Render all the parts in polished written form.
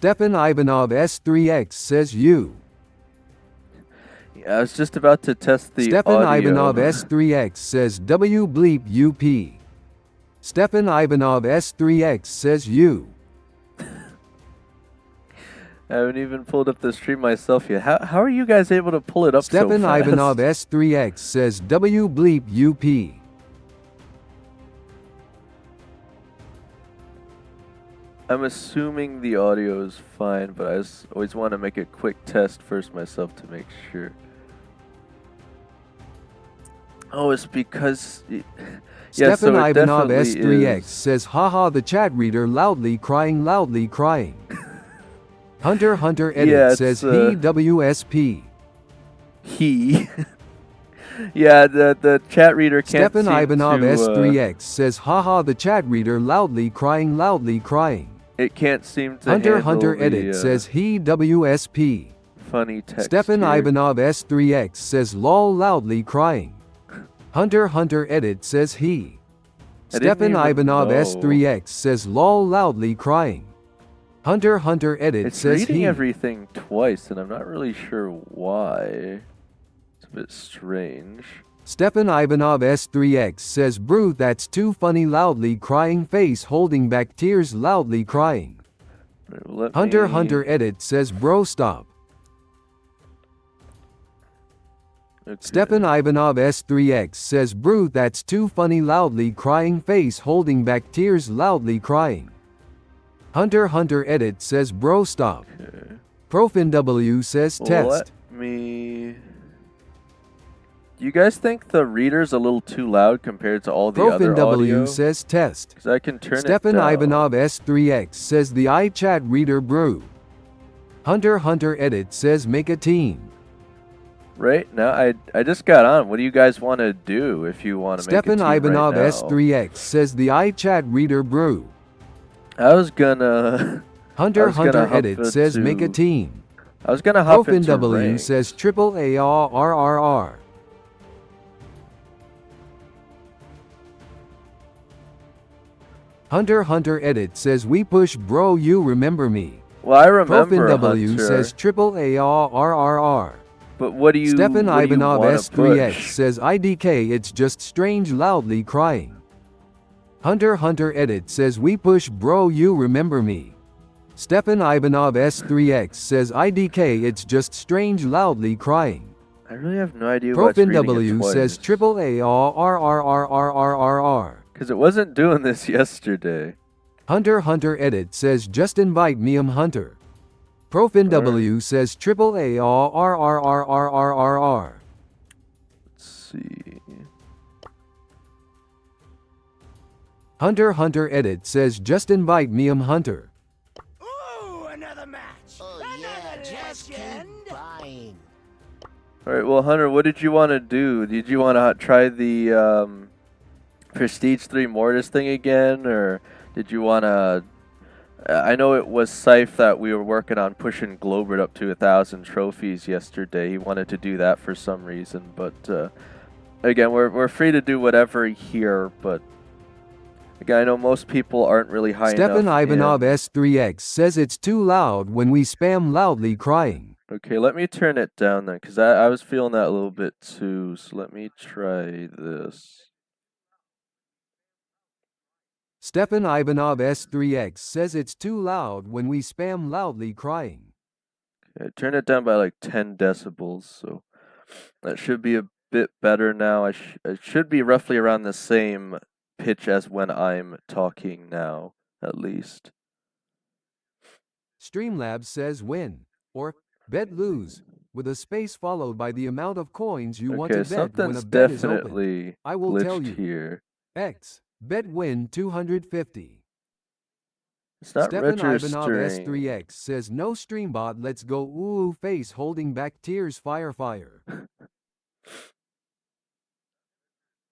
Stefan Ivanov S3X says you. Yeah, I was just about to test the Stefan audio. Ivanov S3X says W bleep UP. Stefan Ivanov S3X says you. I haven't even pulled up the stream myself yet. How are you guys able to pull it up Stefan so fast? Ivanov S3X says W bleep UP. I'm assuming the audio is fine, but I just always want to make a quick test first myself to make sure. Oh, it's because... Yeah, Stefan so Ivanov definitely S3X says haha the chat reader loudly crying. Hunter edit Yeah, says he WSP. He. Yeah, the chat reader can't Stefan seem Ivanov to, S3X says haha the chat reader loudly crying. It can't seem to Hunter edit says he WSP. funny text Stefan here. Ivanov S3X says lol loudly crying. Hunter edit says he. Stefan Ivanov S3X says lol loudly crying. Hunter edit It's says reading he. everything twice, and I'm not really sure why. It's a bit strange. Stefan Ivanov S3X says brew that's too funny loudly crying face holding back tears loudly crying. Hunter edit says bro stop. Okay. Stefan Ivanov S3X says brew that's too funny loudly crying face holding back tears loudly crying. Hunter edit says bro stop. Okay. ProfinW says test. Let me... Do you guys think the reader's a little too loud compared to all the other audio? ProfinW says test. Because I can turn Stefan it down. Ivanov S3X says the iChat reader brew. Hunter edit says make a team. Right now, I just got on. What do you guys want to do if you want to make a team Stefan Ivanov right now? S3X says the iChat reader brew. I was gonna... Hunter edit says make a team. I was gonna hop into ProfinW ranks. says triple ARRRR. Hunter edit says we push bro you remember me. Well, I remember ProfinW Hunter, says triple ARRRR. but what do you? Stefan what do you Ivanov wanna S3X push? says IDK it's just strange loudly crying. Hunter edit says we push bro you remember me. Stefan Ivanov S3X says IDK it's just strange loudly crying. I really have no idea what's reading it ProfinW twice. says triple ARRRRRRR. Because it wasn't doing this yesterday. Hunter edit says just invite me Hunter. ProfinW says triple ARRRRRRR. Let's see. Hunter edit says just invite me Hunter. Ooh, another match. Oh yeah, just keep buying. Alright, well, Hunter, what did you want to do? Did you want to try the Prestige 3 Mortis thing again? Or did you want to... I know it was Scythe that we were working on pushing Globert up to 1,000 trophies yesterday. He wanted to do that for some reason. But, again, we're free to do whatever here. But, again, I know most people aren't really high enough. Stefan Ivanov S3X says it's too loud when we spam loudly crying. Okay, let me turn it down then, because I was feeling that a little bit too. So let me try this. Stefan Ivanov S3X says it's too loud when we spam loudly crying. Okay, turn it down by like 10 decibels, so that should be a bit better now. I should be roughly around the same pitch as when I'm talking now, at least. Streamlabs says win, or bet lose, with a space followed by the amount of coins you want to bet when a bet is open. Definitely I will tell glitched you. here. X, bet win 250. It's not Stefan Ivanov registering. S3X says no streambot let's go ooh face holding back tears fire.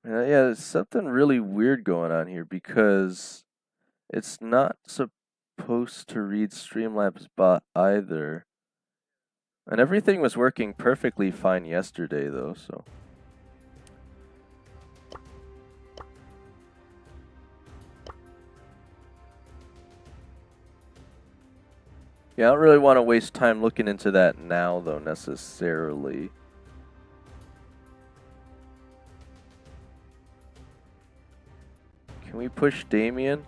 Yeah, there's something really weird going on here because it's not supposed to read Streamlabs bot either. And everything was working perfectly fine yesterday though, so. Yeah, I don't really want to waste time looking into that now, though, necessarily. Can we push Damien?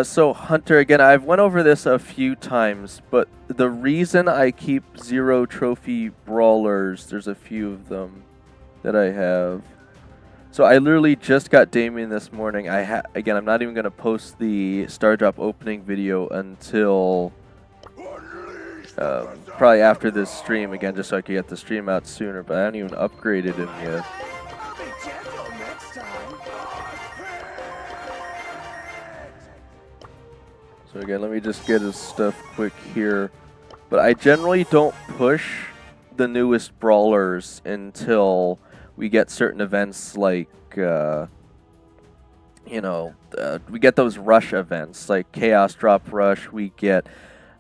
So Hunter, again, I've went over this a few times, but the reason I keep 0 trophy brawlers, there's a few of them that I have. So I literally just got Damien this morning. Again, I'm not even going to post the Star Drop opening video until probably after this stream, again, just so I could get the stream out sooner, but I haven't even upgraded him yet. I'll be gentle next time. So again, let me just get his stuff quick here. But I generally don't push the newest brawlers until we get certain events like, you know, we get those rush events like Chaos Drop Rush, we get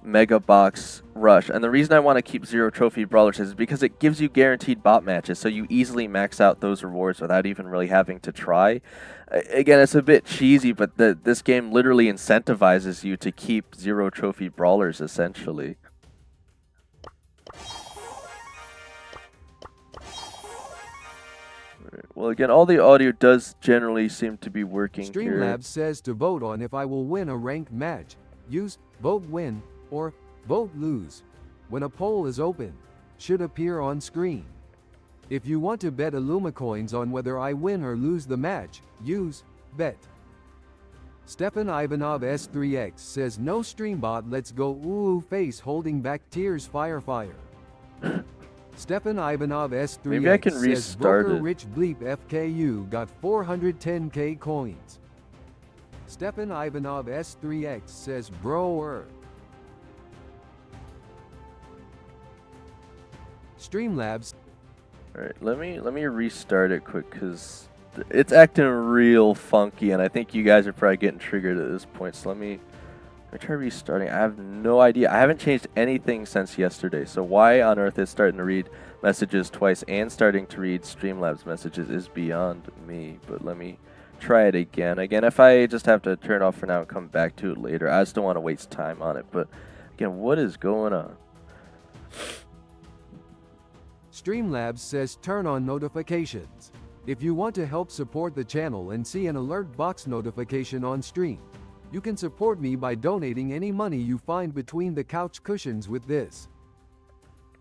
Mega Box Rush. And the reason I want to keep 0 trophy brawlers is because it gives you guaranteed bot matches, so you easily max out those rewards without even really having to try. Again, it's a bit cheesy, but this game literally incentivizes you to keep 0 trophy brawlers, essentially. Well, again, all the audio does generally seem to be working here. Streamlabs says to vote on if I will win a ranked match. Use vote win or vote lose when a poll is open. Should appear on screen. If you want to bet Illumicoins on whether I win or lose the match, use bet. Stefan Ivanov S3X says no streambot, let's go ooh face holding back tears fire. Stefan Ivanov S3X Maybe I can says restart Broker it. Rich Bleep FKU got 410k coins. Stefan Ivanov S3X says broer. Streamlabs. Alright, let me restart it quick because it's acting real funky, and I think you guys are probably getting triggered at this point. So let me try restarting. I have no idea. I haven't changed anything since yesterday. So why on earth it's starting to read messages twice and starting to read Streamlabs messages is beyond me. But let me try it again. Again, if I just have to turn it off for now and come back to it later, I just don't want to waste time on it. But again, what is going on? Streamlabs says turn on notifications. If you want to help support the channel and see an alert box notification on stream, you can support me by donating any money you find between the couch cushions with this.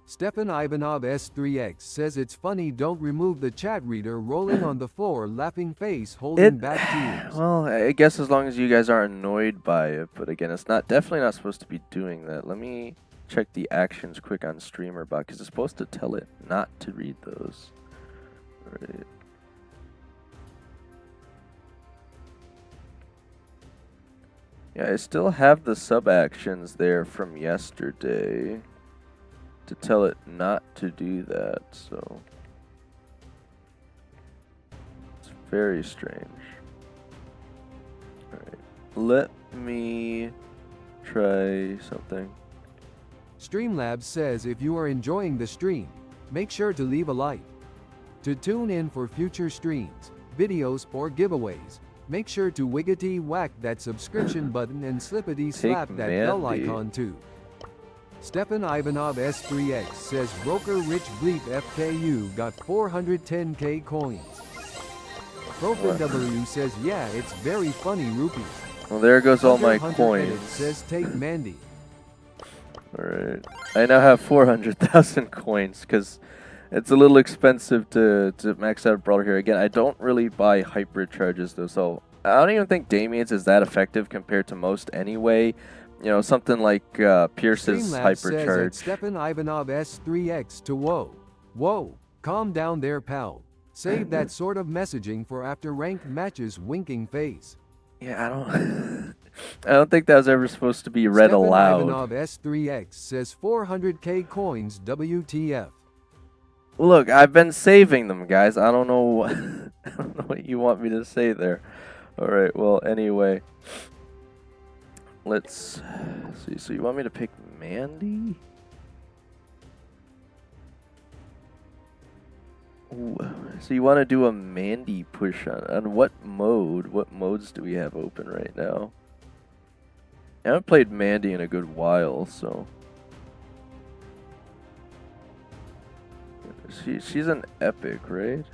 Stefan Ivanov S3X says it's funny, don't remove the chat reader rolling on the floor laughing face holding back tears. Well, I guess as long as you guys aren't annoyed by it, but again, it's definitely not supposed to be doing that. Let me check the actions quick on StreamerBot because it's supposed to tell it not to read those. Alright. Yeah, I still have the sub actions there from yesterday to tell it not to do that, so it's very strange. Alright, let me try something. Streamlabs says if you are enjoying the stream, make sure to leave a like. To tune in for future streams, videos, or giveaways, make sure to wiggity whack that subscription button and slippity slap that bell icon too. Stefan Ivanov S3X says Broker Rich Bleep FKU got 410k coins. Profin W says yeah, it's very funny rupee. Well, there goes all my Hunter coins. Edit says take Mandy. Alright, I now have 400,000 coins because it's a little expensive to max out a brawler here. Again, I don't really buy hyper charges though, so I don't even think Damien's is that effective compared to most anyway. You know, something like Pierce's hyper charge. Stefan Ivanov S3X to whoa, calm down there, pal. Save that sort of messaging for after ranked matches. Winking face. Yeah, I don't think that was ever supposed to be read aloud. Stefan Ivanov S3X says 400k coins. WTF? Look, I've been saving them, guys. I don't know I don't know what you want me to say there. All right. Well, anyway, let's see. So you want me to pick Mandy? Ooh. So you want to do a Mandy push on what mode? What modes do we have open right now? I haven't played Mandy in a good while, so She's an epic, right?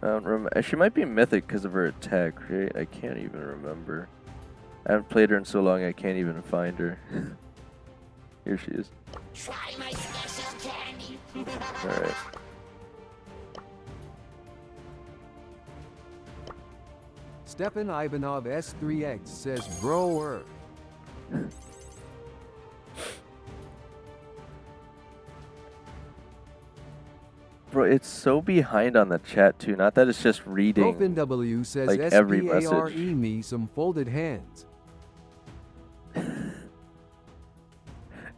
I don't remember. She might be mythic because of her attack, right? I can't even remember. I haven't played her in so long I can't even find her. Here she is. Try my special candy. Alright. Stefan Ivanov S3X says bro. Bro, it's so behind on the chat too. Not that it's just reading. Profin W says like every SPARE message. me some folded hands.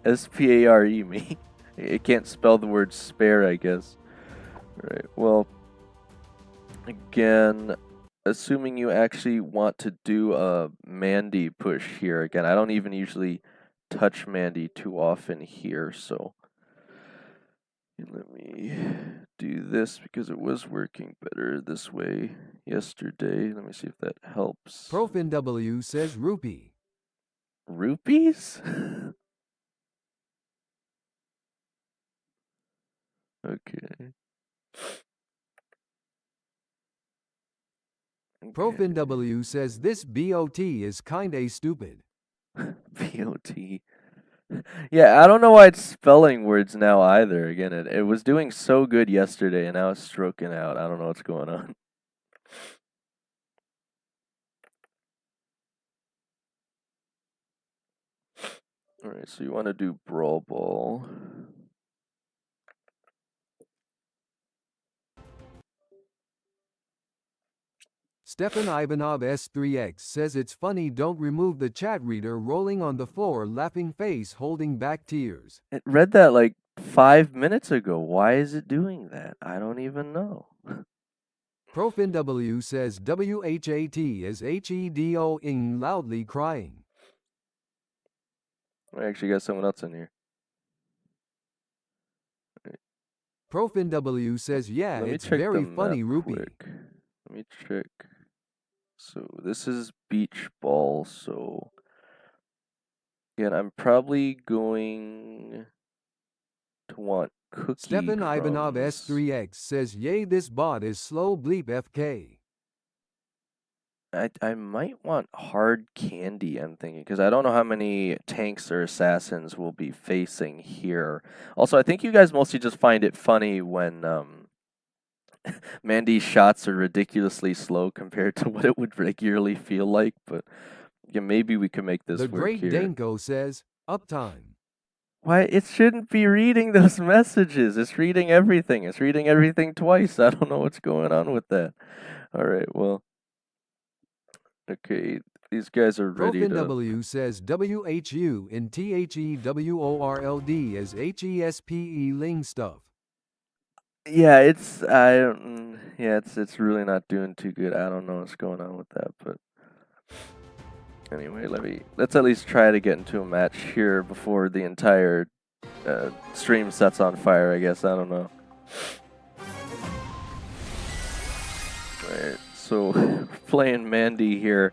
SPARE me. It can't spell the word spare, I guess. Right. Well, again, assuming you actually want to do a Mandy push here. Again, I don't even usually touch Mandy too often here, so let me do this because it was working better this way yesterday. Let me see if that helps. Profin W says rupee. Rupees? Okay. Profin W says this BOT is kinda stupid. BOT. Yeah, I don't know why it's spelling words now either. Again, it was doing so good yesterday and now it's stroking out. I don't know what's going on. Alright, so you want to do Brawl Ball. Stefan Ivanov S3X says it's funny don't remove the chat reader rolling on the floor laughing face holding back tears. It read that like 5 minutes ago. Why is it doing that? I don't even know. Profin W says WHAT is HEDO-ing loudly crying. I actually got someone else in here. Profin W says yeah, Let me it's check very the funny map rupee. quick. Let me check. So this is beach ball, so again, I'm probably going to want cookie Stefan crumbs. Ivanov S3X says yay this bot is slow bleep FK. I might want hard candy, I'm thinking, because I don't know how many tanks or assassins will be facing here. Also, I think you guys mostly just find it funny when Mandy's shots are ridiculously slow compared to what it would regularly feel like, but yeah, maybe we can make this The work great here. Danko says uptime. Why, it shouldn't be reading those messages. It's reading everything. It's reading everything twice. I don't know what's going on with that. All right, well. Okay, these guys are ready Profin to... W says WHU in THEWORLD as HESPE ling stuff. Yeah, it's it's really not doing too good. I don't know what's going on with that, but anyway, let's at least try to get into a match here before the entire stream sets on fire, I guess. I don't know. Right, so playing Mandy here.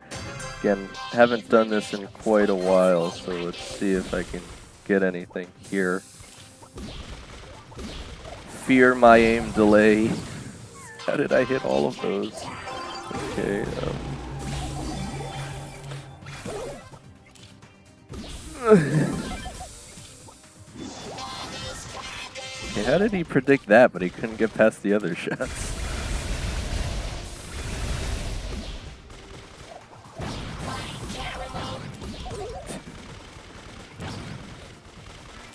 Again, haven't done this in quite a while, so let's see if I can get anything here. Fear my aim delay. How did I hit all of those? Okay. Okay, how did he predict that, but he couldn't get past the other shots?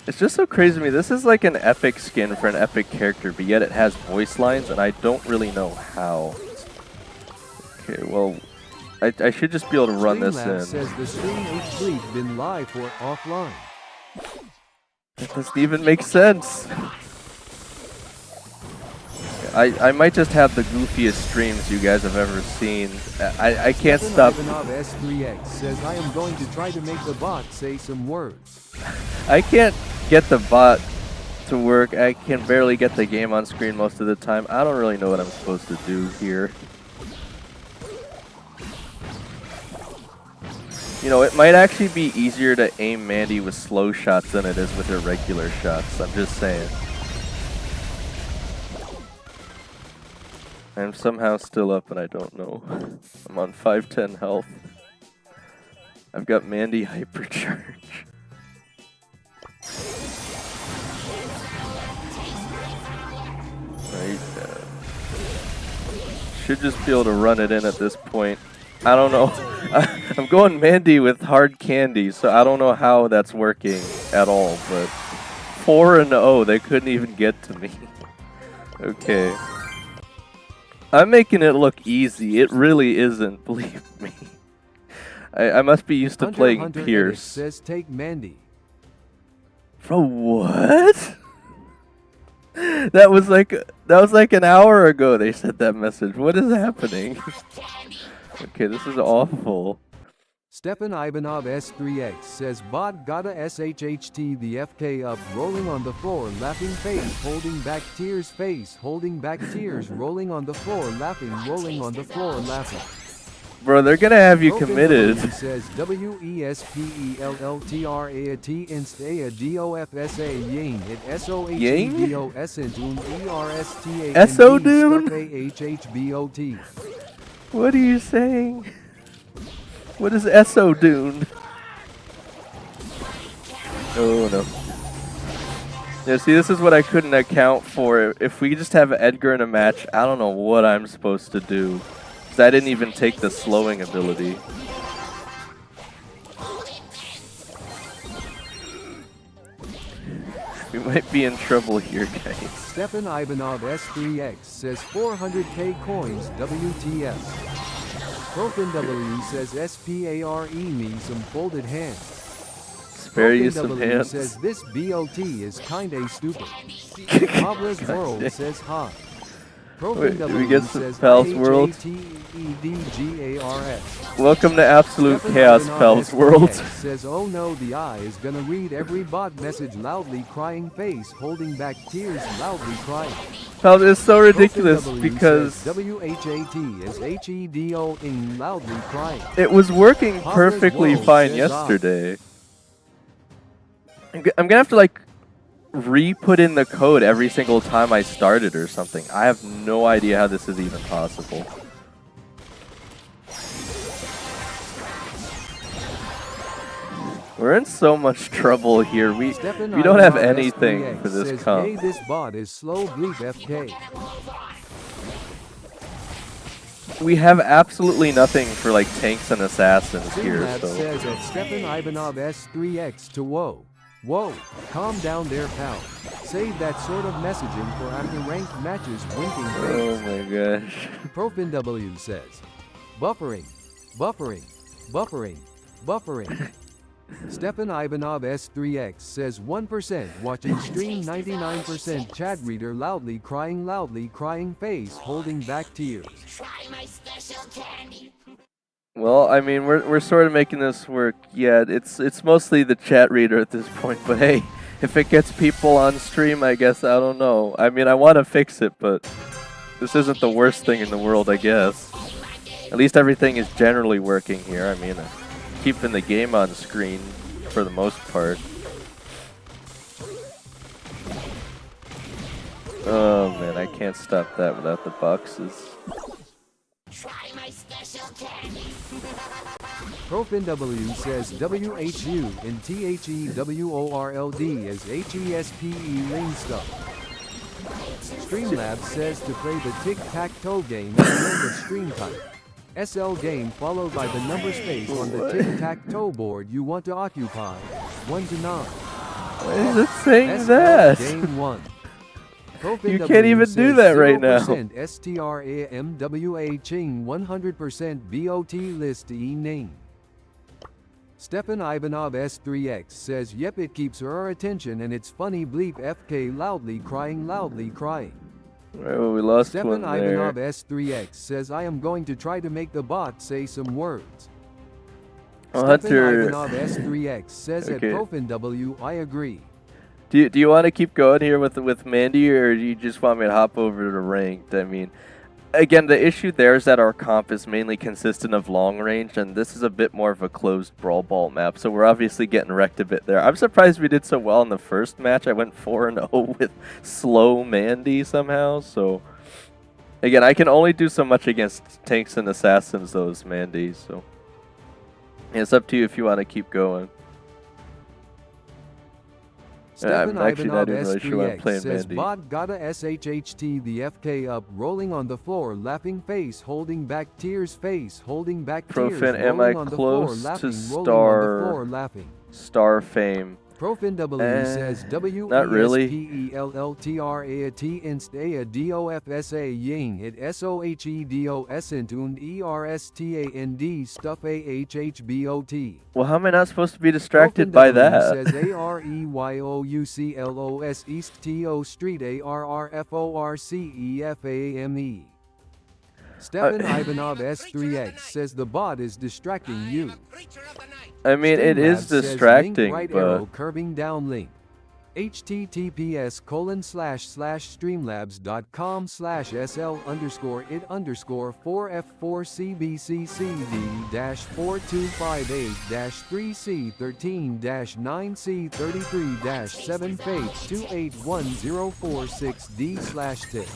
It's just so crazy to me. This is like an epic skin for an epic character, but yet it has voice lines, and I don't really know how. Okay, well, I should just be able to run this in. Says the stream H been live or offline. That doesn't even make sense. I might just have the goofiest streams you guys have ever seen. I can't stop. Ivanov S3X says I am going to try to make the bot say some words. I can't get the bot to work. I can barely get the game on screen most of the time. I don't really know what I'm supposed to do here. You know, it might actually be easier to aim Mandy with slow shots than it is with her regular shots. I'm just saying. I'm somehow still up and I don't know. I'm on 510 health. I've got Mandy Hypercharge. Right. Should just be able to run it in at this point. I don't know. I'm going Mandy with hard candy, so I don't know how that's working at all, but 4-0, they couldn't even get to me. Okay. I'm making it look easy. It really isn't, believe me. I must be used to playing Hunter Pierce. says take Mandy. Bro, what? That was like an hour ago they sent that message. What is happening? Okay, this is awful. Stefan Ivanov S3X says bot gotta SHHT the FK up, rolling on the floor, laughing face, holding back tears, face, holding back tears, rolling on the floor, laughing, rolling on the floor, laughing. Bro, they're gonna have you committed. Says WESPELLTRAT inst a DOFSA Yang it SOHEDOS ERSTA SO-Dune? AHHBOT. What are you saying? What is SO-Dune? Oh no. Yeah, see, this is what I couldn't account for. If we just have Edgar in a match, I don't know what I'm supposed to do. Because I didn't even take the slowing ability. We might be in trouble here, guys. Stefan Ivanov S3X says 400k coins WTF. Broken W says SPARE me some folded hands. Spare you some W hands. says this BOT is kinda stupid. Pablo's World says hi. Wait, do we get some Pal's World? IHATEDGARS. Welcome to Absolute Stefan Chaos, Ivanov Pal's S3X World. says oh no, the eye is gonna read every bot message loudly crying face holding back tears loudly crying. Pal, it's so ridiculous because WHAT is HEDO in loudly crying. it was working Papa's perfectly World fine says yesterday. I'm gonna have to like re-put in the code every single time I start it or something. I have no idea how this is even possible. We're in so much trouble here. We don't have anything for this comp. Hey, this bot is slow bleep FK. We have absolutely nothing for like tanks and assassins here. Streamlabs So says at Stefan Ivanov S3X to whoa. Whoa, calm down there, pal. Save that sort of messaging for after ranked matches winking oh face. my gosh. Profin W says, buffering, buffering, buffering, buffering. Stefan Ivanov S3X says 1% watching stream, 99% chat reader loudly crying face holding back tears. Try my special candy. Well, I mean, we're sort of making this work. Yeah, it's mostly the chat reader at this point, but hey, if it gets people on stream, I guess, I don't know. I mean, I want to fix it, but this isn't the worst thing in the world, I guess. At least everything is generally working here. I mean, keeping the game on screen for the most part. Oh man, I can't stop that without the boxes. Try my special candy. Profin W says WHU and THEWORLD is HESPE lane stuff. Streamlabs says to play the tic-tac-toe game and learn the stream type. SL game followed by the number space on the tic-tac-toe board you want to occupy. 1 to 9. Why is it saying SL that? game 1. You can't even do that right now. STRAMWA Ching 100% BOT list E name. Stefan Ivanov S3X says yep, it keeps her attention and it's funny bleep FK loudly crying. Right, well, we lost Stefan one there. Ivanov S3X says I am going to try to make the bot say some words. Oh, Stefan Hunter. Ivanov S3X says Okay. at Profin W I agree. Do you want to keep going here with Mandy, or do you just want me to hop over to ranked? I mean, again, the issue there is that our comp is mainly consistent of long range, and this is a bit more of a closed brawl ball map, so we're obviously getting wrecked a bit there. I'm surprised we did so well in the first match. I went 4-0 with slow Mandy somehow, so Again, I can only do so much against tanks and assassins, those Mandy, so it's up to you if you want to keep going. Stefan I'm actually not Ivanov even really sure why I'm S3X playing says Mandy. bot gotta SHHT the FK up, rolling on the floor, laughing face, holding back tears, face, holding back tears, Profin, am I rolling on the floor, close laughing, to rolling on the floor, laughing. star fame? Profin W says Not really. WESPELLTRAT inst a DOFSA ying it SOHEDOS und ERSTAND stuff AHHBOT. Well, how am I not supposed to be distracted by that? Says AREYOUCLOS East TO Street ARRFORCEFAME. Stefan Ivanov S3X says the bot is distracting you. I mean, it is distracting, right but arrow curving down link. https://streamlabs.com/SL_it_4FF4CBCCD-425A-3C13-9C33-7F8-2810446D/tip.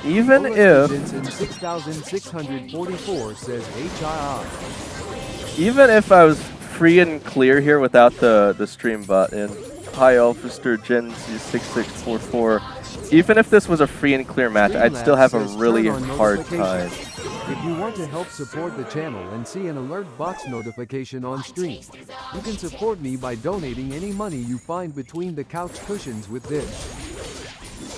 even if 6644 says HII. even if I was free and clear here without the stream button, hi Alphaster Gen Z6644. Even if this was a free and clear match, I'd still have a really hard time. If you want to help support the channel and see an alert box notification on stream, you can support me by donating any money you find between the couch cushions with this.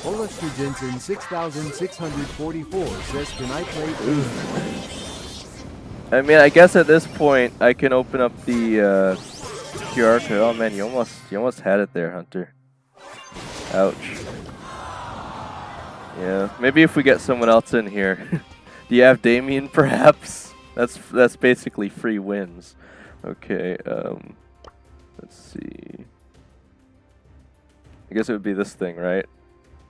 Olafster Jensen 6644 says, can I play? I mean, I guess at this point I can open up the QR code. Oh man, you almost had it there, Hunter. Ouch. Yeah, maybe if we get someone else in here. Do you have Damien, perhaps? That's basically free wins. Okay. Let's see. I guess it would be this thing, right?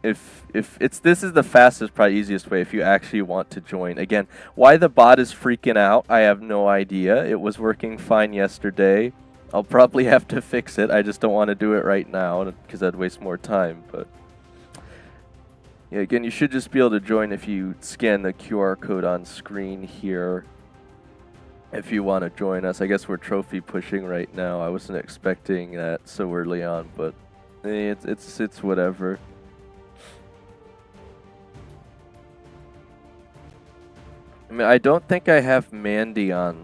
If this is the fastest, probably easiest way if you actually want to join. Again, why the bot is freaking out, I have no idea. It was working fine yesterday. I'll probably have to fix it. I just don't want to do it right now because I'd waste more time. But yeah, again, you should just be able to join if you scan the QR code on screen here. If you want to join us, I guess we're trophy pushing right now. I wasn't expecting that so early on, but it's whatever. I mean, I don't think I have Mandy on,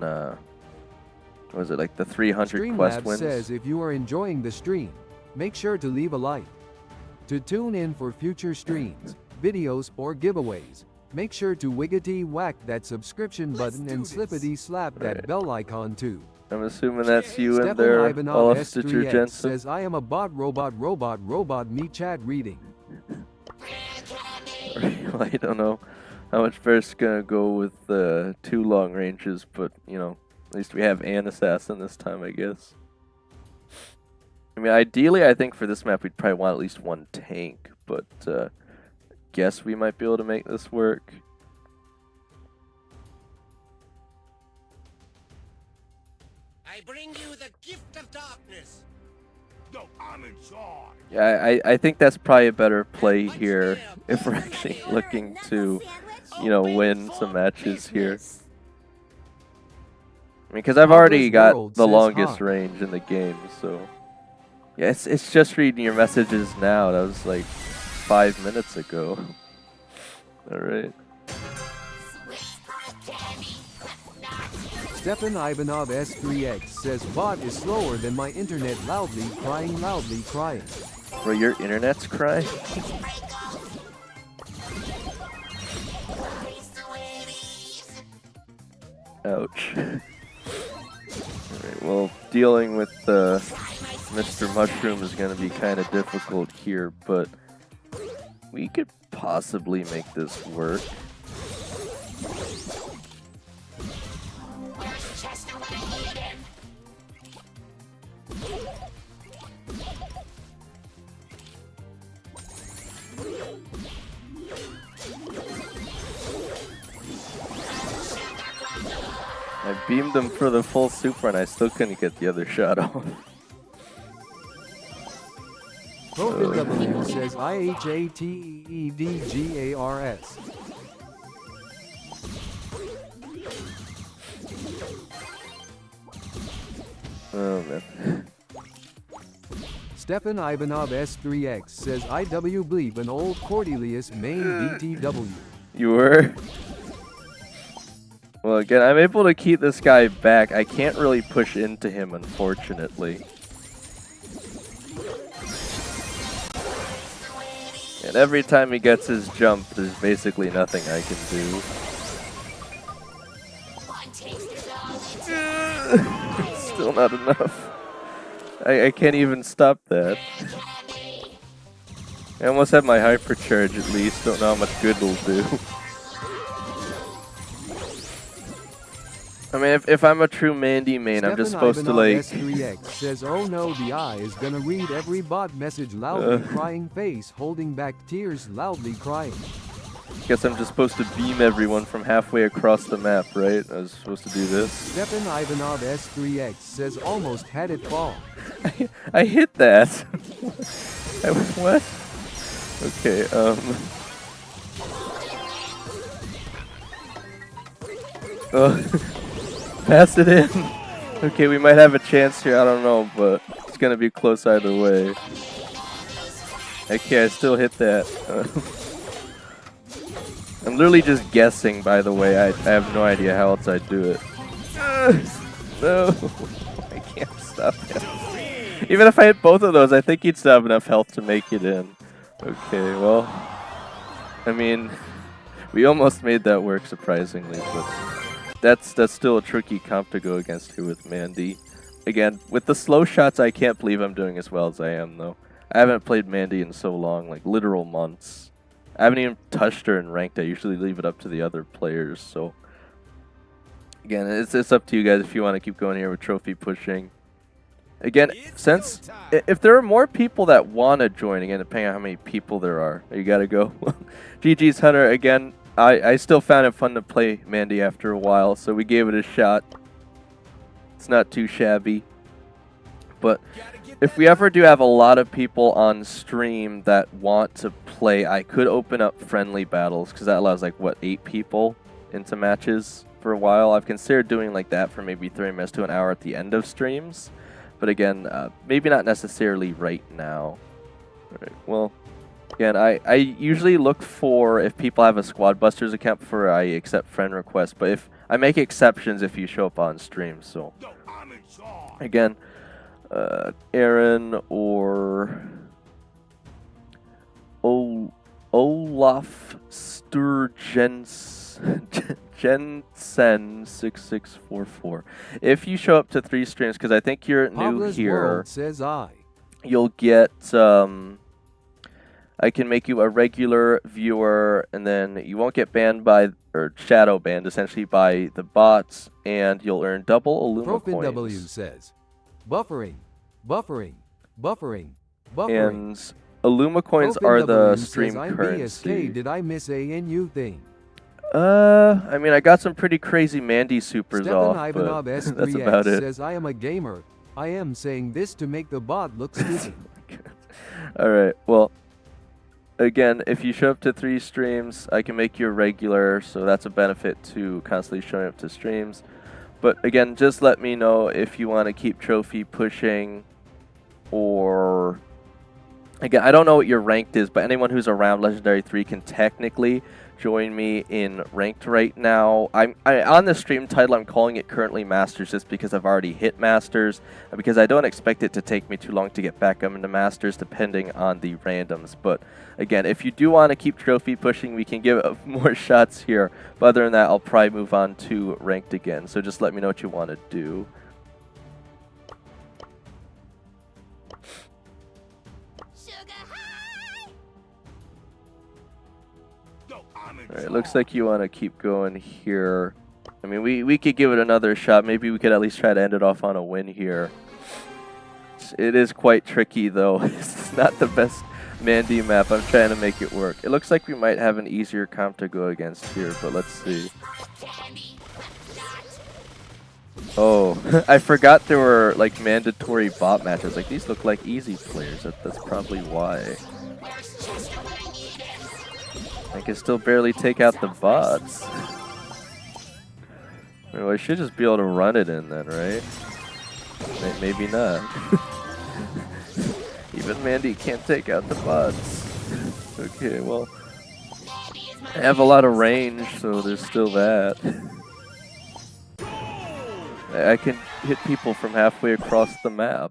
was it like the 300 quest wins? Says if you are enjoying the stream, make sure to leave a like. To tune in for future streams, videos, or giveaways, make sure to wiggity whack that subscription button and slippity slap that bell icon too. I'm assuming that's you in Stefan there, Ivanov Alphaster S3X Jensen. says I am a bot me chat reading. I don't know how much Bear's gonna go with two long ranges, but you know, at least we have an assassin this time, I guess. I mean, ideally, I think for this map we'd probably want at least one tank, but guess we might be able to make this work. I bring you the gift of darkness. No, I'm in charge. Yeah, I think that's probably a better play here if we're actually looking to, you know, win some matches here. I mean, because I've already got the longest range in the game, so yeah, it's just reading your messages now. That was like 5 minutes ago. All right. Stefan Ivanov S3X says bot is slower than my internet, loudly crying. Bro, your internet's crying? Ouch. Alright, well, dealing with Mr. Mushroom is going to be kind of difficult here, but we could possibly make this work. I beamed him for the full super and I still couldn't get the other shot off. W says IHATEEDGARS. Oh man. Stefan Ivanov S3X says IW believe an old Cordelius main BTW. You were? Well, again, I'm able to keep this guy back. I can't really push into him, unfortunately. And every time he gets his jump, there's basically nothing I can do. Still not enough. I can't even stop that. I almost have my hypercharge at least. Don't know how much good it'll do. I mean, if I'm a true Mandy main, I'm just supposed to like... S3X says, oh no, the eye is gonna read every bot message loudly crying face, holding back tears, loudly crying. Guess I'm just supposed to beam everyone from halfway across the map, right? I was supposed to do this. Stefan Ivanov S3X says, almost had it fall. I hit that. What? Okay, pass it in. Okay, we might have a chance here. I don't know, but it's gonna be close either way. Okay, I still hit that. I'm literally just guessing, by the way. I have no idea how else I'd do it. No, I can't stop him. Even if I hit both of those, I think he'd still have enough health to make it in. Okay, well, I mean, we almost made that work surprisingly, but that's still a tricky comp to go against here with Mandy. Again, with the slow shots, I can't believe I'm doing as well as I am, though. I haven't played Mandy in so long, like literal months. I haven't even touched her in ranked. I usually leave it up to the other players, so again, it's up to you guys if you want to keep going here with trophy pushing. Again, since if there are more people that want to join, again, depending on how many people there are, you gotta go. GG's Hunter, again, I still found it fun to play Mandy after a while, so we gave it a shot. It's not too shabby. But if we ever do have a lot of people on stream that want to play, I could open up friendly battles, because that allows, like, what, 8 people into matches for a while. I've considered doing like that for maybe 30 minutes to an hour at the end of streams. But again, maybe not necessarily right now. All right, well, again, I usually look for if people have a Squad Busters account before I accept friend requests, but if I make exceptions if you show up on stream, so again, Aaron or Olaf Jensen 6644. If you show up to 3 streams, because I think you're new here, says you'll get I can make you a regular viewer, and then you won't get banned by, or shadow banned essentially by the bots, and you'll earn double Illuma coins. W says, buffering. And Illuma coins are the stream currency. BSK, did I miss a NU thing? I mean, I got some pretty crazy Mandy supers Stefan off, Ivanov but S3X that's about it. says, I am a gamer. I am saying this to make the bot look stupid. Alright, well, again, if you show up to 3 streams, I can make you a regular, so that's a benefit to constantly showing up to streams. But again, just let me know if you want to keep trophy pushing, or again, I don't know what your ranked is, but anyone who's around Legendary 3 can technically join me in ranked right now. I on the stream title, I'm calling it currently Masters just because I've already hit Masters, and because I don't expect it to take me too long to get back up into Masters depending on the randoms. But again, if you do want to keep trophy pushing, we can give it more shots here. But other than that, I'll probably move on to ranked again. So just let me know what you want to do. Alright, looks like you want to keep going here. I mean, we could give it another shot. Maybe we could at least try to end it off on a win here. It is quite tricky, though. It's not the best Mandy map. I'm trying to make it work. It looks like we might have an easier comp to go against here, but let's see. Oh, I forgot there were, like, mandatory bot matches. Like, these look like easy players. That's probably why. I can still barely take out the bots. Well, I should just be able to run it in then, right? Maybe not. Even Mandy can't take out the bots. Okay, well, I have a lot of range, so there's still that. I can hit people from halfway across the map.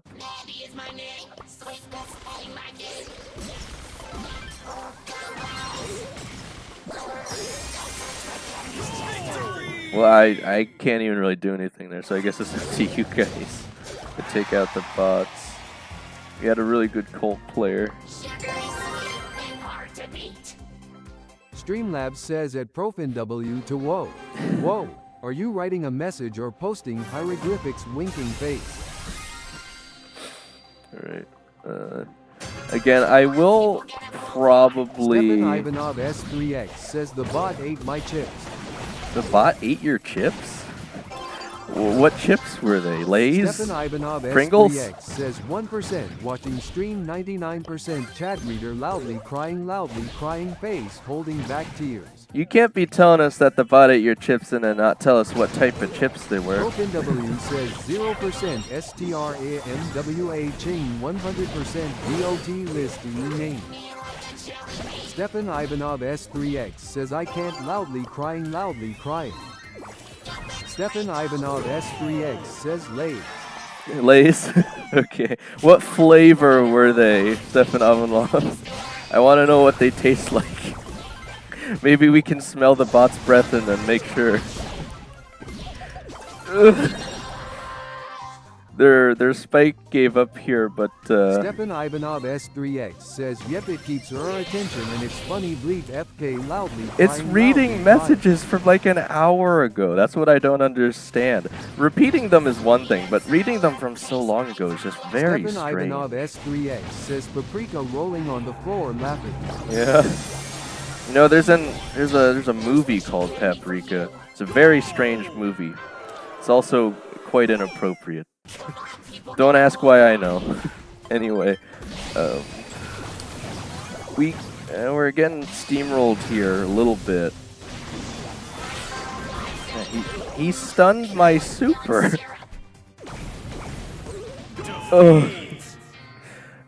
Well, I can't even really do anything there, so I guess it's up to you guys to take out the bots. We had a really good Colt player. Streamlabs says at ProfinW to whoa. Whoa, are you writing a message or posting hieroglyphics winking face? Alright. Again, I will probably... Stefan Ivanov S3X says the bot ate my chips. The bot ate your chips? What chips were they? Lay's? Stefan Ivanov Pringles? S3X says 1% watching stream, 99% chat reader loudly crying face holding back tears. You can't be telling us that the bot ate your chips and then not tell us what type of chips they were. OpenW says 0% STRAMWA chain 100% DOT list name. Stefan Ivanov S3X says I can't loudly crying. Stefan Ivanov S3X says Lay's. Lay's? Okay. What flavor were they, Stefan Ivanov? I want to know what they taste like. Maybe we can smell the bot's breath and then make sure. Their spike gave up here, but Stefan Ivanov S3X says yep, it keeps her attention and it's funny bleep FK loudly it's crying, reading messages from like an hour ago. That's what I don't understand. Repeating them is one thing, but reading them from so long ago is just very Stefan strange. Ivanov S3X says paprika rolling on the floor laughing. Yeah. You know, there's a movie called Paprika. It's a very strange movie. It's also quite inappropriate. Don't ask why I know. Anyway, we're getting steamrolled here a little bit. Yeah, he stunned my super. Oh,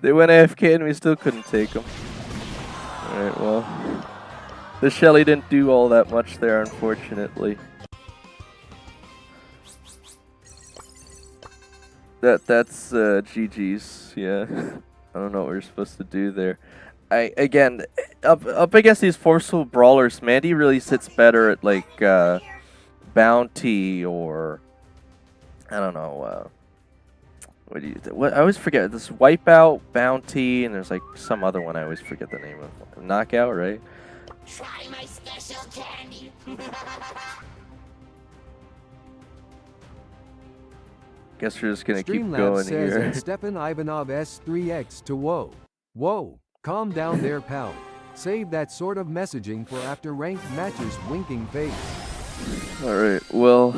they went AFK and we still couldn't take them. All right, well, the Shelly didn't do all that much there, unfortunately. That's GG's, yeah. I don't know what we're supposed to do there. Again, up against these forceful brawlers, Mandy really sits better at like bounty or I don't know. What do you? What I always forget this wipeout, bounty, and there's like some other one I always forget the name of. Knockout, right? Try my special candy. Guess we're just gonna keep Streamlabs going says here. at Stefan Ivanov S3X to whoa. Whoa, calm down there pal. Save that sort of messaging for after ranked matches winking face. Alright, well,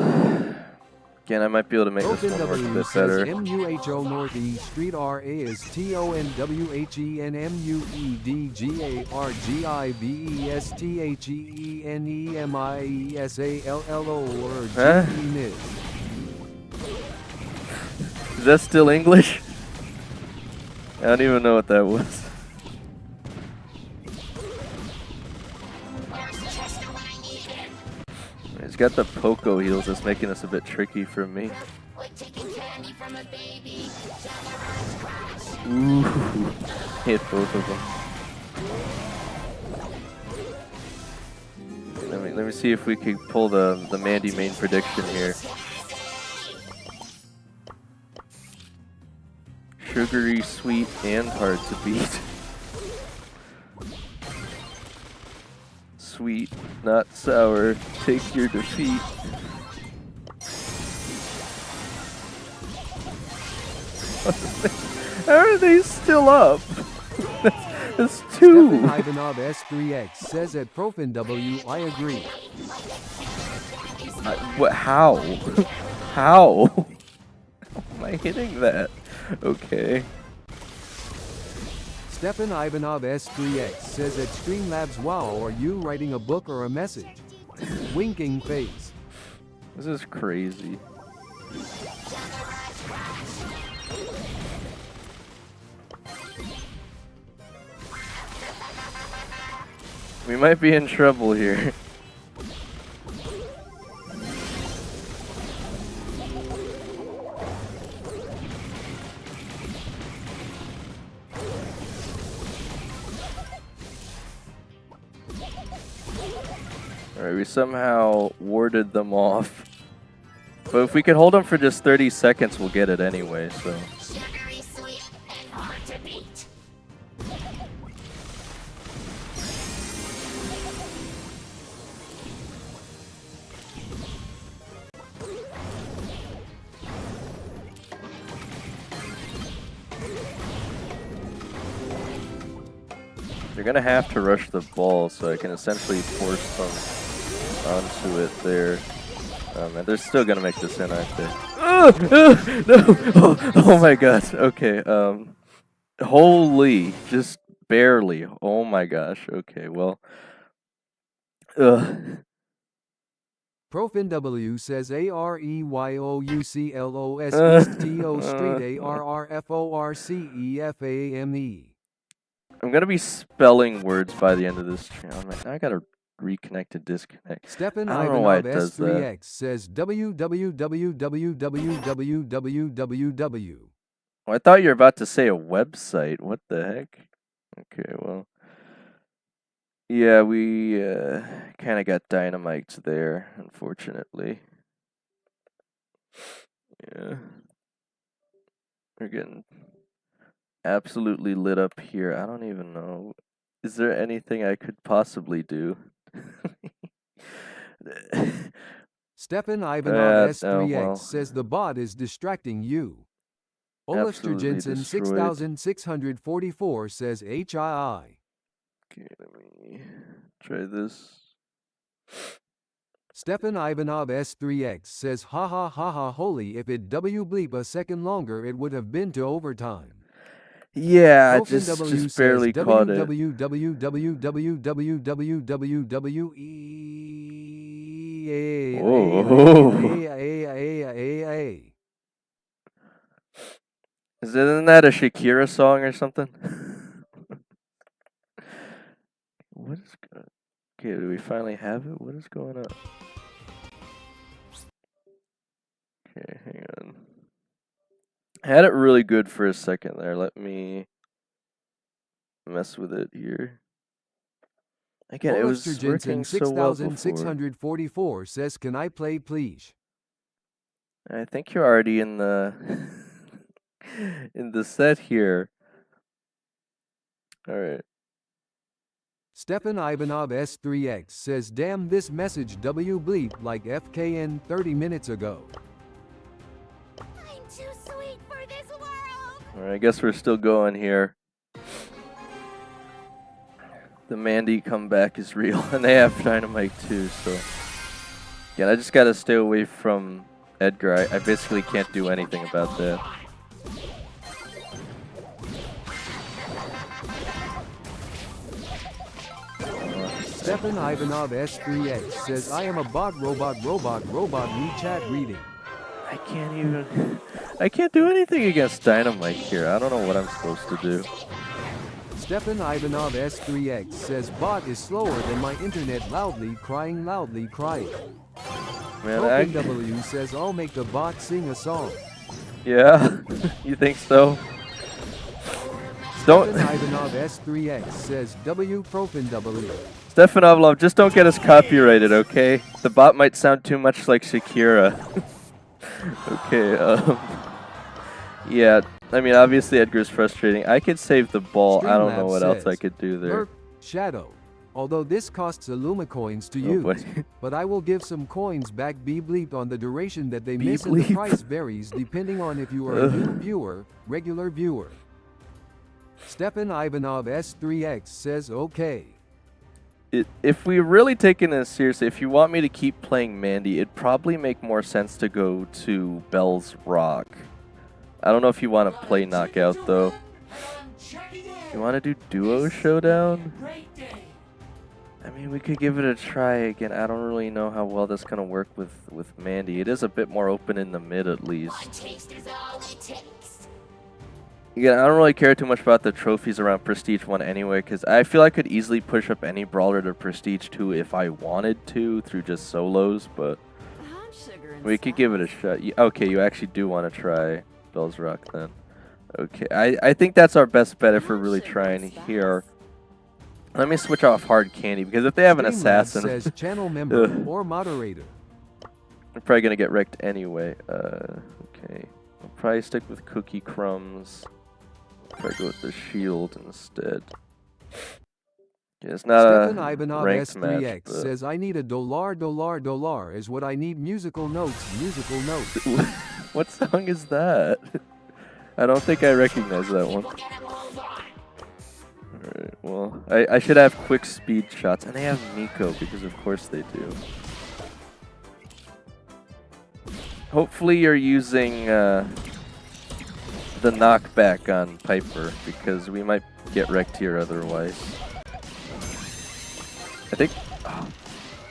again, I might be able to make this one work a OpenW bit says better. MUHO Northeast Street RA is TONWHENMUEDGARGIVESTHEENEMIESALLO or Huh? GENIS. Is that still English? I don't even know what that was. He's got the Poco heals that's making this a bit tricky for me. Ooh, hit both of them. Let me see if we can pull the Mandy main prediction here. Sugary, sweet, and hard to beat. Sweet, not sour. Take your defeat. How are they still up? That's two. Stefan Ivanov S3X says at ProfinW, I agree. What? How? How? How am I hitting that? Okay. Stefan Ivanov S3X says at Streamlabs, wow, are you writing a book or a message? Winking face. This is crazy. We might be in trouble here. Alright, we somehow warded them off. But if we could hold them for just 30 seconds, we'll get it anyway, so. Sugary sweet and hard to beat. They're gonna have to rush the ball, so I can essentially force them onto it there. And they're still gonna make this in, aren't they? No! Oh my god. Okay. Holy, just barely. Oh my gosh. Okay. Well. Profin W says AREYOUCLOS East TO Street ARRFORCEFAME. I'm gonna be spelling words by the end of this channel. Now I gotta reconnect and disconnect. Stefan I don't know why it Ivanov does that. S3X says www. Well, I thought you were about to say a website. What the heck? Okay, well. Yeah, we kind of got dynamiked there, unfortunately. Yeah. We're getting absolutely lit up here. I don't even know. Is there anything I could possibly do? Stefan Ivanov oh, S3X well. says the bot is distracting you. Olafster Absolutely Jensen destroyed. 6644 says HII. Okay, let me try this. Stefan Ivanov S3X says ha ha ha ha holy if it w bleep a second longer it would have been to overtime. Yeah, I Profin W just barely says caught it. www. Isn't that a Shakira song or something? What is going? Okay, do we finally have it? What is going on? Okay, hang on. I had it really good for a second there. Let me mess with it here. Again, it was working so well before. 6644 says, "Can I play, please?" I think you're already in the in the set here. All right. Stefan Ivanov S3X says, "Damn, this message w bleep like FKN 30 minutes ago." I'm too sweet for this world. All right, I guess we're still going here. The Mandy comeback is real, and they have Dynamite too, so. Yeah, I just gotta stay away from Edgar. I basically can't do anything about that. Stefan Ivanov S3X says, "I am a bot robot WeChat reading." I can't do anything against Dynamite here. I don't know what I'm supposed to do. Stefan Ivanov S3X says, "Bot is slower than my internet loudly crying. Man, Broken W says, "I'll make the bot sing a song." Yeah, you think so? Don't. Stefan Ivanov S3X says, "Profin W." Stefan Avlov, just don't get us copyrighted, okay? The bot might sound too much like Shakira. Okay, yeah, I mean, obviously Edgar's frustrating. I could save the ball. I don't know what else I could do there. Shadow. Although this costs Illuma coins to use, but I will give some coins back be bleeped on the duration that they miss and the price varies depending on if you are a new viewer, regular viewer. Stefan Ivanov S3X says, "Okay." If we're really taking this seriously, if you want me to keep playing Mandy, it'd probably make more sense to go to Bell's Rock. I don't know if you want to play Knockout, though. You want to do Duo Showdown? I mean, we could give it a try again. I don't really know how well that's going to work with Mandy. It is a bit more open in the mid, at least. Again, I don't really care too much about the trophies around Prestige 1 anyway, because I feel I could easily push up any brawler to Prestige 2 if I wanted to through just solos, but we could give it a shot. Okay, you actually do want to try Bell's Rock then. Okay, I think that's our best bet if we're really trying here. Let me switch off Hard Candy, because if they have an assassin... says channel member or moderator. I'm probably going to get wrecked anyway. Okay, I'll probably stick with Cookie Crumbs. Probably go with the shield instead. Yeah, it's not Stefan a Ivanov ranked S3X match, but... says I need a dollar is what I need. Musical notes. What song is that? I don't think I recognize that one. Alright, well, I should have quick speed shots, and they have Miko, because of course they do. Hopefully you're using the knockback on Piper, because we might get wrecked here otherwise. I think... Oh,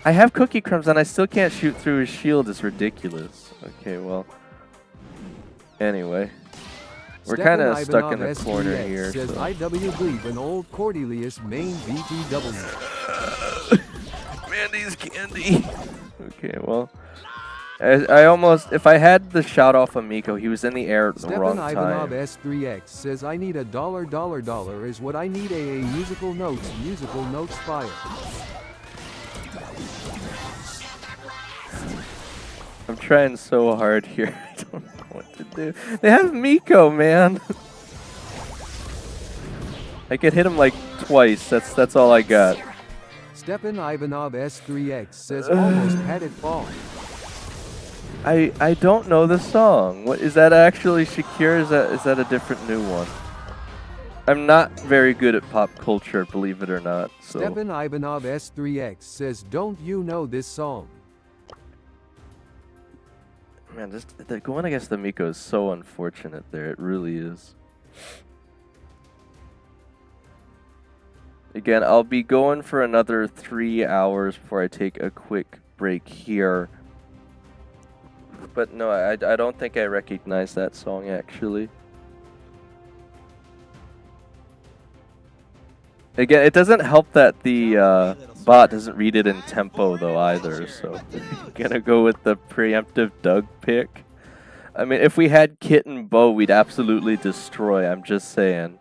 I have Cookie Crumbs and I still can't shoot through his shield. It's ridiculous. Okay, well... Anyway. We're kind of stuck in the corner here. Says so. IW Gleep, an old Cordelius main BTW. Mandy's candy. Okay, well... I almost, if I had the shot off of Miko, he was in the air at the wrong time. Ivanov S3X says I need a dollar is what I need. Musical notes fire. I'm trying so hard here. I don't know what to do. They have Miko, man. I could hit him like twice. That's all I got. Stefan Ivanov S3X says almost had it fall. I don't know the song. What is that actually Shakir? Is that a different new one? I'm not very good at pop culture, believe it or not. So. Stefan Ivanov S3X says, don't you know this song? Man, going against the Miko is so unfortunate there. It really is. Again, I'll be going for another 3 hours before I take a quick break here. But no, I don't think I recognize that song actually. Again, it doesn't help that the bot doesn't read it in tempo though either, so I'm gonna go with the preemptive Doug pick. I mean, if we had Kit and Bo, we'd absolutely destroy, I'm just saying.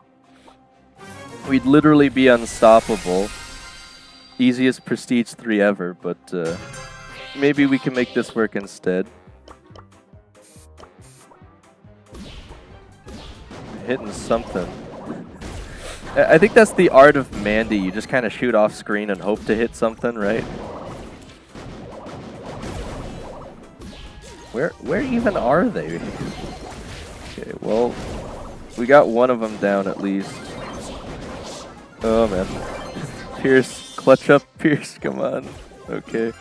We'd literally be unstoppable. Easiest Prestige 3 ever, but maybe we can make this work instead. Hitting something. I think that's the art of Mandy. You just kind of shoot off screen and hope to hit something, right? Where even are they? Okay, well, we got one of them down at least. Oh man, Pierce, clutch up, Pierce! Come on. Okay.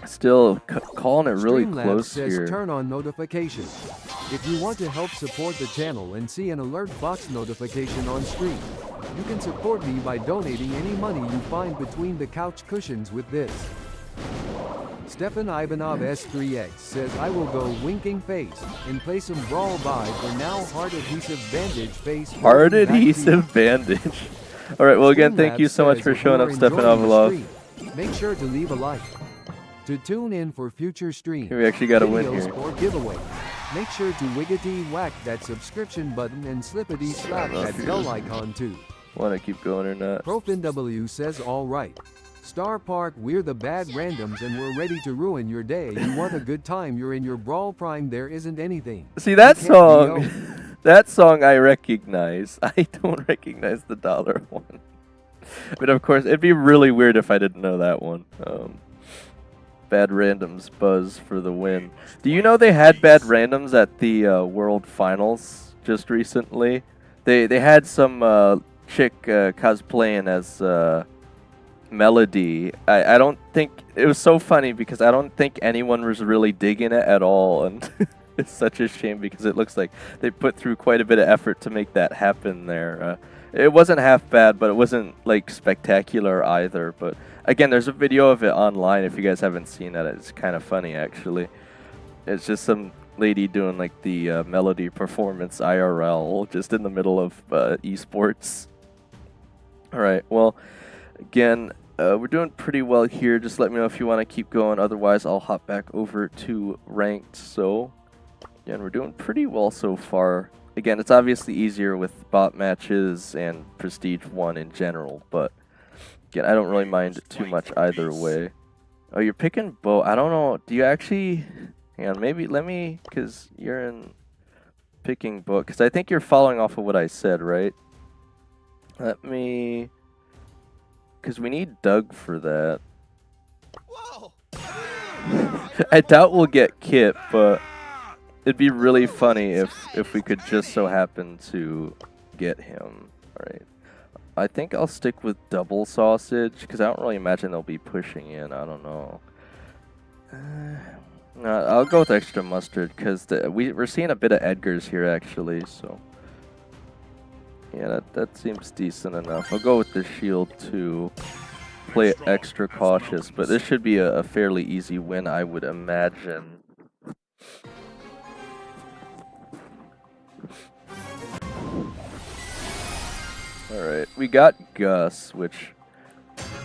Still calling it really close says here. Turn on notifications. If you want to help support the channel and see an alert box notification on screen, you can support me by donating any money you find between the couch cushions with this. Stefan Ivanov S3X says I will go winking face and play some Brawl by for now. Hard adhesive bandage face. Hard adhesive bandage. Alright, well again, thank you so much for showing up, Stefan Ivanov. Make sure to leave a like. To tune in for future streams, we actually got a win videos, here. or giveaway, make sure to wiggity whack that subscription button and slippity slap that bell icon too. Want to keep going or not? ProfinW says alright. Star Park, we're the bad randoms and we're ready to ruin your day. You want a good time, you're in your Brawl Prime, there isn't anything. See, that song, that song I recognize. I don't recognize the dollar one. But of course, it'd be really weird if I didn't know that one. Bad randoms buzz for the win. Do you know they had bad randoms at the World Finals just recently? They had some chick cosplaying as Melody. I don't think it was so funny because I don't think anyone was really digging it at all, and it's such a shame because it looks like they put through quite a bit of effort to make that happen there. It wasn't half bad, but it wasn't like spectacular either. But again, there's a video of it online if you guys haven't seen that. It's kind of funny actually. It's just some lady doing like the melody performance IRL just in the middle of esports. All right, well, again, we're doing pretty well here. Just let me know if you want to keep going. Otherwise, I'll hop back over to ranked. So, again, we're doing pretty well so far. Again, it's obviously easier with bot matches and Prestige 1 in general, but again, I don't really mind too much either way. Oh, you're picking bow. I don't know. Do you actually... Hang on, maybe let me... Because you're in picking bow. Because I think you're following off of what I said, right? Let me... Because we need Doug for that. Whoa! I doubt we'll get Kit, but it'd be really funny if we could just so happen to get him. Alright. I think I'll stick with double sausage, because I don't really imagine they'll be pushing in. I don't know. No, I'll go with extra mustard, because we're seeing a bit of Edgar's here, actually, so... Yeah, that seems decent enough. I'll go with the shield, too. Play it extra cautious, but this should be a fairly easy win, I would imagine. Alright, we got Gus, which,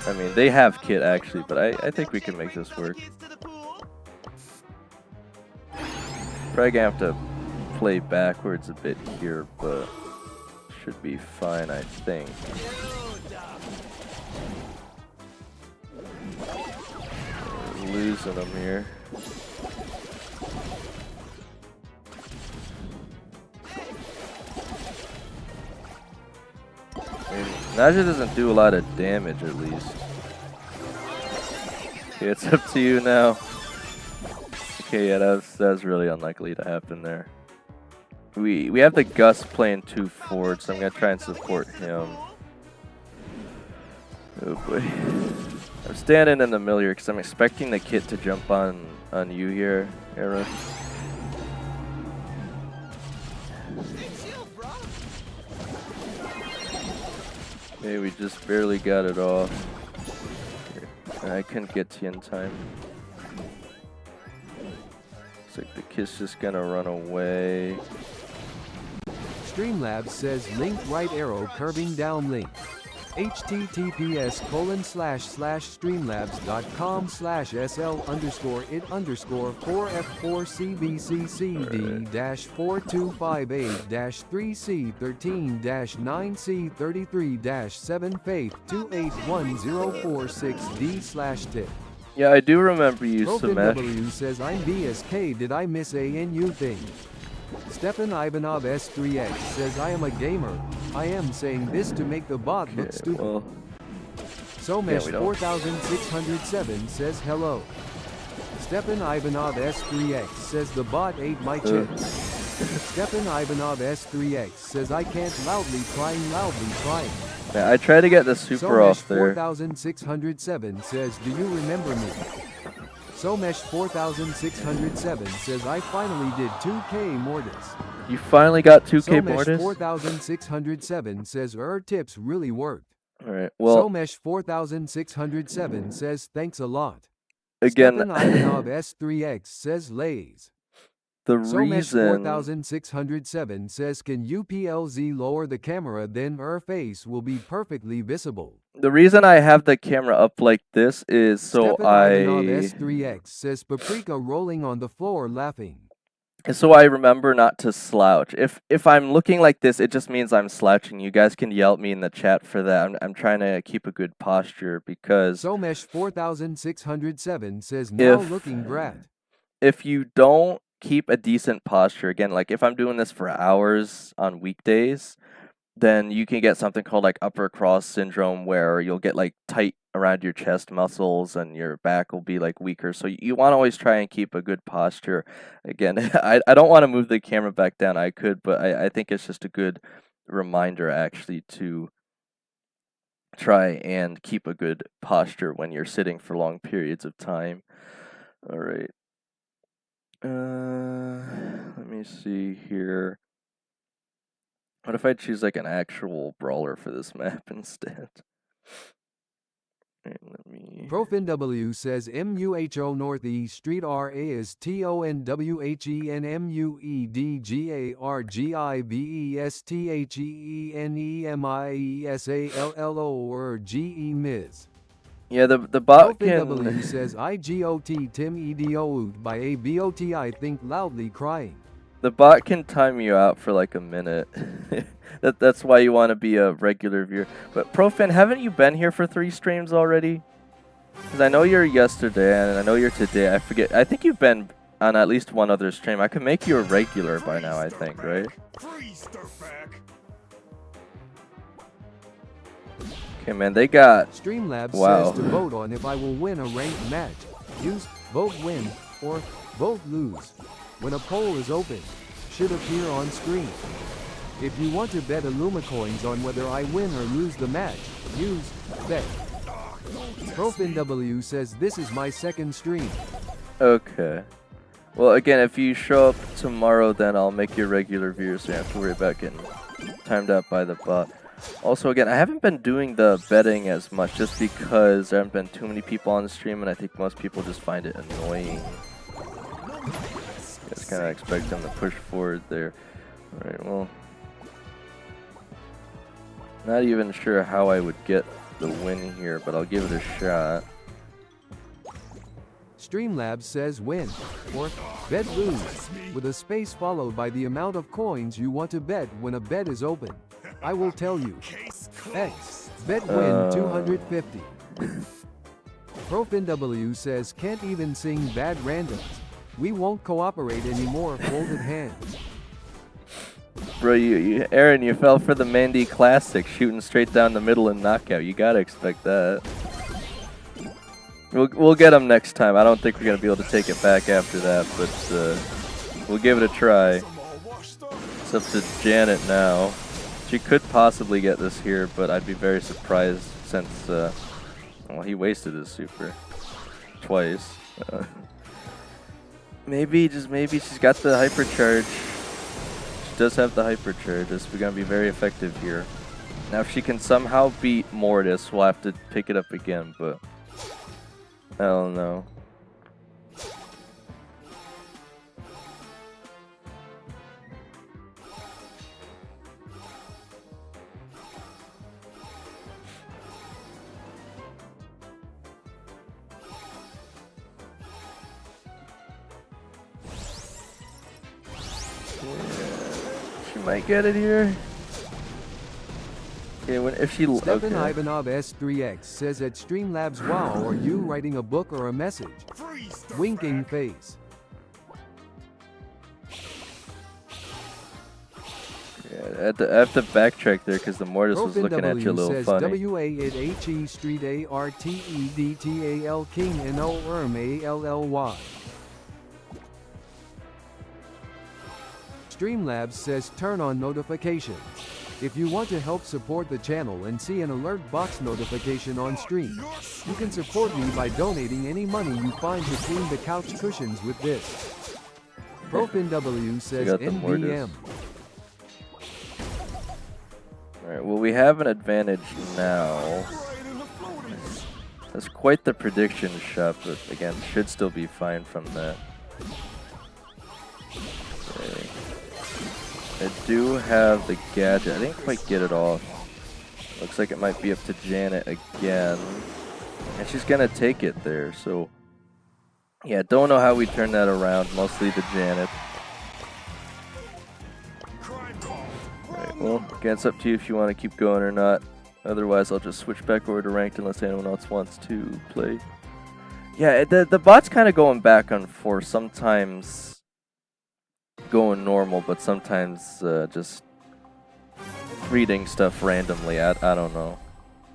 I mean, they have Kit actually, but I think we can make this work. Probably gonna have to play backwards a bit here, but should be fine, I think. We're losing them here. Naja doesn't do a lot of damage, at least. Okay, it's up to you now. Okay, yeah, that was really unlikely to happen there. We have the Gus playing 2 forward, so I'm gonna try and support him. Oh boy. I'm standing in the middle here because I'm expecting the Kit to jump on you here, Era. Okay, we just barely got it off. Here. I couldn't get to you in time. Looks like the Kit's just gonna run away. Streamlabs says link right arrow curving down link. https://streamlabs.com/sl_4F4CBCCD-425A-3C13-9C33-7Faith2810446D/tip. Yeah, I do remember you, Samesh. W says I'm BSK. Did I miss a NU thing? Stefan Ivanov S3X says I am a gamer. I am saying this to make the bot look stupid. Well, Somesh 4607 says hello. Stefan Ivanov S3X says the bot ate my chips. Stefan Ivanov S3X says I can't loudly crying. yeah, I tried to get the super Somesh off there. 4607 says do you remember me? Somesh 4607 says I finally did 2K Mortis. You finally got 2K Somesh Mortis? 4607 says tips really worked. Alright, well, Somesh 4607 says thanks a lot. again, Stefan Ivanov S3X says lays. the Somesh reason... 4607 says can UPLZ lower the camera then face will be perfectly visible. The reason I have the camera up like this is so Stefan Ivanov S3X says paprika rolling on the floor laughing. So I remember not to slouch. If I'm looking like this, it just means I'm slouching. You guys can yell at me in the chat for that. I'm trying to keep a good posture because Somesh 4607 says now looking brat. If you don't keep a decent posture, again, like if I'm doing this for hours on weekdays, then you can get something called like upper cross syndrome where you'll get like tight around your chest muscles and your back will be like weaker. So you want to always try and keep a good posture. Again, I don't want to move the camera back down. I could, but I think it's just a good reminder actually to try and keep a good posture when you're sitting for long periods of time. All right. Let me see here. What if I choose like an actual brawler for this map instead? Right, let me ProfinW says MUHO Northeast Street RA is TONWHENMUEDGARGIVESTHEENEMIESALLO or GE Ms. Yeah, the bot ProfinW can. says IGOT Tim EDO by a BOT I think loudly crying. The bot can time you out for like a minute. That's why you want to be a regular viewer. But Profin, haven't you been here for 3 streams already? Because I know you're yesterday and I know you're today. I forget. I think you've been on at least one other stream. I can make you a regular by now, I think, right? Okay, man, they got... Streamlabs Wow. says to vote on if I will win a ranked match. Use vote win or vote lose. When a poll is open, should appear on screen. If you want to bet Illumicoins on whether I win or lose the match, use bet. ProfinW says this is my second stream. Okay. Well, again, if you show up tomorrow, then I'll make you a regular viewer, so you don't have to worry about getting timed out by the bot. Also, again, I haven't been doing the betting as much just because there haven't been too many people on the stream, and I think most people just find it annoying. Just kind of expect them to push forward there. Alright, well. Not even sure how I would get the win here, but I'll give it a shot. Streamlabs says win or bet lose, with a space followed by the amount of coins you want to bet when a bet is open. I will tell you. X. Bet win 250. ProfinW says can't even sing bad randoms. We won't cooperate anymore, folded hands. Bro, Aaron, you fell for the Mandy Classic, shooting straight down the middle and knockout. You gotta expect that. We'll get him next time. I don't think we're gonna be able to take it back after that, but we'll give it a try. It's up to Janet now. She could possibly get this here, but I'd be very surprised since, well, he wasted his super twice. Maybe, just maybe, she's got the hypercharge. She does have the hypercharge. This is going to be very effective here. Now, if she can somehow beat Mortis, we'll have to pick it up again, but I don't know. Might get it here. Okay, if she Stefan okay. Ivanov S3X says at Streamlabs wow, are you writing a book or a message? Winking face. Yeah, I have to backtrack there because the Mortis was looking at you a little says funny. WA@HE Street ARTEDTAL King and ALLY. Streamlabs says turn on notifications. If you want to help support the channel and see an alert box notification on stream, you can support me by donating any money you find between the couch cushions with this. ProfinW says NBM. Alright, well, we have an advantage now. That's quite the prediction shot, but again, should still be fine from that. Okay. I do have the gadget. I didn't quite get it off. Looks like it might be up to Janet again. And she's going to take it there, so... Yeah, don't know how we turn that around. Mostly to Janet. Alright, well, again, it's up to you if you want to keep going or not. Otherwise, I'll just switch back over to ranked unless anyone else wants to play. Yeah, the bot's kind of going back and forth. Sometimes going normal, but sometimes just reading stuff randomly. I don't know.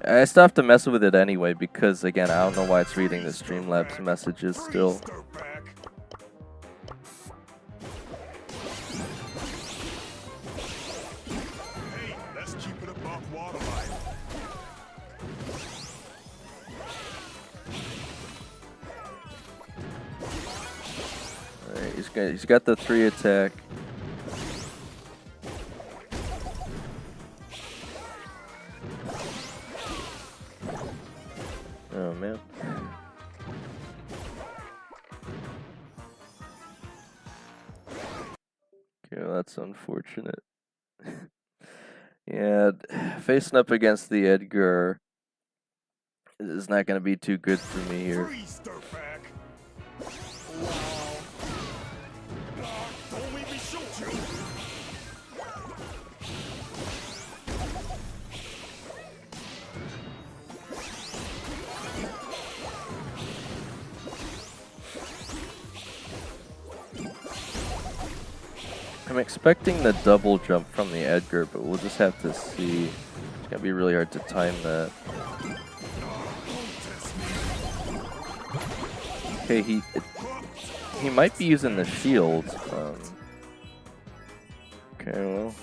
I still have to mess with it anyway because, again, I don't know why it's reading the Streamlabs messages still. Alright, he's got the 3 attack. Oh man. well, that's unfortunate. Yeah, facing up against the Edgar is not going to be too good for me here. Freeze, dirtbag. Wow. Don't make me shoot you. I'm expecting the double jump from the Edgar, but we'll just have to see. It's gonna be really hard to time that. Okay, he might be using the shield. Okay, well.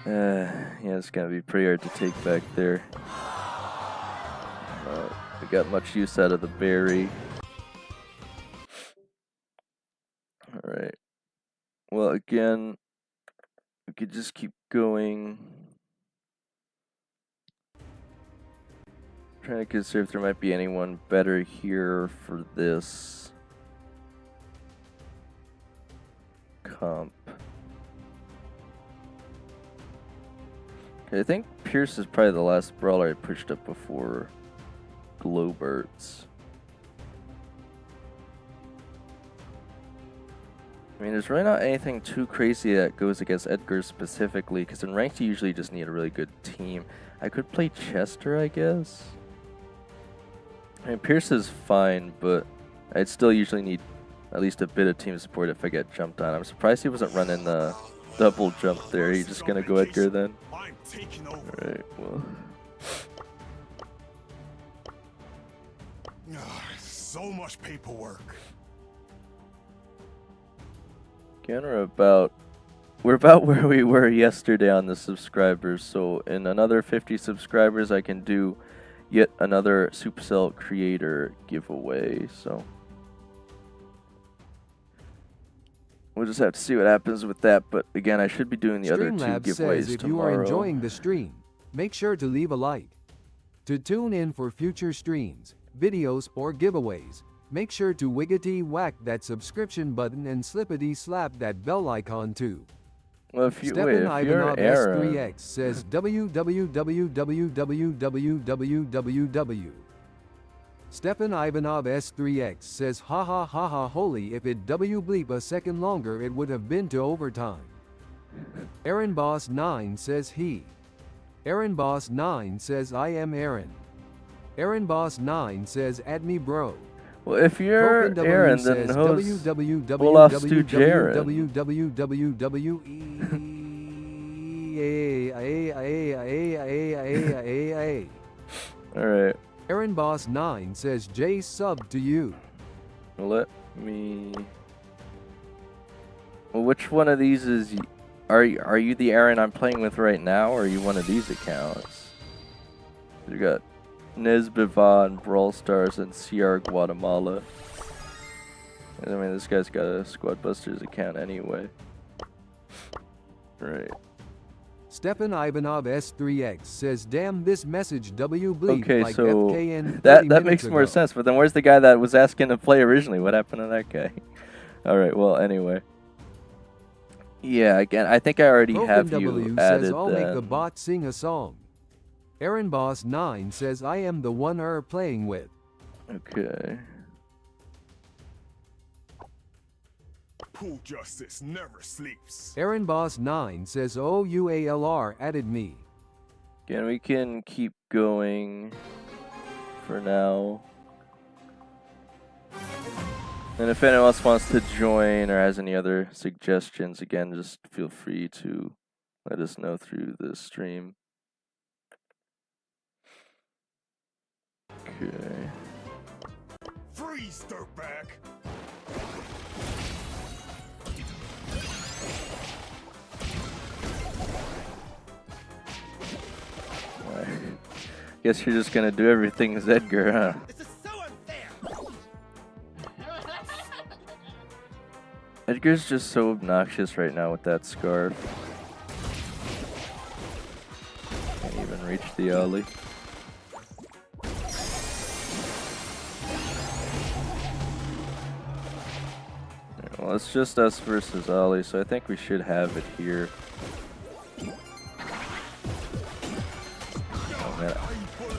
Yeah, it's gonna be pretty hard to take back there. We got much use out of the berry. Alright. Well, again, we could just keep going. Trying to consider if there might be anyone better here for this comp. Okay, I think Pierce is probably the last brawler I pushed up before Glowbirds. I mean, there's really not anything too crazy that goes against Edgar specifically, because in ranked you usually just need a really good team. I could play Chester, I guess. I mean, Pierce is fine, but I'd still usually need at least a bit of team support if I get jumped on. I'm surprised he wasn't running the double jump there. He's just gonna go Edgar then. Alright, well. So much paperwork. Again, we're about where we were yesterday on the subscribers. So in another 50 subscribers, I can do yet another Supercell creator giveaway. So we'll just have to see what happens with that. But again, I should be doing the other two Streamlabs giveaways says if tomorrow. you are enjoying the stream, make sure to leave a like. To tune in for future streams, videos, or giveaways, make sure to wiggity whack that subscription button and slippity slap that bell icon too. Well, if you Stefan wait, if Ivanov you're Aaron, S3X says www. Stefan Ivanov S3X says ha ha ha ha holy, if it w bleep a second longer it would have been to overtime. Aaron Boss 9 says he. Aaron Boss 9 says I am Aaron. Aaron Boss 9 says add me bro. well, if you're Broken W Aaron, then says host Olaf's to Jaren. Alright, Aaron Boss 9 says J sub to you. let me... Well, which one of these is... Are you the Aaron I'm playing with right now, or are you one of these accounts? You got Nesbivan, Brawl Stars, and CR Guatemala. I mean, this guy's got a Squad Busters account anyway. Right. Stefan Ivanov S3X says damn this message w bleep Okay, like so FKN 30 that minutes makes more ago. sense, but then where's the guy that was asking to play originally? What happened to that guy? Alright, well, anyway. Yeah, again, I think I already Broken have W you says added I'll make the then. bot sing a song. Aaron Boss 9 says I am the one playing with. Okay. Pool justice never sleeps. Aaron Boss 9 says OUALR added me. Again, we can keep going for now. And if anyone else wants to join or has any other suggestions, again, just feel free to let us know through the stream. Okay. Freeze, dirtbag. Guess you're just gonna do everything as Edgar, huh? This is so unfair. Edgar's just so obnoxious right now with that scarf. Can't even reach the alley. it's just us versus Ollie, so I think we should have it here. Oh man,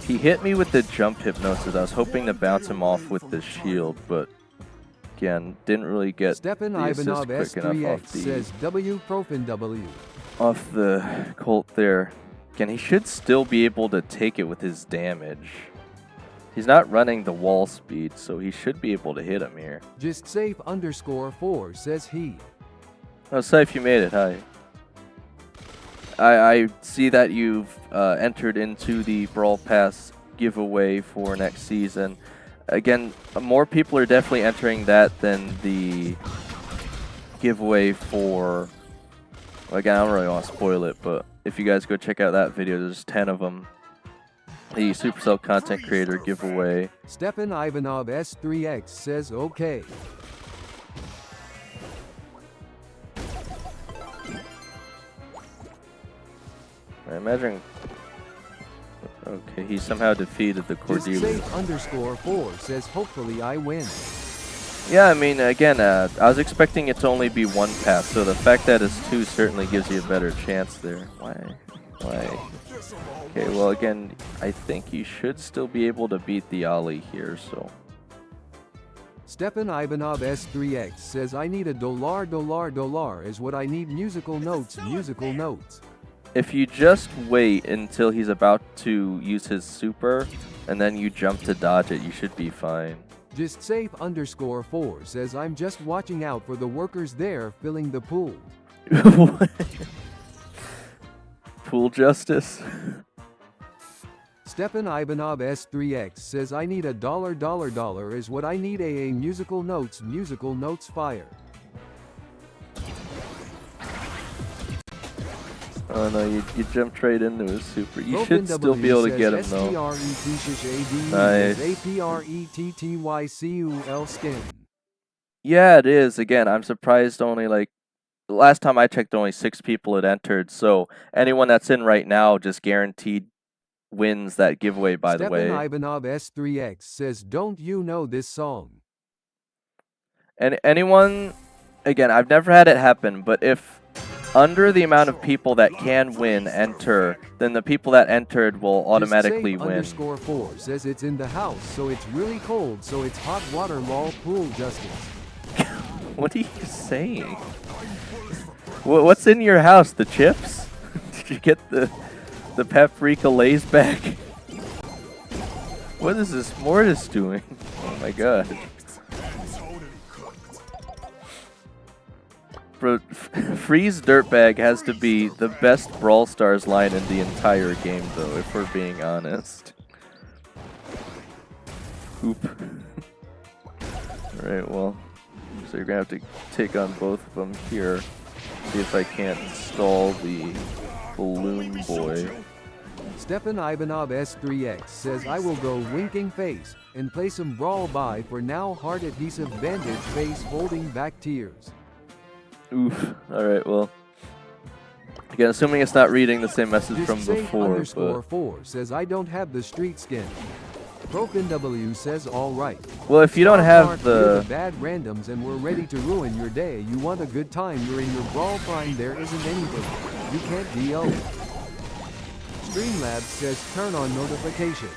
he hit me with the jump hypnosis. I was hoping to bounce him off with the shield, but again, didn't really get Stefan the assist Ivanov quick enough S3X says W Profin W. off the Colt there. Again, he should still be able to take it with his damage. He's not running the wall speed, so he should be able to hit him here. Just safe _4 says he. Oh, Saif, you made it. Hi. I see that you've entered into the Brawl Pass giveaway for next season. Again, more people are definitely entering that than the giveaway for... Well, again, I don't really want to spoil it, but if you guys go check out that video, there's 10 of them. The Supercell content creator giveaway. Stefan Ivanov S3X says okay. I imagine. Okay, he somehow defeated the Just Cordelia. safe _4 says hopefully I win. Yeah, I mean, again, I was expecting it to only be one pass, so the fact that it's two certainly gives you a better chance there. Why? Okay, well, again, I think you should still be able to beat the Ollie here, so. Stefan Ivanov S3X says I need a $$ is what I need. Musical notes. If you just wait until he's about to use his super, and then you jump to dodge it, you should be fine. Just safe _4 says I'm just watching out for the workers there filling the pool. Pool justice? Stefan Ivanov S3X says I need a $$ is what I need. AA musical notes fire. Oh no, you jumped right into his super. You should still be able to get him though. Nice. APRETTYCUL skin. Yeah, it is. Again, I'm surprised only like last time I checked only 6 people had entered, so anyone that's in right now just guaranteed wins that giveaway, by the way. Stefan Ivanov S3X says don't you know this song? And anyone, again, I've never had it happen, but if under the amount of people that can win enter, then the people that entered will automatically win. _4 says it's in the house, so it's really cold, so it's hot water lol pool justice. What are you saying? What's in your house? The chips? Did you get the paprika lays back? What is this Mortis doing? Oh my god. Bro, Freeze Dirtbag has to be the best Brawl Stars line in the entire game, though, if we're being honest. Oop. Alright, well, so you're gonna have to take on both of them here. See if I can't stall the Balloon Boy. Stefan Ivanov S3X says I will go winking face and play some Brawl by for now. Heart adhesive bandage face holding back tears. Oof. Alright, well. Again, assuming it's not reading the same message from before. _4 says I don't have the street skin. Profin W says alright. Well, if you don't have the bad randoms and we're ready to ruin your day, you want a good time, you're in your Brawl Prime, there isn't anything. You can't DL. Streamlabs says turn on notifications.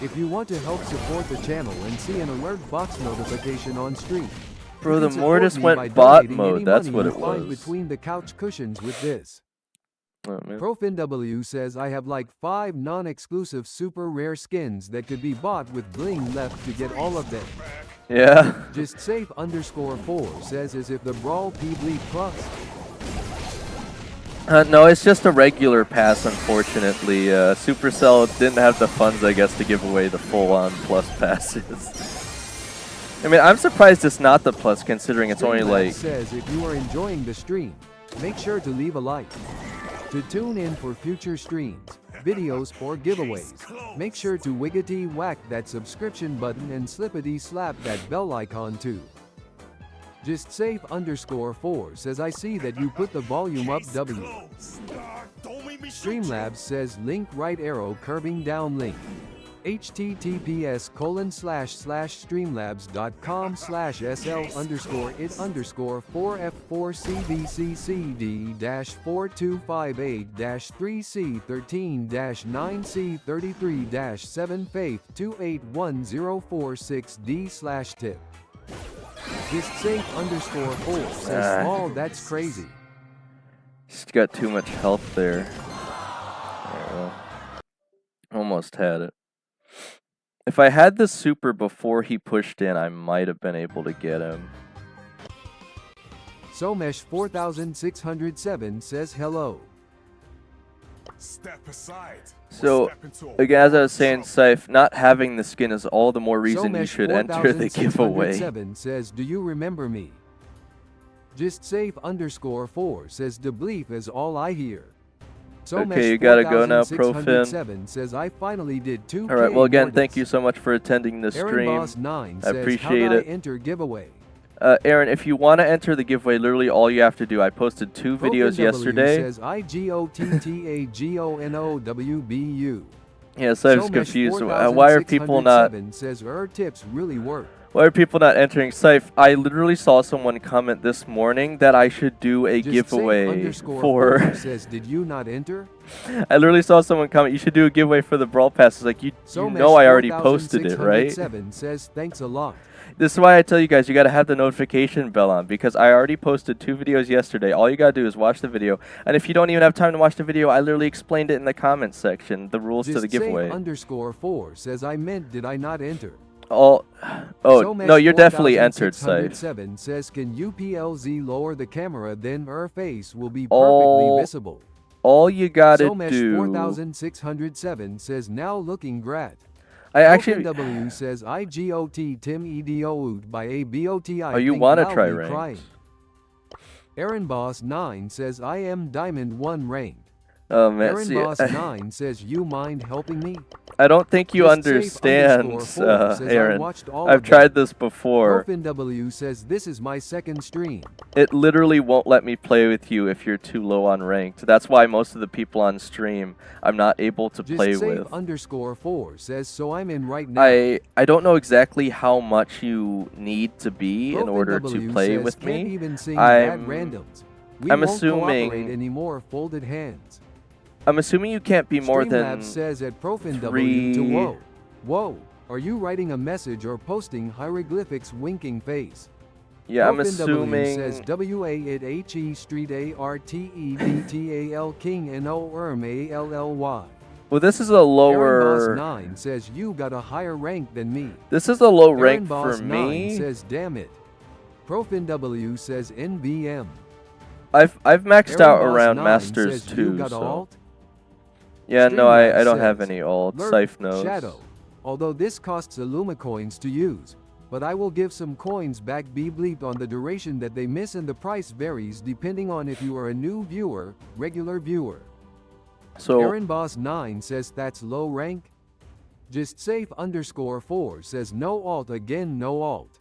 If you want to help support the channel and see an alert box notification on stream. Bro, the Mortis went bot mode, that's what it was. Between the couch cushions with this. Oh, man. Profin W says I have like 5 non-exclusive super rare skins that could be bought with bling left to get all of them. Yeah. Just safe _4 says as if the Brawl P bleed plus. No, it's just a regular pass, unfortunately. Supercell didn't have the funds, I guess, to give away the full-on plus passes. I mean, I'm surprised it's not the plus, considering it's only like... says if you are enjoying the stream, make sure to leave a like. To tune in for future streams, videos, or giveaways, make sure to wiggity whack that subscription button and slippity slap that bell icon too. Just safe _4 says I see that you put the volume up W. Streamlabs says link right arrow curving down link. https://streamlabs.com/sl_it_4F4CBCCD-425A-3C13-9C32-7Faith281046D/tip. Just safe underscore 4 says lol, that's crazy. He's got too much health there. There we go. Almost had it. If I had the super before he pushed in, I might have been able to get him. Somesh 4607 says hello. Step aside. So, again, as I was saying, Scythe, not having the skin is all the more reason you should enter the giveaway. 4607 says, do you remember me? Just safe underscore 4 says, the belief is all I hear. Okay, you gotta go now, Profin. Says, I finally did 2K Alright, well again, Mortis. thank you so much for attending the Aaron stream. Boss 9 I says, appreciate how'd it. I enter giveaway? Aaron, if you want to enter the giveaway, literally all you have to do, I posted 2 videos yesterday. Says, IGOTTAGONOWBU. Yes, I was confused. Why are people not... Says, tips really work. Why are people not entering Scythe? I literally saw someone comment this morning that I should do a giveaway for... says, did you not enter? I literally saw someone comment, you should do a giveaway for the Brawl Pass. It's like, you know I already posted it, right? Says, thanks a lot. This is why I tell you guys, you got to have the notification bell on, because I already posted 2 videos yesterday. All you got to do is watch the video. And if you don't even have time to watch the video, I literally explained it in the comments section, the rules to the giveaway. Underscore 4 says, I meant, did I not enter? Oh, no, you're definitely entered, Scythe. Says, can UPLZ lower the camera, then her face will be perfectly visible. All you gotta do... 4607 says, now looking grat. I actually... W says, IGOT Tim EDO by a BOTI. Oh, you wanna try ranked? Crying. Aaron Boss 9 says, I am Diamond 1 ranked. Oh, man, Aaron Boss 9 says, you mind helping me? I don't think you understand, Aaron. I've tried this before. W says, this is my second stream. It literally won't let me play with you if you're too low on ranked. That's why most of the people on stream I'm not able to play with. Underscore 4 says, so I'm in right now. I don't know exactly how much you need to be in order to play with me. I'm assuming anymore folded hands. I'm assuming you can't be more than says at 3. Whoa, are you writing a message or posting hieroglyphics winking face? Yeah, I'm assuming says WA Street ARTEDTAL King NORMALLY. Well, this is a lower... Aaron Boss 9 says you got a higher rank than me. This is a low rank Aaron Boss for 9 me. says damn it. Profin W says NBM. I've maxed Aaron out Boss around 9 Masters says, 2, you got so... alt? Yeah, no, I don't says, have any alt. Scythe knows. Shadow. Although this costs Illuma coins to use, but I will give some coins back be bleeped on the duration that they miss, and the price varies depending on if you are a new viewer, regular viewer. So Aaron Boss 9 says that's low rank. Just safe underscore 4 says no alt again, no alt.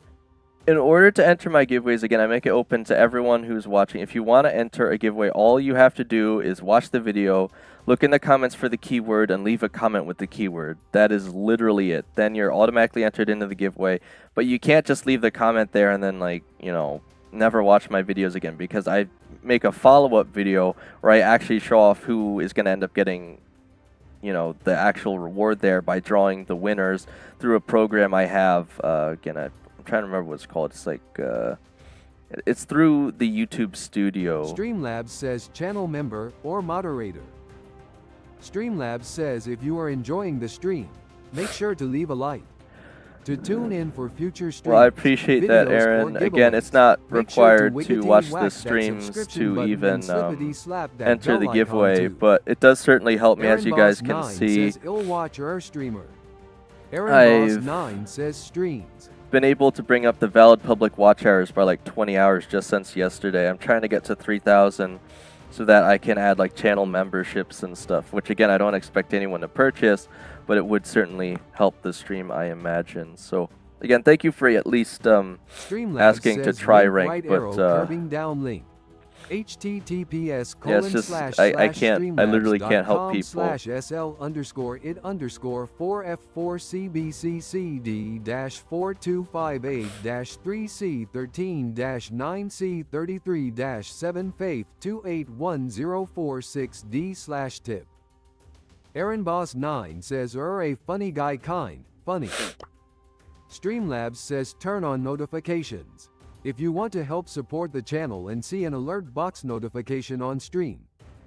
In order to enter my giveaways, again, I make it open to everyone who's watching. If you want to enter a giveaway, all you have to do is watch the video, look in the comments for the keyword, and leave a comment with the keyword. That is literally it. Then you're automatically entered into the giveaway. But you can't just leave the comment there and then, like, you know, never watch my videos again, because I make a follow-up video where I actually show off who is going to end up getting, you know, the actual reward there by drawing the winners through a program I have. Again, I'm trying to remember what it's called. It's like, it's through the YouTube Studio. Streamlabs says channel member or moderator. Streamlabs says if you are enjoying the stream, make sure to leave a like. To tune in for future streams. Well, I appreciate that, Aaron. Again, it's not required to watch the streams to even enter the giveaway, but it does certainly help me, as you guys can see. Aaron Boss 9 says streams. Been able to bring up the valid public watch hours by like 20 hours just since yesterday. I'm trying to get to 3,000 so that I can add like channel memberships and stuff, which again, I don't expect anyone to purchase, but it would certainly help the stream, I imagine. So again, thank you for at least asking to try rank, but https Yeah, it's just I can't. I literally can't help people. SL_it_4258-3C13-9C32-7Faith2810446D/tip. Aaron Boss 9 says a funny guy kind, funny. Streamlabs says turn on notifications. If you want to help support the channel and see an alert box notification on stream,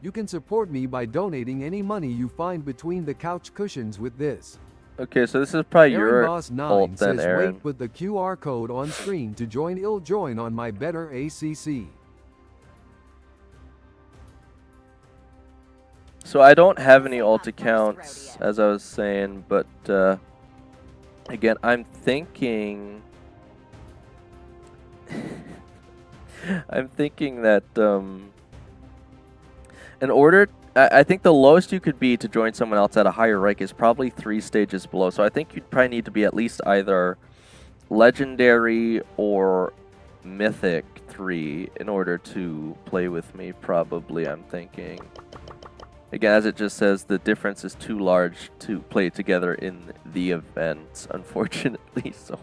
you can support me by donating any money you find between the couch cushions with this. Okay, so this is probably Aaron your Boss 9 fault then, says Aaron. wait, put the QR code on screen to join. I'll join on my better ACC. So I don't have any alt accounts, as I was saying, but again, I'm thinking that in order, I think the lowest you could be to join someone else at a higher rank is probably 3 stages below. So I think you'd probably need to be at least either legendary or mythic 3 in order to play with me, probably, I'm thinking. Again, as it just says, the difference is too large to play together in the event, unfortunately. So,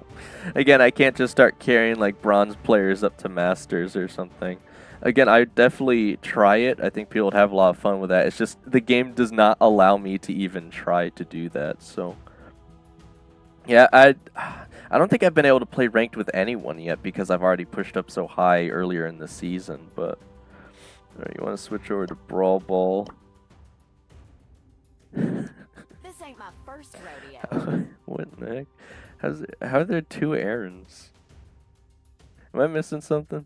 again, I can't just start carrying like bronze players up to masters or something. Again, I definitely try it. I think people would have a lot of fun with that. It's just the game does not allow me to even try to do that. So, yeah, I don't think I've been able to play ranked with anyone yet because I've already pushed up so high earlier in the season. But all right, you want to switch over to Brawl Ball. This ain't my first rodeo. What in the heck? How are there 2 Aarons? Am I missing something?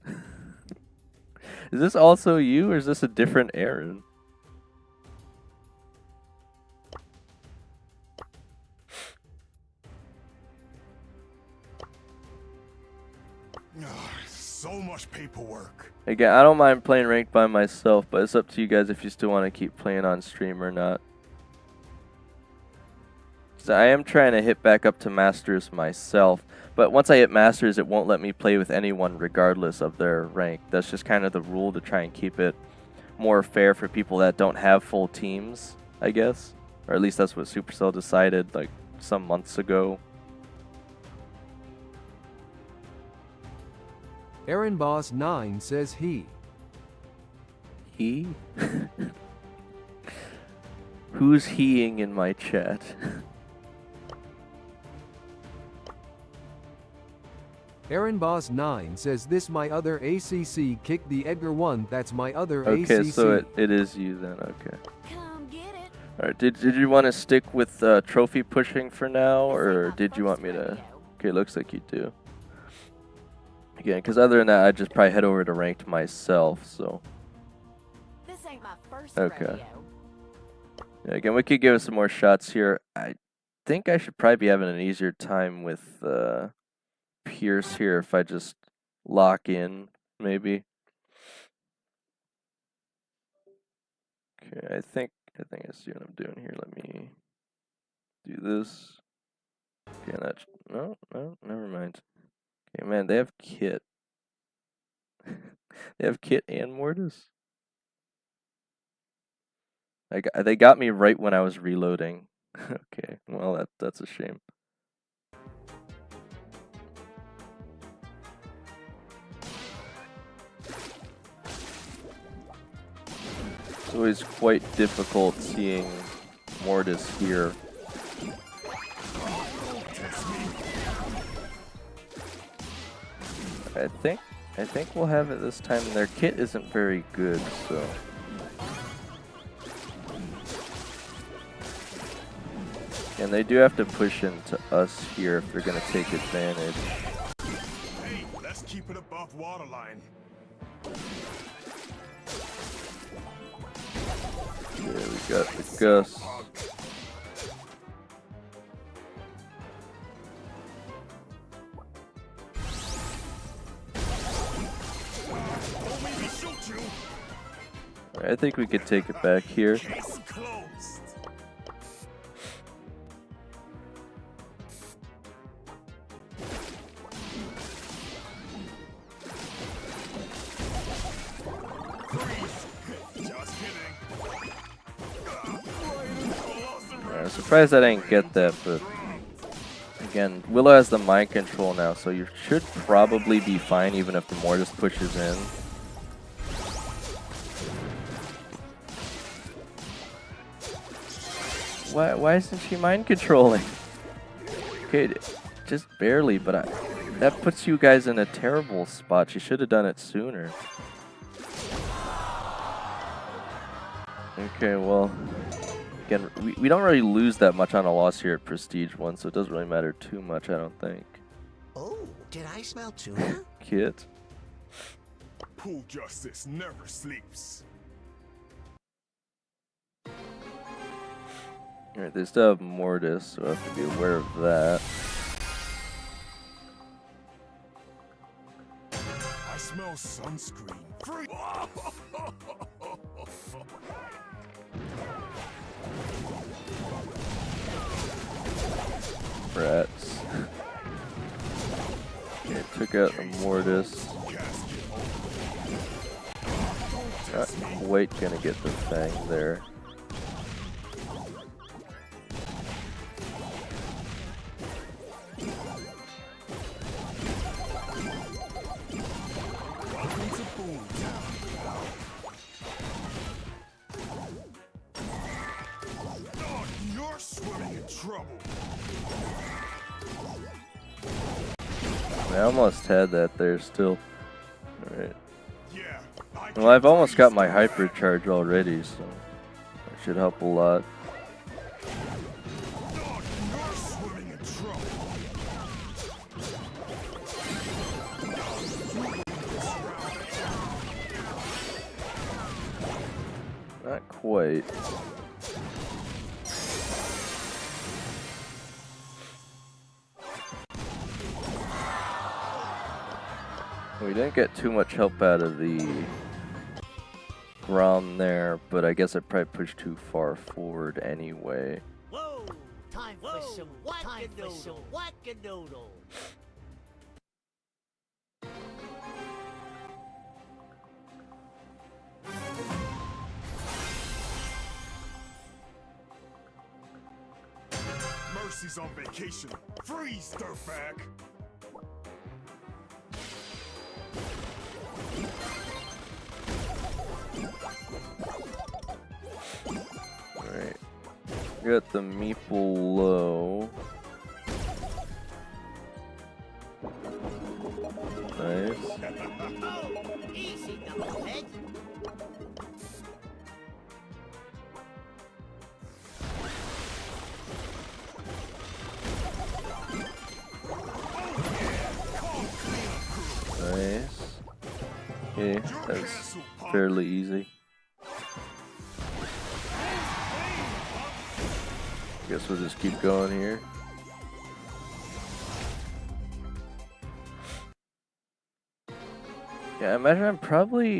Is this also you, or is this a different Aaron? So much paperwork. Again, I don't mind playing ranked by myself, but it's up to you guys if you still want to keep playing on stream or not. So I am trying to hit back up to Masters myself, but once I hit Masters, it won't let me play with anyone regardless of their rank. That's just kind of the rule to try and keep it more fair for people that don't have full teams, I guess. Or at least that's what Supercell decided like some months ago. Aaron Boss 9 says he. He? Who's heing in my chat? Aaron Boss 9 says this my other ACC kick the Edgar one. That's my other Okay, ACC. so it is you then. Okay. Come get it. All right. Did you want to stick with trophy pushing for now, or did you want me to? Okay, looks like you do. Again, because other than that, I'd just probably head over to ranked myself. So. This ain't my first Okay. rodeo. Yeah, again, we could give it some more shots here. I think I should probably be having an easier time with Pierce here if I just lock in, maybe. Okay, I think I see what I'm doing here. Let me do this. Okay, that's no, never mind. Okay, man, they have Kit. They have Kit and Mortis. They got me right when I was reloading. Okay, well that's a shame. It's always quite difficult seeing Mortis here. I think we'll have it this time. Their kit isn't very good, so. And they do have to push into us here if they're gonna take advantage. Hey, let's keep it above waterline. Yeah, we got the Gus. I think we could take it back here. Case closed. I'm surprised I didn't get that, but again, Willow has the mind control now, so you should probably be fine even if the Mortis pushes in. Why isn't she mind controlling? Okay, just barely, but that puts you guys in a terrible spot. She should have done it sooner. Okay, well, again, we don't really lose that much on a loss here at Prestige 1, so it doesn't really matter too much, I don't think. Oh, did I smell tuna? Kid. Pool justice never sleeps. Alright, they still have Mortis, so I have to be aware of that. I smell sunscreen. Free. Rats. Okay, took out the Mortis. Not quite gonna get the Fang there. You're swimming in trouble. I almost had that there still. Alright. Yeah. Well, I've almost got my hyper charge already, so that should help a lot. You're swimming in trouble. Not quite. We didn't get too much help out of the Grom there, but I guess I probably pushed too far forward anyway. Whoa! Time for some whack-a-doodle. Mercy's on vacation. Freeze, dirtbag. Alright. Got the Meeple low. Nice. Easy, knucklehead. Nice. Okay, that's fairly easy. Guess we'll just keep going here. Yeah, I imagine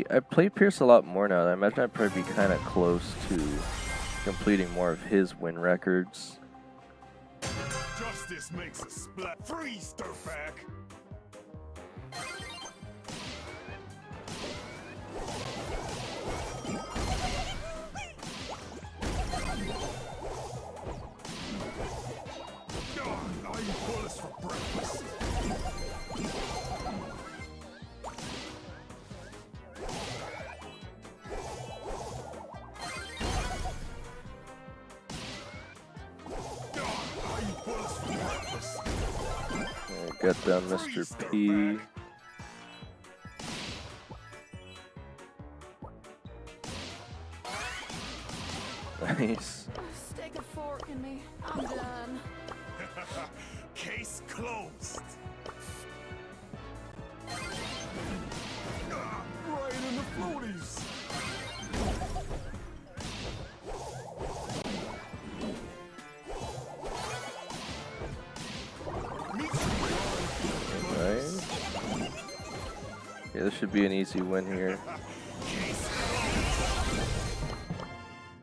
I play Pierce a lot more now. I imagine I'd probably be kind of close to completing more of his win records. Justice makes a splat. Freeze, dirtbag. Now you bullets for breakfast. Got down Mr. P. Nice. Stick a fork in me. I'm done. Case closed. Right in the floaties. Nice. Yeah, this should be an easy win here.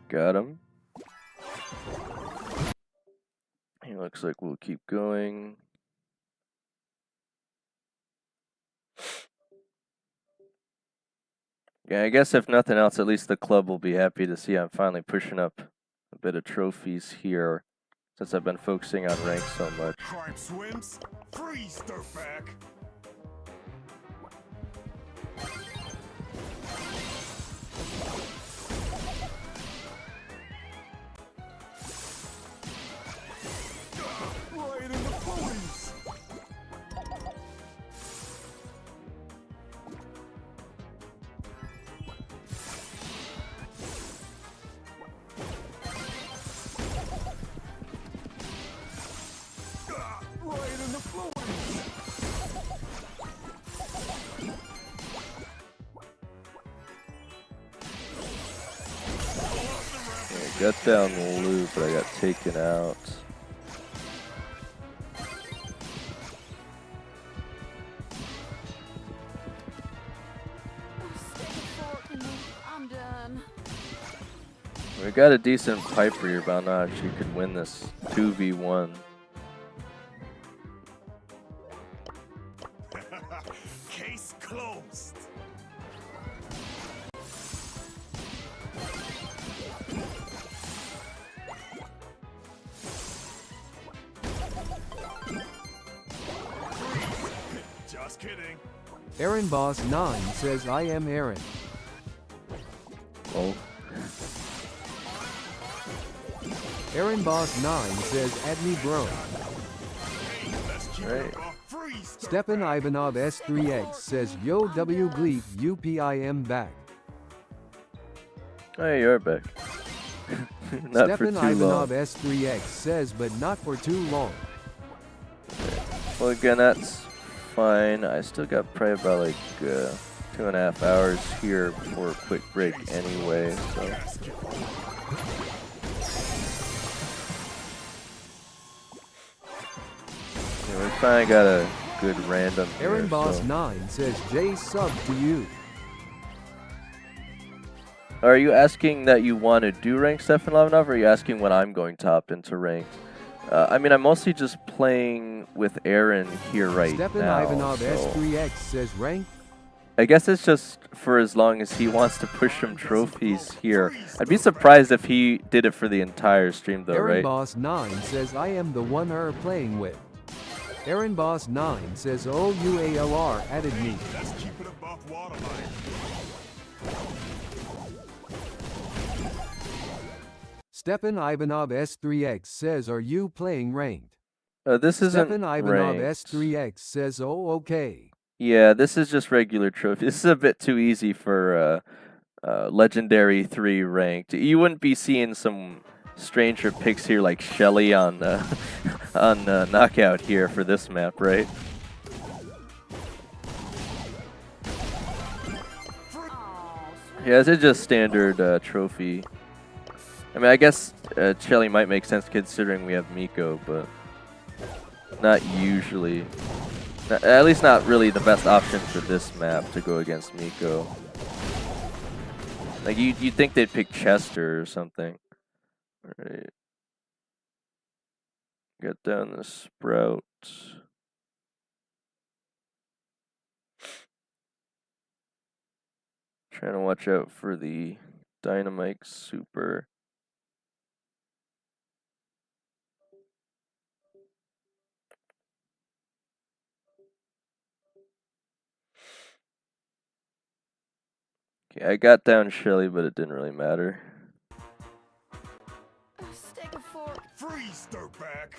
Got him. He looks like we'll keep going. Yeah, I guess if nothing else, at least the club will be happy to see I'm finally pushing up a bit of trophies here. since I've been focusing on rank so much. Crime swims. Freeze, dirtbag. Right in the ponies. Right in the ponies. I got down the loop, but I got taken out. I'm done. We got a decent Piper here, but I'm not sure you could win this 2v1. Case closed. Just kidding. Aaron Boss 9 says I am Aaron. Oh, Aaron Boss 9 says add me bro. Hey, let's keep Right. it above freeze, Stepan dirtbag. Ivanov S3X says yo W Gleek UPIM back. hey, you're back. Not for Stepan too Ivanov long. S3X says but not for too long. Well, again, that's fine. I still got probably about like 2.5 hours here before a quick break anyway. So yeah, we finally got a good random here. Aaron Boss so. 9 says J sub to you. Are you asking that you want to do ranked Stefan Levinov, or are you asking when I'm going to opt into ranked? I mean, I'm mostly just playing with Aaron here right Stepan now. Ivanov so S3X says rank. I guess it's just for as long as he wants to push some trophies here. I'd be surprised if he did it for the entire stream, though, Aaron right? Boss 9 says I am the one playing with. Aaron Boss 9 says OUALR added me. Let's keep it above waterline. Stepan Ivanov S3X says are you playing ranked? This isn't Stepan Ivanov ranked. S3X says oh okay. Yeah, this is just regular trophy. This is a bit too easy for Legendary 3 ranked. You wouldn't be seeing some stranger picks here like Shelly on on Knockout here for this map, right? Yeah, this is just standard trophy. I mean, I guess Shelly might make sense considering we have Miko, but not usually. At least not really the best option for this map to go against Miko. Like, you'd think they'd pick Chester or something. Alright. Get down the Sprout. Trying to watch out for the Dynamite Super. Okay, I got down Shelly, but it didn't really matter. Stick a fork. Freeze, dirtbag.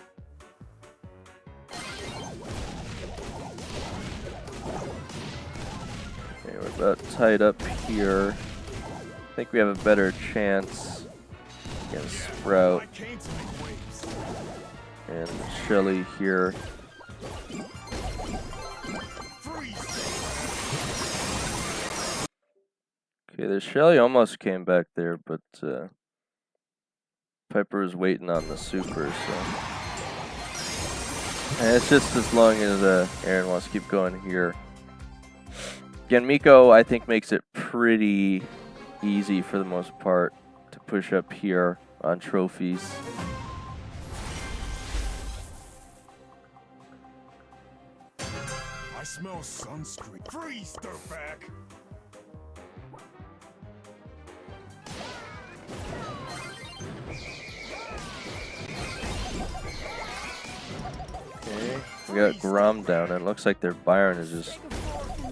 Okay, we're about tied up here. I think we have a better chance against Sprout I came to make waves. and Shelly here. Freeze. Okay, the Shelly almost came back there, but Piper was waiting on the super, so. And it's just as long as Aaron wants to keep going here. Again, Miko, I think, makes it pretty easy for the most part to push up here on trophies. I smell sunscreen. Freeze, dirtbag. Okay, we got Grom down, and it looks like their Byron is just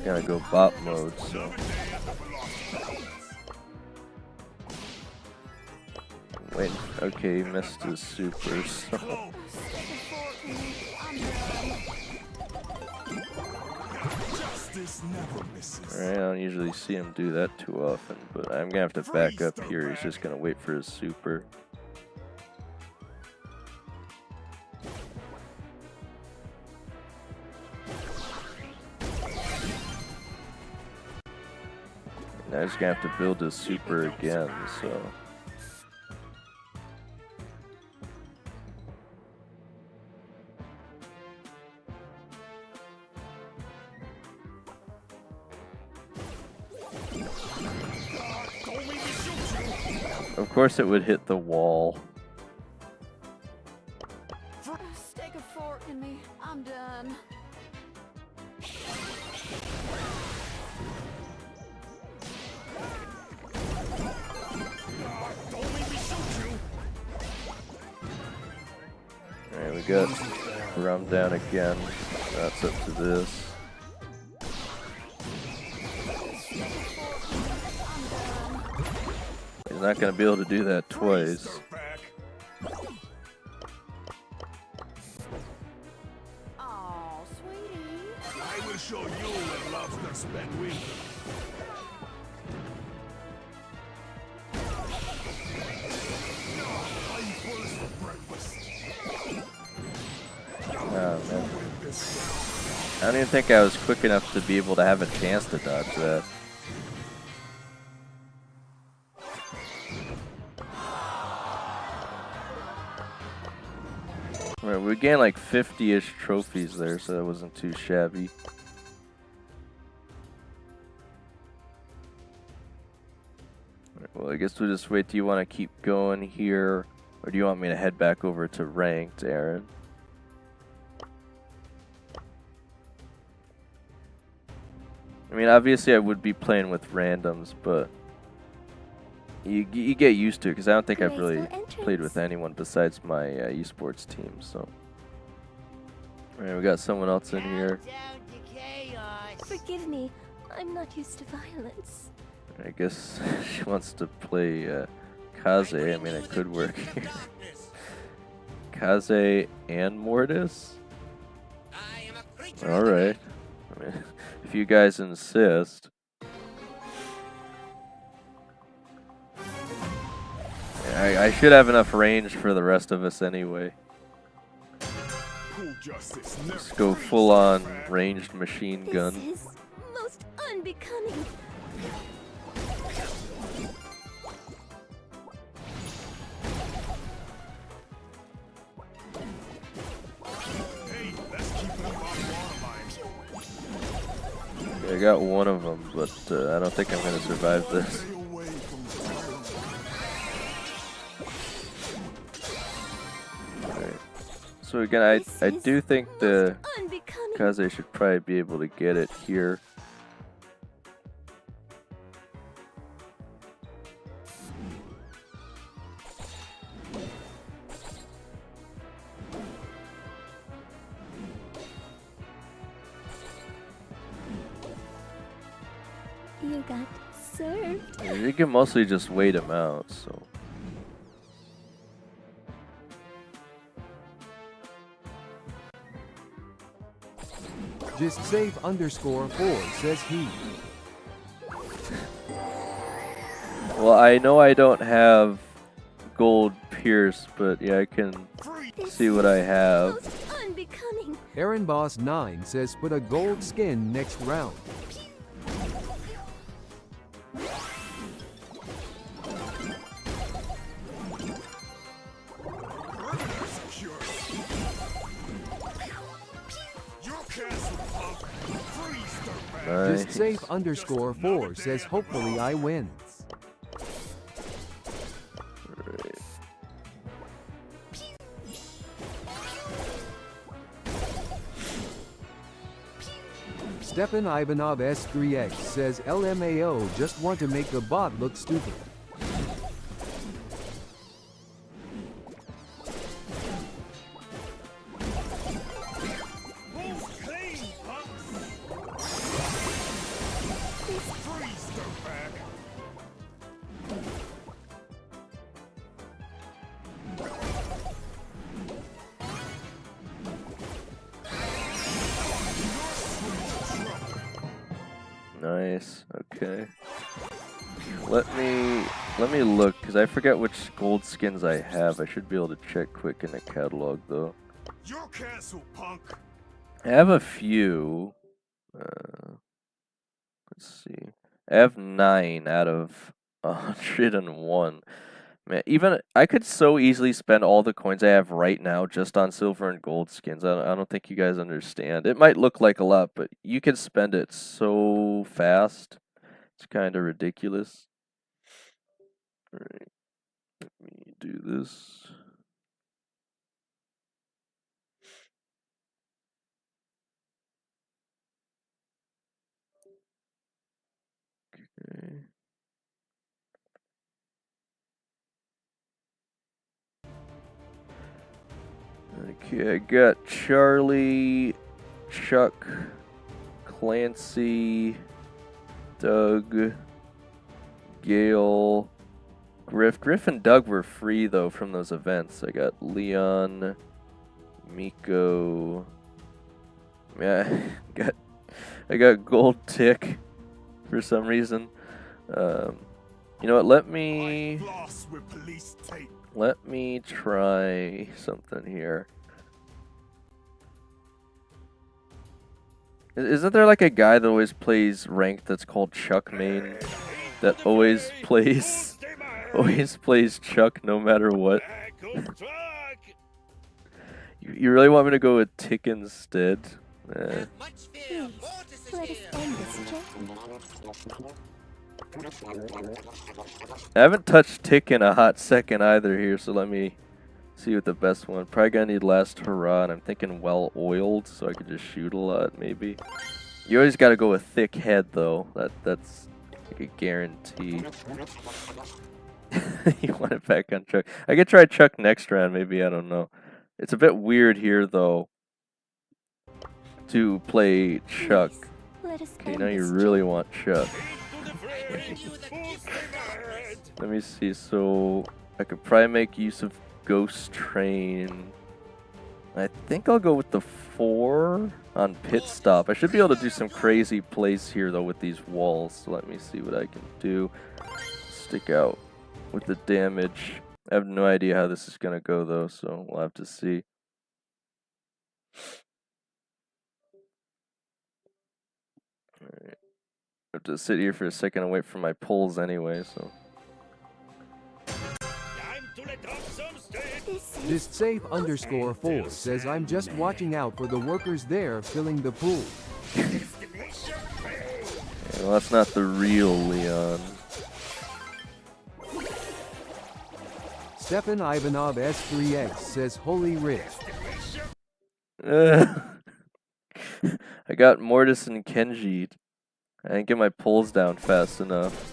gonna go bot mode, so. Wait, okay, he missed his super, so. Alright, I don't usually see him do that too often, but I'm gonna have to back up here. He's just gonna wait for his super. Now he's gonna have to build his super again, so. Of course it would hit the wall. Stick a fork in me. I'm done. Alright, we got Rum down again. That's up to this. He's not going to be able to do that twice. Aw, sweetie. I will show you what lobsters spend winter. Oh, man. I don't even think I was quick enough to be able to have a chance to dodge that. Alright, we gained like 50-ish trophies there, so that wasn't too shabby. Alright, well, I guess we'll just wait. Do you want to keep going here, or do you want me to head back over to ranked, Aaron? I mean, obviously I would be playing with randoms, but you get used to it, because I don't think I've really played with anyone besides my esports team, so. Alright, we got someone else in here. Forgive me. I'm not used to violence. I guess she wants to play Kaze. I mean, it could work here. Kaze and Mortis? Alright. I mean, if you guys insist. I should have enough range for the rest of us anyway. Let's go full on ranged machine gun. This is most unbecoming. I got one of them, but I don't think I'm going to survive this. Alright. So again, I do think the Kaze should probably be able to get it here. You got served. You can mostly just wait him out, so. Just save _4 says he. Well, I know I don't have gold pierce, but yeah, I can see what I have. Most unbecoming. Aaron Boss 9 says put a gold skin next round. Nice. Just save _4 says hopefully I win. Right. Stepan Ivanov S3X says LMAO just want to make the bot look stupid. Okay. Let me look, because I forget which gold skins I have. I should be able to check quick in the catalog, though. You're canceled, punk. I have a few. Let's see. I have 9 out of 101. Man, even I could so easily spend all the coins I have right now just on silver and gold skins. I don't think you guys understand. It might look like a lot, but you can spend it so fast. It's kind of ridiculous. Alright, let me do this. Okay. Okay, I got Charlie, Chuck, Clancy, Doug, Gale, Griff. Griff and Doug were free though from those events. I got Leon, Miko. Yeah, I got Gold Tick for some reason. You know what? Let me try something here. Isn't there like a guy that always plays ranked that's called Chuck Main? That always plays Chuck no matter what. You really want me to go with Tick instead? Please, let us end this gently. I haven't touched Tick in a hot second either here, so let me see what the best one. Probably gonna need Last Hurrah, and I'm thinking well oiled, so I could just shoot a lot, maybe. You always gotta go with thick head though. That's like a guarantee. You want it back on Chuck. I could try Chuck next round, maybe, I don't know. It's a bit weird here though to play Chuck. Okay, now you really want Chuck. Let me see, so I could probably make use of Ghost Train. I think I'll go with the 4 on Pit Stop. I should be able to do some crazy plays here though with these walls, so let me see what I can do. Stick out with the damage. I have no idea how this is gonna go though, so we'll have to see. Alright. I have to sit here for a second and wait for my pulls anyway, so. This safe _4 says I'm just watching out for the workers there filling the pool. Okay, well, that's not the real Leon. Stefan Ivanov S3X says holy Rick. I got Mortis and Kenji. I didn't get my pulls down fast enough.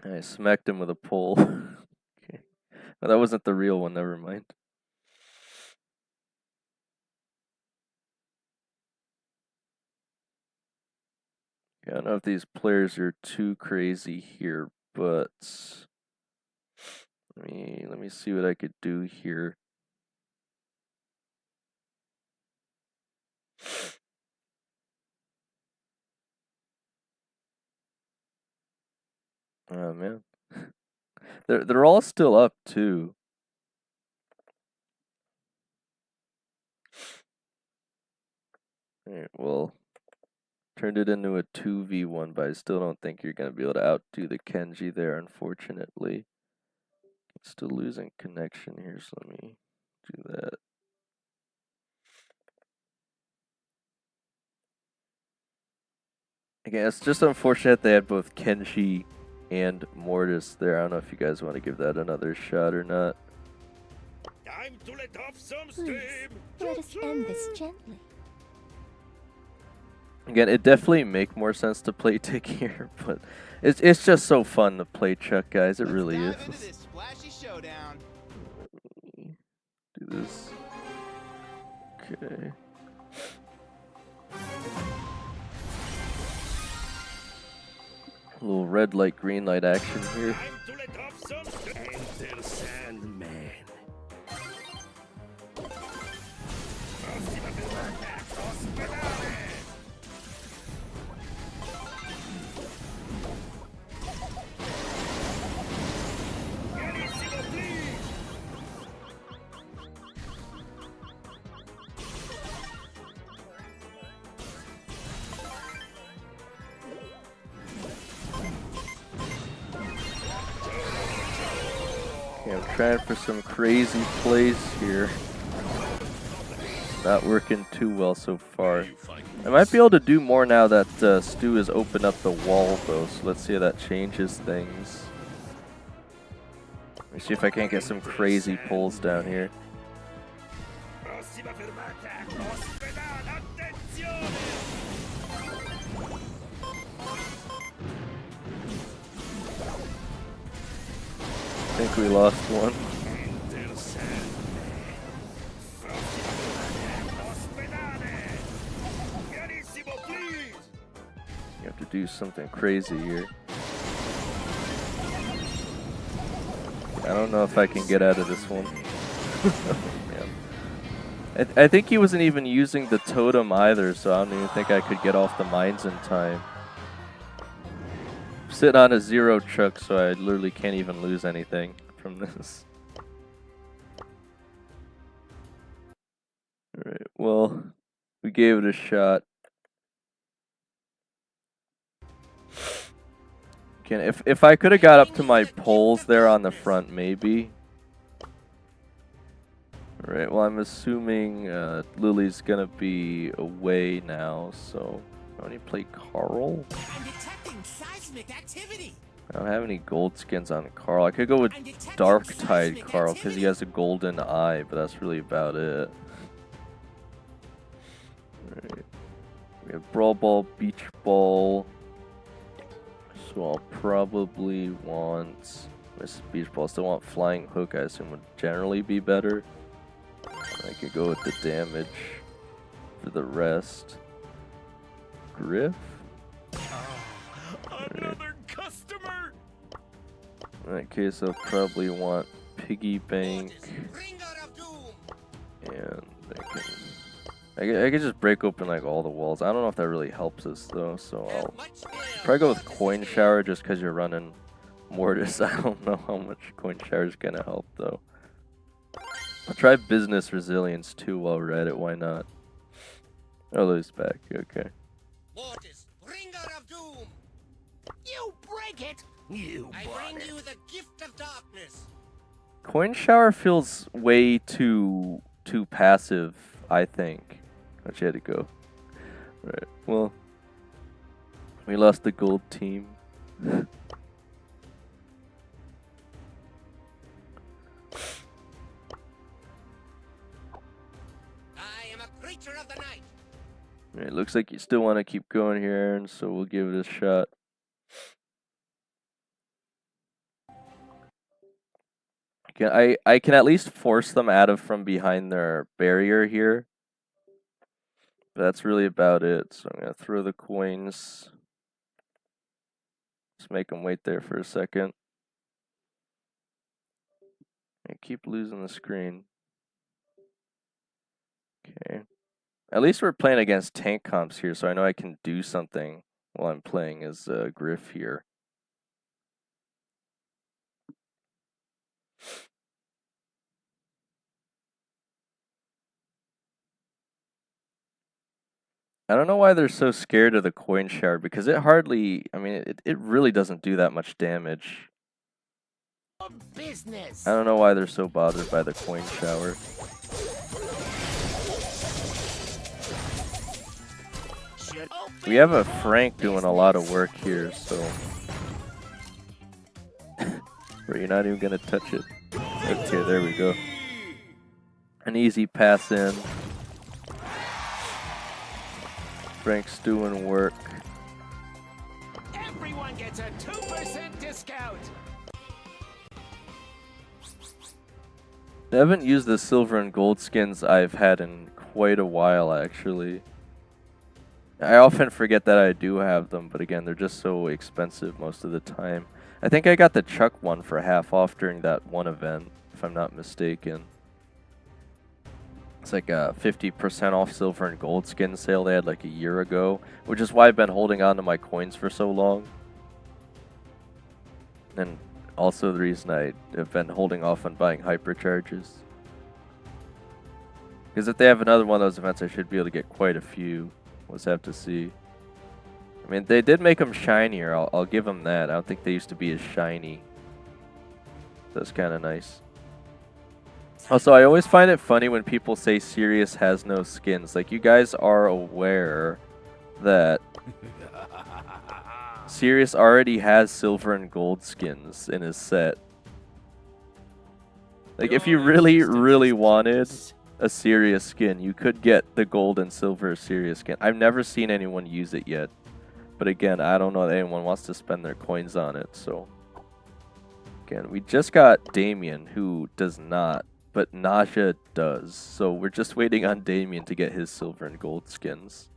I smacked him with a pull. Okay. No, that wasn't the real one, never mind. Yeah, I don't know if these players are too crazy here, but let me see what I could do here. Oh man. They're all still up too. Alright, well, turned it into a 2v1, but I still don't think you're gonna be able to outdo the Kenji there, unfortunately. Still losing connection here, so let me do that. Again, it's just unfortunate they had both Kenji and Mortis there. I don't know if you guys want to give that another shot or not. Time to let off some Please, let us end this gently. Again, it definitely make more sense to play Tick here, but it's just so fun to play Chuck, guys. It really is. Do this. Okay. A little red light, green light action here. Time to let off some Enter Sandman. Okay, I'm trying for some crazy plays here. Not working too well so far. I might be able to do more now that Stu has opened up the wall though, so let's see how that changes things. Let me see if I can't get some crazy pulls down here. I think we lost one. You have to do something crazy here. I don't know if I can get out of this one. I think he wasn't even using the totem either, so I don't even think I could get off the mines in time. I'm sitting on a 0 truck, so I literally can't even lose anything from this. Alright, well, we gave it a shot. If I could have got up to my poles there on the front, maybe. Alright, well I'm assuming Lily's gonna be away now, so I only play Carl. I'm detecting seismic activity. I don't have any gold skins on Carl. I could go with Dark Tide Carl because he has a golden eye, but that's really about it. Alright. We have Brawl Ball, Beach Ball. So I'll probably want Miss Beach Ball. Still want Flying Hook, I assume would generally be better. I could go with the damage for the rest. Griff? Another customer. In that case, I'll probably want Piggy Bank, Bringer of doom. and I can just break open like all the walls. I don't know if that really helps us though, so I'll probably go with Coin Shower just because you're running Mortis. I don't know how much Coin Shower is gonna help though. I'll try Business Resilience too while we're at it. Why not? Oh, Lou's back. Okay. Mortis, bringer of doom. You break it! You I bring you the gift of darkness. Coin Shower feels way too passive, I think. Oh, she had to go. Right. Well, we lost the gold team. I am a creature of the night. Right, looks like you still want to keep going here, Aaron, so we'll give it a shot. I can at least force them out of from behind their barrier here. But that's really about it. So I'm going to throw the coins. Just make them wait there for a second. And keep losing the screen. Okay. At least we're playing against tank comps here, so I know I can do something while I'm playing as Griff here. I don't know why they're so scared of the coin shower, because it hardly, I mean, it really doesn't do that much damage. Business. I don't know why they're so bothered by the coin shower. We have a Frank doing a lot of work here, so... Where you're not even going to touch it. Okay, there we go. An easy pass in. Frank's doing work. Everyone gets a 2% discount. I haven't used the silver and gold skins I've had in quite a while, actually. I often forget that I do have them, but again, they're just so expensive most of the time. I think I got the Chuck one for half off during that one event, if I'm not mistaken. It's like a 50% off silver and gold skin sale they had like a year ago, which is why I've been holding on to my coins for so long. And also the reason I have been holding off on buying hypercharges. Because if they have another one of those events, I should be able to get quite a few. We'll just have to see. I mean, they did make them shinier. I'll give them that. I don't think they used to be as shiny. That's kind of nice. Also, I always find it funny when people say Sirius has no skins. Like, you guys are aware that Sirius already has silver and gold skins in his set. Like, if you really, really wanted a Sirius skin, you could get the gold and silver Sirius skin. I've never seen anyone use it yet. But again, I don't know that anyone wants to spend their coins on it, so... Again, we just got Damien, who does not, but Naja does. So we're just waiting on Damien to get his silver and gold skins.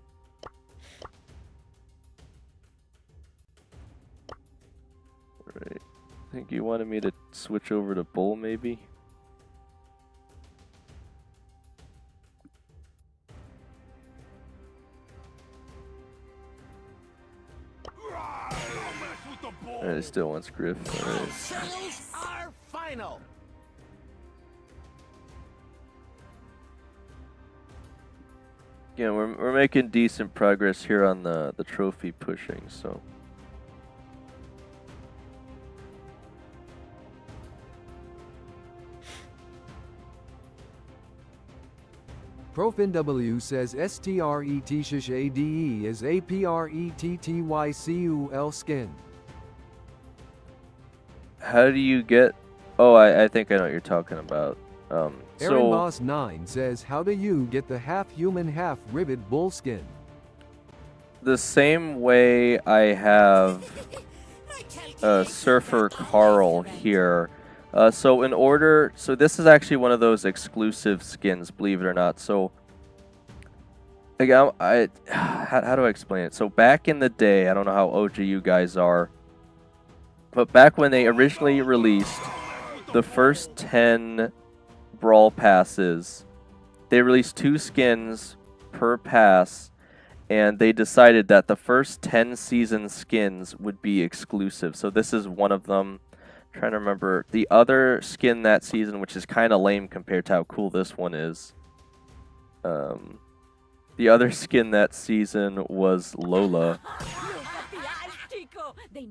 Right. I think you wanted me to switch over to Bull, maybe? Alright, he still wants Griff. Alright. Sales are final. Yeah, we're making decent progress here on the trophy pushing, so. ProfinW says STRETSHADE is APRETTYCUL skin. How do you get... Oh, I think I know what you're talking about. Aaron So, Moss 9 says, how do you get the half-human, half-ribbit bull skin? the same way I have Surfer Carl here. So this is actually one of those exclusive skins, believe it or not. So, again, how do I explain it? So back in the day, I don't know how OG you guys are, but back when they originally released the first 10 Brawl Passes, they released 2 skins per pass, and they decided that the first 10 season skins would be exclusive. So this is one of them. I'm trying to remember the other skin that season, which is kind of lame compared to how cool this one is. The other skin that season was Lola.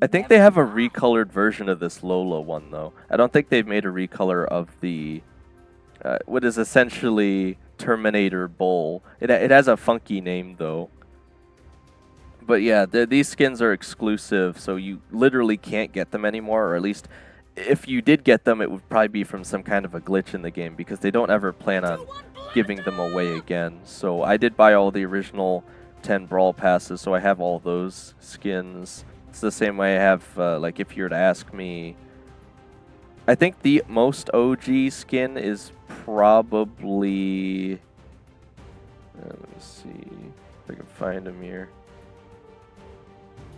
I think they have a recolored version of this Lola one, though. I don't think they've made a recolor of the what is essentially Terminator Bull. It has a funky name, though. But yeah, these skins are exclusive, so you literally can't get them anymore, or at least if you did get them, it would probably be from some kind of a glitch in the game, because they don't ever plan on giving them away again. So I did buy all the original 10 Brawl Passes, so I have all those skins. It's the same way I have, like, if you were to ask me, I think the most OG skin is probably, let me see if I can find him here.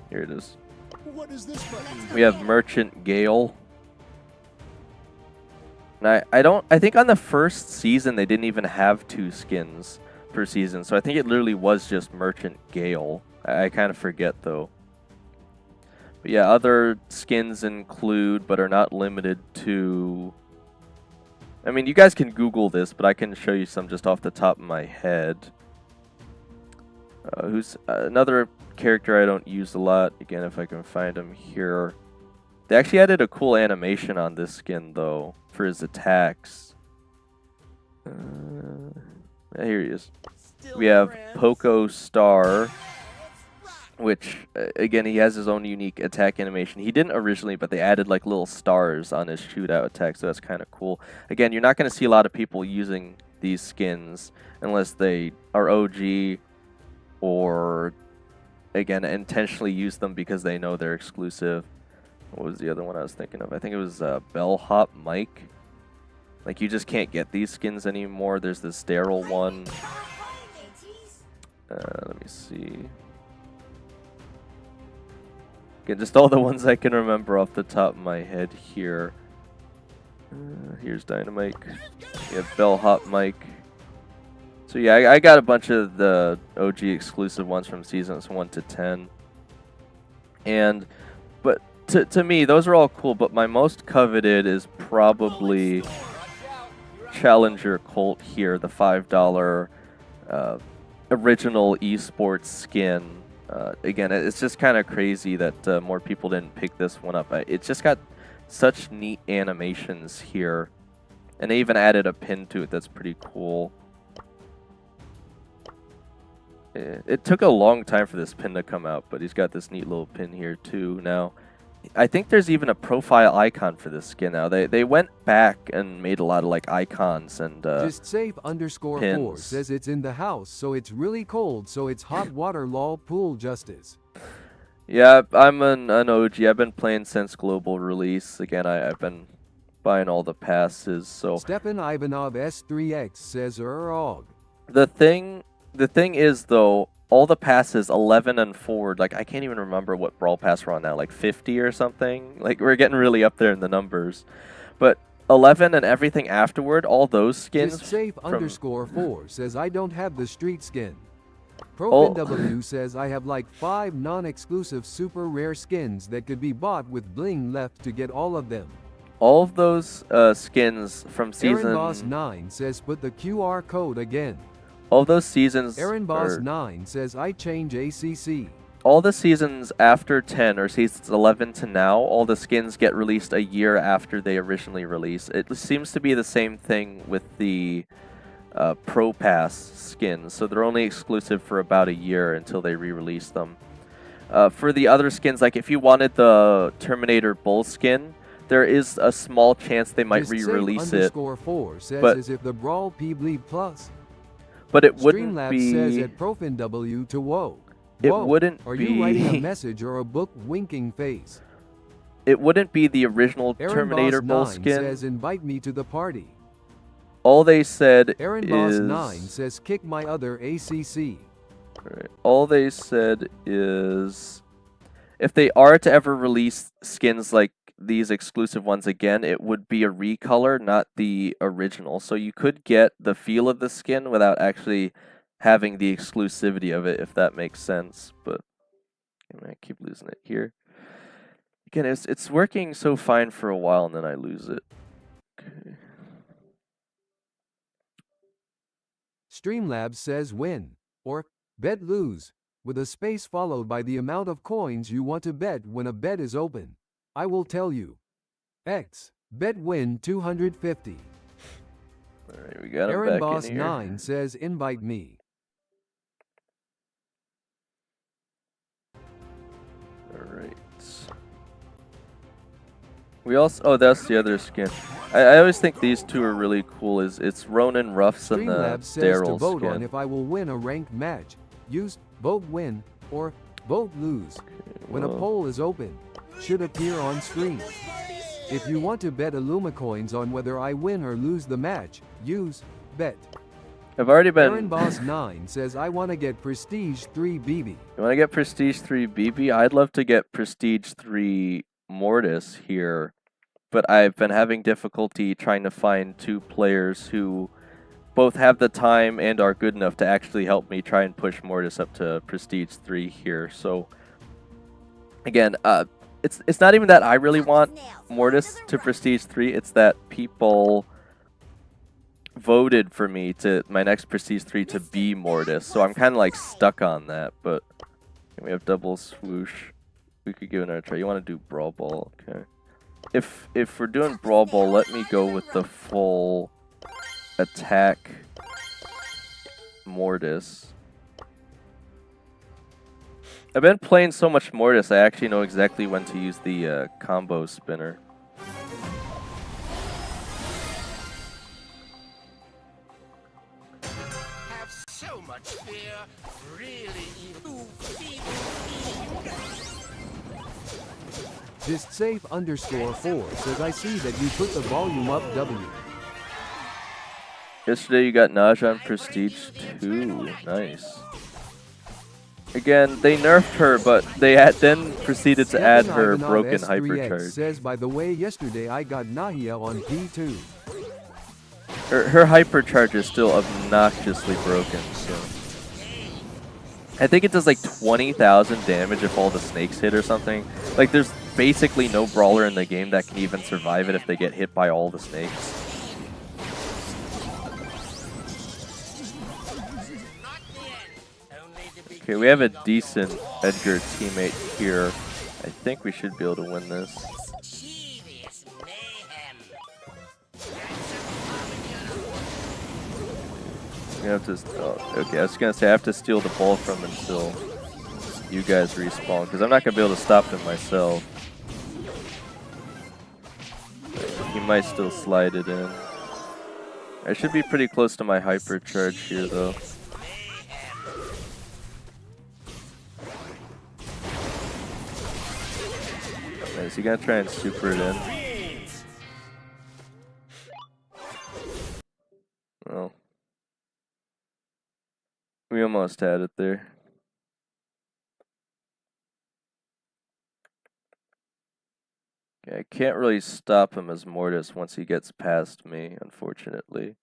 Here it is. What is this button? We have Merchant Gale. And I think on the first season they didn't even have 2 skins per season, so I think it literally was just Merchant Gale. I kind of forget, though. But yeah, other skins include, but are not limited to... I mean, you guys can Google this, but I can show you some just off the top of my head. Who's another character I don't use a lot. Again, if I can find him here. They actually added a cool animation on this skin, though, for his attacks. Here he is. We have Poco Star, which, again, he has his own unique attack animation. He didn't originally, but they added like little stars on his shootout attack, so that's kind of cool. Again, you're not going to see a lot of people using these skins unless they are OG or, again, intentionally use them because they know they're exclusive. What was the other one I was thinking of? I think it was Bellhop Mike. Like, you just can't get these skins anymore. There's this Daryl one. Let me see. Again, just all the ones I can remember off the top of my head here. Here's Dynamite. We have Bellhop Mike. So yeah, I got a bunch of the OG exclusive ones from seasons 1 to 10. But to me, those are all cool, but my most coveted is probably Challenger Colt here, the $5 original esports skin. Again, it's just kind of crazy that more people didn't pick this one up. It's just got such neat animations here. And they even added a pin to it that's pretty cool. It took a long time for this pin to come out, but he's got this neat little pin here too now. I think there's even a profile icon for this skin now. They went back and made a lot of like icons and Just safe _4 pins. says it's in the house, so it's really cold, so it's hot water lol pool justice. Yeah, I'm an OG. I've been playing since global release. Again, I've been buying all the passes. So Stefan Ivanov S3X says og. the thing is though, all the passes 11 and forward, like I can't even remember what Brawl Pass we're on now, like 50 or something. Like we're getting really up there in the numbers. But 11 and everything afterward, all those skins. Just safe from, _4 says I don't have the street skin. Oh. ProFinW says I have like 5 non-exclusive super rare skins that could be bought with bling left to get all of them. all of those skins from season. Aaron Boss 9 says put the QR code again. All those seasons. Aaron Boss 9 says I change ACC. All the seasons after 10 or seasons 11 to now, all the skins get released a year after they originally release. It seems to be the same thing with the Pro Pass skins, so they're only exclusive for about a year until they re-release them. For the other skins, like if you wanted the Terminator Bull skin, there is a small chance they might re-release it. _4 says but- as if the Brawl P Bleed Plus. But it wouldn't Streamlabs says be. at ProFinW to whoa. It Whoa, wouldn't Are be. you writing a message or a book winking face? It wouldn't be the original Aaron Terminator Boss Bull 9 skin. says invite me to the party. All they said Aaron is. Boss 9 says kick my other ACC. Alright, all they said is, if they are to ever release skins like these exclusive ones again, it would be a recolor, not the original. So you could get the feel of the skin without actually having the exclusivity of it, if that makes sense. But I keep losing it here. Again, it's working so fine for a while, and then I lose it. Okay. Streamlabs says win, or bet lose, with a space followed by the amount of coins you want to bet when a bet is open. I will tell you. X, bet win 250. Alright, we got him Aaron back Boss in here. 9 says invite me. Alright. We also, oh, that's the other skin. I always think these two are really cool. It's Ronin Ruffs and the Streamlabs says to Daryl vote on skin. if I will win a ranked match. Use vote win or vote lose. When a well. poll is open, should appear on screen. If you want to bet Illumicoins on whether I win or lose the match, use bet. I've already been. Aaron Boss 9 says I want to get Prestige 3 BB. You want to get Prestige 3 BB? I'd love to get Prestige 3 Mortis here, but I've been having difficulty trying to find two players who both have the time and are good enough to actually help me try and push Mortis up to Prestige 3 here. So again, it's not even that I really want Mortis to Prestige 3, it's that people voted for me to my next Prestige 3 to be Mortis, so I'm kind of like stuck on that. But we have double swoosh. We could give it another try. You want to do Brawl Ball? Okay. If we're doing Brawl Ball, let me go with the full attack Mortis. I've been playing so much Mortis, I actually know exactly when to use the combo spinner. Have so much fear, really evil. Just safe _4 says I see that you put the volume up W. Yesterday you got Naja on Prestige 2. Nice. Again, they nerfed her, but they then proceeded to add her Ivanov broken S3X hypercharge. says by the way yesterday I got Nahia on P2. Her hypercharge is still obnoxiously broken, so I think it does like 20,000 damage if all the snakes hit or something. Like there's basically no brawler in the game that can even survive it if they get hit by all the snakes. Okay, we have a decent Edgar teammate here. I think we should be able to win this. You have to. Oh, okay, I was gonna say I have to steal the ball from him until you guys respawn, because I'm not gonna be able to stop him myself. He might still slide it in. I should be pretty close to my hypercharge here, though. Is he gonna try and super it in? Well, we almost had it there. Okay, I can't really stop him as Mortis once he gets past me, unfortunately.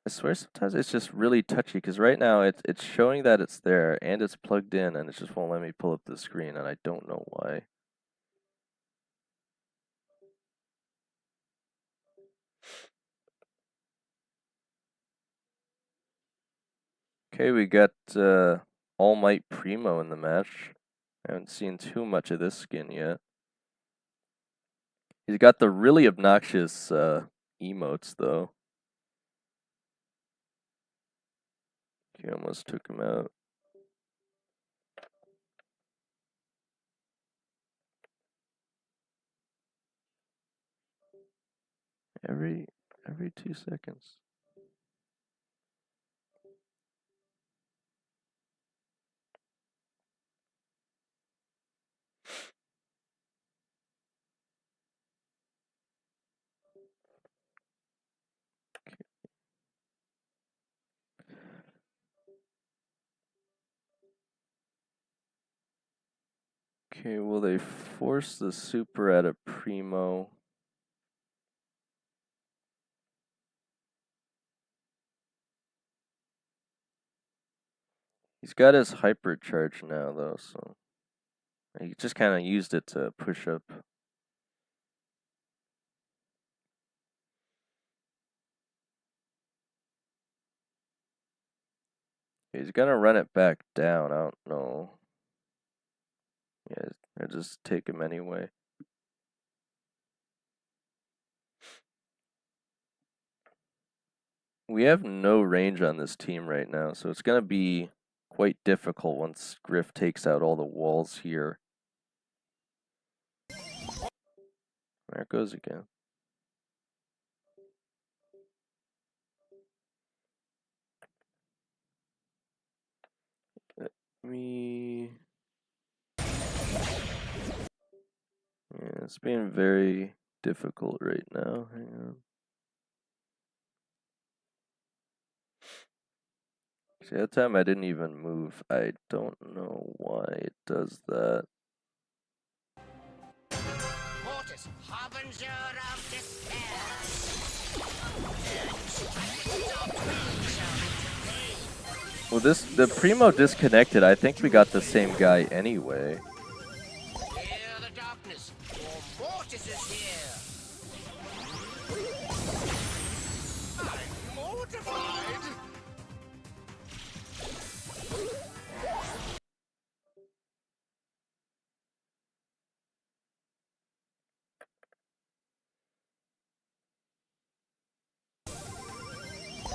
I swear sometimes it's just really touchy, because right now it's showing that it's there and it's plugged in, and it just won't let me pull up the screen, and I don't know why. Okay, we got All Might Primo in the match. I haven't seen too much of this skin yet. He's got the really obnoxious emotes, though. He almost took him out. Every 2 seconds. Okay, will they force the super at a Primo? He's got his hypercharge now, though, so he just kind of used it to push up. He's gonna run it back down. I don't know. Yeah, I just take him anyway. We have no range on this team right now, so it's gonna be quite difficult once Griff takes out all the walls here. There it goes again. Let me... Yeah, it's being very difficult right now. Hang on. See, that time I didn't even move. I don't know why it does that. Mortis, harbinger of despair. Well, the Primo disconnected. I think we got the same guy anyway. Hear the darkness, for Mortis is here. I'm mortified.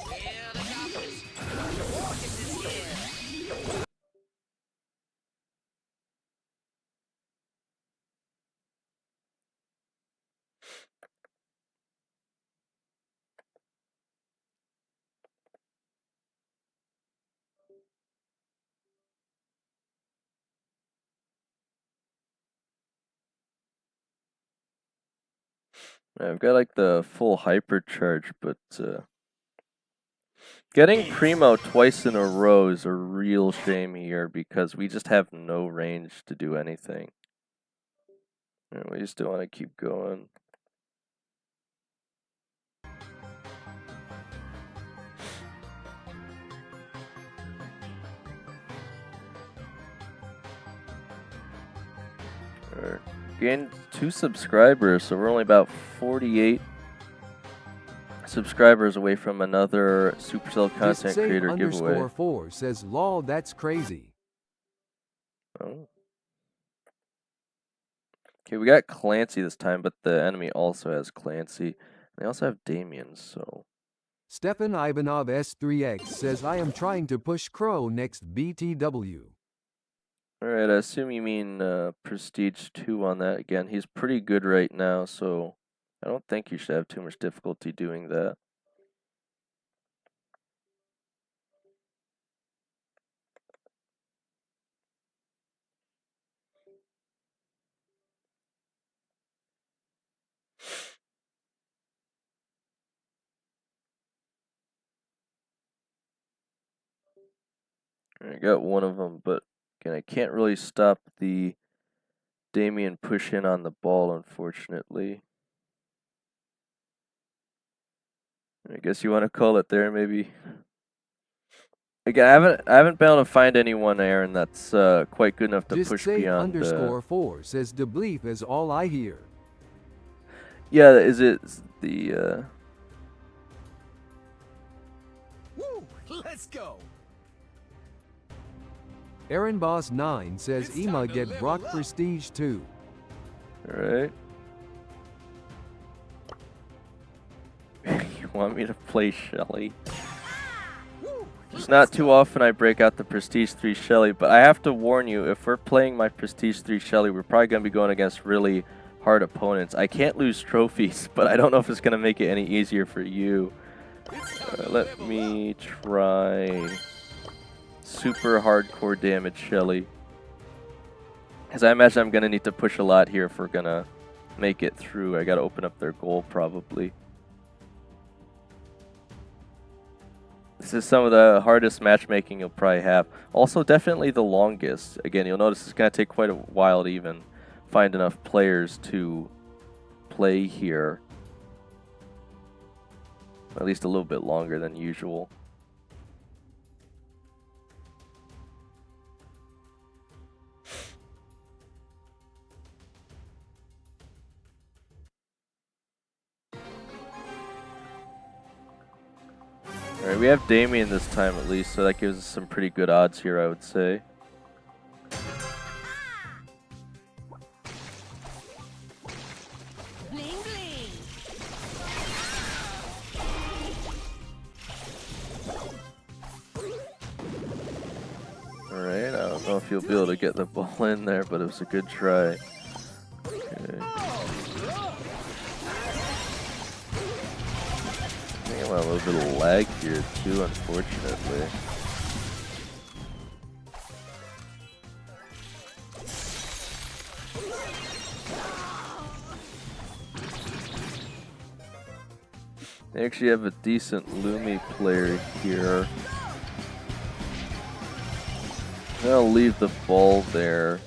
Hear the darkness, for Mortis is here. I've got like the full hypercharge, but getting Primo twice in a row is a real shame here because we just have no range to do anything. And we just don't want to keep going. Alright. Gained 2 subscribers, so we're only about 48 subscribers away from another Supercell content creator giveaway. _4 says, lol, that's crazy. Oh. Okay, we got Clancy this time, but the enemy also has Clancy. They also have Damien, so... Stefan Ivanov S3X says I am trying to push Crow next BTW. Alright, I assume you mean Prestige 2 on that again. He's pretty good right now, so I don't think you should have too much difficulty doing that. I got one of them, but again, I can't really stop the Damien push in on the ball, unfortunately. I guess you want to call it there, maybe. Again, I haven't been able to find anyone, Aaron, that's quite good enough to Just push say beyond. _4 says the bleep is all I hear. Yeah, is it the? Woo! Let's go. Aaron Boss 9 says It's Ema time to get level Brock up. Prestige 2. All right. You want me to play Shelly? Woo! It's not too often I break out the Prestige 3 Shelly, but I have to warn you, if we're playing my Prestige 3 Shelly, we're probably going to be going against really hard opponents. I can't lose trophies, but I don't know if it's going to make it any easier for you. Let me try super hardcore damage Shelly. Because I imagine I'm going to need to push a lot here if we're going to make it through. I got to open up their goal probably. This is some of the hardest matchmaking you'll probably have. Also, definitely the longest. Again, you'll notice it's going to take quite a while to even find enough players to play here. At least a little bit longer than usual. Alright, we have Damien this time at least, so that gives us some pretty good odds here, I would say. Bling bling. Alright, I don't know if you'll be able to get the ball in there, but it was a good try. Okay. I think I'm on a little bit of lag here too, unfortunately. They actually have a decent Lumi player here. I'll leave the ball there.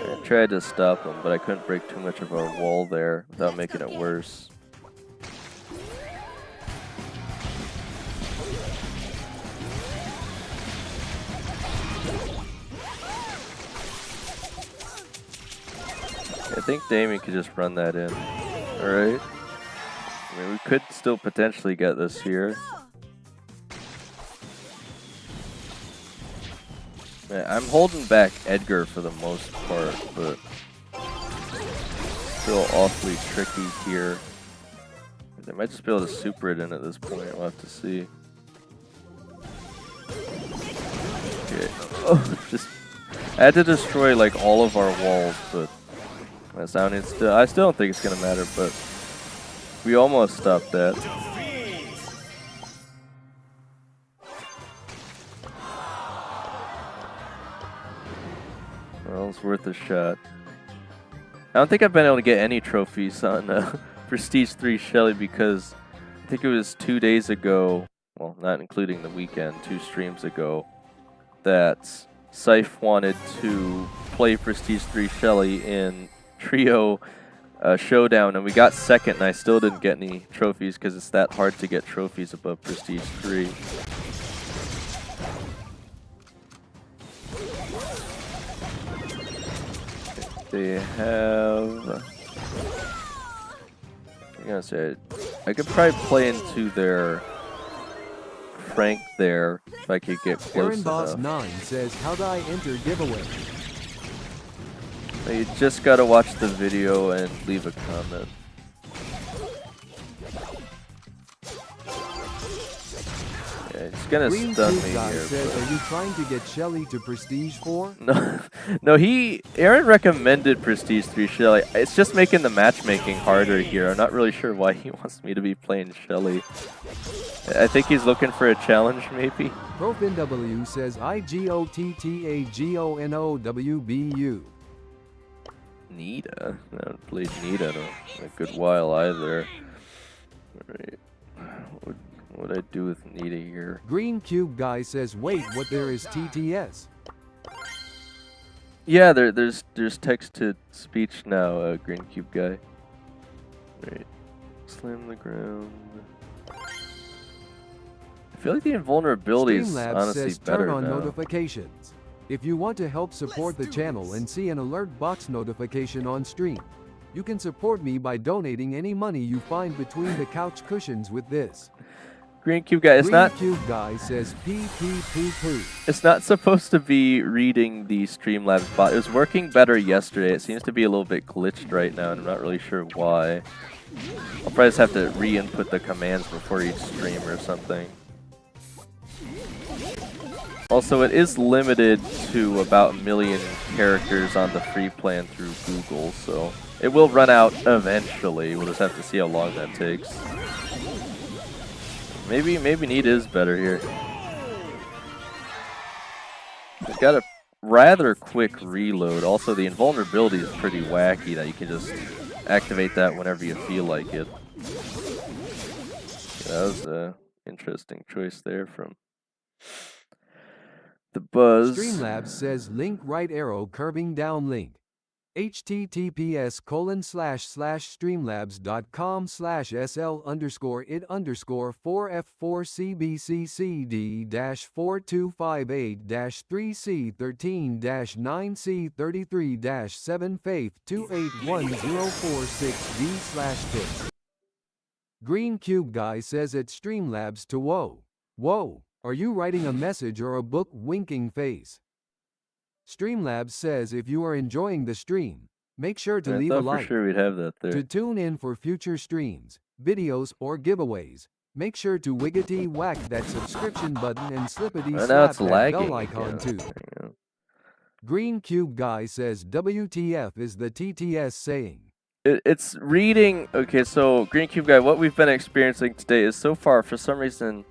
I tried to stop him, but I couldn't break too much of our wall there without making it worse. I think Damien could just run that in. Alright. I mean, we could still potentially get this here. Yeah, I'm holding back Edgar for the most part, but still awfully tricky here. They might just be able to super it in at this point. We'll have to see. Okay. Oh, just I had to destroy like all of our walls, but that's down. I still don't think it's gonna matter, but we almost stopped that. Well, it's worth a shot. I don't think I've been able to get any trophies on Prestige 3 Shelly because I think it was 2 days ago, well, not including the weekend, 2 streams ago, that Scythe wanted to play Prestige 3 Shelly in Trio Showdown, and we got second, and I still didn't get any trophies because it's that hard to get trophies above Prestige 3. They have... I'm gonna say, I could probably play into their prank there if I could get close Aaron Boss enough. 9 says, how'd I enter giveaway? You just gotta watch the video and leave a comment. Yeah, it's gonna Green stun Cube me Guy here. says, But... are you trying to get Shelly to Prestige 4? No, no. Aaron recommended Prestige 3 Shelly. It's just making the matchmaking harder here. I'm not really sure why he wants me to be playing Shelly. I think he's looking for a challenge, maybe. ProfinW says, IGOTTAGONOWBU. Nita. I haven't played Nita in a good while either. Alright. What would I do with Nita here? Green Cube Guy says, wait, what there is TTS? Yeah, there's text to speech now, Green Cube Guy. Right. Slam the ground. I feel like the invulnerability is Streamlabs honestly says, better turn on now. notifications. If you want to help support the channel and see an alert box notification on stream, you can support me by donating any money you find between the couch cushions with this. Green Cube Guy, it's Green not Cube Guy says pee pee poo poo. it's not supposed to be reading the Streamlabs bot. It was working better yesterday. It seems to be a little bit glitched right now, and I'm not really sure why. I'll probably just have to re-input the commands before each stream or something. Also, it is limited to about 1 million characters on the free plan through Google, so it will run out eventually. We'll just have to see how long that takes. Maybe Need is better here. It's got a rather quick reload. Also, the invulnerability is pretty wacky that you can just activate that whenever you feel like it. Yeah, that was an interesting choice there from the Buzz. Streamlabs says link right arrow curving down link. https://streamlabs.com/SL_it_4258-3C13-9C33-7Faith281046D/tips. Green Cube Guy says at Streamlabs to whoa. Whoa, are you writing a message or a book? Winking face. Streamlabs says if you are enjoying the stream, make sure to leave a I thought like. for sure we'd have that there. To tune in for future streams, videos, or giveaways, make sure to wiggity whack that subscription button and slippity Now slap it's that lagging bell icon again. too. Green Cube Guy says WTF is the TTS saying. It's reading. Okay, so Green Cube Guy, what we've been experiencing today is so far, for some reason,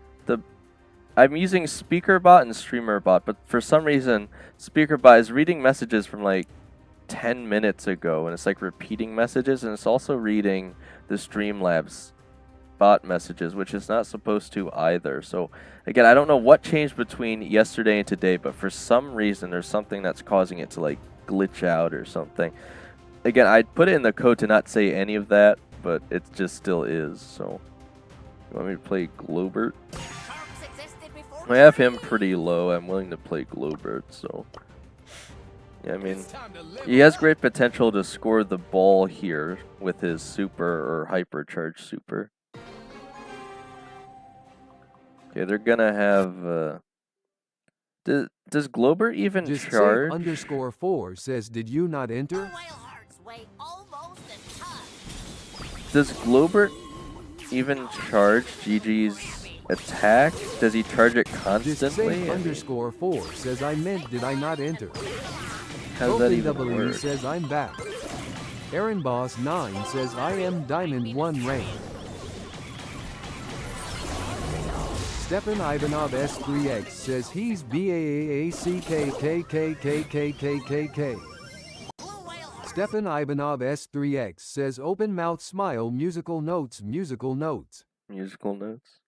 I'm using SpeakerBot and StreamerBot, but for some reason, SpeakerBot is reading messages from like 10 minutes ago, and it's like repeating messages, and it's also reading the Streamlabs bot messages, which is not supposed to either. So again, I don't know what changed between yesterday and today, but for some reason, there's something that's causing it to like glitch out or something. Again, I put it in the code to not say any of that, but it just still is. So, you want me to play Globert? I have him pretty low. I'm willing to play Globert, so yeah, I mean, he has great potential to score the ball here with his super or hypercharge super. Okay, they're gonna have. Does Globert even Just charge? _4 says, did you not enter? Does Globert even charge GG's attack? Does he charge it Just constantly? _4 says, I meant, did I not enter? How does that even W work? says, I'm back. Aaron Boss 9 says, I am Diamond 1 rank. Stefan Ivanov S3X says he's BAAACKKKKKKK. Stefan Ivanov S3X says open mouth smile musical notes musical notes. Musical notes.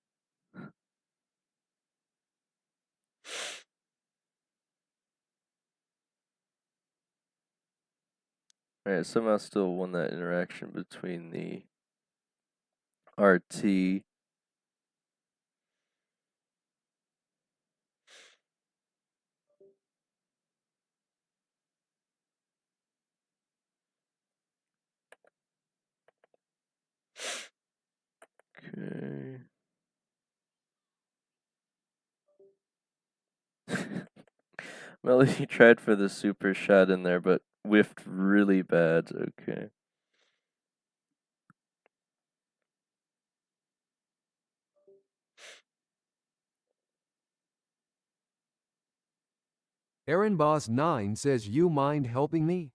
Alright, somehow still won that interaction between the RT. Okay. Melody tried for the super shot in there, but whiffed really bad. Okay. Aaron Boss 9 says, you mind helping me?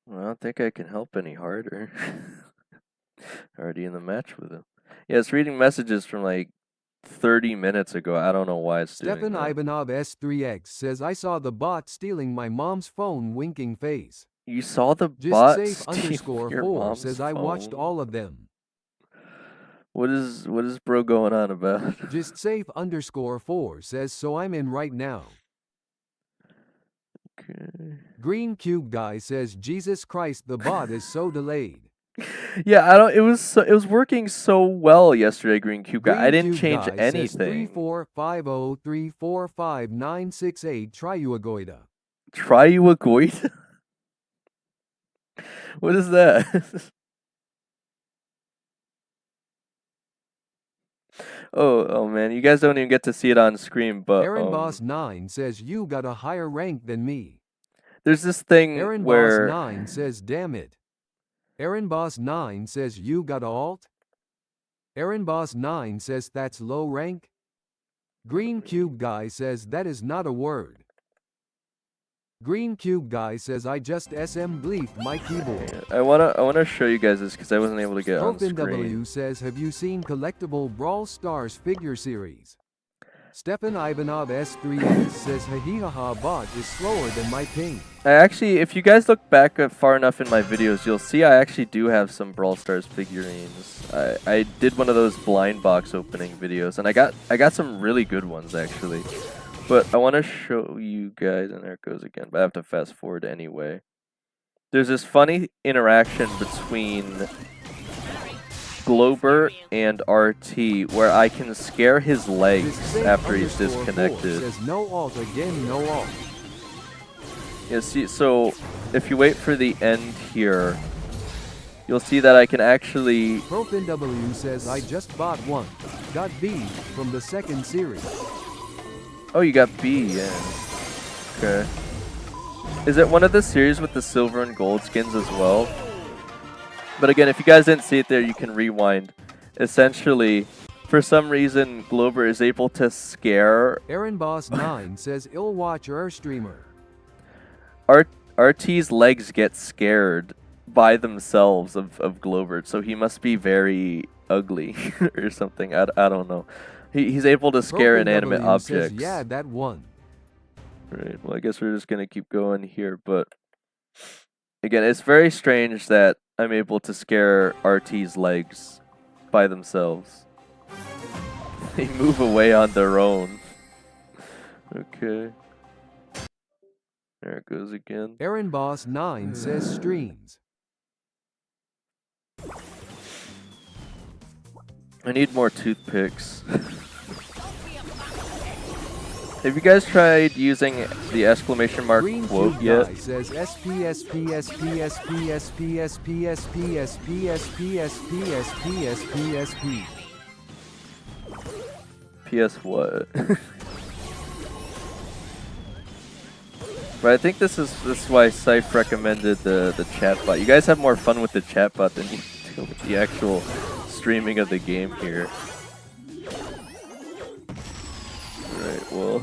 Well, I don't think I can help any harder. Already in the match with him. Yeah, it's reading messages from like 30 minutes ago. I don't know why it's doing Stefan that. Ivanov S3X says, I saw the bot stealing my mom's phone, winking face. You saw the Just bot safe steal underscore your 4 mom's says, I watched phone? all of them. What is bro going on about? Just safe underscore 4 says, so I'm in right now. Okay. Green Cube Guy says, Jesus Christ, the bot is so delayed. Yeah, I don't. It was working so well yesterday, Green Cube Guy. I Green didn't Cube change Guy says, anything. 3450345968 Triuagoida. Triuagoid? What is that? oh man, you guys don't even get to see it on screen, but Aaron Boss 9 says, you got a higher rank than me. there's this thing Aaron where Boss 9 says, damn it. Aaron Boss 9 says, you got a alt? Aaron Boss 9 says, that's low rank? Green Cube Guy says, that is not a word. Green Cube Guy says, I just SM bleeped my keyboard. I wanna show you guys this because I wasn't able to get it on Open screen. W says, have you seen collectible Brawl Stars figure series? Stefan Ivanov S3X says, ha bot is slower than my ping. I actually, if you guys look back far enough in my videos, you'll see I actually do have some Brawl Stars figurines. I did one of those blind box opening videos, and I got some really good ones actually. But I want to show you guys, and there it goes again, but I have to fast forward anyway. There's this funny interaction between Glober and RT where I can scare his legs after he's disconnected. Says, no alt again, no alt. Yeah, see, so if you wait for the end here, you'll see that I can actually... ProfinW says, I just bought one. Got B from the second series. Oh, you got B, yeah. Okay. Is it one of the series with the silver and gold skins as well? But again, if you guys didn't see it there, you can rewind. Essentially, for some reason, Glober is able to scare... Aaron Boss 9 says, ill watch streamer. RT's legs get scared by themselves of Glober, so he must be very ugly or something. I don't know. He's able to scare inanimate objects. Says, yeah, that one. Right, well, I guess we're just going to keep going here, but again, it's very strange that I'm able to scare RT's legs by themselves. They move away on their own. Okay. There it goes again. Aaron Boss 9 says streams. I need more toothpicks. Have you guys tried using the exclamation mark Green quote Cube yet? Guy says SPSPSPSPSPSPSPSPSPSPSPSPSP. PS what? But I think this is why Syph recommended the chatbot. You guys have more fun with the chatbot than you do with the actual streaming of the game here. Alright, well,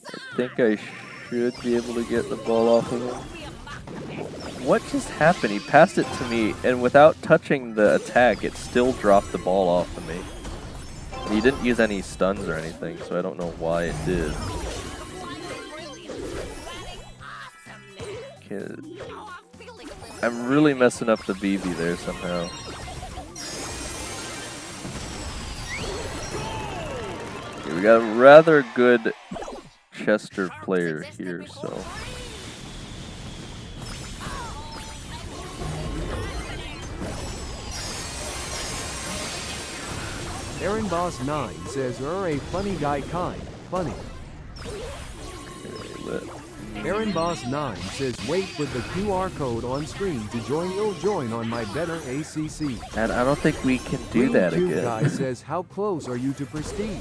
I think I should be able to get the ball off of him. What just happened? He passed it to me, and without touching the attack, it still dropped the ball off of me. He didn't use any stuns or anything, so I don't know why it did. Okay. I'm really messing up the BB there somehow. Okay, we got a rather good Chester player here, so... Aaron Boss 9 says, you're a funny guy kind. Funny. Okay, Aaron Boss 9 says, wait with the QR code on screen to join. You'll join on my better ACC. and I don't think we can do Green that Cube again. Guy says, how close are you to prestige?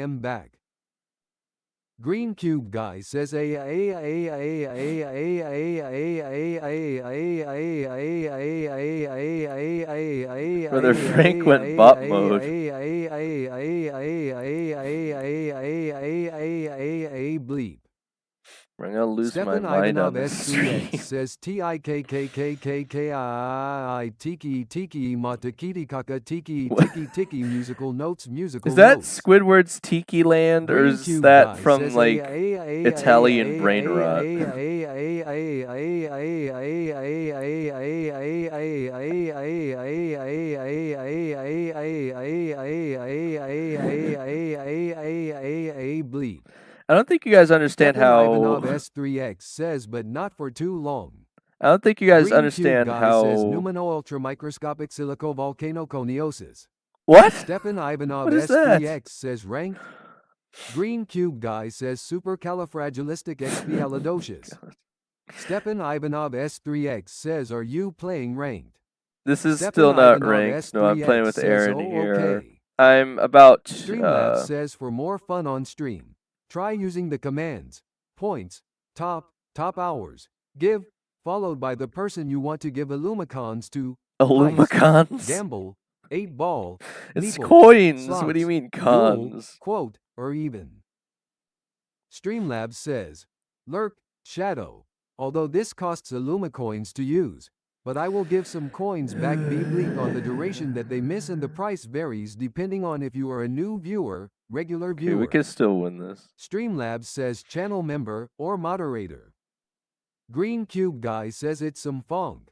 am back. Green Cube Guy says Brother Frank went bot mode. Bleep. I'm gonna lose Stefan my mind on Ivanov this stream. S3X says TIKKKKKKI Tiki Matakiti Kaka Tiki Tiki musical notes musical Is that notes. Squidward's Tiki Land, or Green is Cube that Guy from says like Italian brain rot? Bleep. I don't think you guys understand Stefan Ivanov how. S3X says, but not for too long. I don't think you guys Green Cube understand Guy says how. pneumano-ultramicroscopic silicovolcanoconiosis. What? Stefan Ivanov What is that? S3X says ranked. Green Cube Guy says supercalifragilisticexpialidocious. Stefan Ivanov S3X says, are you playing ranked? This is Stefan still not Ivanov ranked. No, I'm S3X playing with says, Aaron oh, here. okay. I'm about. Streamlabs says for more fun on stream, try using the commands points, top hours, give, followed by the person you want to give Illumicons to, Illumicons? gamble, 8-ball, It's meeple, coins. slots, What do you mean duel, cons? quote, or even. Streamlabs says, lurk, shadow, although this costs Illumicoins to use, but I will give some coins back bleak on the duration that they miss, and the price varies depending on if you are a new viewer, regular Okay, viewer. we can still win this. Streamlabs says channel member or moderator. Green Cube Guy says it's some funk.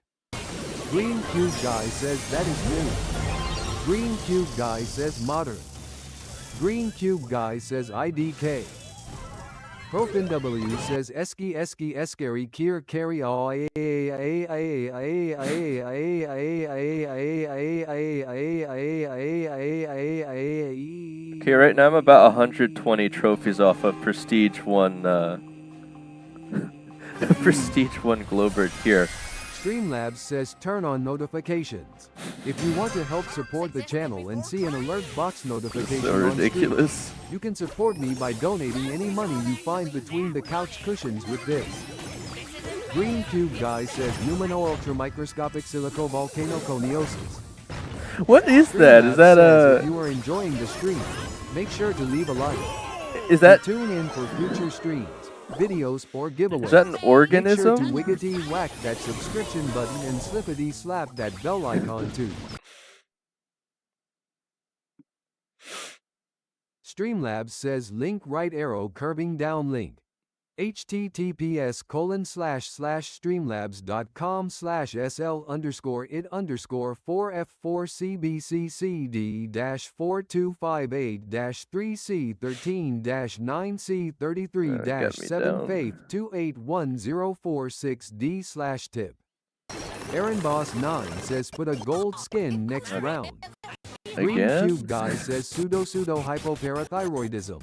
Green Cube Guy says that is new. Green Cube Guy says modern. Green Cube Guy says IDK. Profin W says Eski Eskary Kier Carry Okay, right now I'm about 120 trophies off of Prestige 1, Prestige 1 Globert here. Streamlabs says turn on notifications. If you want to help support the channel and see an alert box notification So on ridiculous. stream, you can support me by donating any money you find between the couch cushions with this. Green Cube Guy says pneumano-ultramicroscopic silicovolcanoconiosis. What is that? Is that If you are enjoying the stream, make sure to leave a like. Is that? Tune in for future streams, videos, or giveaways. Is that an organism? Make sure to wiggity whack that subscription button and slippity slap that bell icon too. Streamlabs says link right arrow curving down link. https://streamlabs.com/SL_4F4CBCCD-4258-3C13-9C33-9C3846D/tip. Aaron Boss 9 says put a gold skin next round. Green Again? Cube Guy says pseudo hypoparathyroidism.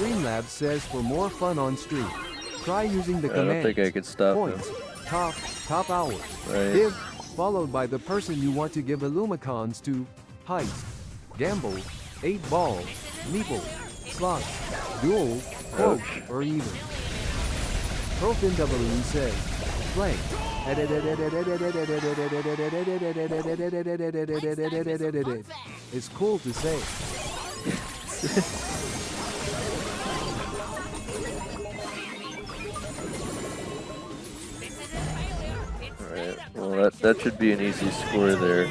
Streamlabs says for more fun on stream, try using the I don't command think I could stop him. points, top hours, Right. give, followed by the person you want to give Illumicons to, heist, gamble, 8 ball, meeple, slot, duel, quote, or even. ProfinW says, play. It's cool to say. Alright, well that should be an easy score there.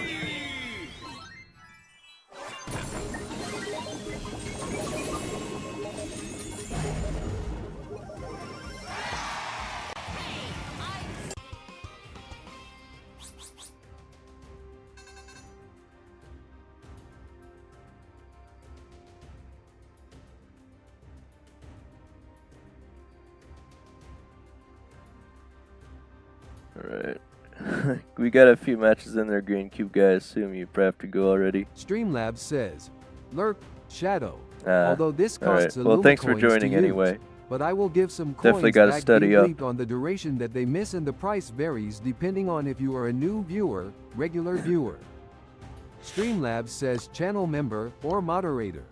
Alright. We got a few matches in there, Green Cube guys. Assume you probably have to go already. Streamlabs says, lurk, shadow. Ah, Although this alright. costs Well, thanks for Illumicoins to joining use, anyway. but I will give some Definitely coins gotta back study being up. leaped on the duration that they miss, and the price varies depending on if you are a new viewer, regular viewer. Streamlabs says channel member or moderator.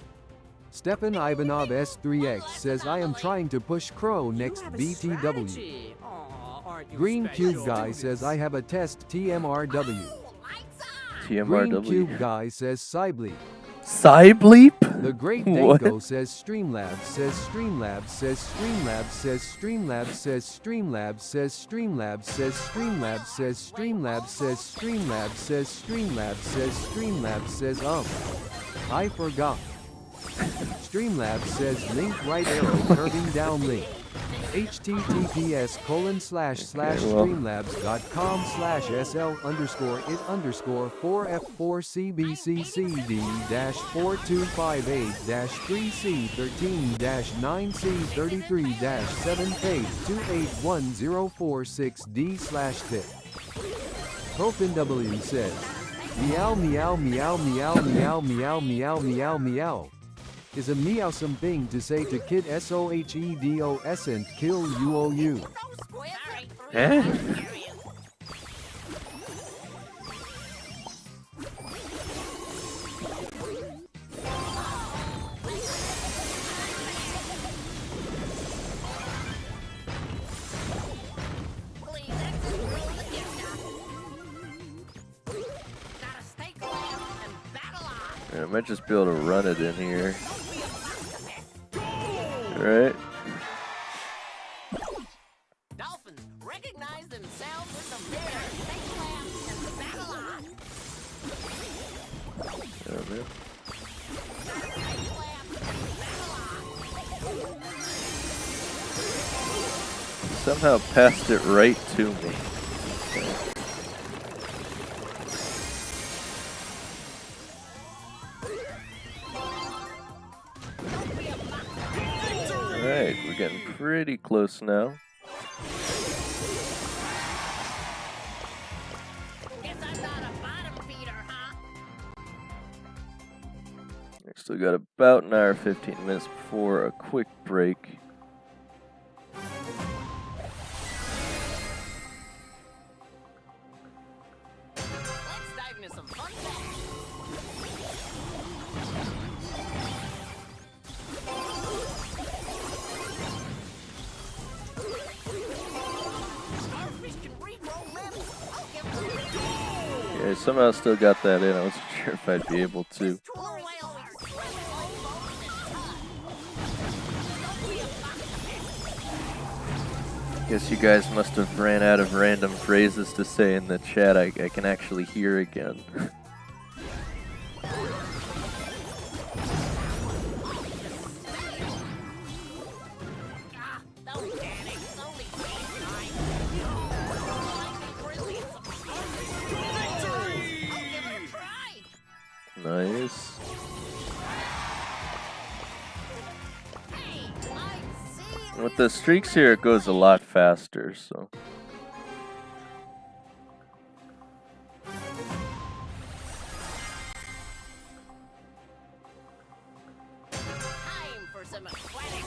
Stefan Ivanov S3X says I am trying to push Crow next BTW. Green Cube Guy says I have a test TMRW. Green TMRW. Cube Guy says Cybleep. Cybleep? The Great What? Dango says Streamlabs says Streamlabs says Streamlabs says Streamlabs says Streamlabs says Streamlabs says Streamlabs says Streamlabs says Streamlabs says Streamlabs says Streamlabs says I forgot. Streamlabs says link right arrow curving down link. https://streamlabs.com/SL_it_4CBCCD-4258-3C13-9C32-7K2810446D/tip. ProfinW says, meow meow meow meow meow meow meow meow meow. Is a meowsome thing to say to kid SOHEDOS and kill UOU. Eh? I might just be able to run it in here. Alright. Dolphins recognize themselves as the bear, snake lamb, and the battle Oh, man. Somehow passed it right to me. Alright, we're getting pretty close now. Guess I'm not a bottom feeder, huh? Still got about an hour 15 minutes before a quick break. Let's dive into some fun facts. Starfish can regrow limbs. I'll give them Yeah, somehow still got that in. I wasn't sure if I'd be able to. Killer whales are swimming like bones and tons. Don't be a fox. Guess you guys must have ran out of random phrases to say in the chat I can actually hear again. Ah, don't panic. It's only game time. Like me grizzly and some starfish. I'll give it a try. Nice. Hey, I see. With the streaks here, it goes a lot faster, so. Time for some aquatic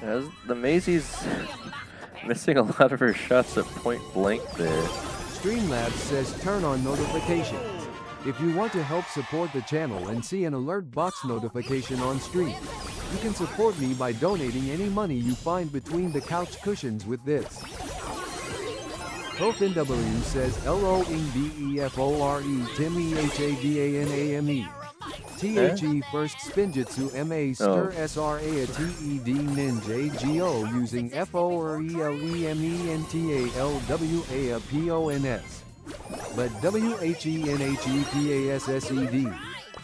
The Maisie's missing a lot of her shots at point blank there. Streamlabs says turn on notifications. If you want to help support the channel and see an alert box notification on stream, you can support me by donating any money you find between the couch cushions with this. ProfinW says LONDEFORE Timmy HADANAME. THE first Spinjitzu MA Stir SRA a TED Ninja GO using FORELEMENTALWA a PONS. But WHENHEPASSED.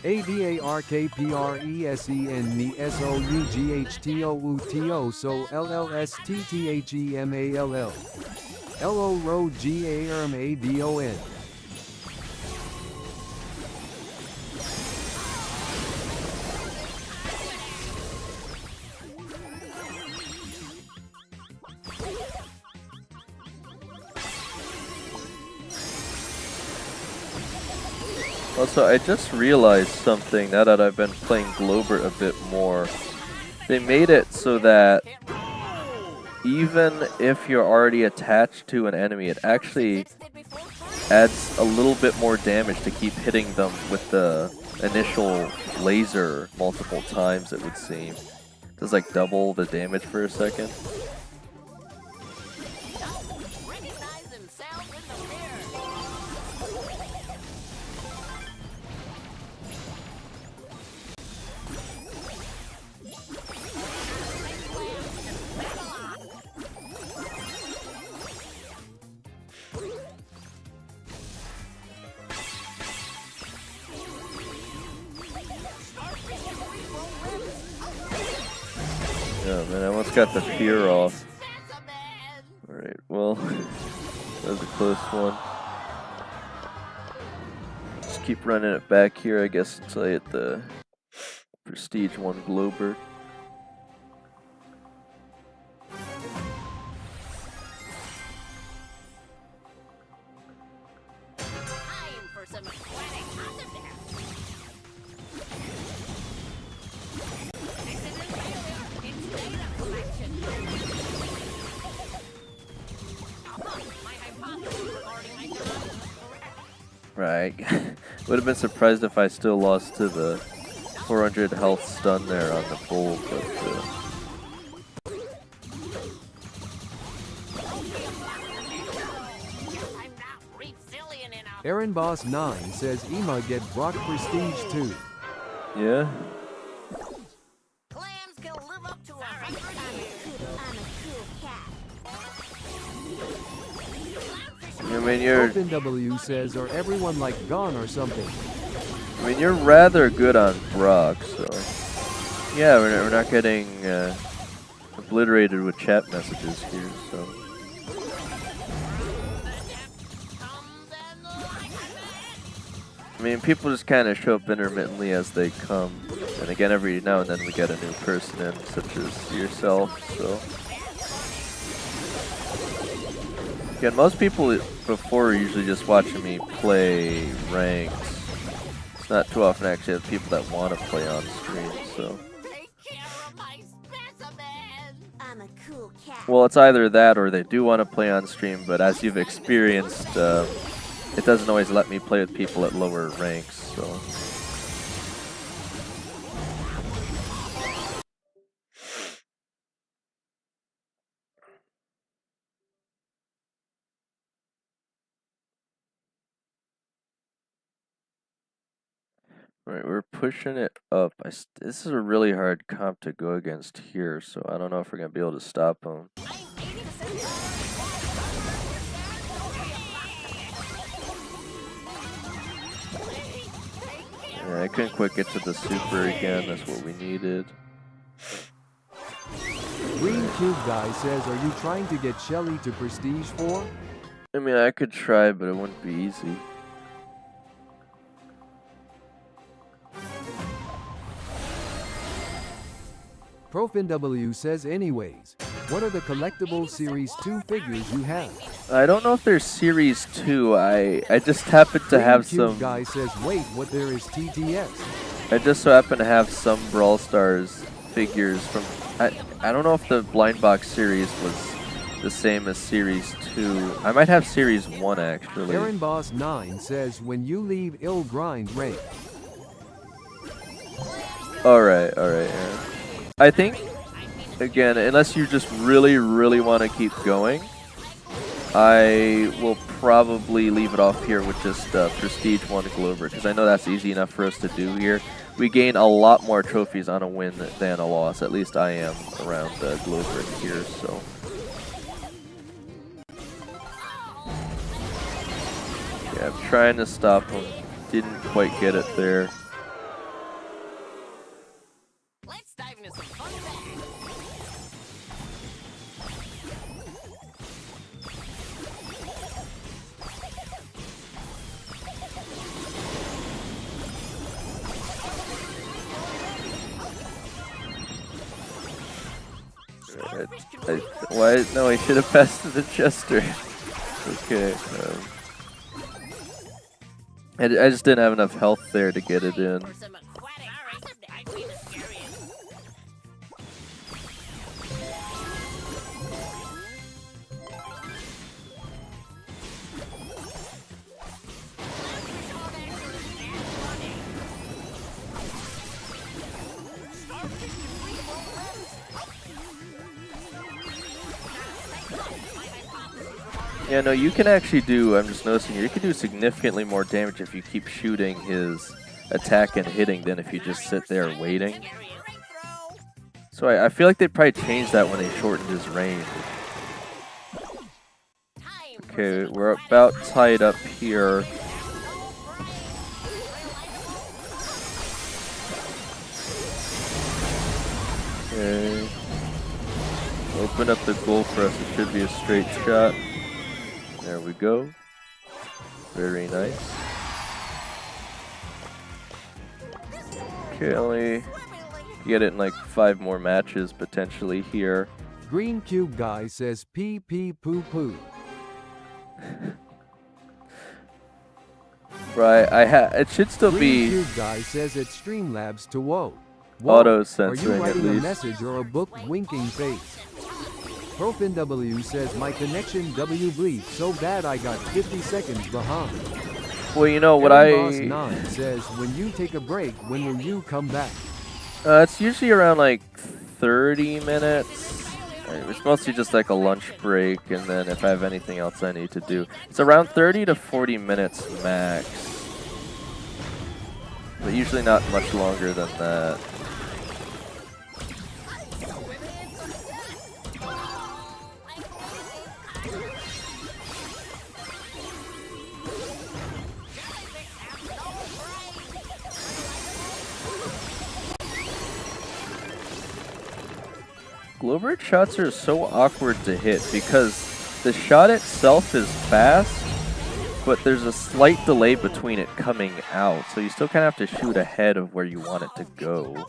ADARKPRESENMESOUGHTOUTO so LLSTTHEMALL. LO RO GARMADON. Also, I just realized something now that I've been playing Globert a bit more. They made it so that even if you're already attached to an enemy, it actually adds a little bit more damage to keep hitting them with the initial laser multiple times, it would seem. Does like double the damage for a second. Recognize himself in the mirror. Yeah, man, I almost got the fear off. Alright, well, that was a close one. Just keep running it back here, I guess, until I hit the Prestige 1 Glober. Time for some aquatic content. This isn't failure, it's data collection. My hypothesis regarding my demise was correct. Right. Would have been surprised if I still lost to the 400 health stun there on the bull, but I'm not resilient enough. Aaron Boss 9 says Ema get Brock Prestige 2. yeah. Clams can live up to 100 years. I mean, you're OpenW says are everyone like gone or something. you're rather good on Brock, so yeah, we're not getting obliterated with chat messages here, so. I mean, people just kind of show up intermittently as they come, and again, every now and then we get a new person in, such as yourself, so. Again, most people before are usually just watching me play ranks. It's not too often I actually have people that want to play on stream, so. Take care of my specimen. I'm a cool cat. Well, it's either that or they do want to play on stream, but as you've experienced, it doesn't always let me play with people at lower ranks, so. Alright, we're pushing it up. This is a really hard comp to go against here, so I don't know if we're going to be able to stop them. I'm 80% Yeah, I couldn't quite get to the super again. That's what we needed. Green Cube Guy says are you trying to get Shelly to Prestige 4? I mean, I could try, but it wouldn't be easy. ProfinW says anyways, what are the collectible Series 2 figures you have? I don't know if there's Series 2. I just happen to have Green Cube some. Guy says wait, what there is TTS? I just so happen to have some Brawl Stars figures from. I don't know if the blind box series was the same as series 2. I might have series 1 actually. Aaron Boss 9 says when you leave ill grind rank. Alright, Aaron. I think, again, unless you just really, really want to keep going, I will probably leave it off here with just Prestige 1 Glover, because I know that's easy enough for us to do here. We gain a lot more trophies on a win than a loss, at least I am around Glover here, so. Yeah, I'm trying to stop him, didn't quite get it there. Let's dive into some fun facts. Why? No, he should have passed to the Chester. Okay. I just didn't have enough health there to get it in. For some aquatic I'd be the scariest. Yeah, no, you can actually do, I'm just noticing here, you can do significantly more damage if you keep shooting his attack and hitting than if you just sit there waiting. So I feel like they probably changed that when they shortened his range. Okay, we're about tied up here. Okay. Open up the goal for us, it should be a straight shot. There we go. Very nice. Okay, only get it in like 5 more matches potentially here. Green Cube Guy says pee pee poo poo. Right, it should still Green be Cube Guy says it's Streamlabs to whoa. auto Are you censoring at writing a least. message or a book winking face? Profin W says my connection W bleeds so bad I got 50 seconds behind. Well, you know what Boss 9 says when you take a break, when will you come back? it's usually around like 30 minutes. It's mostly just like a lunch break, and then if I have anything else I need to do. It's around 30 to 40 minutes max. But usually not much longer than that. Glover shots are so awkward to hit because the shot itself is fast, but there's a slight delay between it coming out, so you still kind of have to shoot ahead of where you want it to go.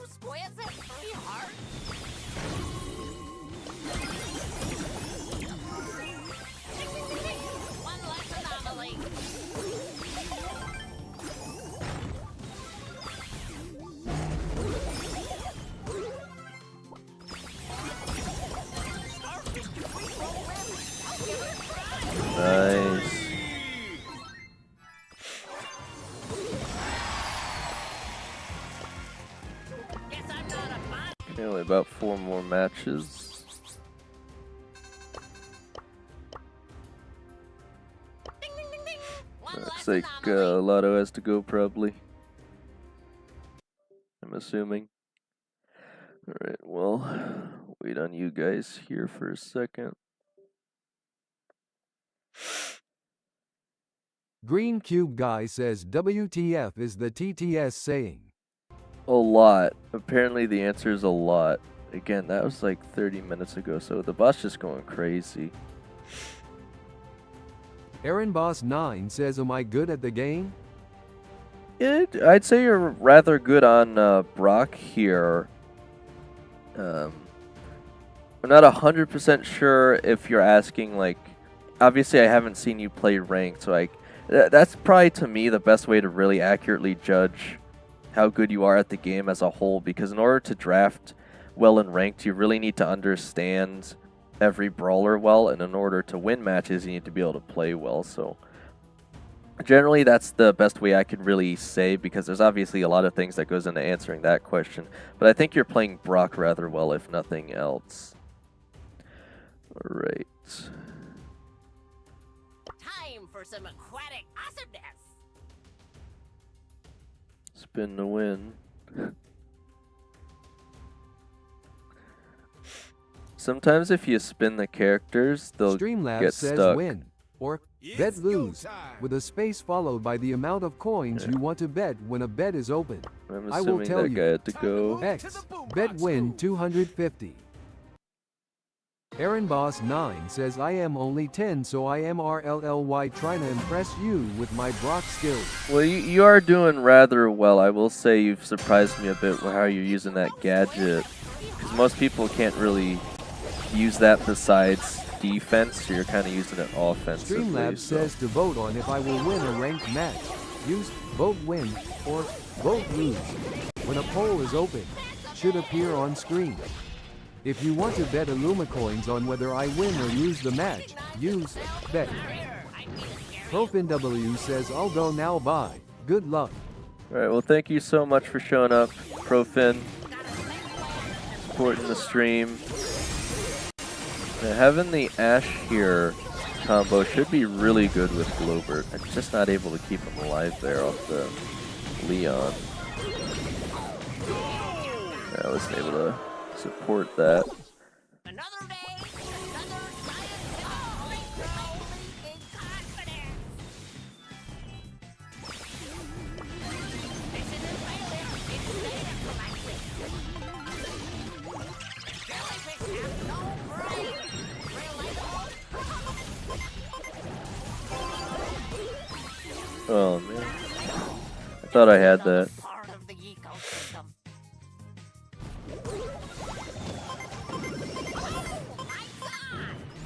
Nice. Okay, only about 4 more matches. Looks like Lotto has to go probably. I'm assuming. Alright, well, wait on you guys here for a second. Green Cube Guy says WTF is the TTS saying. A lot. Apparently the answer is a lot. Again, that was like 30 minutes ago, so the bot's just going crazy. Aaron Boss 9 says am I good at the game? I'd say you're rather good on Brock here. I'm not 100% sure if you're asking, like, obviously I haven't seen you play ranked, so that's probably to me the best way to really accurately judge how good you are at the game as a whole, because in order to draft well in ranked, you really need to understand every brawler well, and in order to win matches, you need to be able to play well. So generally, that's the best way I can really say, because there's obviously a lot of things that goes into answering that question. But I think you're playing Brock rather well, if nothing else. All right. Time for some aquatic awesomeness. Spin to win. Sometimes if you spin the characters, they'll Streamlabs get says stuck. win or It's bet go lose time. with a space followed by the amount of coins you want to bet when a bet is open. I'm I will assuming tell that you. guy had to go. X bet win 250. Aaron Boss 9 says I am only 10, so I am RLLY trying to impress you with my Brock skills. Well, you are doing rather well. I will say you've surprised me a bit with how you're using that gadget, because most people can't really use that besides defense, so you're kind of using it offensively. Streamlabs so. says to vote on if I will win a ranked match. Use vote win or vote lose when a poll is open. Should appear on screen. If you want to bet Illumicoins on whether I win or lose the match, use bet. ProfinW says I'll go now, bye. Good luck. Alright, well, thank you so much for showing up, Profin. Supporting the stream. Now, having the Ash here combo should be really good with Globert. I'm just not able to keep him alive there off the Leon. I wasn't able to support that. Another day, another scientific breakthrough in confidence. This isn't failure, it's data collection. Jellyfish have no brain. Relatable? Oh man. I thought I had that. Part of the ecosystem.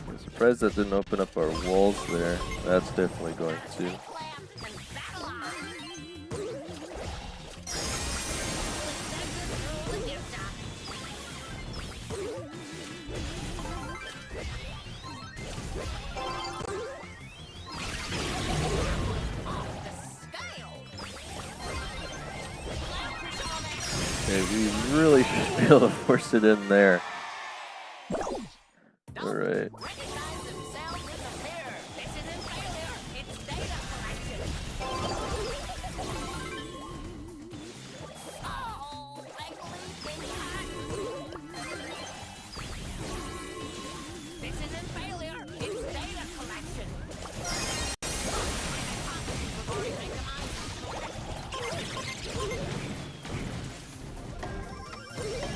I'm surprised that didn't open up our walls there. That's definitely going to. Okay, we really should be able to force it in there. Alright. Recognize themselves in the mirror. This isn't failure, it's data collection. Oh, thankfully, this isn't failure, it's data collection.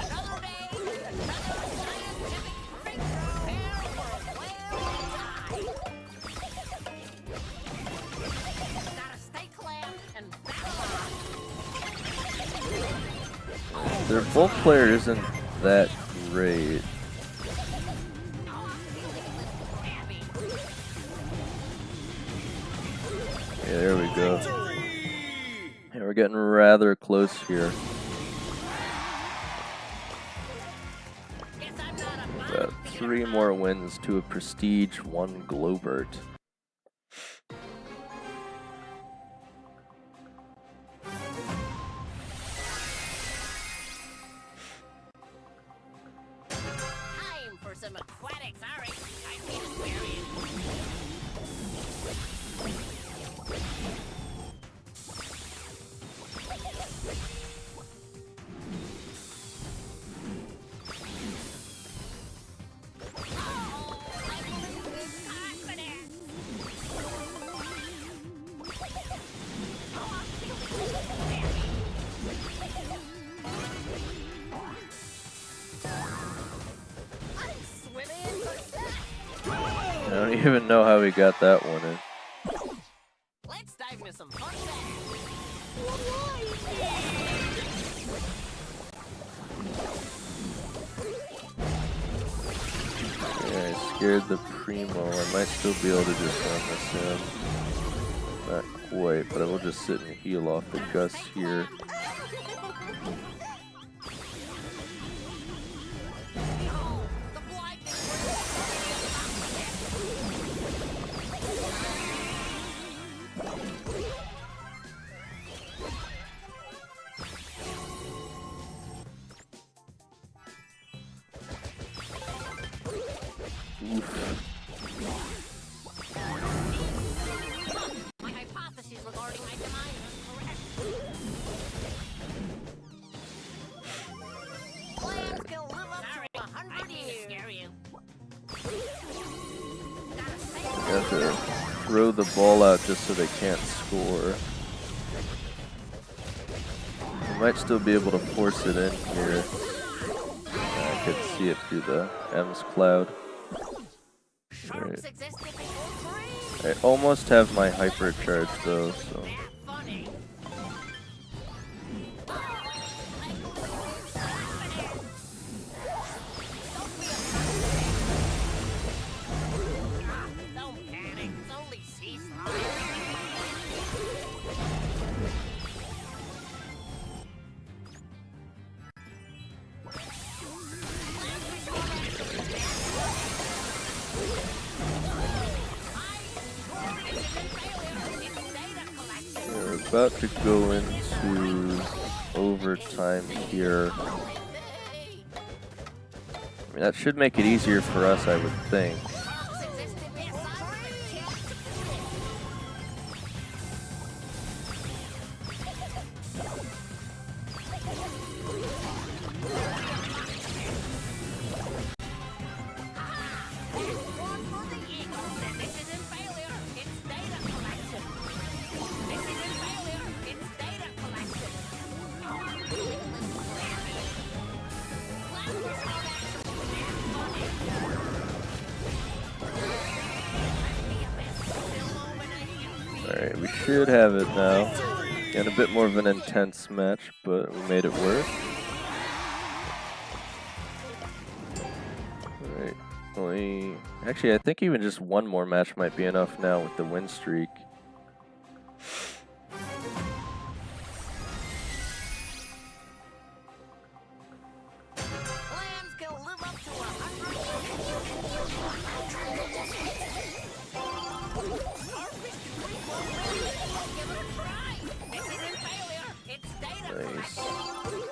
Another day, another scientific breakthrough here for a well time. Gotta stay calm and battle on. Their bulk player isn't that great. Oh, I'm feeling a little heavy. Yeah, there we go. Yeah, we're getting rather close here. Guess I'm not a Got bomb 3 more wins to a prestige 1 Globert. Time for some aquatics. Sorry, I feel experience. Oh, I'm losing confidence. Oh, I'm feeling a little heavy. I'm swimming in success. I don't even know how we got that one in. Let's dive into some fun facts. Yeah, I scared the Primo. I might still be able to just run this in. Not quite, but I will just sit and heal off the Gus here. My hypothesis regarding my demise was correct. Plans can live up to 100 years. Scare you. You have to throw the ball out just so they can't score. You might still be able to force it in here. I could see it through the M's cloud. Sharks existed before trees. I almost have my hyper charge though, so. That funny. Don't panic. It's only sea slime. We're about to go into overtime here. I mean, that should make it easier for us, I would think. Alright, we should have it now. And a bit more of an intense match, but we made it work. Alright, actually I think even just one more match might be enough now with the win streak. Clams can live up to 100 Give it a try. This isn't failure. It's data Nice. collection.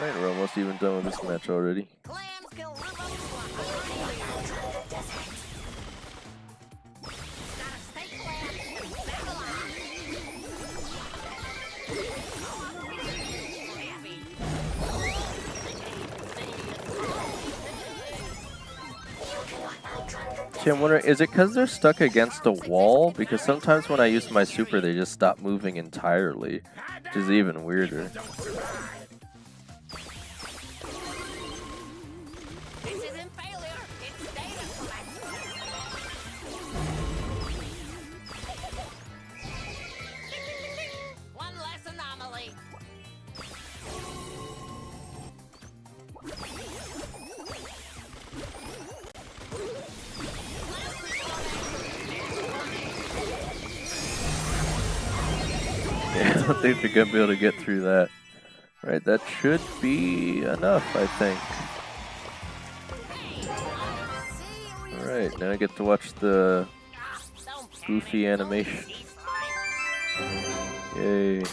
Alright, we're almost even done with this match already. Clams can live up to 100 years. Gotta stay clam. Back alive. Heavy. See, I'm wondering, is it because they're stuck against a wall? Because sometimes when I use my super, they just stop moving entirely, which is even weirder. This isn't failure. It's data collection. One less anomaly. Yeah, I don't think they're gonna be able to get through that. Right, that should be enough, I think. Alright, now I get to watch the goofy animation. Yay.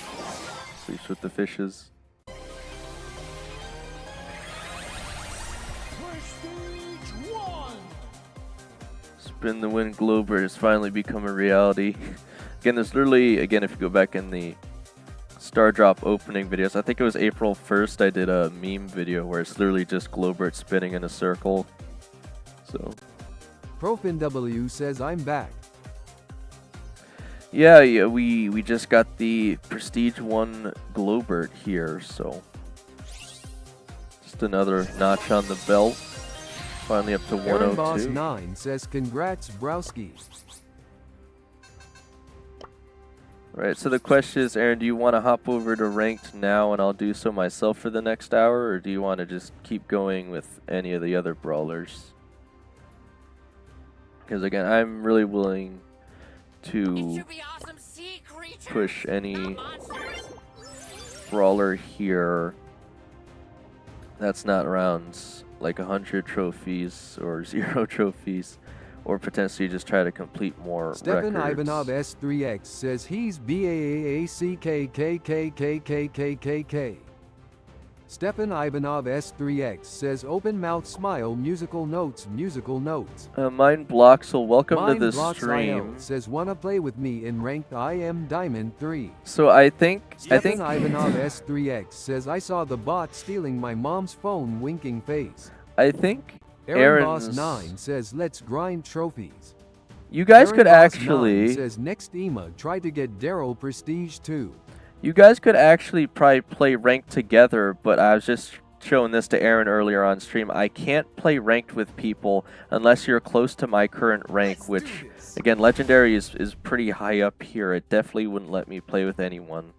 Sleeps with the fishes. Prestige 1. Spin the Wind Glober has finally become a reality. Again, there's literally, again, if you go back in the Star Drop opening videos, I think it was April 1st, I did a meme video where it's literally just Globert spinning in a circle. So, ProfinW says I'm back. yeah, we just got the Prestige 1 Globert here, so just another notch on the belt. Finally up to Aaron Boss 102. 9 says congrats Browski. Right, so the question is, Aaron, do you want to hop over to ranked now and I'll do so myself for the next hour, or do you want to just keep going with any of the other brawlers? Because again, I'm really willing It to should be awesome sea creatures. push any Not monsters. brawler here that's not around like 100 trophies or 0 trophies, or potentially just try to complete more Stefan records. Ivanov S3X says he's BAAACKKKKKKKK. Stepan Ivanov S3X says open mouth smile musical notes musical notes. Mind Bloxel, welcome Mind to the Blocks stream. IL says wanna play with me in ranked I am Diamond 3. So I think Stepan Ivanov S3X says I saw the bot stealing my mom's phone winking face. Aaron Boss Aaron's 9 says let's grind trophies. You guys Aaron could Boss 9 actually says next EMA try to get Daryl Prestige too. You guys could actually probably play ranked together, but I was just showing this to Aaron earlier on stream. I can't play ranked with people unless you're close to my current rank, which, again, Legendary is pretty high up here. It definitely wouldn't let me play with anyone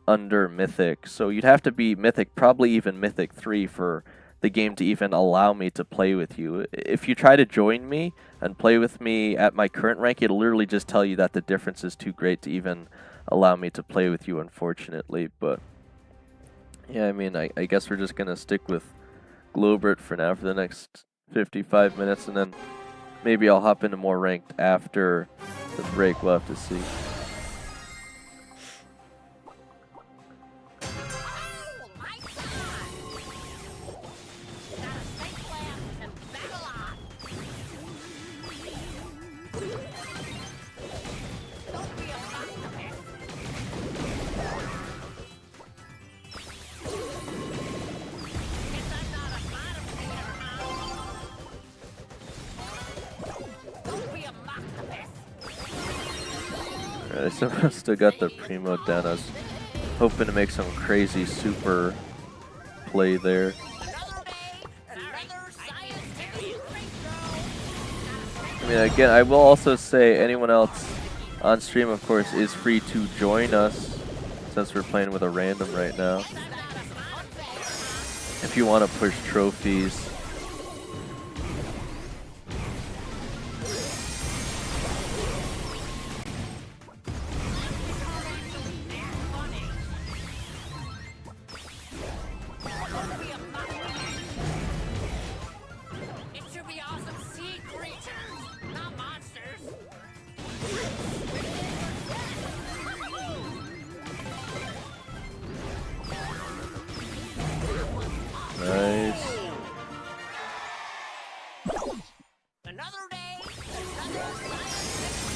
under Mythic. So you'd have to be Mythic, probably even Mythic 3 for the game to even allow me to play with you. If you try to join me and play with me at my current rank, it'll literally just tell you that the difference is too great to even allow me to play with you, unfortunately. But yeah, I mean, I guess we're just gonna stick with Globert for now for the next 55 minutes, and then maybe I'll hop into more ranked after the break. We'll have to see. Oh my God! Gotta stay flat and battle on. Don't be a mountain. Guess I'm not a bottom feeder, huh? Don't be a mountain. Alright, I somehow still got the Primo down. I was hoping to make some crazy super play there. Another day, another scientific breakthrough. I mean, again, I will also say anyone else on stream, of course, is free to join us since we're playing with a random right now. If you want to push trophies. It should be awesome sea creatures, not monsters. Nice. Another day, another scientific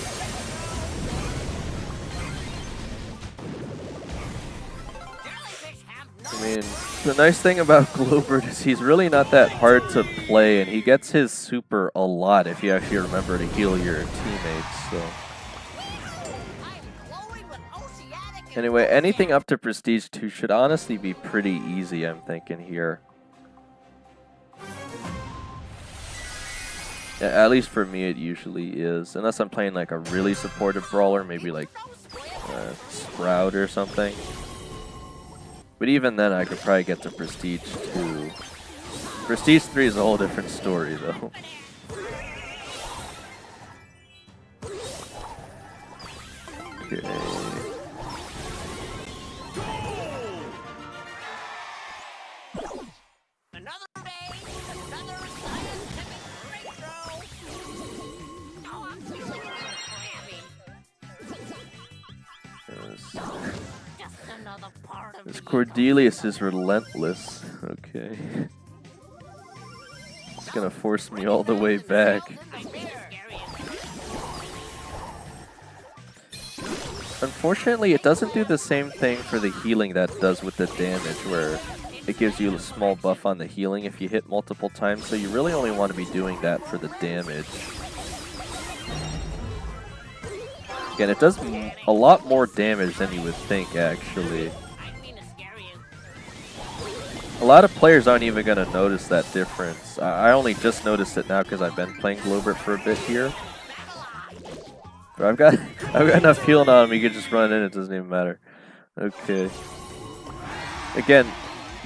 jellyfish have no I mean, the nice thing about Globert is he's really not that hard to play, and he gets his super a lot if you actually remember to heal your teammates. So I'm glowing with oceanic and anyway, anything up to Prestige 2 should honestly be pretty easy, I'm thinking here. Yeah, at least for me, it usually is. Unless I'm playing like a really supportive brawler, maybe like Sprout or something. But even then, I could probably get to Prestige 2. Prestige 3 is a whole different story, though. Okay. another day, another scientific breakthrough. Oh, I'm feeling real crabby. Just another part of This me. Cordelius is relentless. Okay. It's gonna force me all the way back. Unfortunately, it doesn't do the same thing for the healing that it does with the damage, where it gives you a small buff on the healing if you hit multiple times, so you really only want to be doing that for the damage. Again, it does a lot more damage than you would think, actually. A lot of players aren't even going to notice that difference. I only just noticed it now because I've been playing Globert for a bit here. But I've got enough healing on him, he can just run in, it doesn't even matter. Okay. Again,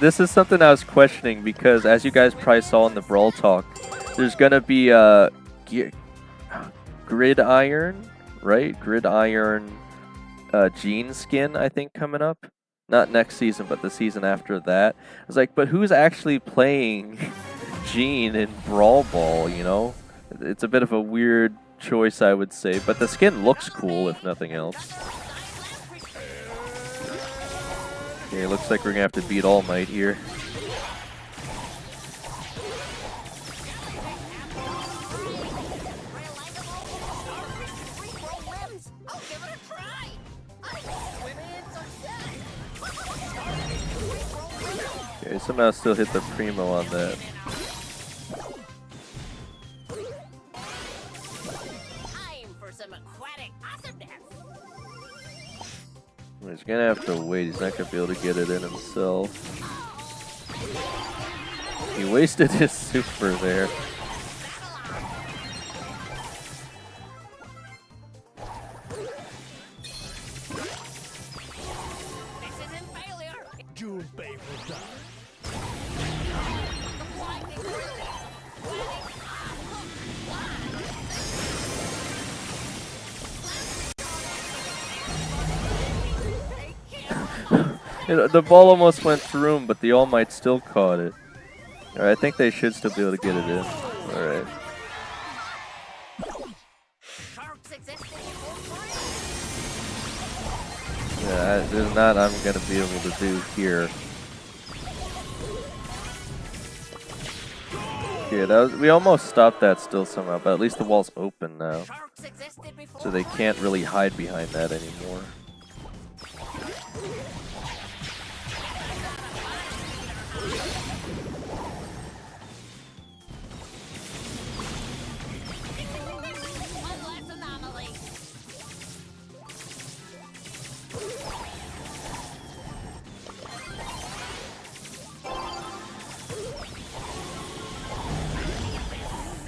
this is something I was questioning because, as you guys probably saw in the Brawl Talk, there's going to be a Gridiron, right? Gridiron Gene skin, I think, coming up. Not next season, but the season after that. I was like, but who's actually playing Gene in Brawl Ball, you know? It's a bit of a weird choice, I would say, but the skin looks cool, if nothing else. Okay, looks like we're gonna have to beat All Might here. somehow still hit the primo on that. Time for some aquatic awesomeness. He's gonna have to wait. He's not gonna be able to get it in himself. He wasted his super there. This isn't failure. Junpei will die. The blinding brilliance The ball almost went through him, but the All Might still caught it. Alright, I think they should still be able to get it in. Alright. Sharks existed before Yeah, there's not I'm gonna be able to do here. Yeah, that was, we almost stopped that still somehow, but at least the wall's open now. Sharks existed before So they can't really hide behind that anymore. one less anomaly.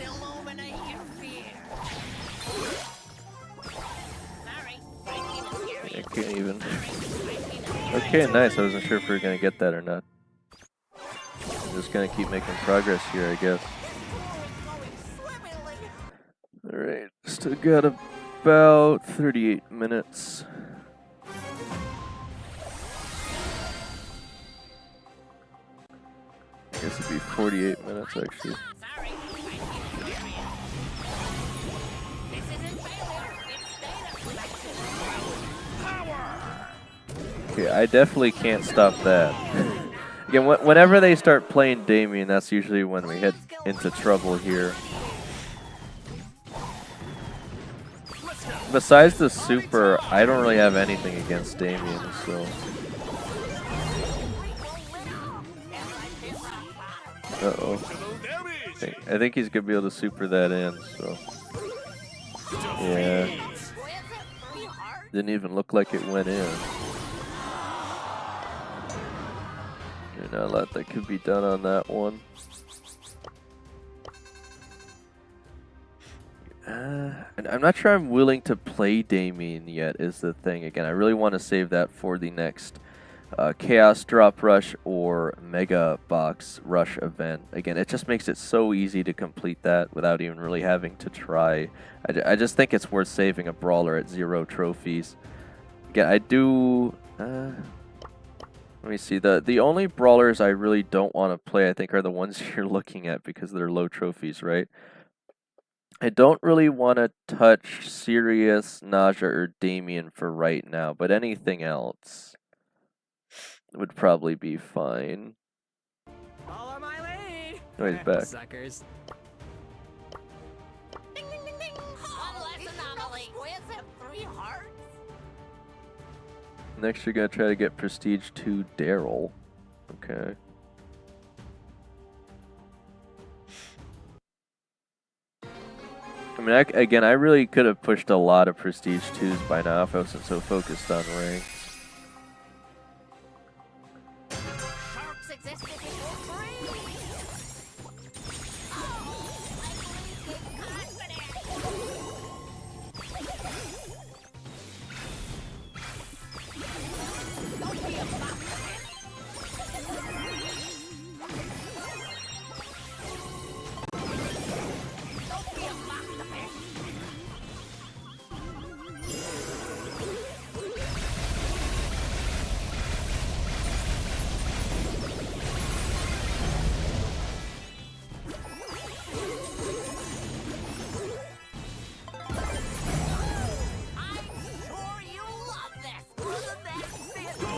Illuminate your fear. Sorry, Frankie was I scary. can't even. Frankie was Okay, nice. I wasn't sure if we were gonna get that or not. I'm just gonna keep making progress here, I guess. Alright, still got about 38 minutes. I guess it'd be 48 minutes actually. Sorry, Frankie was scary. This isn't failure, it's data collection. Okay, I definitely can't stop that. Again, whenever they start playing Damien, that's usually when we head into trouble here. Besides the super, I don't really have anything against Damien, so. Uh-oh. I think he's gonna be able to super that in, so. Yeah. Didn't even look like it went in. There's not a lot that could be done on that one. And I'm not sure I'm willing to play Damien yet is the thing. Again, I really want to save that for the next Chaos Drop Rush or Mega Box Rush event. Again, it just makes it so easy to complete that without even really having to try. I just think it's worth saving a Brawler at 0 trophies. Again, I do... let me see. The only Brawlers I really don't want to play, I think, are the ones you're looking at because they're low trophies, right? I don't really want to touch Sirius, Naja, or Damien for right now, but anything else would probably be fine. Follow my lead. Oh, he's back. Suckers. Ding, ding, ding, ding. One less anomaly. Squids have 3 hearts. Next, you're going to try to get Prestige 2 Daryl. Okay. I mean, again, I really could have pushed a lot of Prestige 2s by now if I wasn't so focused on rank. Sharks existed before free. Oh, I believe with confidence. Don't be a box. Don't be a box.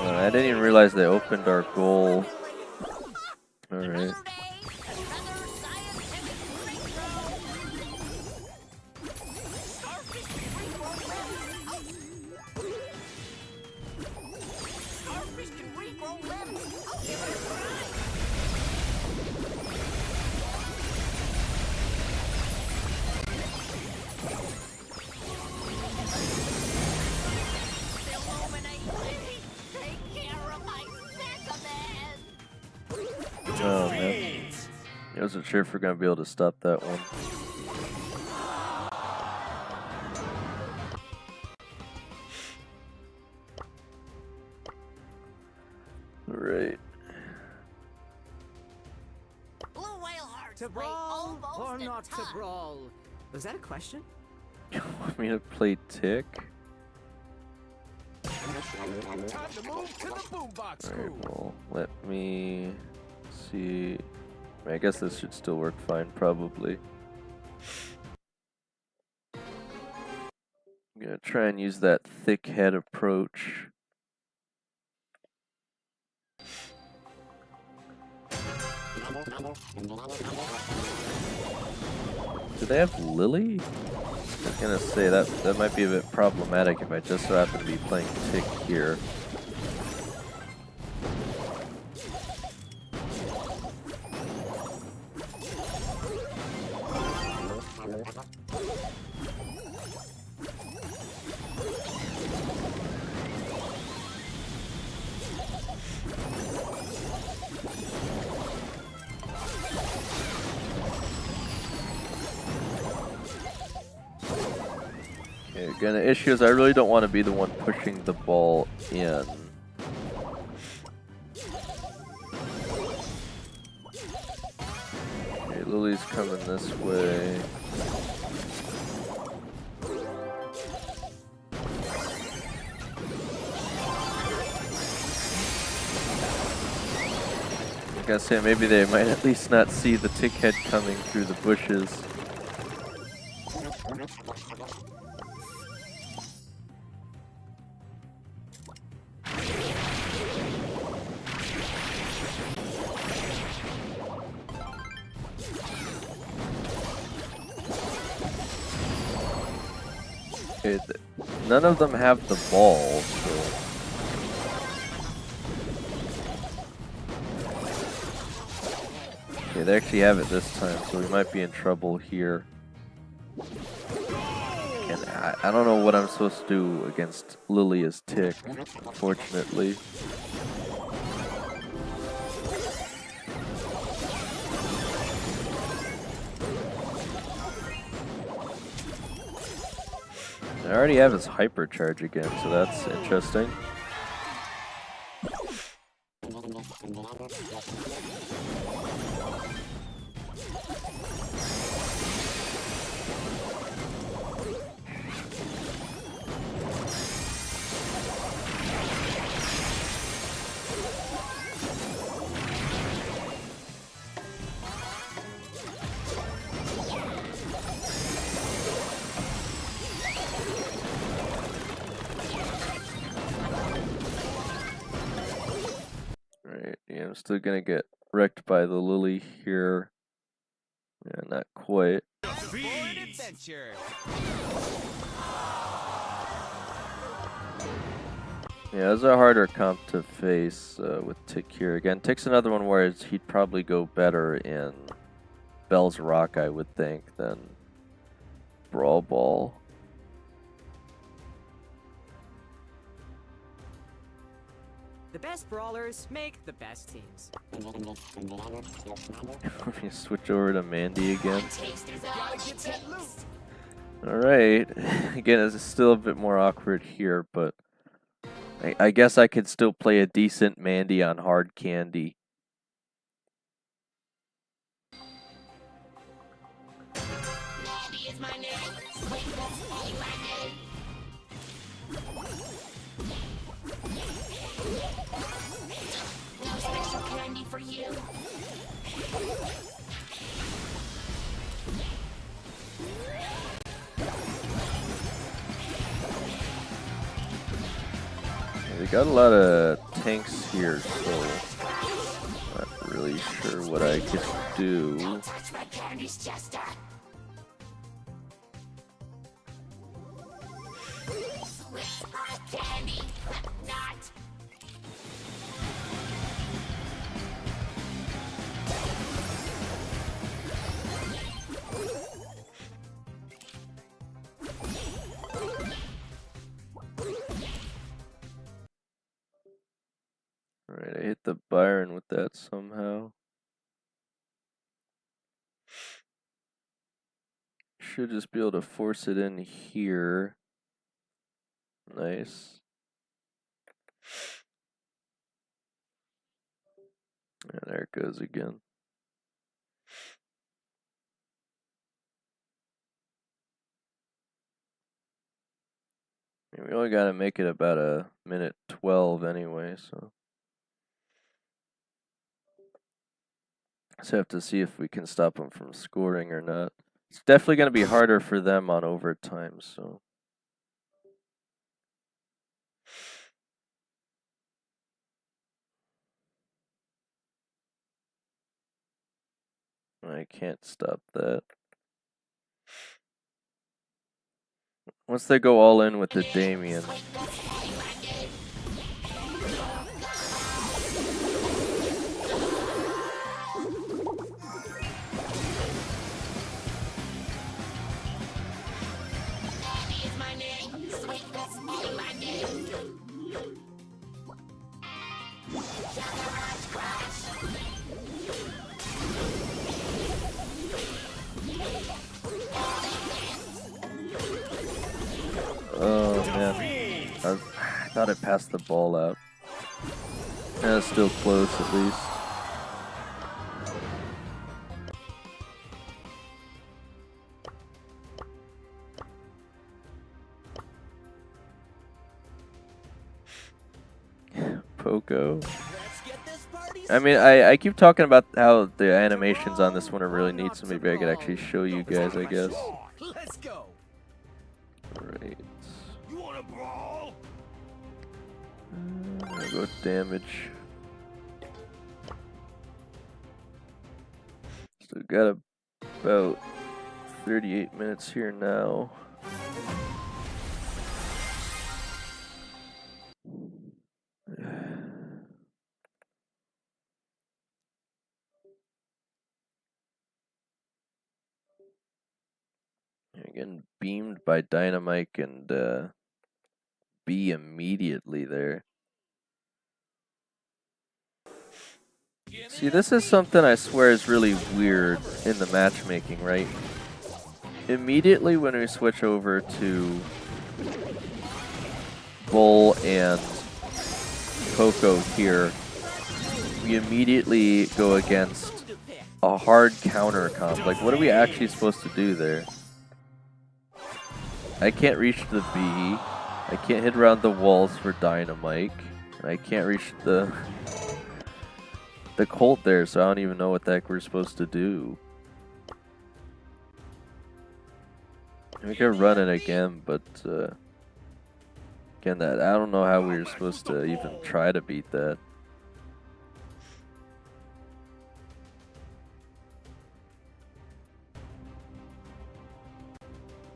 I didn't even realize they opened our goal. Alright. I wasn't sure if we're gonna be able to stop that one. Alright. Blue whale hearts To may brawl almost or a not to ton. brawl? Was that a question? You want me to play Tick? Time to move to the boombox Alright, groove. well, let me see. I guess this should still work fine, probably. I'm gonna try and use that thick head approach. Do they have Lily? I was gonna say that might be a bit problematic if I just so happen to be playing Tick here. Okay, again, the issue is I really don't want to be the one pushing the ball in. Okay, Lily's coming this way. Like I said, maybe they might at least not see the Tick head coming through the bushes. Okay, none of them have the ball, so. Okay, they actually have it this time, so we might be in trouble here. And I don't know what I'm supposed to do against Lily as Tick, unfortunately. I already have his hypercharge again, so that's interesting. Right, yeah, I'm still gonna get wrecked by the Lily here. Yeah, not quite. For an adventure. Yeah, it's a harder comp to face with Tick here. Again, Tick's another one where he'd probably go better in Bell's Rock, I would think, than Brawl Ball. The best brawlers make the best teams. Let me switch over to Mandy again. Gotta get that loot. Alright. Again, it's still a bit more awkward here, but I guess I could still play a decent Mandy on hard candy. Mandy is my name. Sweet, that's all you I need. No special candy for you. We got a lot of tanks here, so not really sure what I could do. Touch my candies, Chester. Sweet hot candy, but not. Alright, I hit the Byron with that somehow. should just be able to force it in here. Nice. And there it goes again. We only gotta make it about a minute 12 anyway, so. Just have to see if we can stop them from scoring or not. It's definitely gonna be harder for them on overtime, so. I can't stop that. Once they go all in with the Damien. Oh man, I thought it passed the ball out. Yeah, it's still close at least. Poco. I mean, I keep talking about how the animations on this one are really neat, so maybe I could actually show you guys, I guess. Let's go. Right. You wanna brawl? I'll go with damage. So we've got about 38 minutes here now. Again, beamed by Dynamite and B immediately there. See, this is something I swear is really weird in the matchmaking, right? Immediately when we switch over to Bull and Poco here, we immediately go against a hard counter comp. Like, what are we actually supposed to do there? I can't reach the B. I can't hit around the walls for Dynamite. And I can't reach the Colt there, so I don't even know what the heck we're supposed to do. We could run it again, but again, that I don't know how we were supposed to even try to beat that.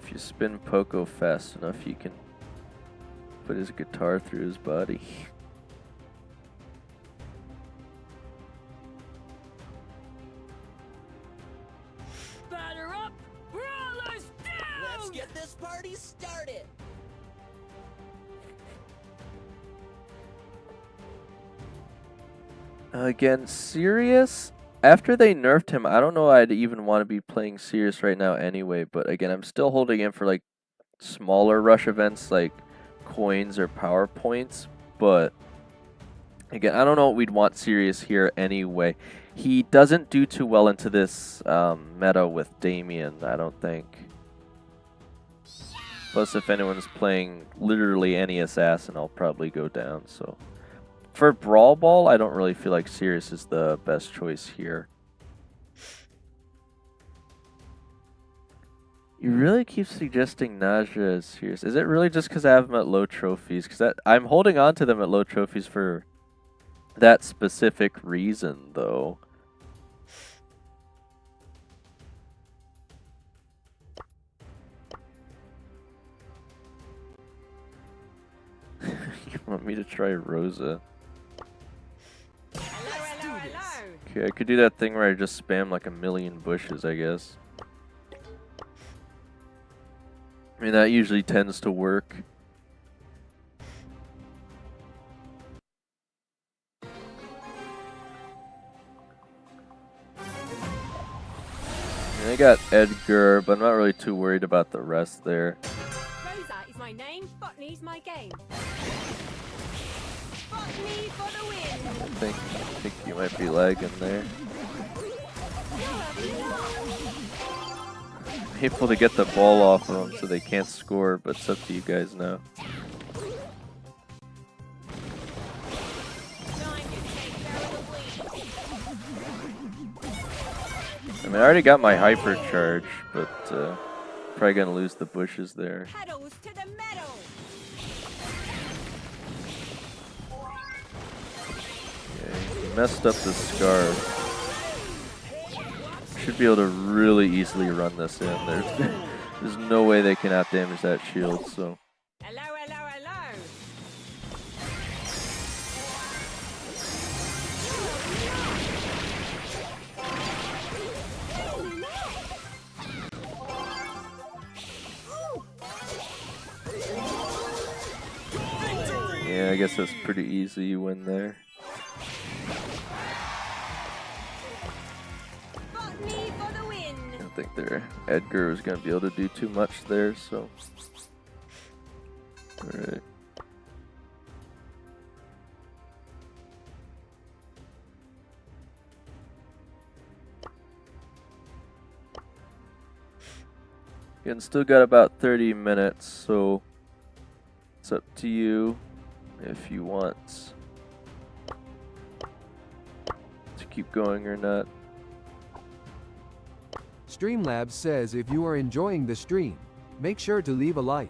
If you spin Poco fast enough, you can put his guitar through his body. Batter up, brawlers down! Let's get this party started. Again, Sirius, after they nerfed him, I don't know I'd even want to be playing Sirius right now anyway, but again, I'm still holding in for like smaller rush events like coins or power points, but again, I don't know what we'd want Sirius here anyway. He doesn't do too well into this meta with Damien, I don't think. Plus, if anyone's playing literally any assassin, I'll probably go down, so. For Brawl Ball, I don't really feel like Sirius is the best choice here. You really keep suggesting Nausea as Sirius. Is it really just because I have them at low trophies? Because I'm holding on to them at low trophies for that specific reason, though. You want me to try Rosa? Okay, I could do that thing where I just spam like a million bushes, I guess. I mean, that usually tends to work. I got Edgar, but I'm not really too worried about the rest there. Rosa is my name, botany's my game. Botany for the win! I think you might be lagging there. Able to get the ball off of them so they can't score, but it's up to you guys now. I mean, I already got my hyper charge, but probably gonna lose the bushes there. Pedals to the metal! Okay, he messed up the scarf. Should be able to really easily run this in. There's no way they can outdamage that shield, so. Hello, hello, hello! Yeah, I guess that's pretty easy. You win there. Botany for the win! I don't think their Edgar was going to be able to do too much there, so. Alright. Again, still got about 30 minutes, so it's up to you if you want to keep going or not. Streamlabs says if you are enjoying the stream, make sure to leave a like.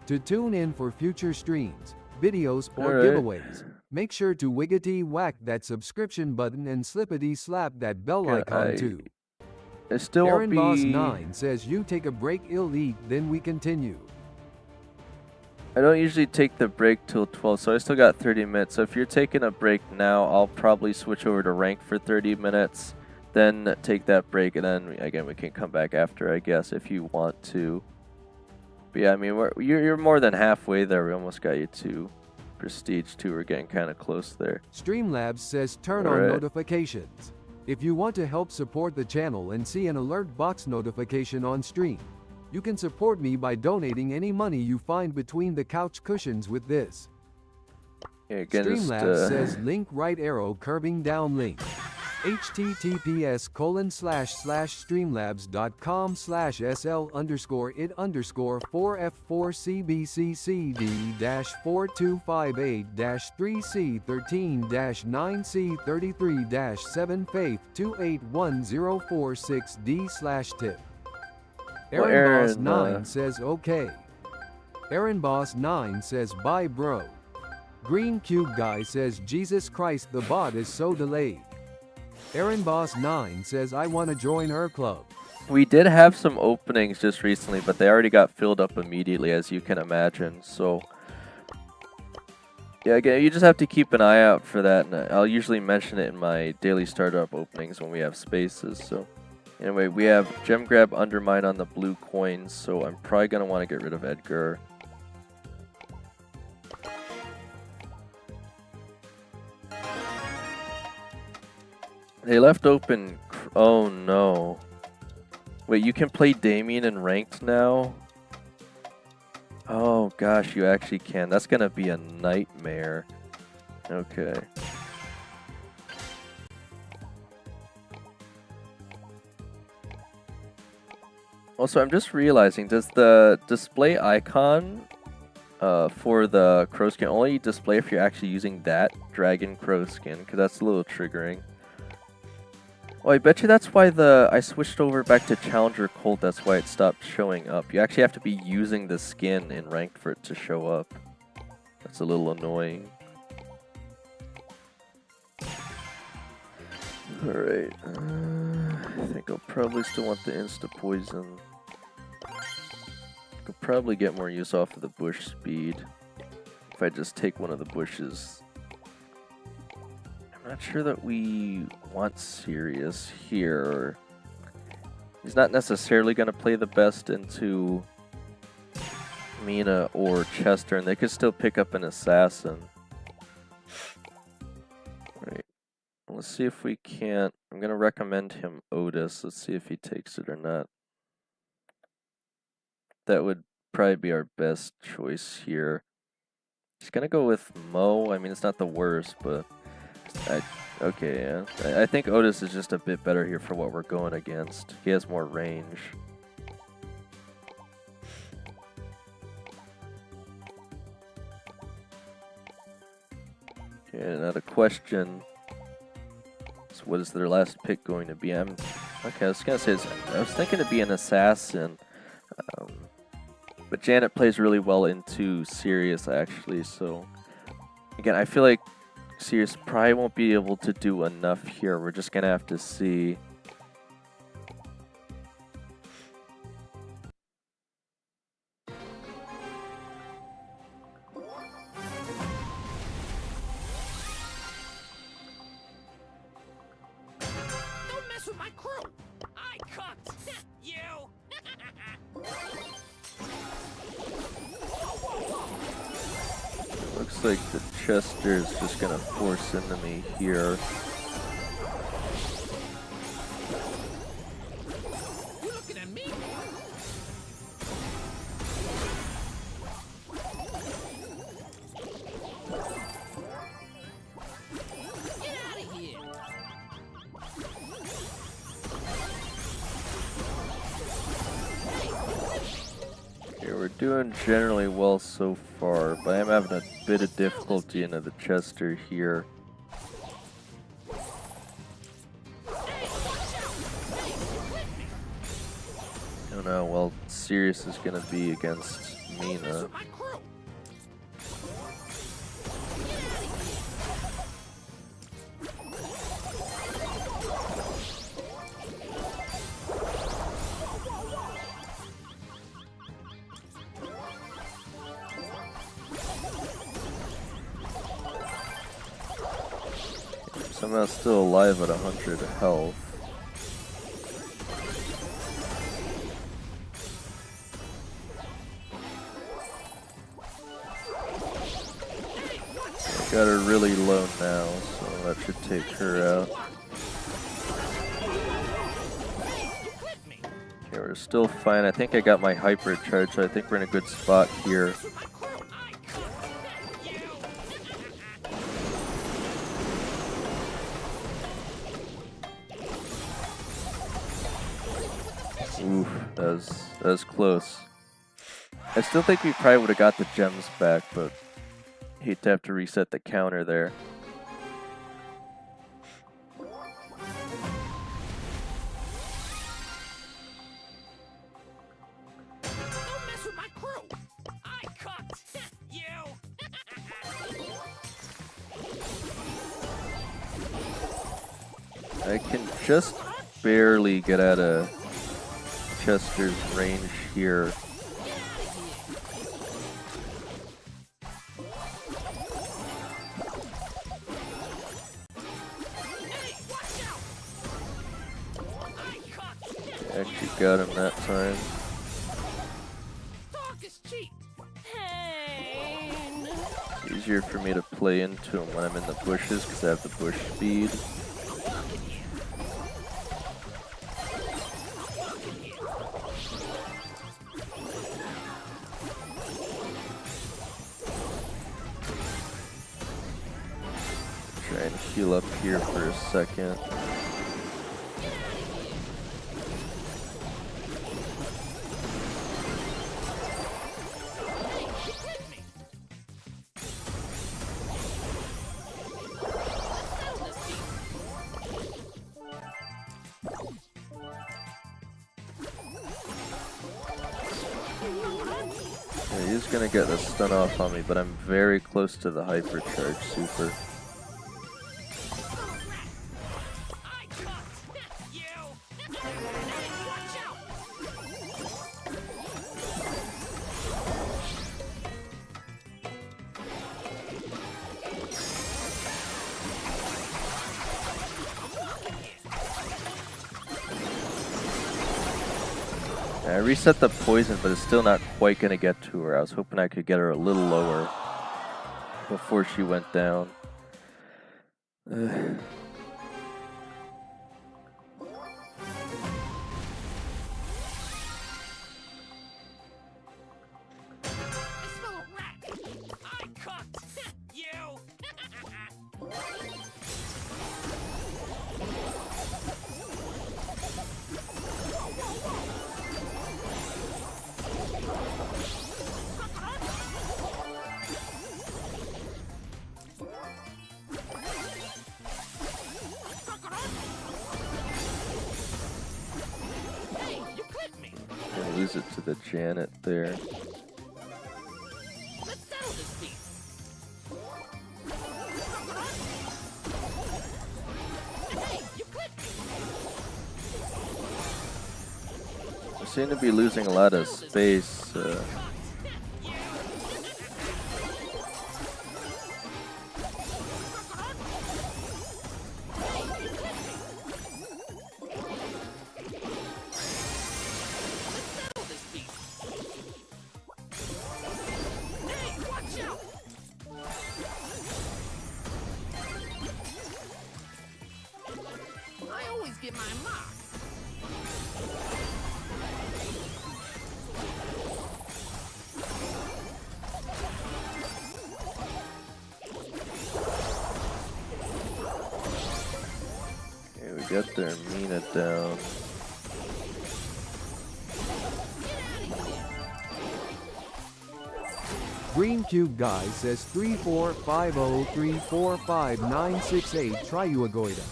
To tune in for future streams, videos, or Alright. giveaways, make sure to wiggity whack that subscription button and slippity slap that bell Yeah, icon too. It still won't Aaron Boss be. 9 says you take a break, ill eat, then we continue. I don't usually take the break till 12, so I still got 30 minutes. So if you're taking a break now, I'll probably switch over to rank for 30 minutes, then take that break, and then again we can come back after, I guess, if you want to. But yeah, I mean, you're more than halfway there. We almost got you to Prestige 2. We're getting kind of close there. Streamlabs says turn on Alright. notifications. If you want to help support the channel and see an alert box notification on stream, you can support me by donating any money you find between the couch cushions with this. Yeah, again, just, Streamlabs says link right arrow curving down link. https://streamlabs.com/SL_4258-3C13-9C32-7Faith2810446D/tip. Well, Aaron Boss Aaron, 9 says okay. Aaron Boss 9 says bye bro. Green Cube Guy says Jesus Christ the bot is so delayed. Aaron Boss 9 says I want to join her club. We did have some openings just recently, but they already got filled up immediately, as you can imagine. So yeah, again, you just have to keep an eye out for that, and I'll usually mention it in my daily startup openings when we have spaces. So anyway, we have Gem Grab Undermine on the blue coins, so I'm probably going to want to get rid of Edgar. They left open... Oh no. Wait, you can play Damien in ranked now? Oh gosh, you actually can. That's going to be a nightmare. Okay. Also, I'm just realizing, does the display icon for the crow skin only display if you're actually using that dragon crow skin? Because that's a little triggering. Oh, I bet you that's why I switched over back to Challenger Colt. That's why it stopped showing up. You actually have to be using the skin in ranked for it to show up. That's a little annoying. Alright. I think I'll probably still want the insta poison. Could probably get more use off of the bush speed if I just take one of the bushes. I'm not sure that we want Sirius here. He's not necessarily going to play the best into Mina or Chester, and they could still pick up an assassin. Right. Let's see if we can't. I'm gonna recommend him Otis. Let's see if he takes it or not. That would probably be our best choice here. He's gonna go with Mo. I mean, it's not the worst, but okay, yeah. I think Otis is just a bit better here for what we're going against. He has more range. Okay, now the question is, what is their last pick going to be? Okay, I was gonna say, I was thinking to be an assassin. But Janet plays really well into Sirius, actually, so again, I feel like Sirius probably won't be able to do enough here. We're just gonna have to see. Don't mess with my crew. I cooked. You. Looks like the Chester is just gonna force into me here. You looking at me? Get out of here. Okay, we're doing generally well so far, but I'm having a bit of difficulty into the Chester here. I don't know, well, Sirius is gonna be against Mina. My crew. Somehow still alive at 100 health. Got her really low now, so that should take her out. Okay, we're still fine. I think I got my hyper charge, so I think we're in a good spot here. Oof, that was close. I still think we probably would have got the gems back, but hate to have to reset the counter there. Don't mess with my crew. I cooked. You. I can just barely get out of Chester's range here. Actually got him that time. Talk is cheap. It's easier for me to play into him when I'm in the bushes because I have the bush speed. Try and heal up here for a second. Yeah, he's gonna get the stun off on me, but I'm very close to the hypercharge super. I cooked. You. Watch out. I reset the poison, but it's still not quite gonna get to her. I was hoping I could get her a little lower before she went down. lose it to the Janet there. Let's settle this beef. Hey, you clipped me. We seem to be losing a lot of space. I always get my mark. Okay, we got their Mina down. Green Cube Guy says 34503459968. Try you Agoida.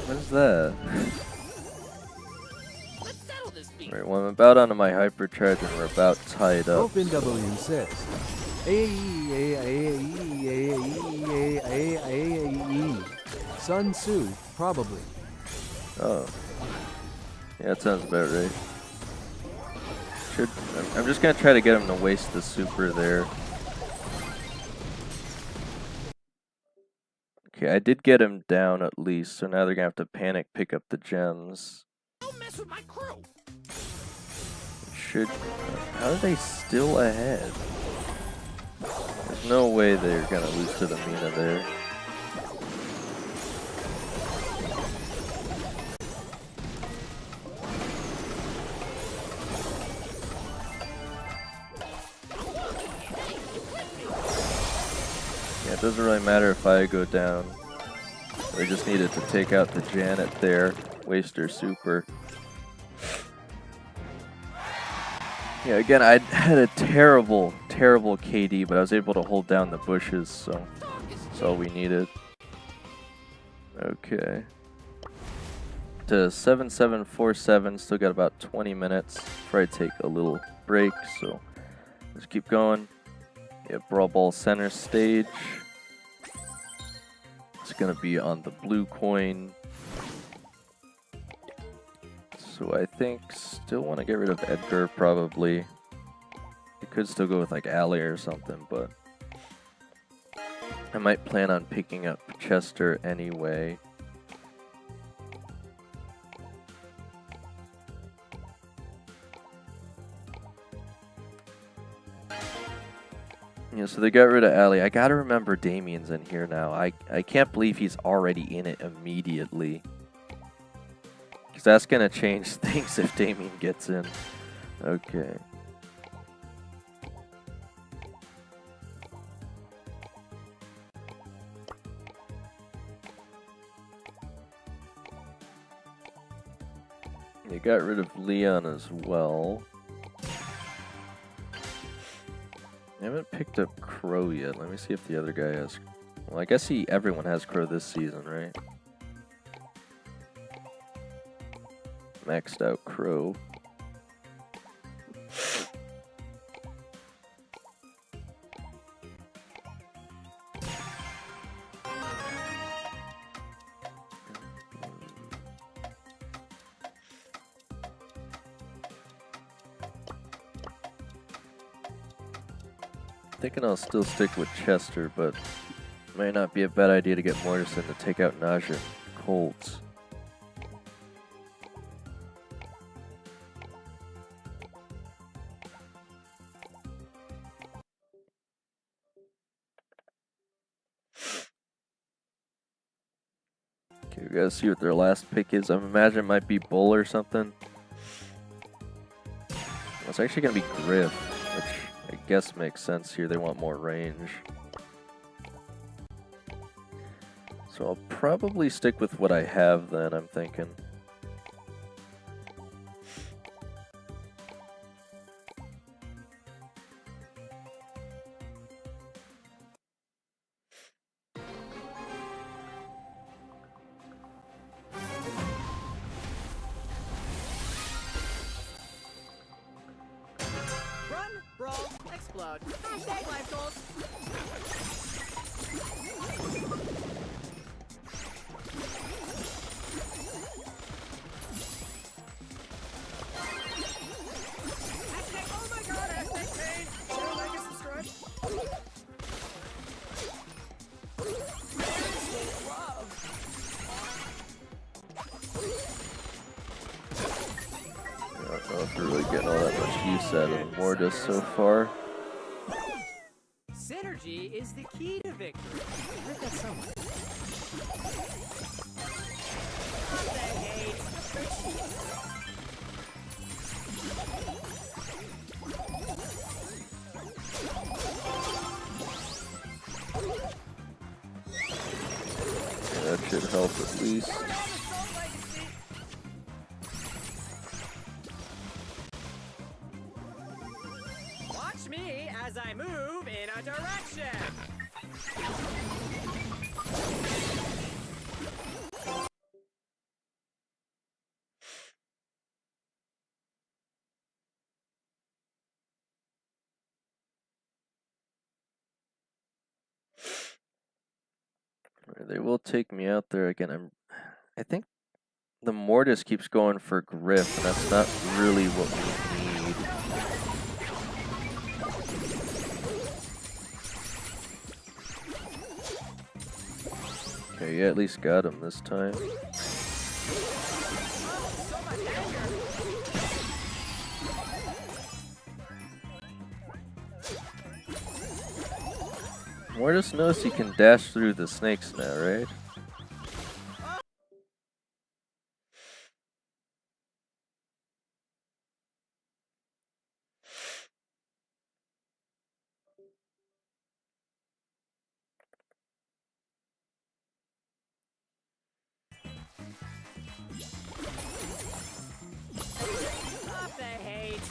What is that? Let's settle this beef. Right, well, I'm about onto my hypercharge and we're about tied up. Open W says Sun Tzu, probably. Oh. Yeah, that sounds about right. I'm just gonna try to get him to waste the super there. Okay, I did get him down at least, so now they're gonna have to panic pick up the gems. Don't mess with my crew. How are they still ahead? There's no way they're gonna lose to the Mina there. Yeah, it doesn't really matter if I go down. They just needed to take out the Janet there, waste her super. Yeah, again, I had a terrible KD, but I was able to hold down the bushes, so that's all we needed. Okay. To 7747, still got about 20 minutes before I take a little break, so let's keep going. Yeah, Brawl Ball Center stage. It's gonna be on the blue coin. So I think still want to get rid of Edgar probably. You could still go with like Ally or something, but I might plan on picking up Chester anyway. Yeah, so they got rid of Ally. I gotta remember Damien's in here now. I can't believe he's already in it immediately. Because that's gonna change things if Damien gets in. Okay. They got rid of Leon as well. I haven't picked up Crow yet. Let me see if the other guy has... Well, I guess everyone has Crow this season, right? Maxed out Crow. Thinking I'll still stick with Chester, but it might not be a bad idea to get Mortis in to take out Naja and Colts. Okay, we gotta see what their last pick is. I imagine it might be Bull or something. It's actually gonna be Griff, which I guess makes sense here. They want more range. So I'll probably stick with what I have then, I'm thinking. brawl, explode. Hashtag life goals. Hashtag, oh my god, hashtag pain. Share, like, and subscribe. I don't know if we're really getting all that much use out of Mortis so far. Synergy is the key to victory. I heard that somewhere. Stop the hate. Yeah, that should help at least. Watch me as I move in a direction. They will take me out there again. I think the Mortis keeps going for Griff, and that's not really what we need. Okay, yeah, at least got him this time. Mortis knows he can dash through the snakes now, right? Stop the hate.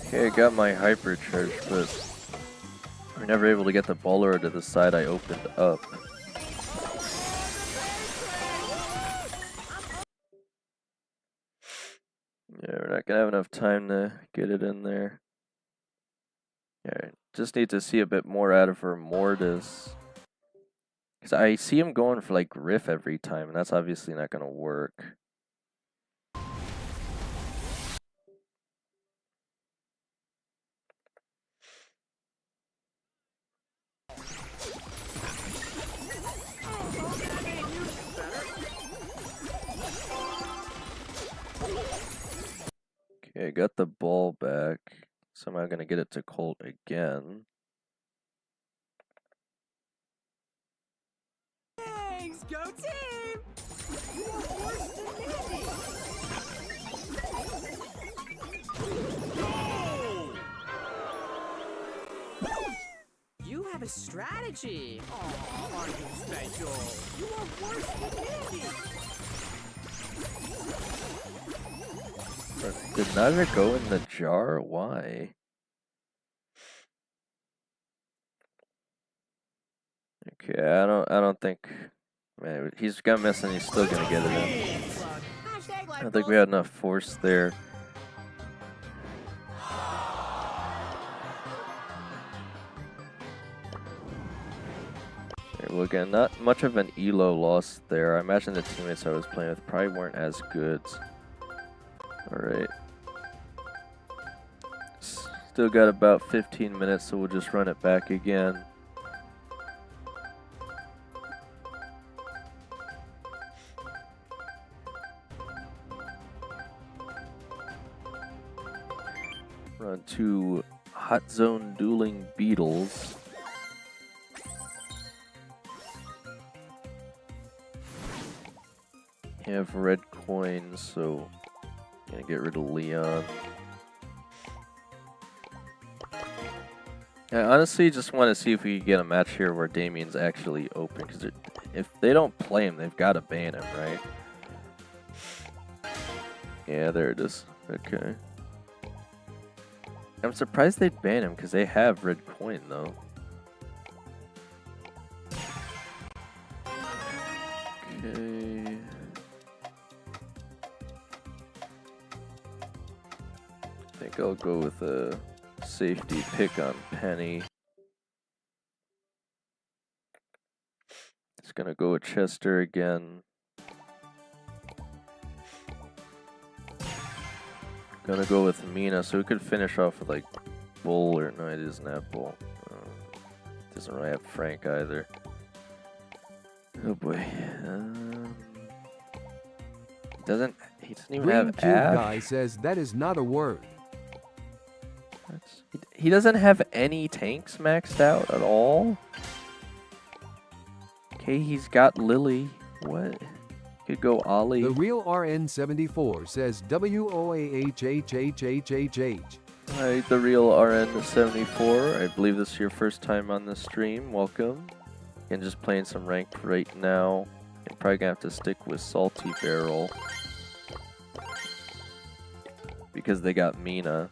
Okay, I got my hyper charge, but we're never able to get the baller to the side I opened up. Yeah, we're not gonna have enough time to get it in there. Yeah, just need to see a bit more out of her Mortis. Because I see him going for like Griff every time, and that's obviously not gonna work. Okay, got the ball back. Somehow gonna get it to Colt again. Thanks, go team! You are worse than me! You have a strategy! Aw, aren't you special? You are worse than me! Did neither go in the jar? Why? Okay, I don't think. Man, he's gonna miss and he's still gonna get it in. Hashtag I don't think we had enough force there. Okay, well, again, not much of an elo loss there. I imagine the teammates I was playing with probably weren't as good. Alright. Still got about 15 minutes, so we'll just run it back again. Run two Hot Zone Dueling Beetles. You have red coins, so gonna get rid of Leon. I honestly just want to see if we can get a match here where Damien's actually open, because if they don't play him, they've got to ban him, right? Yeah, there it is. Okay. I'm surprised they'd ban him, because they have red coin, though. Okay. think I'll go with a safety pick on Penny. Just gonna go with Chester again. Gonna go with Mina, so we could finish off with like Bull, or no, it doesn't have Bull. Doesn't really have Frank either. Oh boy. He doesn't even Green have Cube Ash. Guy says that is not a word. He doesn't have any tanks maxed out at all. Okay, he's got Lily. What? Could go Ollie. The real RN74 says WOAHHHHHH. Hi, the real RN74. I believe this is your first time on the stream. Welcome. And just playing some ranked right now. I'm probably gonna have to stick with Salty Barrel because they got Mina.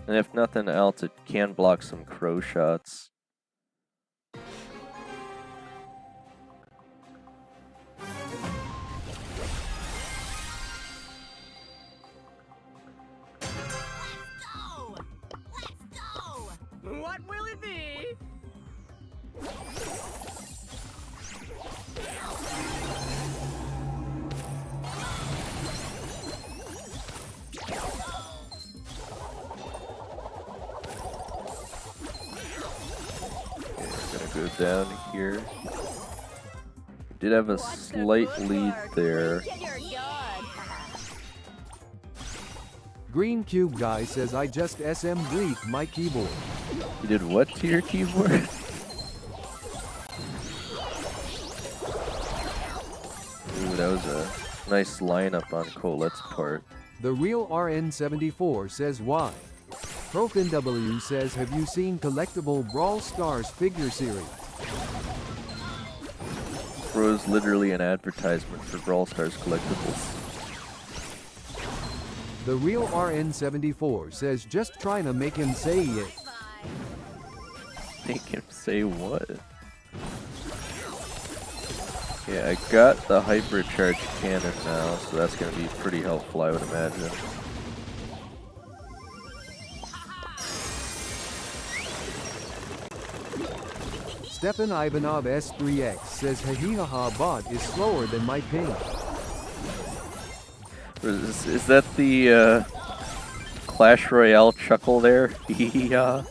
And if nothing else, it can block some crow shots. What will it be? Gonna go down here. Did have a slight lead there. Green Cube Guy says I just SM griefed my keyboard. You did what to your keyboard? Ooh, that was a nice lineup on Colette's part. The real RN74 says why. ProfinW says have you seen collectible Brawl Stars figure series? Bro's literally an advertisement for Brawl Stars collectibles. The real RN74 says just trying to make him say it. Make him say what? Yeah, I got the hypercharged cannon now, so that's going to be pretty helpful, I would imagine. Stefan Ivanov S3X says Hahihaha bot is slower than my ping. Is that the Clash Royale chuckle there? Yeah.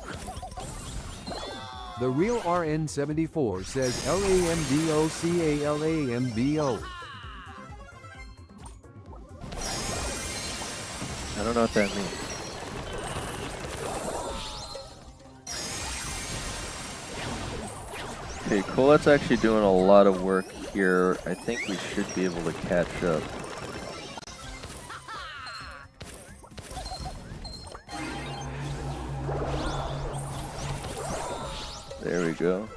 The real RN74 says LAMDOCALAMBO. I don't know what that means. Okay, Colette's actually doing a lot of work here. I think we should be able to catch up. There we go.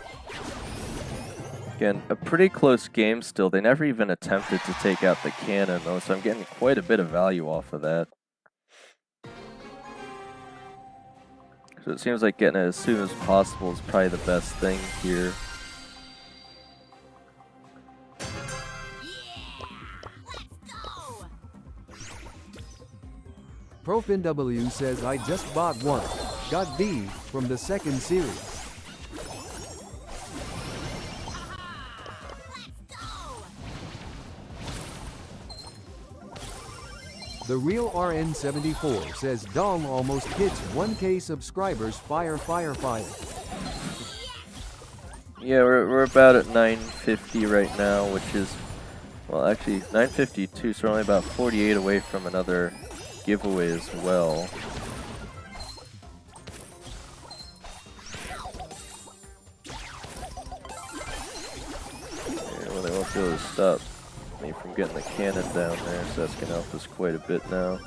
Again, a pretty close game still. They never even attempted to take out the cannon though, so I'm getting quite a bit of value off of that. So it seems like getting it as soon as possible is probably the best thing here. ProfinW says I just bought one. Got B from the second series. The real RN74 says Dong almost hits 1K subscribers. Fire, fire, fire. Yeah, we're about at 950 right now, which is, well, actually 952, so we're only about 48 away from another giveaway as well. Yeah, well, they won't be able to stop me from getting the cannon down there, so that's going to help us quite a bit now.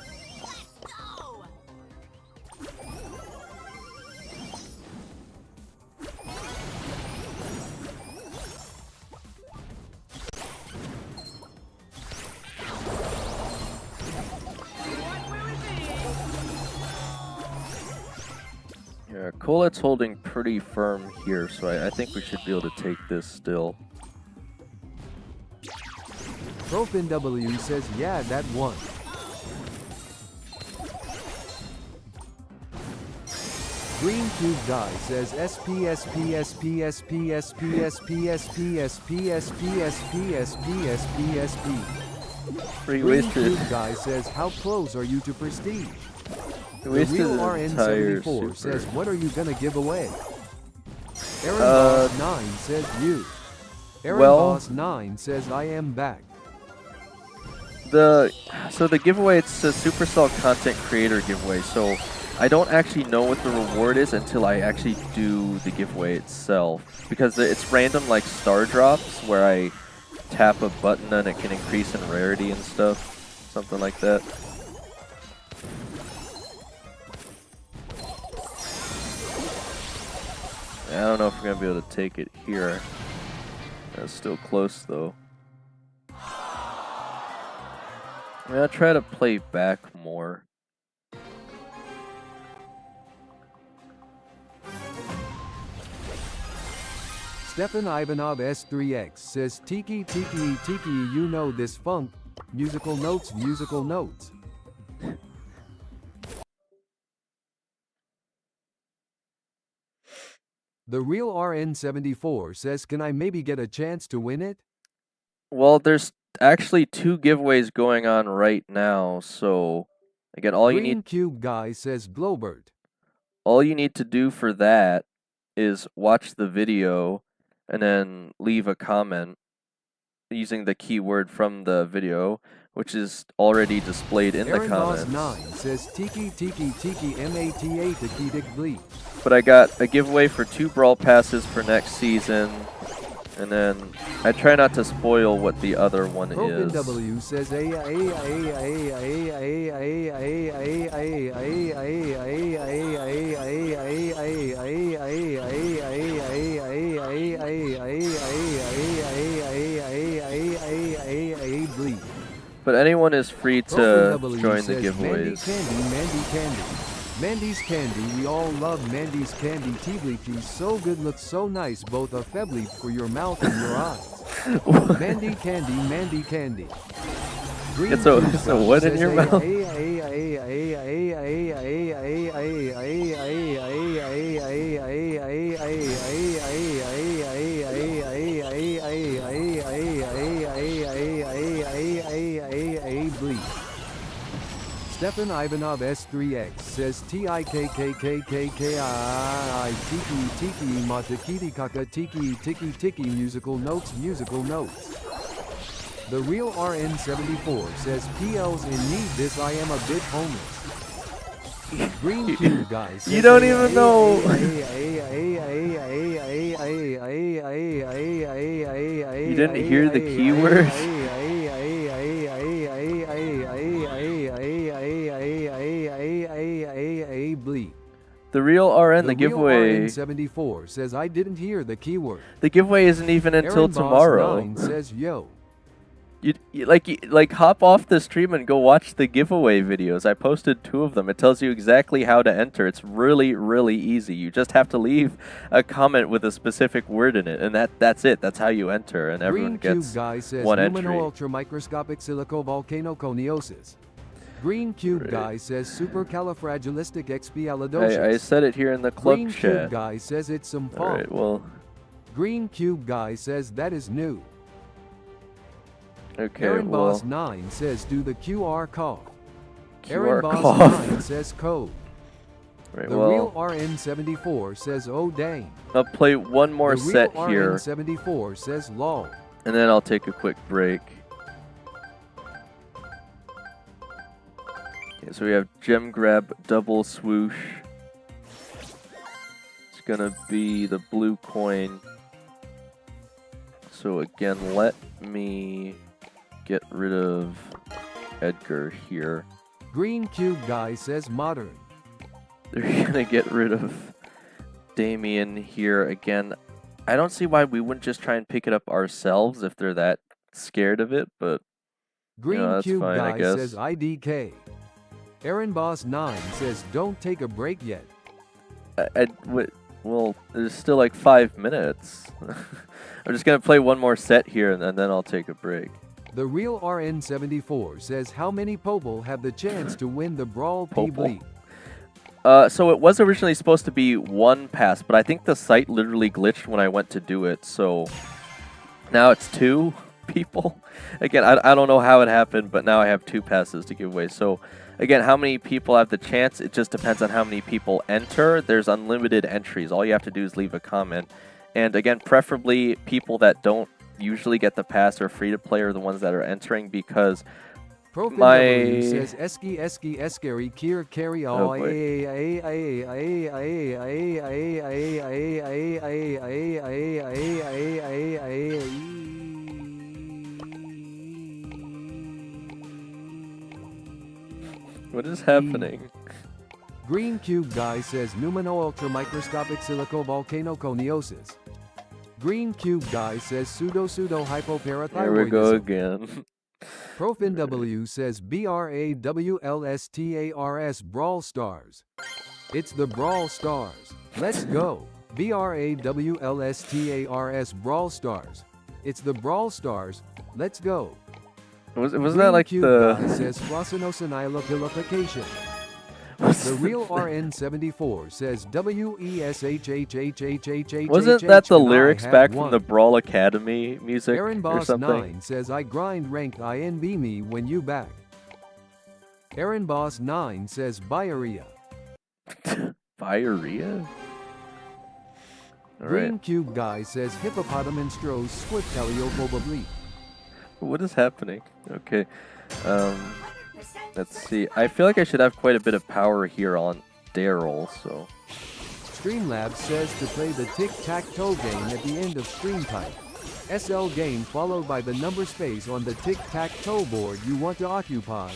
Yeah, Colette's holding pretty firm here, so I think we should be able to take this still. ProfinW says yeah, that one. Green Cube Guy says SPSPSPSPSPSPSPSPSPSPSPSPSP. We Green wasted. Cube Guy says, how close are you to prestige? We The wasted real an entire RN74 super. says, what are you gonna give away? Aaron Boss 9 says you. Aaron well- Boss 9 says I am back. So the giveaway, it's a Supercell content creator giveaway. So I don't actually know what the reward is until I actually do the giveaway itself, because it's random like star drops where I tap a button and it can increase in rarity and stuff, something like that. I don't know if we're gonna be able to take it here. That's still close though. I'm gonna try to play back more. Stefan Ivanov S3X says Tiki Tiki Tiki, you know this funk. Musical notes, musical notes. The real RN74 says, can I maybe get a chance to win it? Well, there's actually 2 giveaways going on right now, so again, all Green you need Cube Guy says Globert. to do for that is watch the video and then leave a comment using the keyword from the video, which is already displayed in Aaron the Boss comments. 9 says Tiki Tiki Tiki MATA Takitic Bleep. But I got a giveaway for 2 Brawl Passes for next season, and then I try not to spoil what the other one Broken is. W says bleep. But anyone is free to Broken W join the says Mandy giveaways. Candy, Mandy Candy. Mandy's Candy, we all love Mandy's Candy. Tea she's so good, looks so nice, both a febleep for your mouth and your eyes. Mandy Candy, Mandy Candy. Green It's a Cube what in says your mouth? bleep. Stefan Ivanov S3X says TIKKKKKI Tiki Tiki Matakiti Kaka Tiki Tiki Tiki musical notes, musical notes. The real RN74 says PL's in need this I am a bit homeless. Green Cube Guy says You don't even know. You didn't hear the keywords? Bleep. The real RN, the real giveaway. RN74 says I didn't hear the keyword. The giveaway isn't even until Aaron Boss tomorrow. 9 says yo. You like hop off the stream and go watch the giveaway videos. I posted 2 of them. It tells you exactly how to enter. It's really, really easy. You just have to leave a comment with a specific word in it, and that's it. That's how you enter, and everyone Green gets Cube Guy says one entry. ultramicroscopic silicovolcanoconiosis. Green Cube Right. Guy says supercalifragilisticexpialidocious. I said it here in the club Green chat. Cube Guy says it's some fun. All right, well, Green Cube Guy says that is new. okay, Aaron well, Boss 9 says do the QR cough. QR Aaron Boss cough. 9 says code. Right, The well, real RN74 says oh dang. I'll play one more The real set here, RN74 says lol. and then I'll take a quick break. Okay, so we have gem grab, double swoosh. It's gonna be the blue coin. So again, let me get rid of Edgar here. Green Cube Guy says modern. They're gonna get rid of Damien here again. I don't see why we wouldn't just try and pick it up ourselves if they're that scared of it, but Green that's Cube fine, I Guy guess. says IDK. Aaron Boss 9 says don't take a break yet. well, there's still like 5 minutes. I'm just gonna play one more set here and then I'll take a break. The real RN74 says how many Pobble have the chance to win the Brawl P Popel? Bleep? So it was originally supposed to be 1 pass, but I think the site literally glitched when I went to do it, so now it's 2 people. Again, I don't know how it happened, but now I have 2 passes to give away. So again, how many people have the chance? It just depends on how many people enter. There's unlimited entries. All you have to do is leave a comment. And again, preferably people that don't usually get the pass or free to play are the ones that are entering, because ProfinW says Eski Eskari Kier Carry Oh, all what is happening? Green Cube Guy says Numino Ultra Microscopic Silicovolcanoconiosis. Green Cube Guy says Pseudo Hypoparathyroidism. Here we go again. ProfinW says BRAWLSTARS Brawl Stars. It's the Brawl Stars. Let's go. BRAWLSTARS Brawl Stars. It's the Brawl Stars. Let's go. Wasn't that like Cube the... Guy says Flossinosinylopilofication. The real RN74 says WESHHHHHHH. Wasn't that the and I lyrics had back one. from the Brawl Academy music Aaron or Boss something? 9 says I grind ranked INB me when you back. Aaron Boss 9 says Biorrhea. Biorrhea? Green Alright. Cube Guy says Hippopotamonstros Swift Teleophoba. What is happening? Okay. Let's see. I feel like I should have quite a bit of power here on Daryl, so... Streamlabs says to play the tic-tac-toe game at the end of stream type. SL game followed by the number space on the tic-tac-toe board you want to occupy.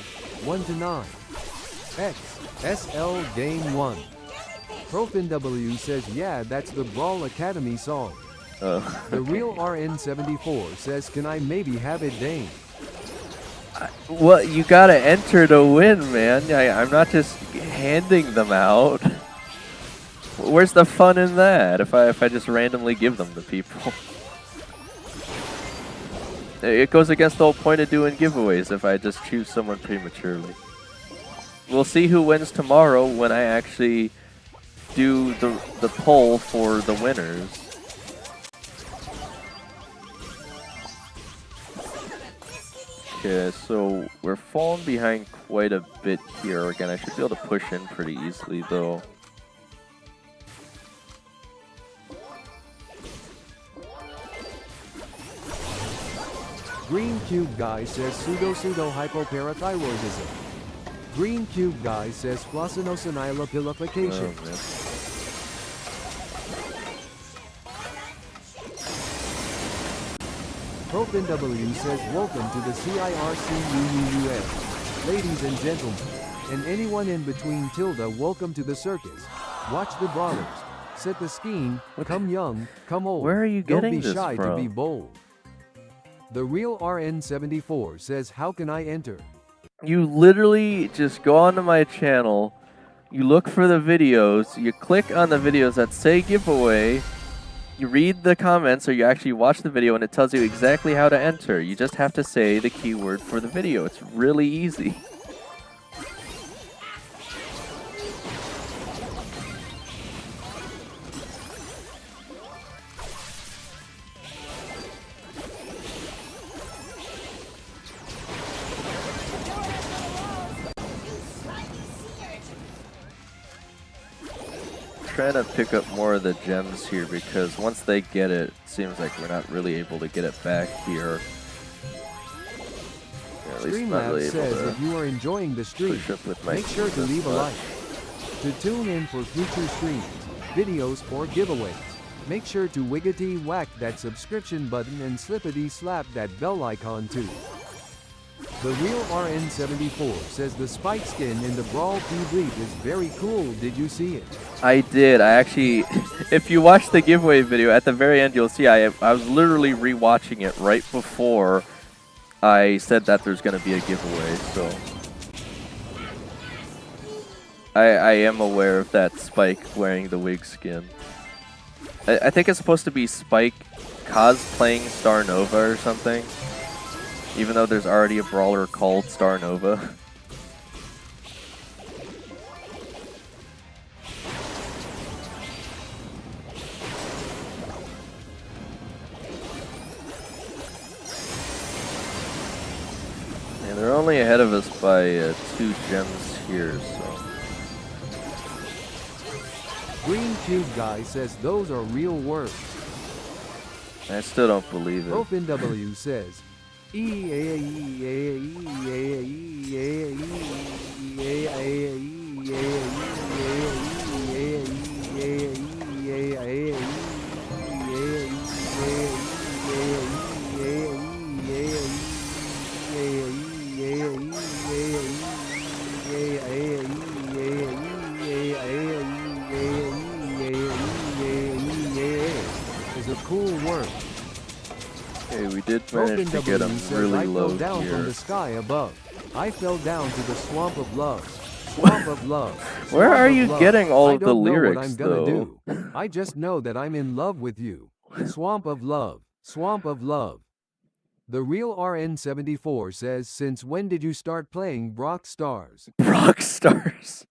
1 to 9. X. SL game 1. ProfinW says yeah, that's the Brawl Academy song. The real RN74 says can I maybe have it Dane? Well, you gotta enter to win, man. I'm not just handing them out. Where's the fun in that if I just randomly give them to people? It goes against the whole point of doing giveaways if I just choose someone prematurely. We'll see who wins tomorrow when I actually do the poll for the winners. Okay, so we're falling behind quite a bit here. Again, I should be able to push in pretty easily though. Green Cube Guy says pseudo hypoparathyroidism. Green Cube Guy says flossinosinylopilofication. ProfinW says welcome to the CIRCUUUS. Ladies and gentlemen, and anyone in between tilde, welcome to the circus. Watch the brawlers. Set the scheme, come young, come old. Where are you getting Don't be this shy from? to be bold. The real RN74 says how can I enter? You literally just go onto my channel, you look for the videos, you click on the videos that say giveaway, you read the comments or you actually watch the video and it tells you exactly how to enter. You just have to say the keyword for the video. It's really easy. Trying to pick up more of the gems here because once they get it, it seems like we're not really able to get it back here. Yeah, at least not really Streamlabs able says to if you are enjoying the stream, push up with my make sure to team leave a this like. much. To tune in for future streams, videos, or giveaways, make sure to wiggity whack that subscription button and slippity slap that bell icon too. The real RN74 says the spike skin in the Brawl Bleep is very cool. Did you see it? I did. I actually, if you watch the giveaway video, at the very end you'll see I was literally rewatching it right before I said that there's going to be a giveaway, so I am aware of that Spike wearing the wig skin. I think it's supposed to be Spike cosplaying Star Nova or something, even though there's already a brawler called Star Nova. Yeah, they're only ahead of us by 2 gems here, so. Green Cube Guy says those are real words. I still don't believe it. Profin W says, is a cool word. Okay, we did manage to get him really I low fell down from here. the sky above. I fell down to the swamp of love. Swamp of love. Where Swamp are of you love. getting all I of the don't know what lyrics, I'm gonna though? do. I just know that I'm in love with you. Swamp of love. Swamp of love. The real RN74 says, since when did you start playing Brock Stars? Brock Stars.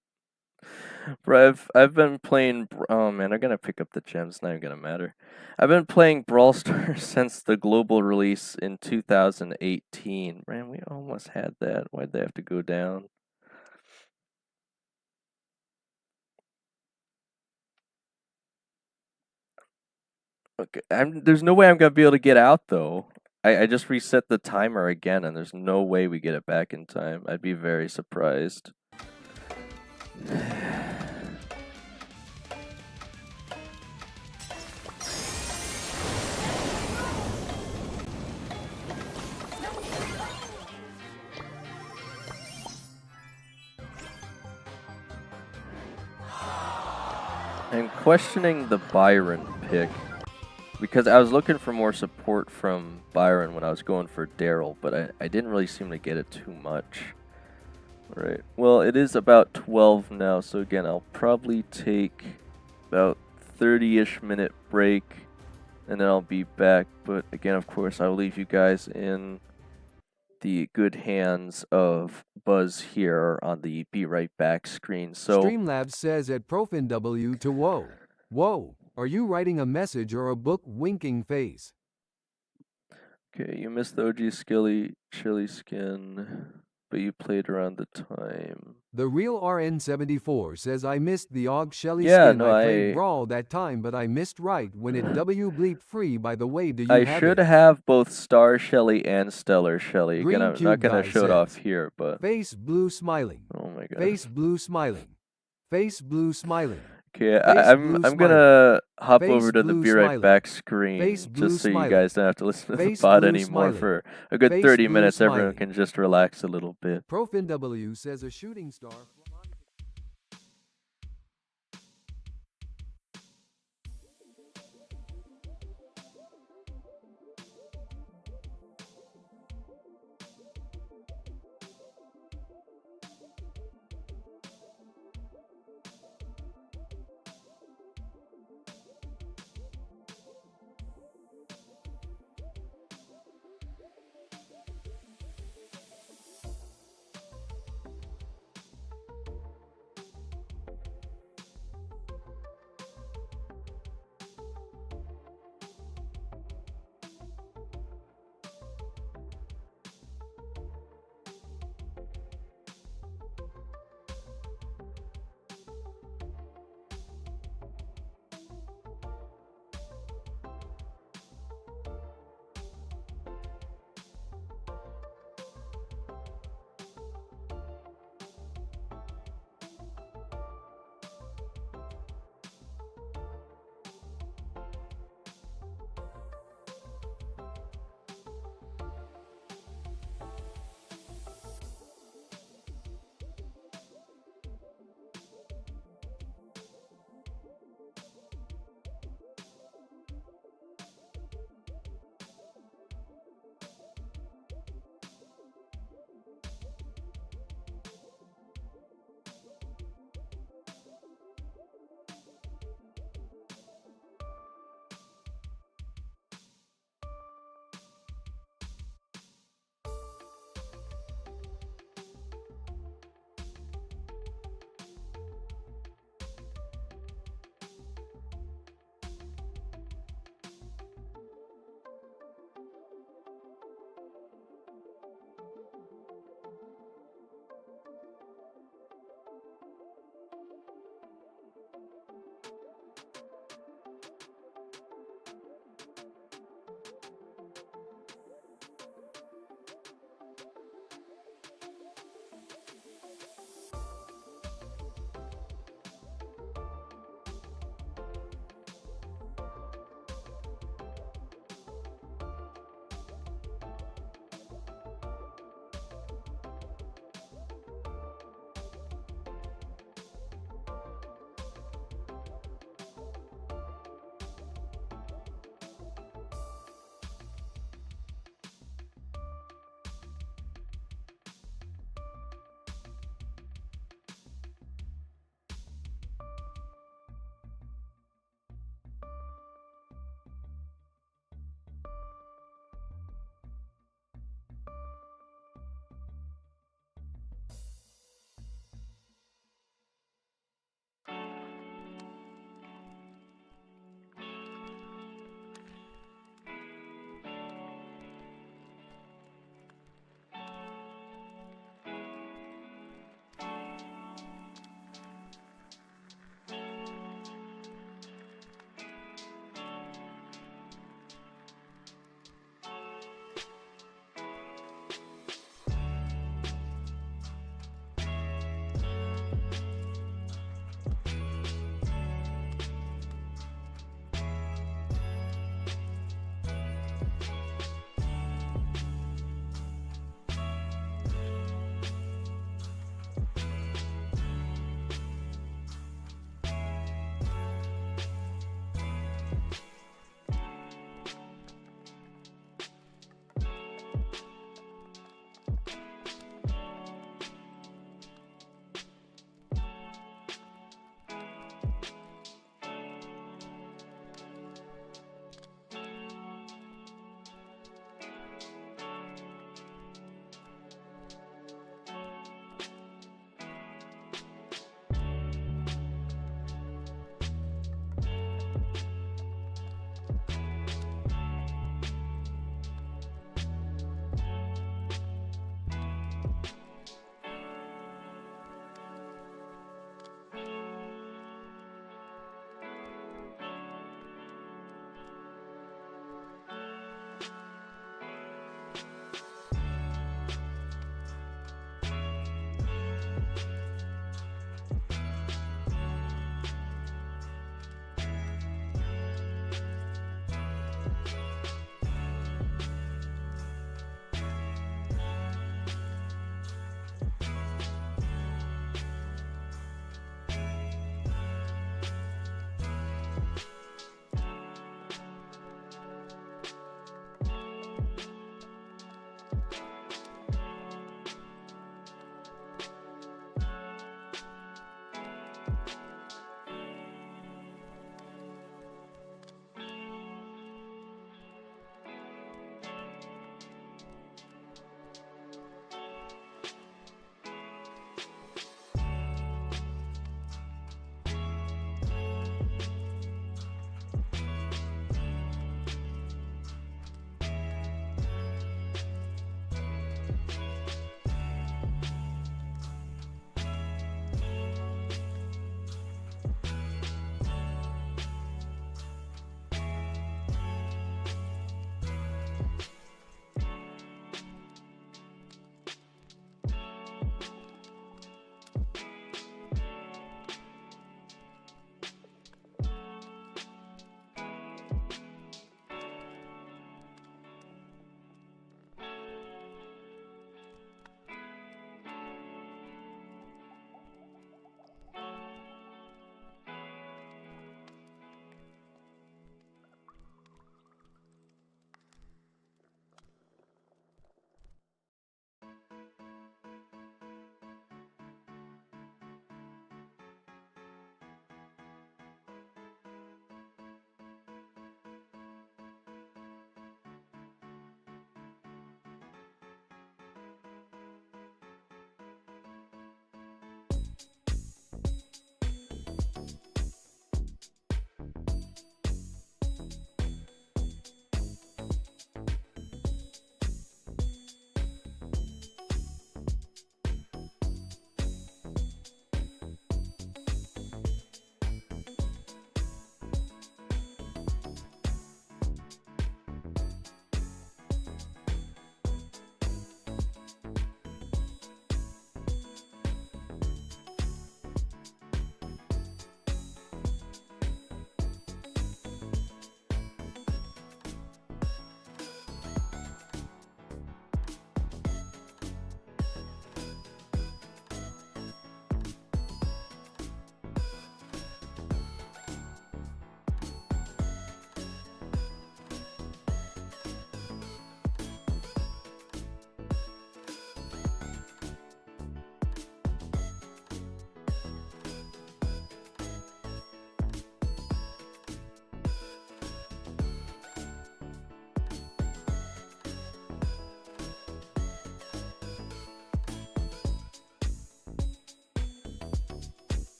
Bro, I've been playing. Oh man, I'm gonna pick up the gems. Not even gonna matter. I've been playing Brawl Stars since the global release in 2018. Man, we almost had that. Why'd they have to go down? Okay, there's no way I'm gonna be able to get out though. I just reset the timer again, and there's no way we get it back in time. I'd be very surprised. I'm questioning the Byron pick because I was looking for more support from Byron when I was going for Daryl, but I didn't really seem to get it too much. Right. Well, it is about 12 now, so again, I'll probably take about 30-ish minute break, and then I'll be back. But again, of course, I'll leave you guys in the good hands of Buzz here on the Be Right Back screen. So Streamlabs says at Profin W to whoa. Whoa, are you writing a message or a book winking face? okay, you missed the OG Skilly Chili Skin, but you played around the time. The real RN74 says I missed the Og Shelly Yeah, skin. no, I played Brawl that time, but I missed right when it W bleep free. By the way, do you I have should it? have both Star Shelly and Stellar Shelly. Again, Green I'm not Cube gonna Guy show it off says, here, but face blue smiling. oh my god. Face blue smiling. Face blue smiling. Okay, Face I'm blue I'm smiling. gonna hop Face over to the blue Be Right smiling. Back screen Face blue just so you smiling. guys don't have to listen to the Face bot blue anymore smiling. for a good Face 30 blue minutes. Everyone smiling. can just relax a little bit. Profin W says a shooting star.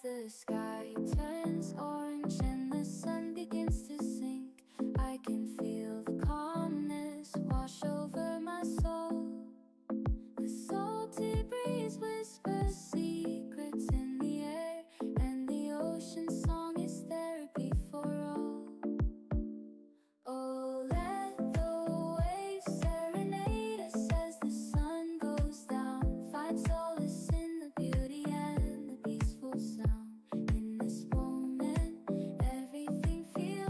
the sky turns orange and the sun begins to sink, I can feel the calmness wash over my soul. The salty breeze whispers secrets in the air, and the ocean song is therapy for all. Oh, let the waves serenade us as the sun goes down. Find solace in the beauty and the peaceful sound. In this moment, everything feels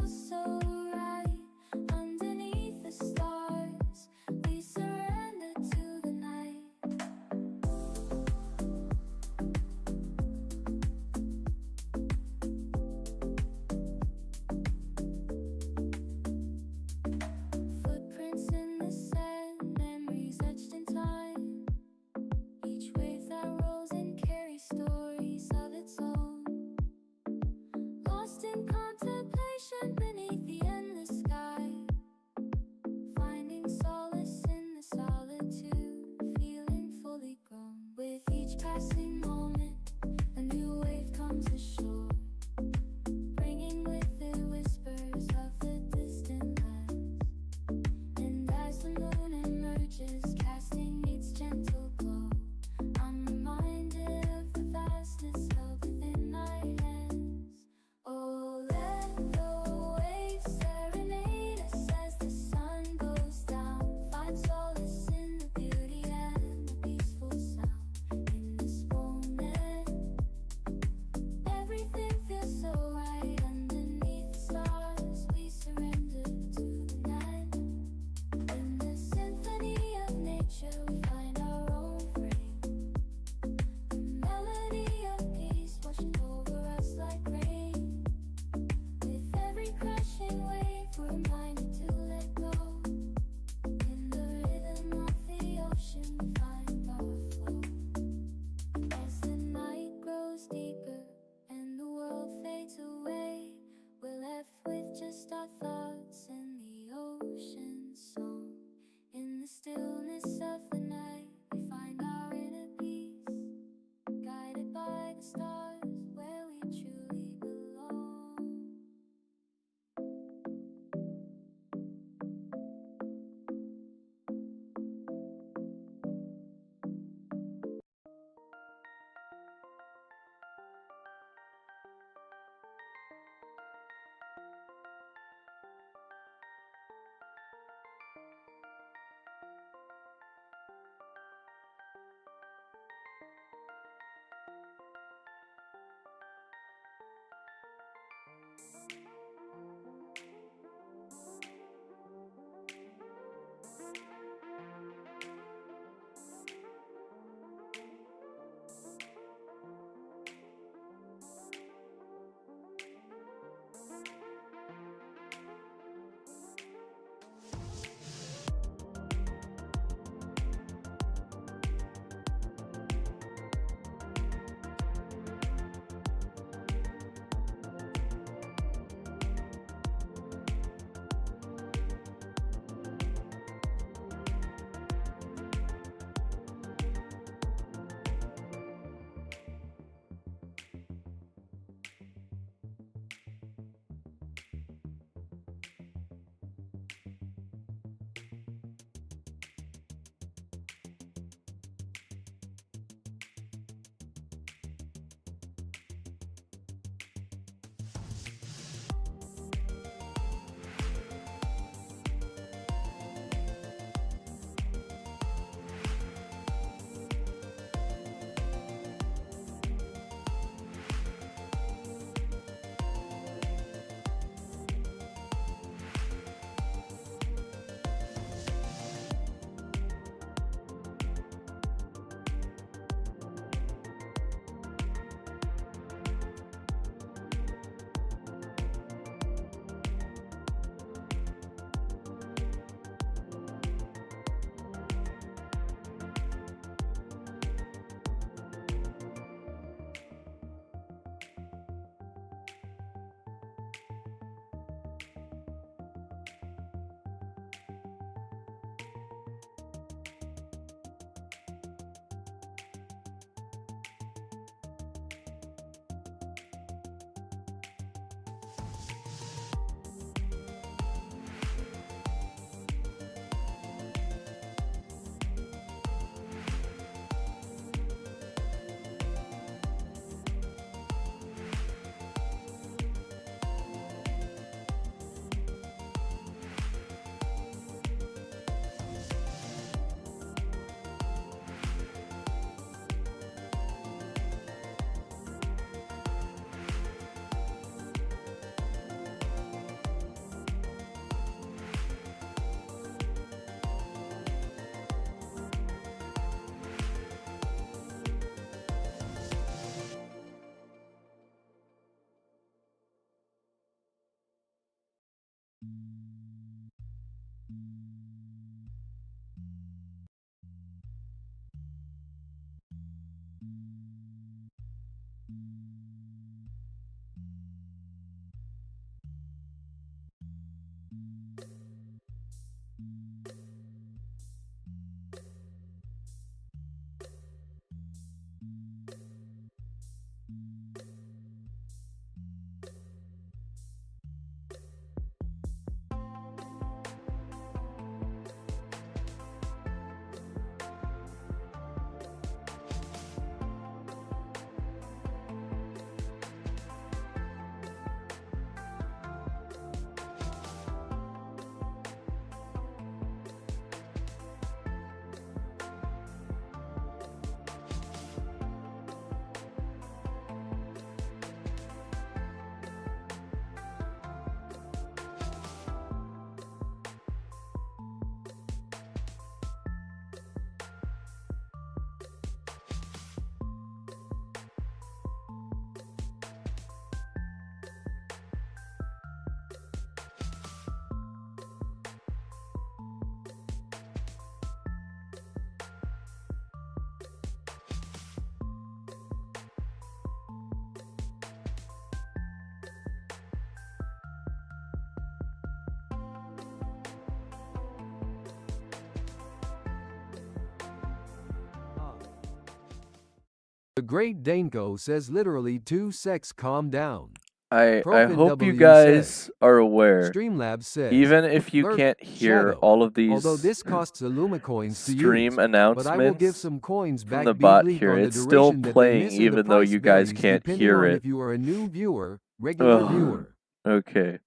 The Great Danko says literally 2 secs calm down. I Profin hope you W guys says, are aware, Streamlabs says, even if you Lurk, can't hear Shadow. all of these Although this costs Illuma coins to stream use, but I will give announcements some coins from back the be bot bleak here, on the it's still duration that they playing miss and the even though price you guys varies can't depending hear on it. if you are a new viewer, regular Ugh. viewer. Okay.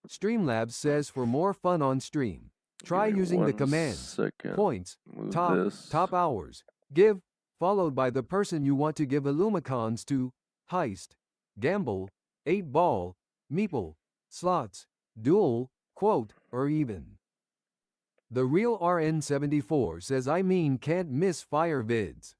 Streamlabs says for more fun on stream, try Give me using the 1 commands, second. points, Move top, this. top hours, give, followed by the person you want to give Illumicons to, heist, gamble, 8-ball, meeple, slots, duel, quote, or even. The real RN74 says I mean can't miss fire vids.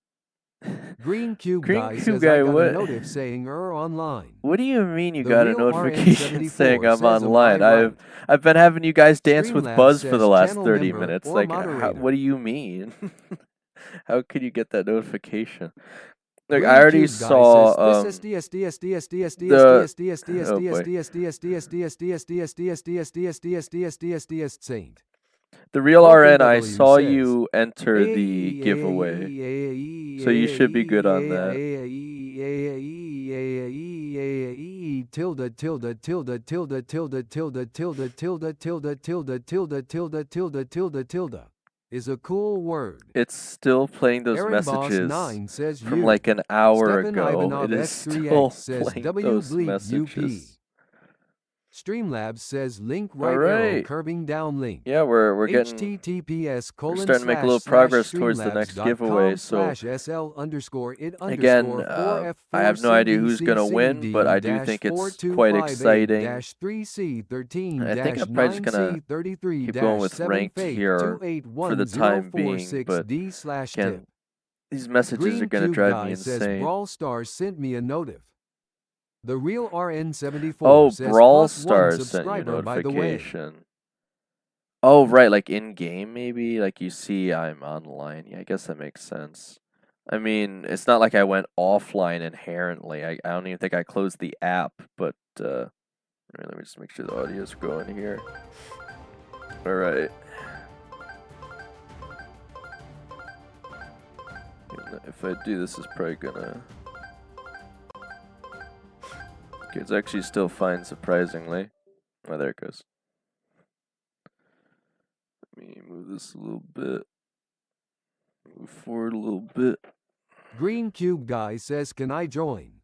Green Cube Green Guy Cube says Guy, I got what? a notif saying online. What do you mean you The got a real notification RN74 saying I'm says, am online? I right? I've been having you guys dance with Streamlabs Buzz for the says last channel 30 member minutes. or Like, moderator. what do you mean? How could you get that notification? Look, Green I already Cube Guy saw says this Saint. the real Open RN. I W saw says, you enter the giveaway, so you should be good on that. Tilde tilde tilde tilde tilde tilde tilde tilde tilde tilde tilde tilde tilde tilde tilde is a cool word. It's still playing those Aaron Boss messages 9 says from you. like an hour Stefan ago. Ivanov It is S3X still says playing W those bleep messages. UP. Streamlabs says link All right arrow right. curving down link. Yeah, we're getting. HTTPS We're starting to make a little progress towards the next giveaway. So again, I have no idea who's gonna win, but I do think it's quite exciting. I think I'm probably just gonna keep going with ranked here for the time being. But again, these messages are gonna drive me insane. Brawl Stars sent me a notif. The real RN74 Oh, says Brawl +1 Stars sent you subscriber by the way. notification. Oh, right, like in game maybe, like you see I'm online. Yeah, I guess that makes sense. I mean, it's not like I went offline inherently. I don't even think I closed the app, but let me just make sure the audio's going here. All right. If I do this, is probably gonna. Okay, it's actually still fine, surprisingly. Oh, there it goes. Let me move this a little bit. Move forward a little bit. Green Cube Guy says, can I join?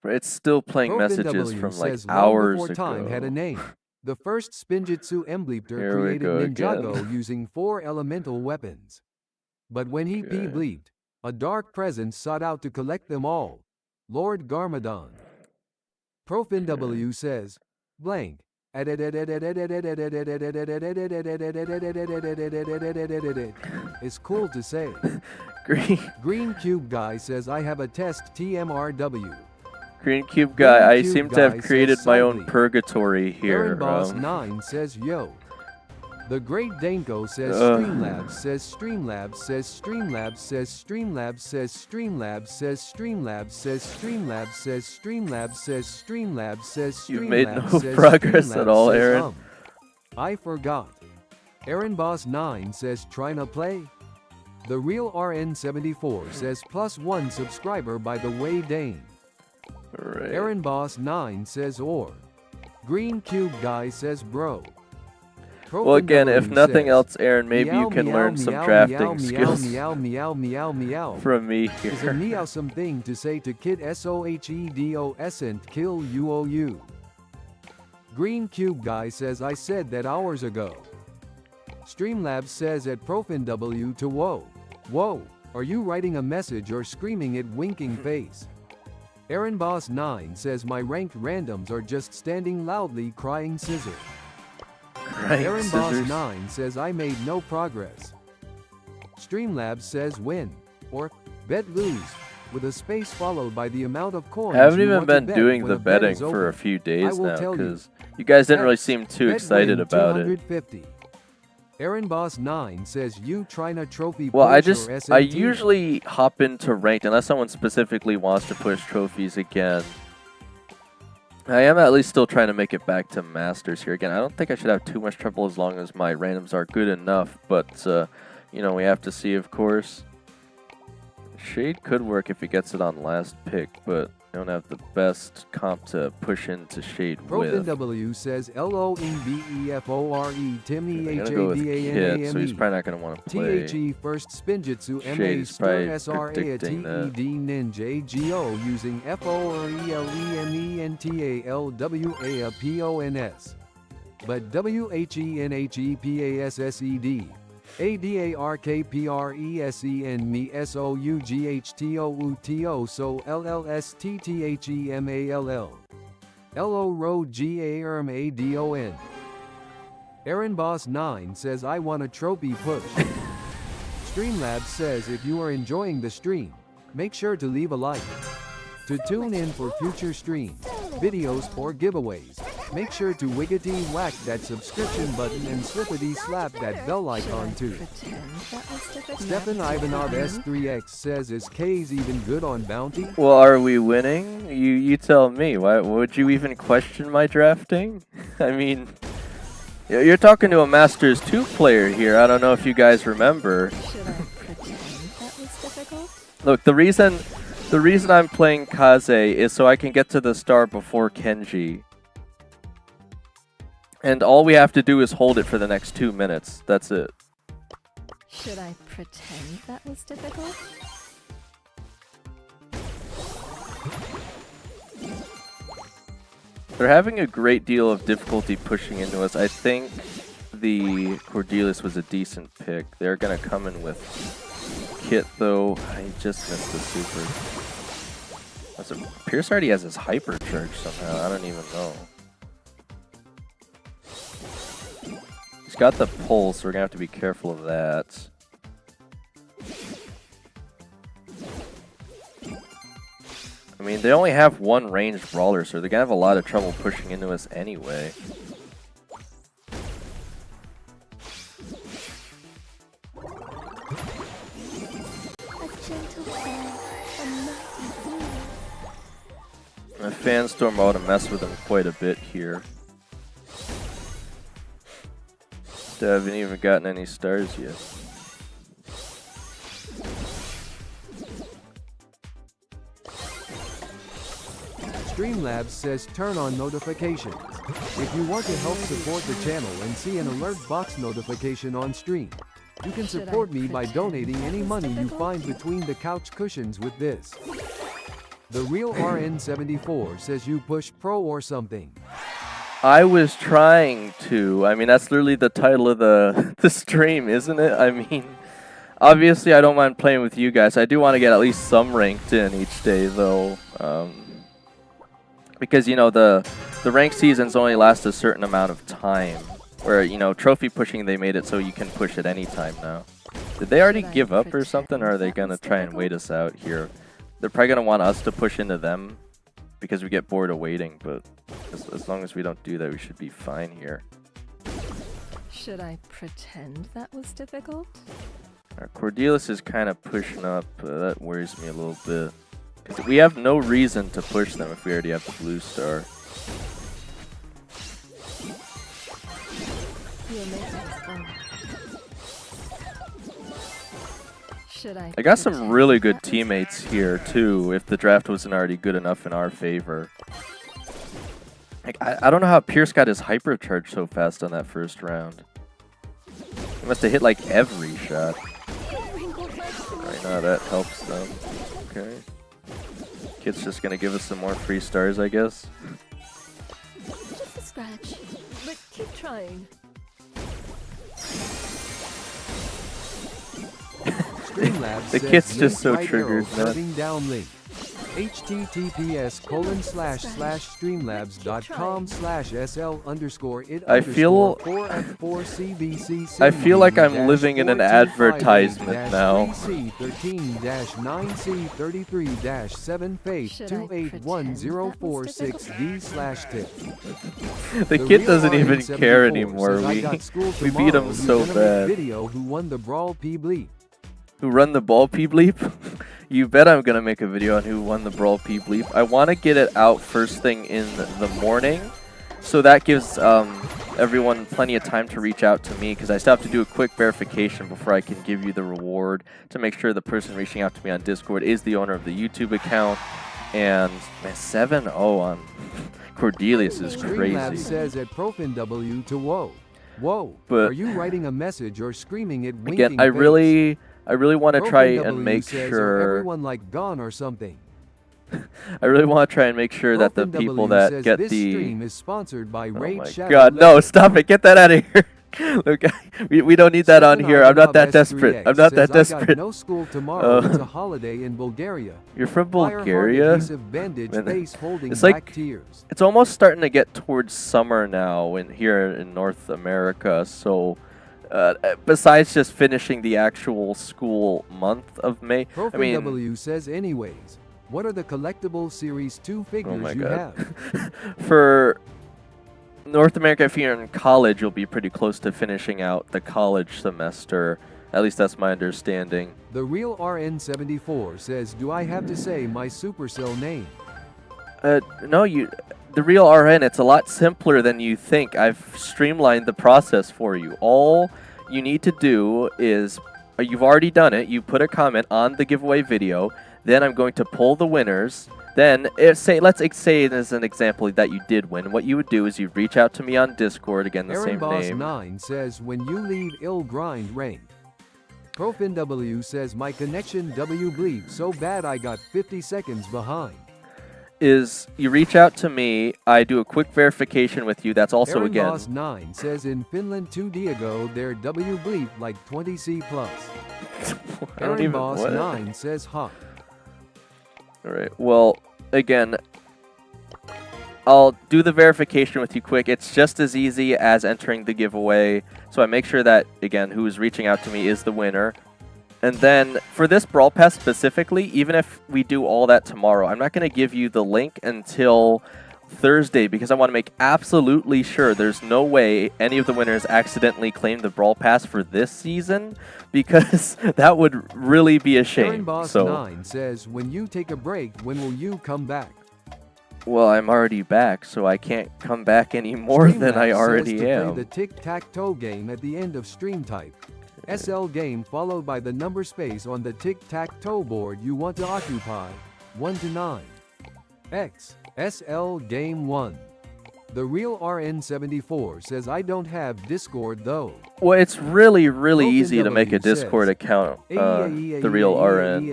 It's still playing Profin messages W from like says, long hours before time had a ago. name. The first Spinjitzu Embleepter Here we created go Ninjago again. using 4 elemental weapons. But when he Okay. P-bleeped, a dark presence sought out to collect them all. Lord Garmadon. Profin W says, blank. It's cool to say. Green Cube Guy says I have a test TMRW. Green Cube Guy, I Cube seem to Guy have says created my own Sidely. purgatory here. Aaron Boss 9 says yo. The Great Danko says Ugh. Streamlabs says Streamlabs says Streamlabs says Streamlabs says Streamlabs says Streamlabs says Streamlabs says Streamlabs says Streamlabs says Streamlabs You've made no says progress at Streamlabs all, says, Aaron. I forgot. Aaron Boss 9 says tryna play. The real RN74 says +1 subscriber by the way Dane. Right. Aaron Boss 9 says or. Green Cube Guy says bro. Well, again, if Profin nothing says, else, Aaron, maybe meow, you can meow, learn some meow, drafting meow, skills meow, meow, meow, meow, from me is a here. meow something to say to kid SOHEDOS and kill UOU. Green Cube Guy says I said that hours ago. Streamlabs says at Profin W to whoa. Whoa, are you writing a message or screaming at winking face? Aaron Boss 9 says my ranked randoms are just standing loudly crying scissor. Right, Aaron Boss scissors. 9 says I made no progress. Streamlabs says win, or bet lose, with a space followed by the amount of coins I haven't you even want to been bet doing when the a bet betting is for a open. few I days will now tell you. because you guys didn't Bet- really seem too bet excited win about it. 250. Aaron Boss 9 says you trying to trophy Well, push or I SMT. usually hop into ranked unless someone specifically wants to push trophies again. I am at least still trying to make it back to Masters here. Again, I don't think I should have too much trouble as long as my randoms are good enough, but, you know, we have to see, of course. Shade could work if he gets it on last pick, but I don't have the best comp to push into Shade with. ProfinW says LONBEFORE Tim I'm gonna go with Kit, so he's EHADANAME. probably not gonna want to play. THE first Spinjitsu MA Shade's Stern probably SRA a predicting that. TED Ninja GO using FORELEMENTALWA a PONS. But WHENHEPASSED. ADARKPRESENMESOUGHTOUTO so LLSTTHEMALL. LO Road GARMADON. Aaron Boss 9 says I want a trophy push. Streamlabs says if you are enjoying the stream, make sure to leave a like. To tune in for future streams, videos or giveaways, make sure to wiggity whack that subscription button and slippity slap that bell icon too. Stefan Ivanov S3X says is K's even good on bounty? Well, are we winning? You tell me. Why would you even question my drafting? I mean, you're talking to a Masters 2 player here. I don't know if you guys remember. Should I pretend that was difficult? Look, the reason I'm playing Kaze is so I can get to the star before Kenji. And all we have to do is hold it for the next 2 minutes. That's it. Should I pretend that was difficult? They're having a great deal of difficulty pushing into us. I think the Cordelis was a decent pick. They're going to come in with Kit, though. I just missed the super. Pierce already has his hyper charge somehow. I don't even know. He's got the pulse, so we're going to have to be careful of that. I mean, they only have one ranged brawler, so they're going to have a lot of trouble pushing into us anyway. My Fanstorm ought to mess with him quite a bit here. They haven't even gotten any stars yet. Streamlabs says turn on notifications. If you want to help support the channel and see an alert box notification on stream, you can support me by donating any money you find between the couch cushions with this. The real RN74 says you push pro or something. I was trying to. I mean, that's literally the title of the stream, isn't it? I mean, obviously I don't mind playing with you guys. I do want to get at least some ranked in each day, though. Because, you know, the ranked seasons only last a certain amount of time. Where, you know, trophy pushing, they made it so you can push at any time now. Did they already give up or something, or are they going to try and wait us out here? They're probably going to want us to push into them because we get bored of waiting, but as long as we don't do that, we should be fine here. Should I pretend that was difficult? Our Cordelis is kind of pushing up. That worries me a little bit. Because we have no reason to push them if we already have the blue star. You'll make it fun. Should I got some pretend really good that was teammates here, too, if the draft wasn't already good enough in our favor. Like, I don't know how Pierce got his hypercharge so fast on that first round. He must have hit, like, every shot. Right now, that helps them. Okay. Kid's just gonna give us some more free stars, I guess. Just a scratch, but keep trying. Streamlabs The says kit's just link so right triggered, arrow man. cutting down link. https://streamlabs.com/sl_it I feel- 4F4CBC I feel like I'm living in an advertisement now. 13-9C33-7 Faith Should I 281046D/tip. The kid doesn't even care anymore. We beat him so bad. Video who won the Brawl P Bleep. Who run the ball P bleep? You bet I'm gonna make a video on who won the brawl P bleep. I want to get it out first thing in the morning, so that gives everyone plenty of time to reach out to me because I still have to do a quick verification before I can give you the reward to make sure the person reaching out to me on Discord is the owner of the YouTube account. And man, 7-0 on Cordelius is Streamlabs crazy. says at ProfinW to whoa. Whoa. But are you writing a message or screaming it winking Again, I face? really want to try ProfinW and make says, sure. everyone like gone or something. I really want to try and make sure that the people ProfinW that says get this the. stream is sponsored by Oh Raid my Shadow God! No, Legends. stop it! Get that out of here. Look, we don't need that on Stefan here. I'm not that Ivanov desperate. S3X I'm not that says, I got desperate. no school tomorrow. It's a holiday in Bulgaria. You're from Fireheart Bulgaria? adhesive bandage Man, face holding it's back like- tears. It's almost starting to get towards summer now here in North America. So, besides just finishing the actual school month of May, I mean, ProfinW says anyways. What are the collectible Series 2 figures oh my you God. have? For North America, if you're in college, you'll be pretty close to finishing out the college semester. At least that's my understanding. The Real RN74 says, do I have to say my Supercell name? No, the real RN, it's a lot simpler than you think. I've streamlined the process for you. All you need to do is, you've already done it. You put a comment on the giveaway video. Then I'm going to pull the winners. Then, let's say as an example that you did win. What you would do is you'd reach out to me on Discord, again, the Aaron same Boss name. 9 says, when you leave ill grind ranked. ProfinW says, my connection W bleep so bad I got 50 seconds behind. Is you reach out to me, I do a quick verification with you. That's also, Aaron again, Boss 9 says, in Finland 2D ago, their W bleep like 20C plus. I don't Aaron even, Boss what? 9 says, hot. Alright, well, again, I'll do the verification with you quick. It's just as easy as entering the giveaway. So I make sure that, again, who's reaching out to me is the winner. And then for this Brawl Pass specifically, even if we do all that tomorrow, I'm not going to give you the link until Thursday because I want to make absolutely sure there's no way any of the winners accidentally claim the Brawl Pass for this season because that would really be a shame. Aaron Boss 9 says, when you take a break, when will you come back? Well, I'm already back, so I can't come back any more than I Streamlabs already says to am. play the tic-tac-toe game at the end of stream type. SL game followed by the number space on the tic-tac-toe board you want to occupy. 1 to 9. X. SL game 1. The Real RN74 says I don't have Discord though. Well, it's really, really easy to ProfinW make a Discord says, account, the Real RN.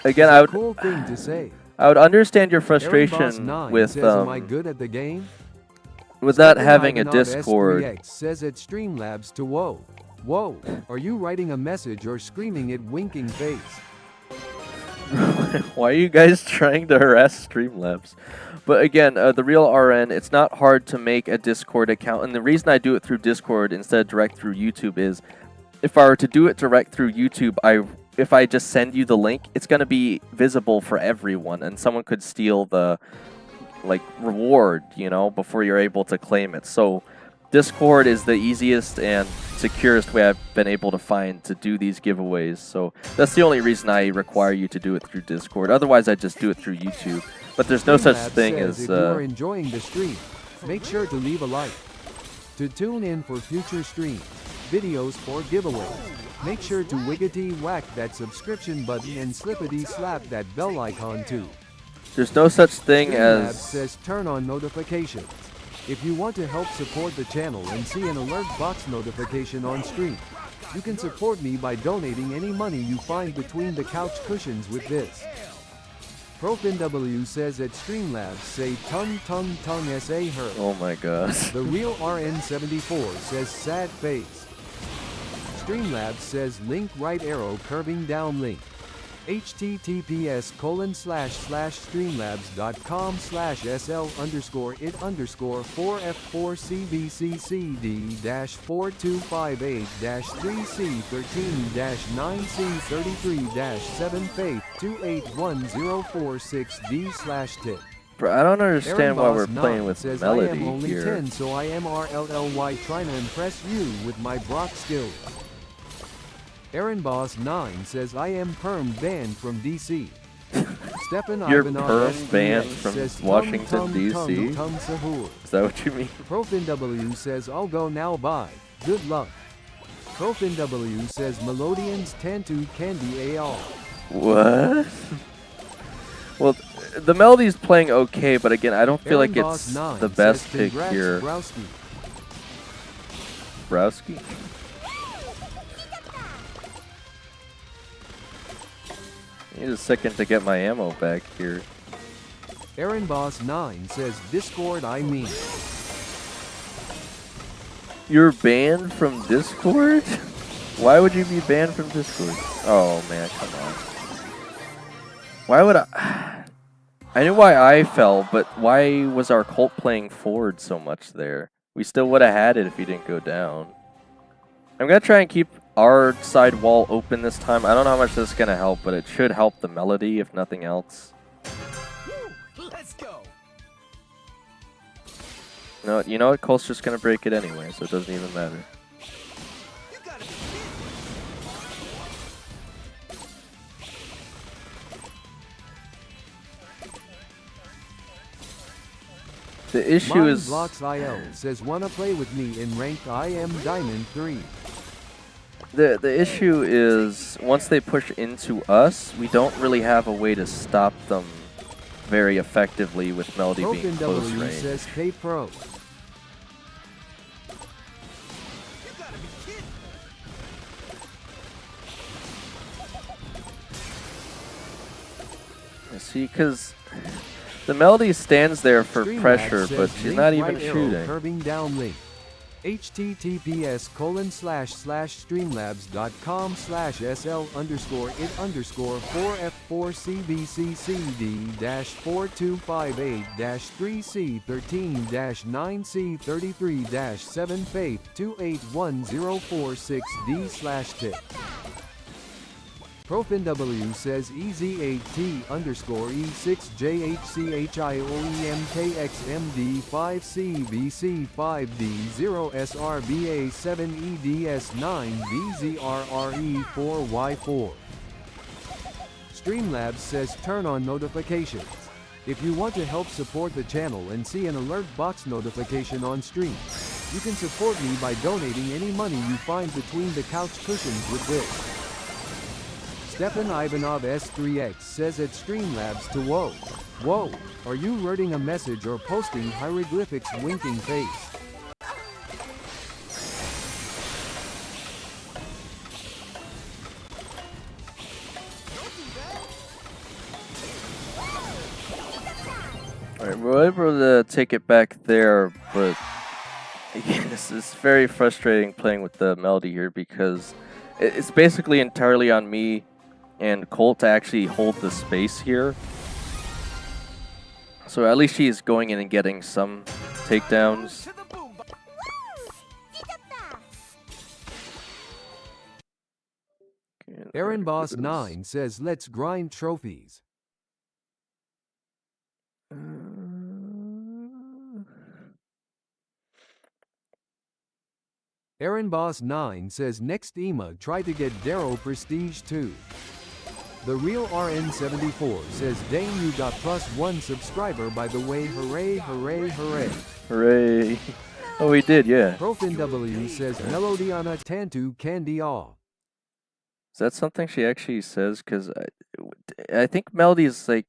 Again, I would, Cool thing to say. I would understand your Aaron Boss frustration 9 with says, am I good at the game? with not Stefan having a Ivanov Discord. S3X says at Streamlabs to whoa. Whoa, are you writing a message or screaming at winking face? Why are you guys trying to harass Streamlabs? But again, the Real RN, it's not hard to make a Discord account. And the reason I do it through Discord instead of direct through YouTube is if I were to do it direct through YouTube, if I just send you the link, it's going to be visible for everyone. And someone could steal the reward, before you're able to claim it. So Discord is the easiest and securest way I've been able to find to do these giveaways. So that's the only reason I require you to do it through Discord. Otherwise, I just do it through YouTube. But there's no such Streamlabs thing says as... if you are enjoying the stream, make sure to leave a like. To tune in for future streams, videos, or giveaways, make sure to wiggity whack that subscription button and slippity slap that bell icon too. There's no such thing Streamlabs as... says turn on notifications. If you want to help support the channel and see an alert box notification on stream, you can support me by donating any money you find between the couch cushions with this. ProfinW says at Streamlabs say tongue SA her. Oh my god. The Real RN74 says sad face. Streamlabs says link right arrow curving down link. https://streamlabs.com/SL_4F4CBCD-425A-3C13-9C32-7F2810446D/tip. Bro, I don't understand why we're Aaron Boss playing 9 with says Melody I am only here. 10, so I am RLLY trying to impress you with my Brock skills. Aaron Boss 9 says I am perm banned from DC. Stefan You're Ivanov perm S3X banned says from Washington, tum D.C.? sahur. Is that what you mean? ProfinW says I'll go now, bye. Good luck. ProfinW says Melodians Tantu Candy AR. What? Well, the melody's playing okay, but again, I don't feel like Aaron it's Boss 9 the best says, pick "Congrats, here. Browski." Browski? Need a second to get my ammo back here. Aaron Boss 9 says Discord I mean. You're banned from Discord? Why would you be banned from Discord? Oh man, come on. Why would I? I knew why I fell, but why was our cult playing forward so much there? We still would have had it if he didn't go down. I'm gonna try and keep our side wall open this time. I don't know how much this is gonna help, but it should help the melody if nothing else. Let's go. No, you know what? Colt's just gonna break it anyway, so it doesn't even matter. You gotta be kidding. The issue Mind is Blocks IL says wanna play with me in ranked I am Diamond 3. the issue is once they push into us, we don't really have a way to stop them very effectively with Melody being close ProfinW range. says K Pro. You gotta be kidding. See, because the Melody stands there for Streamlabs pressure, says but she's link not even right arrow shooting. Curving down link. https://streamlabs.com/SL_4F4CBCCD-4258-3C13-9C32-7Faith 2810460D/10. ProfinW says EZ8T_EMKXMD5CBC5D0SRBA7EDS9VZRRE4Y4. Streamlabs says turn on notifications. If you want to help support the channel and see an alert box notification on stream, you can support me by donating any money you find between the couch cushions with this. Stefan Ivanov S3X says at Streamlabs to whoa. Whoa, are you writing a message or posting hieroglyphics winking face? Alright, we're able to take it back there, but again, this is very frustrating playing with the Melody here because it's basically entirely on me and Colt to actually hold the space here. So at least she's going in and getting some takedowns. To the boom box. Okay, Aaron there Boss it is. 9 says let's grind trophies. Aaron Boss 9 says next EMA try to get Darrow Prestige 2. The real RN74 says dang you got +1 subscriber by the way, hooray hooray hooray. Hooray. Oh, we did, yeah. ProfinW says Melodiana Tantu Candy off. Is that something she actually says? Because I think Melody is like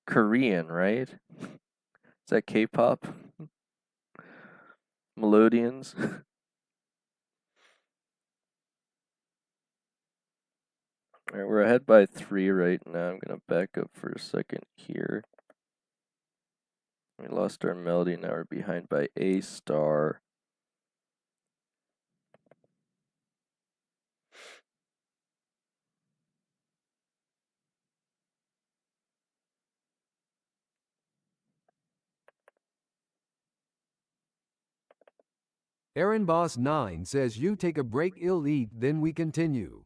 Korean, right? Is that K-pop? Melodians? Alright, we're ahead by 3 right now. I'm going to back up for a second here. We lost our Melody, now we're behind by A star. Aaron Boss 9 says you take a break, ill eat, then we continue.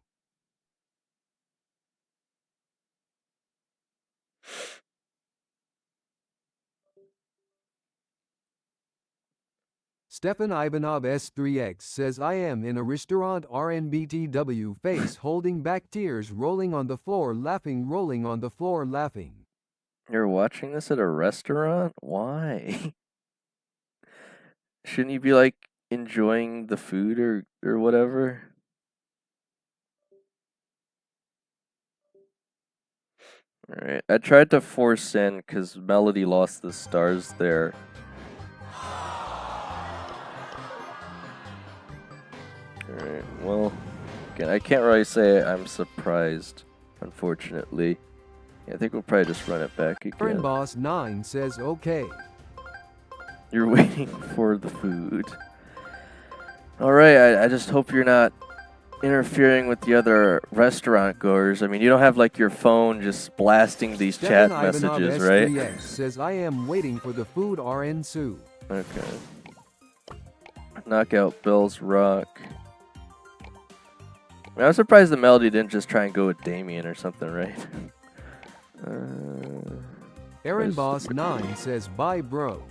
Stefan Ivanov S3X says I am in a restaurant RNBTW face holding back tears rolling on the floor laughing rolling on the floor laughing. You're watching this at a restaurant? Why? Shouldn't you be like enjoying the food or whatever? Alright, I tried to force in because Melody lost the stars there. Alright, well, again, I can't really say I'm surprised, unfortunately. Yeah, I think we'll probably just run it back Aaron again. Boss 9 says okay. You're waiting for the food. Alright, I just hope you're not interfering with the other restaurant goers. I mean, you don't have like your phone just blasting these chat Stefan Ivanov messages, right? S3X says I am waiting for the food RN Sue. Okay. Knockout Bells rock. I mean, I'm surprised the Melody didn't just try and go with Damien or something, right? Aaron Where's- Boss 9 says bye bro.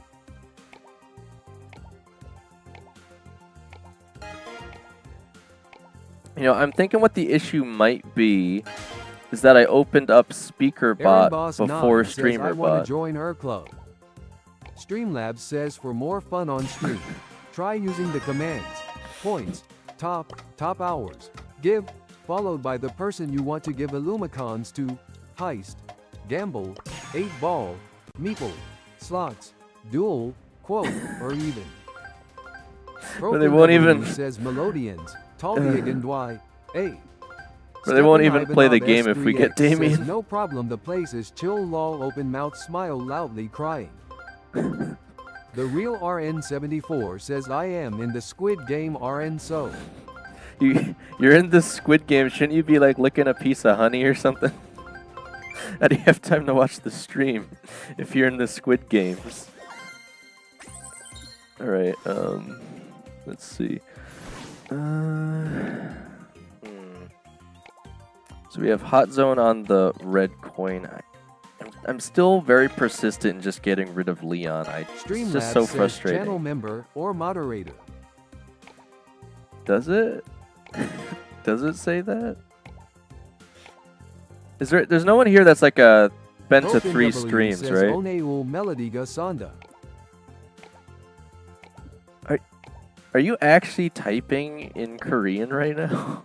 You know, I'm thinking what the issue might be is that I opened up Aaron SpeakerBot Boss before 9 says I want StreamerBot. to join her club. Streamlabs says for more fun on stream, try using the commands, points, top hours, give, followed by the person you want to give Illumicons to, heist, gamble, 8-ball, meeple, slots, duel, quote, or even. But they won't ProPW even- says Melodians, Talbiagan Dwy, A. But they won't Stefan even play the Ivanov game if we get S3X says, Damien. no problem, the place is chill lol open mouth smile loudly crying. The real RN74 says I am in the Squid Game RN so. You're in the Squid Game. Shouldn't you be like licking a piece of honey or something? How do you have time to watch the stream if you're in the Squid Games? All right. Let's see. So we have Hot Zone on the red coin. I'm still very persistent in just getting rid of Leon. It's Streamlabs just so says frustrating. channel member or moderator. Does it? Does it say that? Is there? There's no one here that's like been to Broken 3 W streams, says right? Oneul Melodiga Sonda. Are you actually typing in Korean right now?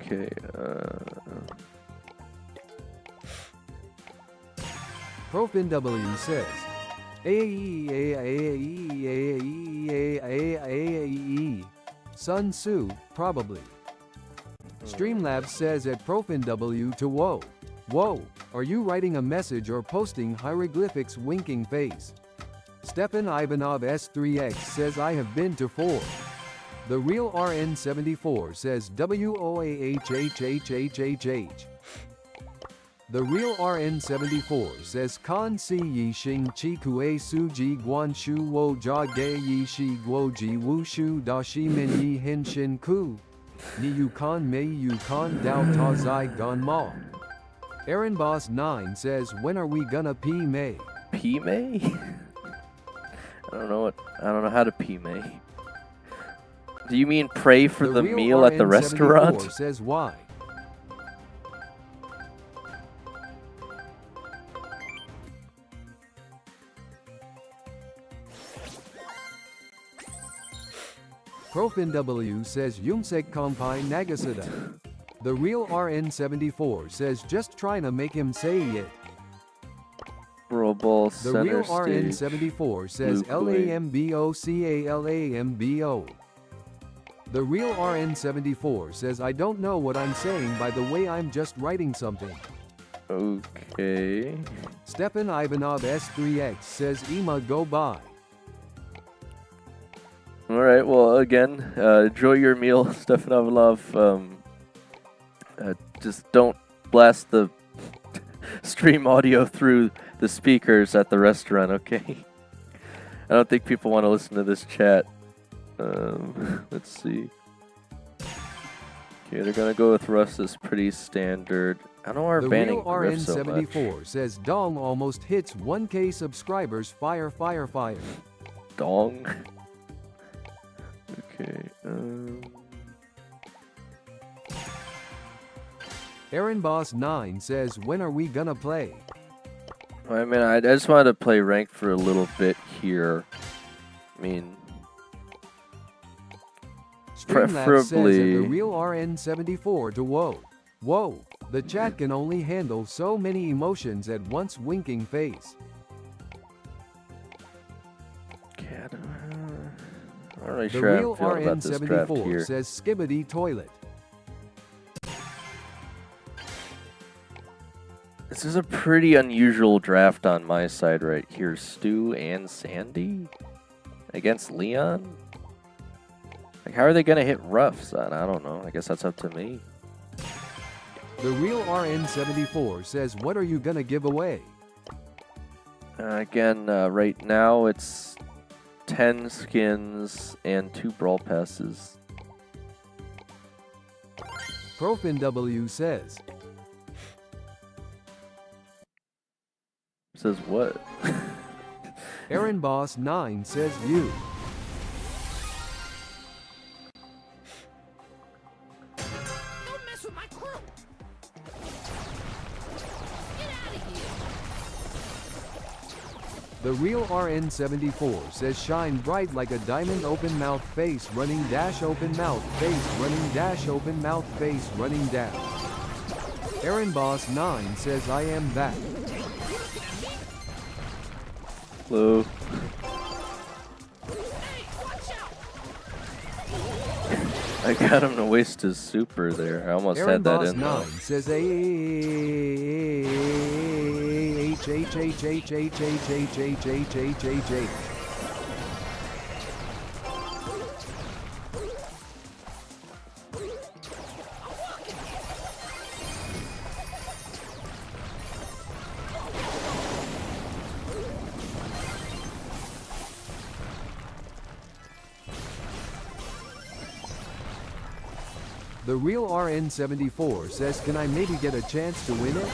Okay. Profin W says Sun Tzu, probably. Streamlabs says at Profin W to whoa. Whoa, are you writing a message or posting hieroglyphics winking face? Stefan Ivanov S3X says I have been to 4. The real RN74 says WOAHHHHHH. The real RN74 says Kan Si Yi Xing Chi Kue Su Ji Guan Shu Wo Jia Ge Yi Shi Guo Ji Wu Shu Da Shi Min Yi Hin Shin Ku. Ni Yu Kan Mei Yu Kan Dao Ta Zai Gon Ma. Aaron Boss 9 says when are we gonna pee May? Pime? I don't know how to pime. Do you mean pray for the real meal at the RN74 restaurant? says why? Profin W says Yumsek Kampai Nagasada. The real RN74 says just trying to make him say it. Ball The center real stage. RN74 says Blue Queen. LAMBOCALAMBO. The real RN74 says I don't know what I'm saying by the way I'm just writing something. Okay. Stefan Ivanov S3X says Ema go by. All right. Well, again, enjoy your meal, Stefanov. Just don't blast the stream audio through the speakers at the restaurant, okay? I don't think people want to listen to this chat. Let's see. Okay, they're gonna go with Russ as pretty standard. I don't know why The we're banning real Griff so much. RN74 says Dong almost hits 1K subscribers. Fire, fire, fire. dong. Okay. Aaron Boss 9 says, when are we gonna play? I mean, I just wanted to play ranked for a little bit here. I mean, Streamlabs says at preferably. the real RN74 to whoa. Whoa, the chat can only handle so many emotions at once. Winking face. I'm not really The sure real how I feel about this draft RN74 here. says skibbity toilet. This is a pretty unusual draft on my side right here. Stu and Sandy against Leon. Like, how are they gonna hit roughs? I don't know. I guess that's up to me. The real RN74 says, what are you gonna give away? Again, right now it's 10 skins and 2 brawl passes. ProfinW says, Says what? Aaron Boss 9 says you. Don't mess with my crew. Get out of here. The real RN74 says shine bright like a diamond. Open mouth face running dash open mouth face running dash open mouth face running dash. Aaron Boss 9 says I am that. Hello. I got him to waste his super there. I almost Aaron had that Boss in 9 though. says H. The real RN74 says, can I maybe get a chance to win it?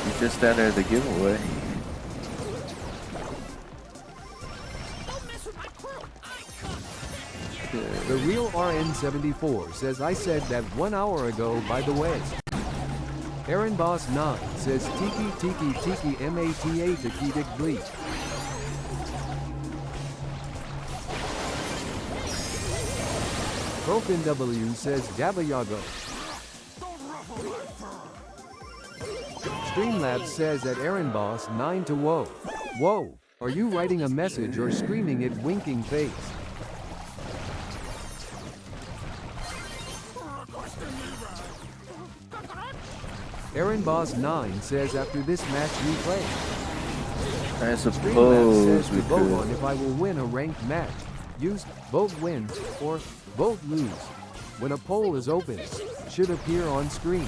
You just entered the giveaway. Don't mess with my crew. The real RN74 says, I said that 1 hour ago, by the way. Aaron Boss 9 says, Tiki Tiki Tiki MATA Takitic Bleep. ProfinW says, Gabayago. Streamlabs says that Aaron Boss 9 to whoa. Whoa, are you writing a message or screaming it winking face? Aaron Boss 9 says after this match we play. I Streamlabs suppose says we to vote on could. if I will win a ranked match. Use vote win or vote lose. When a poll is open, should appear on screen.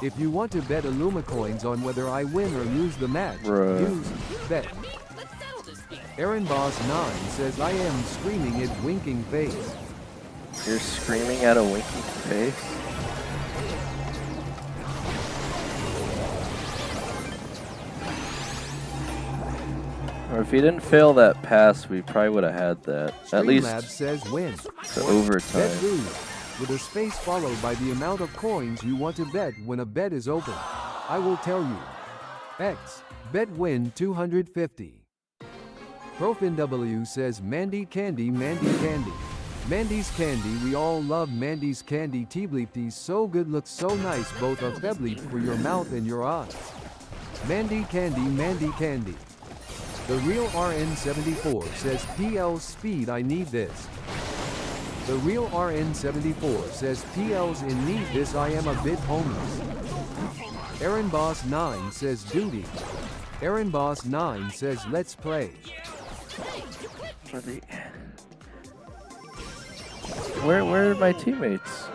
If you want to bet Illumicoins on whether I win or lose the match, Bruh. use bet. Let's settle this thing. Aaron Boss 9 says I am screaming it winking face. You're screaming at a winky face? Or if he didn't fail that pass, we probably would have had that. At least Streamlabs says win. to Bet overtime. lose. With a space followed by the amount of coins you want to bet when a bet is open. I will tell you. X. Bet win 250. ProfinW says Mandy Candy Mandy Candy. Mandy's Candy, we all love Mandy's Candy. T-bleepties so good, looks so nice, both a febleep for your mouth and your eyes. Mandy Candy Mandy Candy. The real RN74 says PL speed, I need this. The real RN74 says PL's in need this, I am a bit homeless. Aaron Boss 9 says duty. Aaron Boss 9 says let's play. Where are my teammates?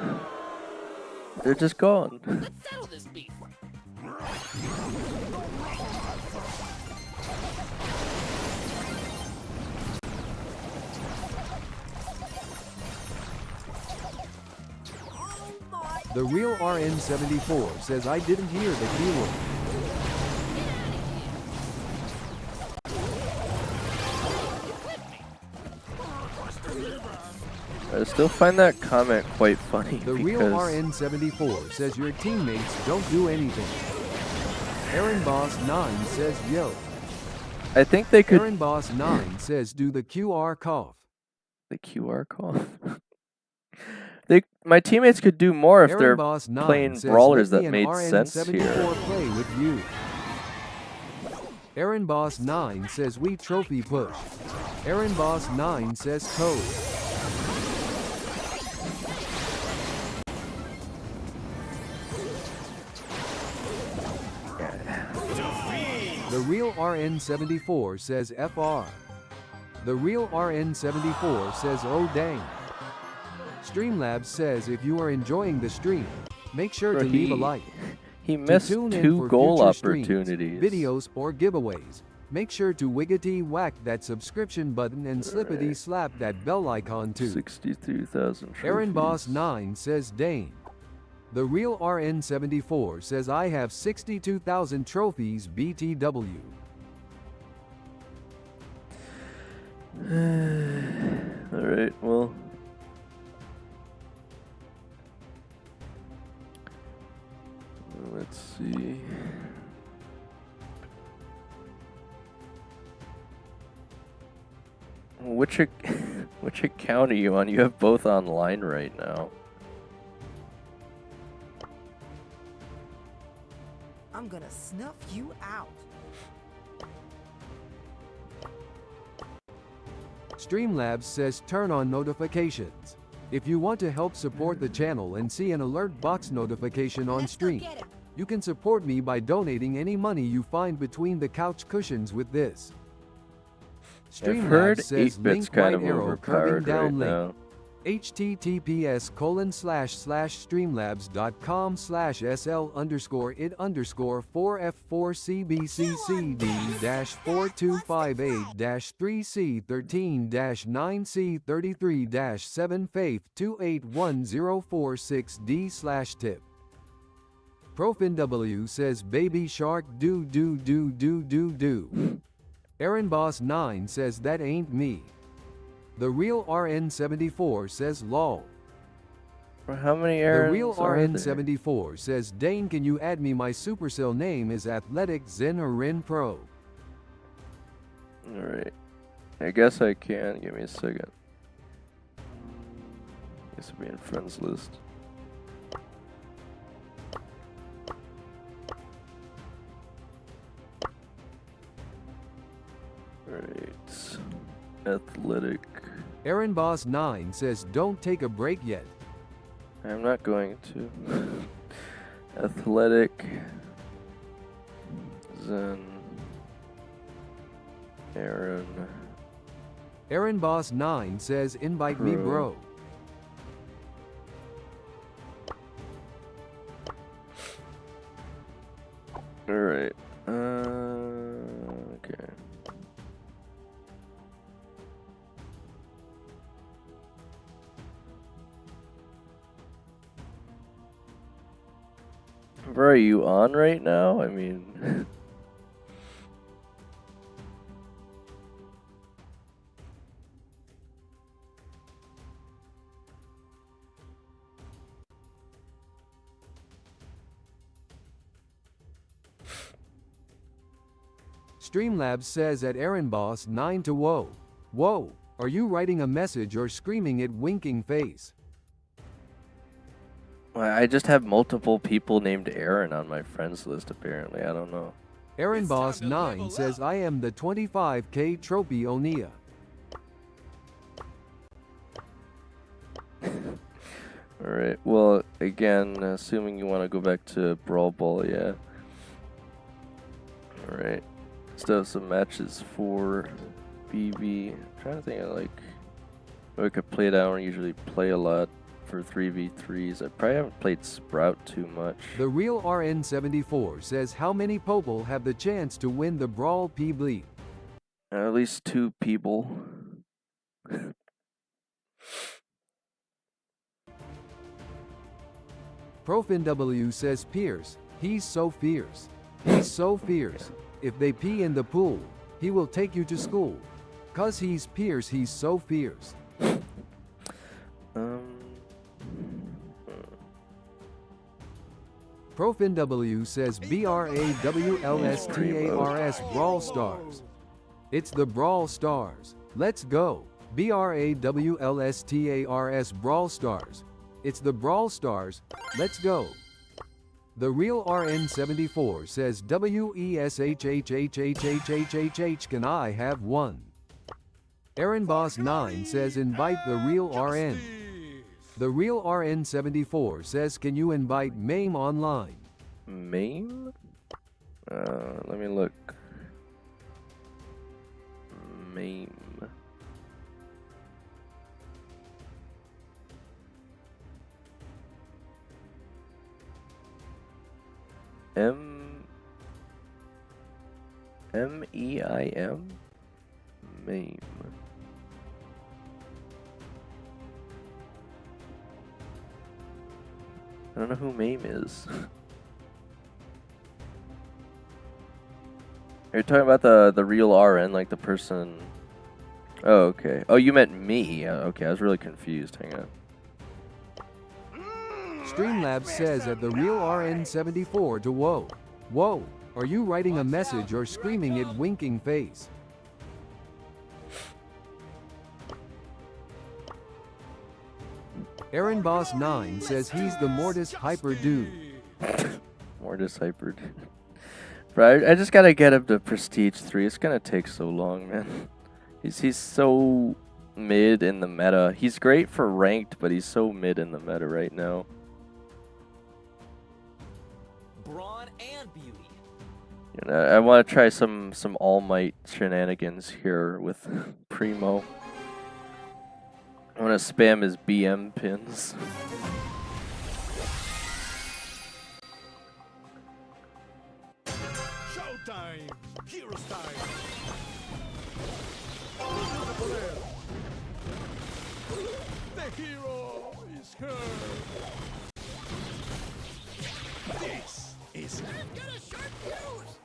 They're just gone. Let's settle this beef. The real RN74 says I didn't hear the keyword. I still find that comment quite funny The real because RN74 says your teammates don't do anything. Aaron Boss 9 says yo. I think they could Aaron Boss 9 says do the QR cough. the QR call. My teammates could do more if Aaron they're Boss 9 playing says brawlers let that me made and sense RN74 here. play with you. Aaron Boss 9 says we trophy push. Aaron Boss 9 says code. The real RN74 says FR. The real RN74 says oh dang. Streamlabs says if you are enjoying the stream, make sure to leave a like. He To missed tune in 2 for goal future streams, opportunities. videos, or giveaways, make sure to wiggity whack that subscription button and slippity slap that bell icon too. 62,000 Aaron Boss trophies. 9 says Dane. The real RN74 says I have 62,000 trophies BTW. Alright, well. Let's see. Which which account are you on? You have both online right now. I'm gonna snuff you out. Streamlabs says turn on notifications. If you want to help support the channel and see an alert box notification on stream, you can support me by donating any money you find between the couch cushions with this. I've heard Streamlabs says 8-bit's link kind right of arrow curving overpowered down right link. now. https://streamlabs.com/SL_it_4F4CBCCD-425A-3C13-9C33-7Faith2810460D/tip. ProfinW says baby shark do. Aaron Boss 9 says that ain't me. The real RN74 says lol. How many The errands real are there? RN74 says Dane can you add me, my Supercell name is Athletic Zen or Ren Pro. Alright. I guess I can. Give me a second. This will be in friends list. Alright. Athletic. Aaron Boss 9 says don't take a break yet. I'm not going to. Athletic. Zen. Aaron. Aaron Boss 9 says invite me bro. Alright. Okay. Bro, are you on right now? I mean... Streamlabs says at Aaron Boss 9 to whoa. Whoa, are you writing a message or screaming it winking face? I just have multiple people named Aaron on my friends list, apparently. I don't know. Aaron It's Boss time to 9 level says up. I am the 25k trophy Onia. Alright, well, again, assuming you want to go back to Brawl Ball, yeah. Alright. Still have some matches for BB. I'm trying to think of, like, I could play it. I don't usually play a lot for 3v3s. I probably haven't played Sprout too much. The real RN74 says how many people have the chance to win the Brawl P Bleep? At least 2 people. ProfinW says Pierce, he's so fierce. He's so fierce. If they pee in the pool, he will take you to school. 'Cause he's Pierce, he's so fierce. ProfinW says BRAWLSTARS Brawl Stars. It's the Brawl Stars. Let's go. BRAWLSTARS Brawl Stars. It's the Brawl Stars. Let's go. The Real RN74 says WESHHHHHHHH can I have one? Aaron Boss 9 says invite the Real RN. The Real RN74 says can you invite MAME online? MAME? Let me look. MAME. MEIM? MAME. I don't know who MAME is. You're talking about the real RN, like the person. Oh, okay. Oh, you meant me. Okay, I was really confused. Hang on. Streamlabs says at the Real RN74 to whoa. Whoa, are you writing a message or screaming it winking face? Aaron Boss 9 says he's the Mortis Hyper dude. Mortis Hyper dude. Bro, I just gotta get him to Prestige 3. It's gonna take so long, man. He's so mid in the meta. He's great for ranked, but he's so mid in the meta right now. Brawn and beauty. You know, I want to try some All Might shenanigans here with Primo. I want to spam his BM pins. Showtime! Hero style! The hero is her! This is I've got a sharp fuse!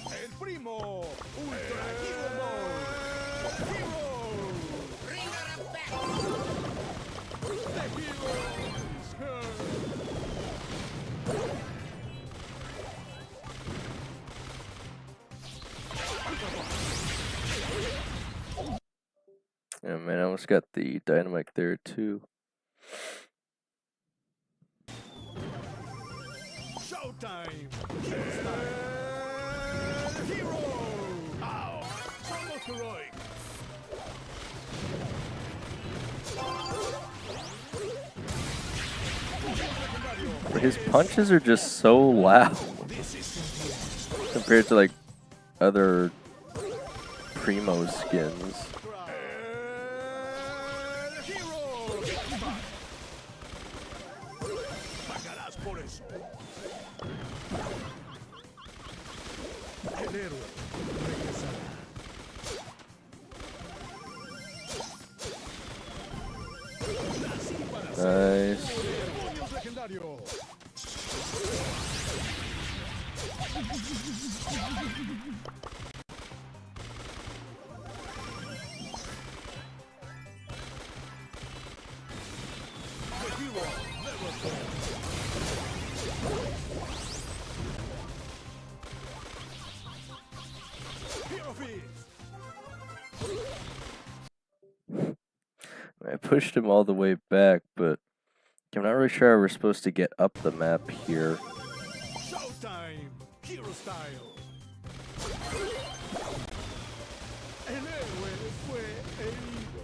El Primo! Ultra Hero Mode! Hero! Bring her back! The hero is her! Yeah, man, I almost got the dynamite there too. Showtime! Hero style! Hero! Ow! Combo heroic! His punches are just so loud compared to like other Primo skins. Hero! Pagarás por eso. El héroe regresará. Nice. Demonios legendario. The hero never fails. Hero Fist. I pushed him all the way back, but I'm not really sure how we're supposed to get up the map here. Showtime! Hero style. El héroe fue herido.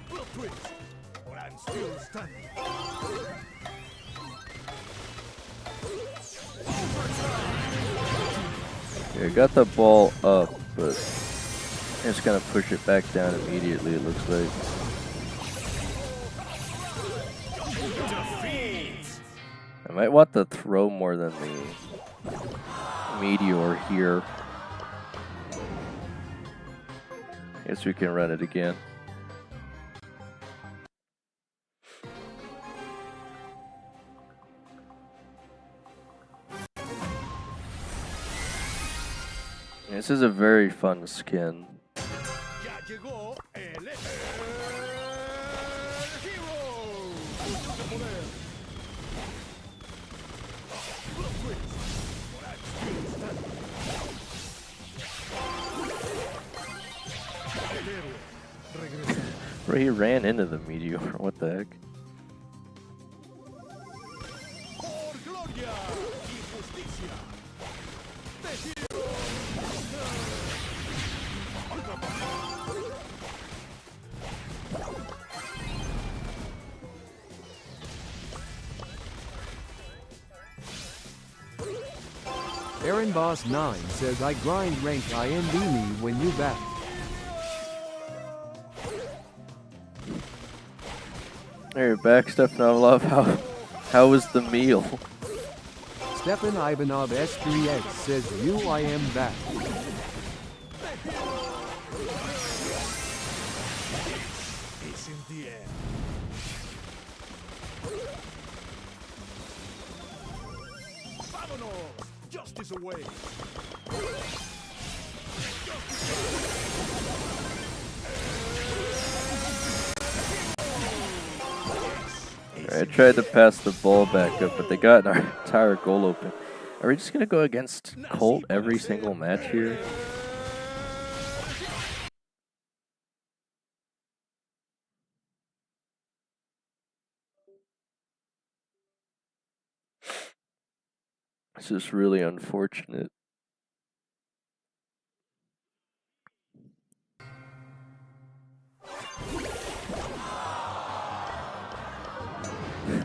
Plot twist, but I'm still standing. Yeah, got the ball up, but it's gonna push it back down immediately, it looks like. I might want the throw more than the meteor here. Guess we can run it again. This is a very fun skin. Ya llegó el hero. Puños de poder. Plot twist. Por aquí está. El héroe regresa. Bro, he ran into the meteor. What the heck? Por gloria y justicia. The hero. Aaron Boss 9 says I grind rank IND me when you back. There, you're back, Stefan. I love how was the meal? Stefan Ivanov S3X says I am back. It's in the air. Vámonos. Justice away. I tried to pass the ball back up, but they got our entire goal open. Are we just gonna go against Colt every single match here? It's just really unfortunate.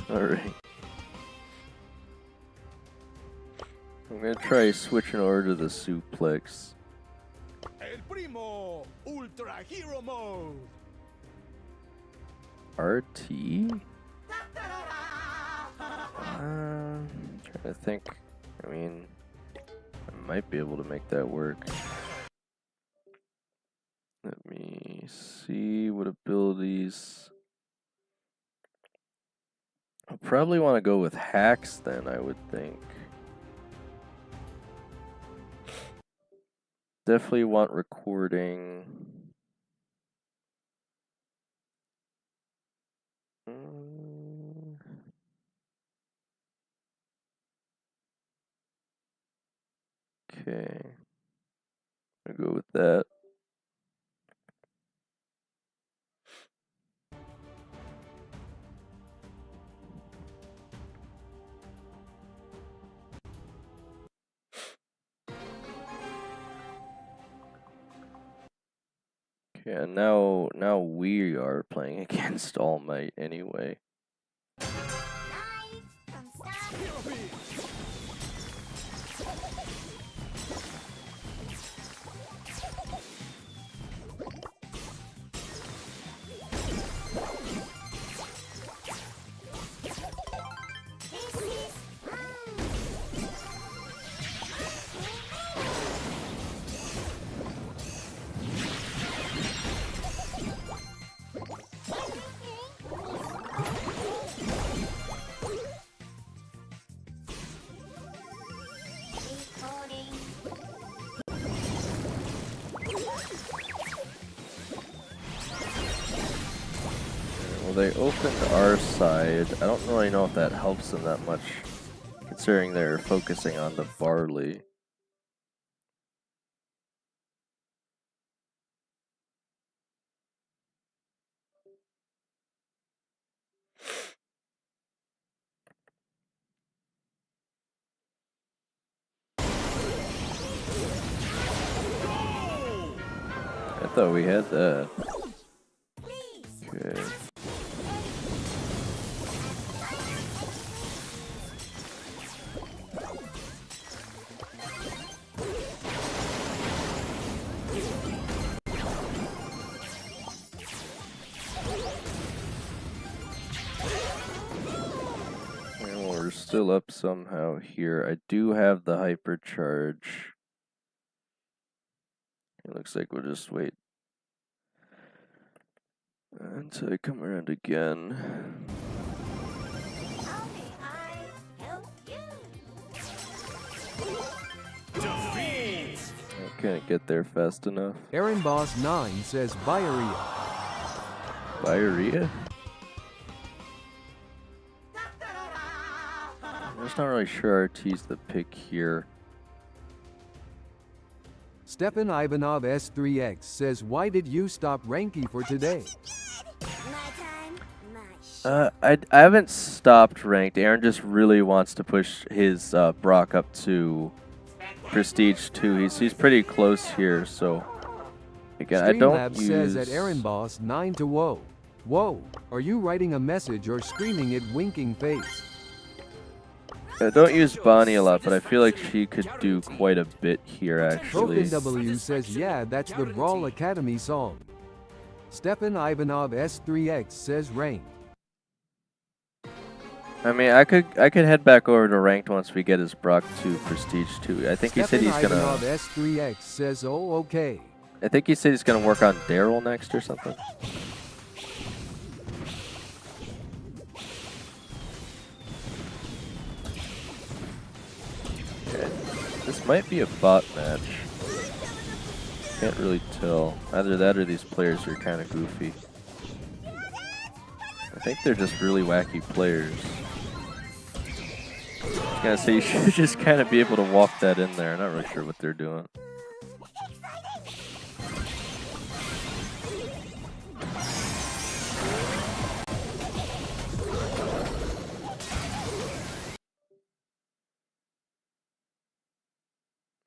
Alright. I'm gonna try switching over to the suplex. El primo ultra hero mode. RT? Trying to think. I mean, I might be able to make that work. Let me see what abilities. I'll probably want to go with hacks then, I would think. Definitely want recording. Okay. I'll go with that. Okay, and now we are playing against All Might anyway. Well, they opened our side. I don't really know if that helps them that much, considering they're focusing on the barley. I thought we had that. Okay. And we're still up somehow here. I do have the hypercharge. It looks like we'll just wait until I come around again. How may I help you? Defeat. Couldn't get there fast enough. Aaron Boss 9 says diarrhea. Diarrhea? I'm just not really sure RT's the pick here. Stefan Ivanov S3X says, why did you stop Ranky for today? I haven't stopped ranked. Aaron just really wants to push his Brock up to Prestige 2. He's pretty close here, so again, I don't Streamlabs use. says at Aaron Boss 9 to whoa. Whoa, are you writing a message or screaming it winking face? I don't use Bonnie a lot, but I feel like she could do quite a bit here, actually. W says, yeah, that's the Brawl Academy song. Stefan Ivanov S3X says rank. I mean, I could head back over to ranked once we get his Brock to Prestige 2. I think he said he's Stefan gonna. Ivanov S3X says, oh, okay. I think he said he's gonna work on Daryl next or something. Okay. This might be a bot match. Can't really tell. Either that or these players are kind of goofy. I think they're just really wacky players. I was gonna say, you should just kind of be able to walk that in there. Not really sure what they're doing.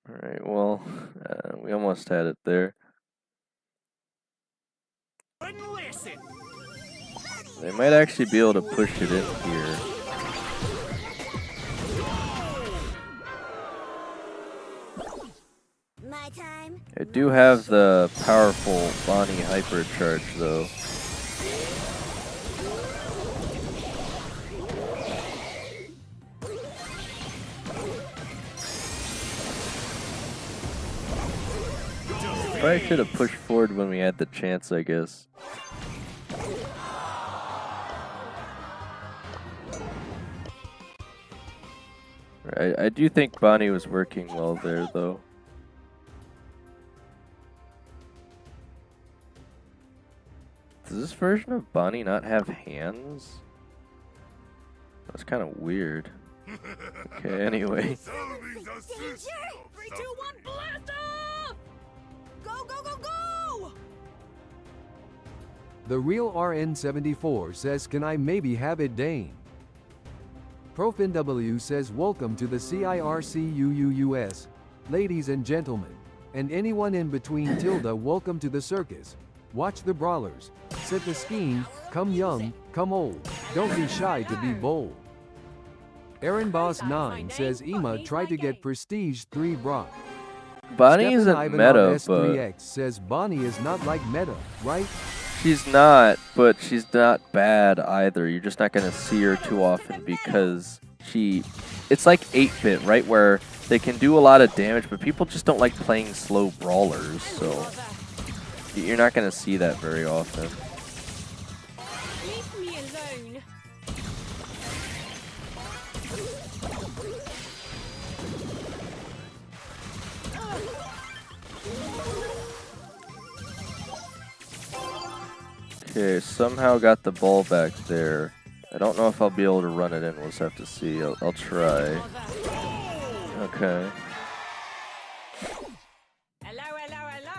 Alright, well, we almost had it there. They might actually be able to push it in here. I do have the powerful Bonnie Hypercharge though. Probably should have pushed forward when we had the chance, I guess. I do think Bonnie was working well there, though. Does this version of Bonnie not have hands? That's kind of weird. Okay, anyway. 3, 2, 1, blast off! Go, go, go, go! The real RN74 says, can I maybe have it Dane? ProfinW says, welcome to the CIRCUUUS. Ladies and gentlemen, and anyone in between tilde, welcome to the circus. Watch the brawlers. Set the scheme, come young, come old. Don't be shy to be bold. Aaron Boss 9 says, Ema tried to get Prestige 3 Brock. Bonnie isn't Stefan meta, Ivanov but S3X says Bonnie is not like meta, right? she's not, but she's not bad either. You're just not going to see her too often because it's like 8-bit, right? Where they can do a lot of damage, but people just don't like playing slow brawlers, so you're not going to see that very often. Leave me alone. Okay, somehow got the ball back there. I don't know if I'll be able to run it in. We'll just have to see. I'll try. Okay. Hello, hello, hello.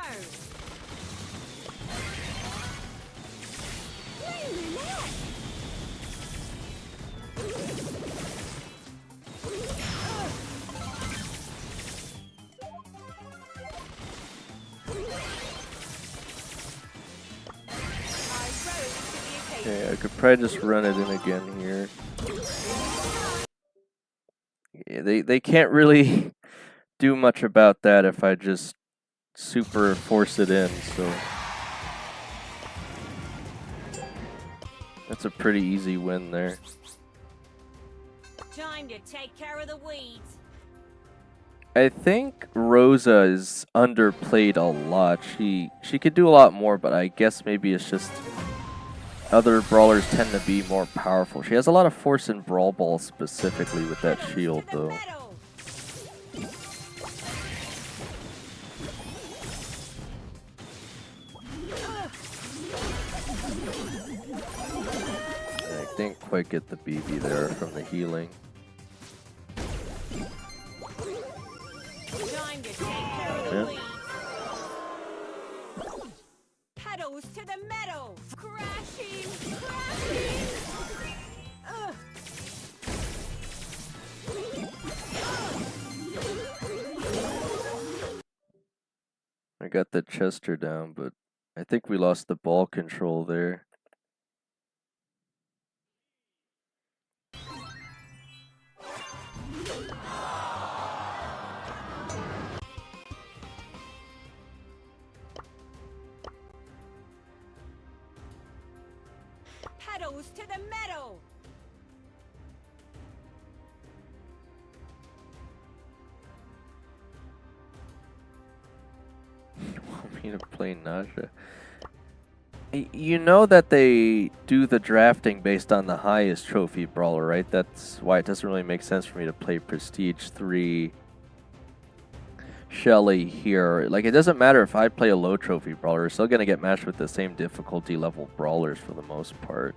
Okay, I could probably just run it in again here. Yeah, they can't really do much about that if I just super force it in, so that's a pretty easy win there. Time to take care of the weeds. I think Rosa is underplayed a lot. She could do a lot more, but I guess maybe it's just other brawlers tend to be more powerful. She has a lot of force in Brawl Ball specifically with that shield, though. I didn't quite get the BB there from the healing. Time to take care of the Yeah. weeds. Pedals to the meadow. Crashing, crashing. Ugh. I got the Chester down, but I think we lost the ball control there. Pedals to the meadow. Want me to play Naja? You know that they do the drafting based on the highest trophy brawler, right? That's why it doesn't really make sense for me to play Prestige 3 Shelly here. Like, it doesn't matter if I play a low trophy brawler, we're still going to get matched with the same difficulty level brawlers for the most part.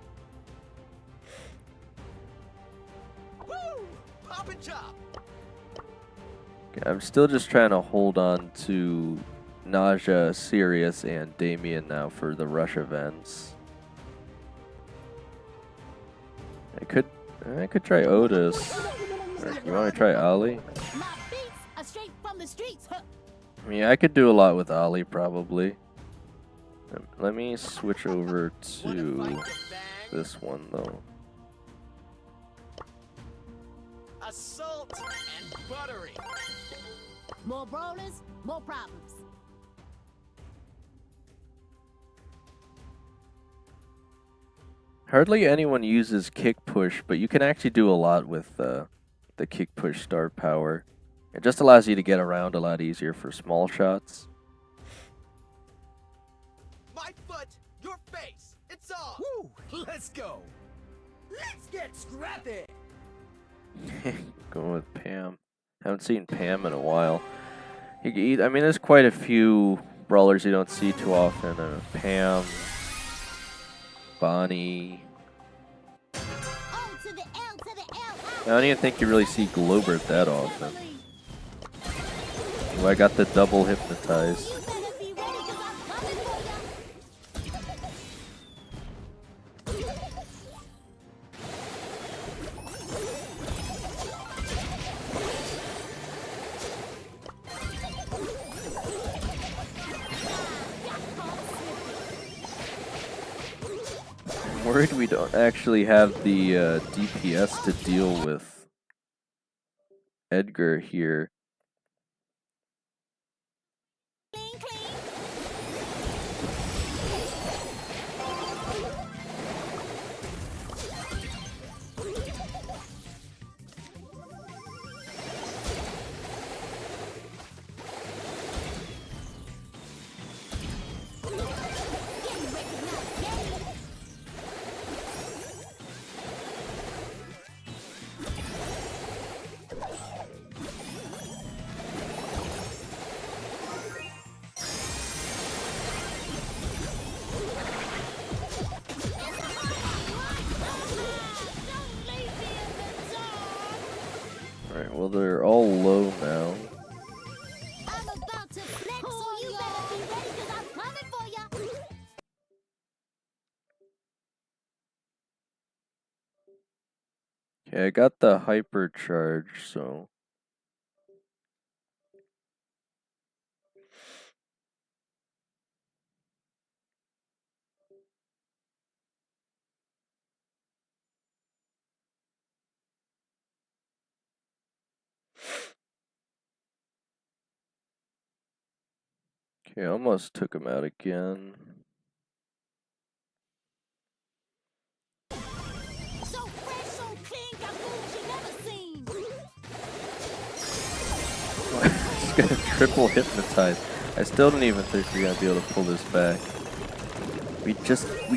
Woo! Pop and chop. Okay, I'm still just trying to hold on to Naja, Sirius, and Damien now for the rush events. I could try Otis. Or you want to try Ali? My beats are straight from the streets. Huh. I mean, I could do a lot with Ali probably. Let me switch over to this one though. Assault and buttery. More brawlers, more problems. Hardly anyone uses kick push, but you can actually do a lot with the kick push star power. It just allows you to get around a lot easier for small shots. My foot, your face. It's on. Woo! Let's go. Let's get scrappy. Going with Pam. Haven't seen Pam in a while. I mean, there's quite a few brawlers you don't see too often. Pam, Bonnie. O to the L to the L. I don't even think you really see Globert that often. Oh, I got the double hypnotize. You better be ready 'cause I'm coming for ya. I'm worried we don't actually have the DPS to deal with Edgar here. Clean, clean. Getting recognized, yay. Don't leave me in the dark. Alright, well they're all low now. I'm about to flex on you. Better be ready 'cause I'm coming for ya. Okay, I got the hyper charge, so okay, almost took him out again. So fresh, so clean, got moves you never seen. Just gonna triple hypnotize. I still don't even think we're gonna be able to pull this back. We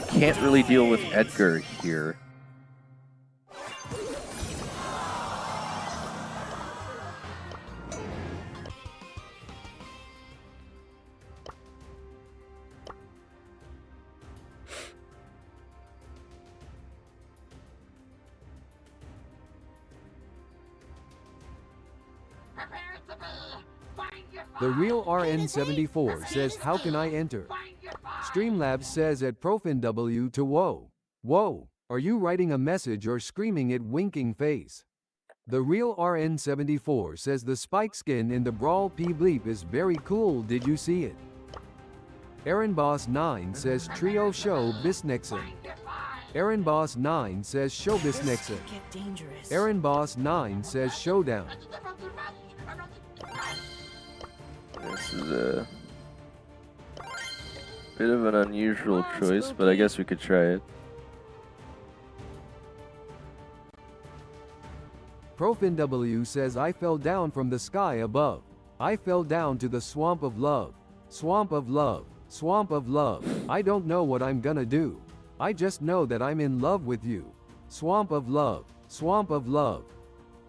can't really deal with Edgar here. The real RN74 says, how can I enter? Streamlabs says at ProfinW to whoa. Whoa, are you writing a message or screaming it winking face? The real RN74 says the spike skin in the Brawl P Bleep is very cool, did you see it? Aaron Boss 9 says trio show Bisnexen. Aaron Boss 9 says show Bisnexen. Get dangerous. Aaron Boss 9 says showdown. This is a bit of an unusual choice, but I guess we could try it. ProfinW says I fell down from the sky above. I fell down to the swamp of love. Swamp of love. Swamp of love. I don't know what I'm gonna do. I just know that I'm in love with you. Swamp of love. Swamp of love.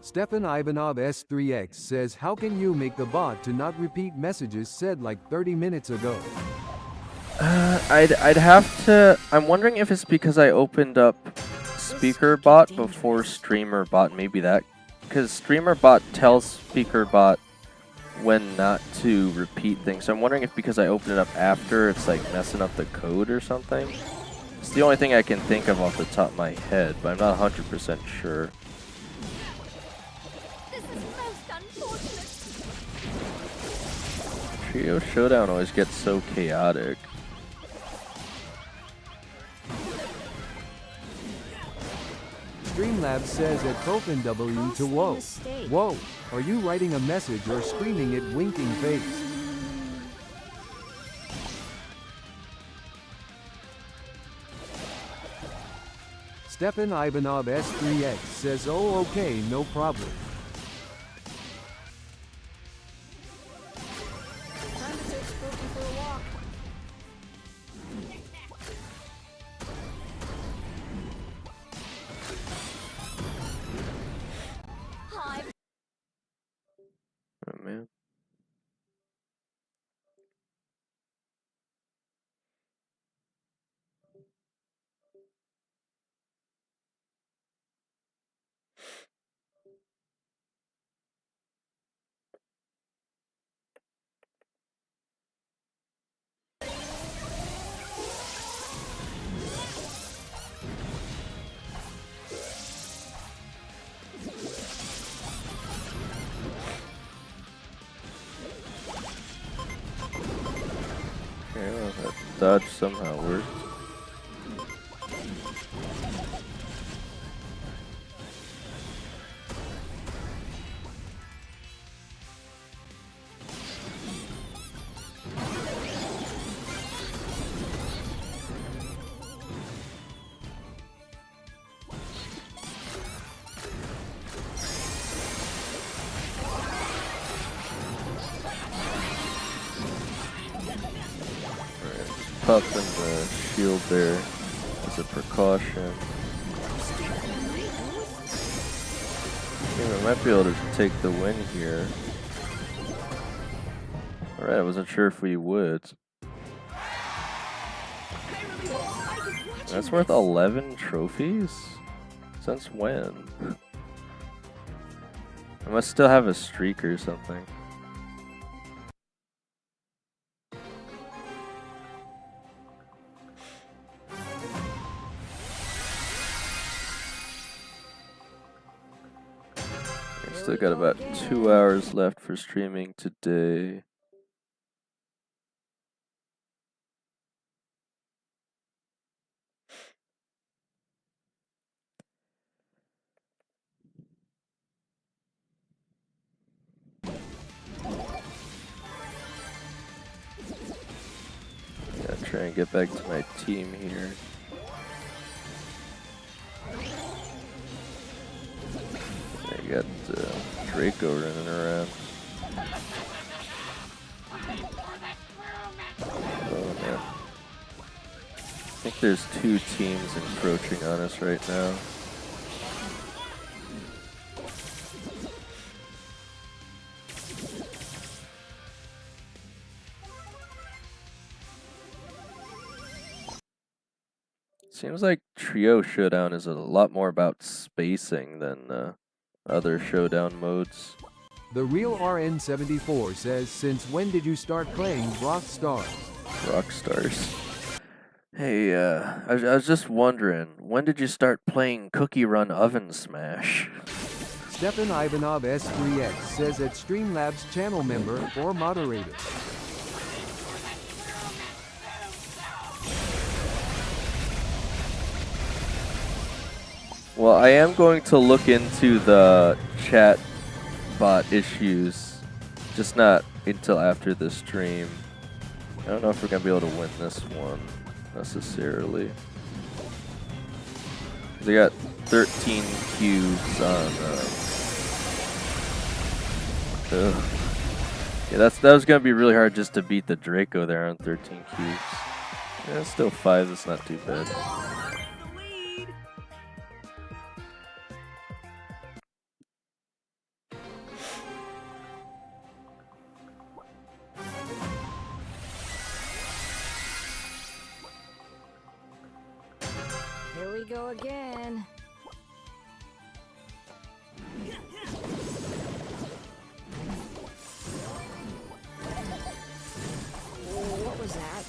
Stefan Ivanov S3X says, how can you make the bot to not repeat messages said like 30 minutes ago? I'd have to. I'm wondering if it's because I opened up speaker bot before streamer bot. Maybe that, because streamer bot tells speaker bot when not to repeat things. So I'm wondering if because I opened it up after, it's like messing up the code or something. It's the only thing I can think of off the top of my head, but I'm not 100% sure. This is most unfortunate. Trio Showdown always gets so chaotic. Streamlabs says at ProfinW to whoa. Whoa, are you writing a message or screaming it winking face? Stefan Ivanov S3X says, oh okay, no problem. Time to take Spooky for a walk. Hi. Oh man. Okay, well, that dodge somehow worked. Popping the shield there as a precaution. Yeah, we might be able to take the win here. Alright, I wasn't sure if we would. That's worth 11 trophies? Since when? I must still have a streak or something. Still got about 2 hours left for streaming today. Gotta try and get back to my team here. I got Draco running around. Oh man. I think there's 2 teams encroaching on us right now. Seems like Trio Showdown is a lot more about spacing than other showdown modes. The real RN74 says, since when did you start playing Rockstars? Rockstars. Hey, I was just wondering, when did you start playing Cookie Run Oven Smash? Stefan Ivanov S3X says at Streamlabs channel member or moderator. Well, I am going to look into the chat bot issues, just not until after the stream. I don't know if we're going to be able to win this one necessarily. They got 13 cubes on. Yeah, that was going to be really hard just to beat the Draco there on 13 cubes. Yeah, it's still 5, that's not too bad. Here we go again. What was that?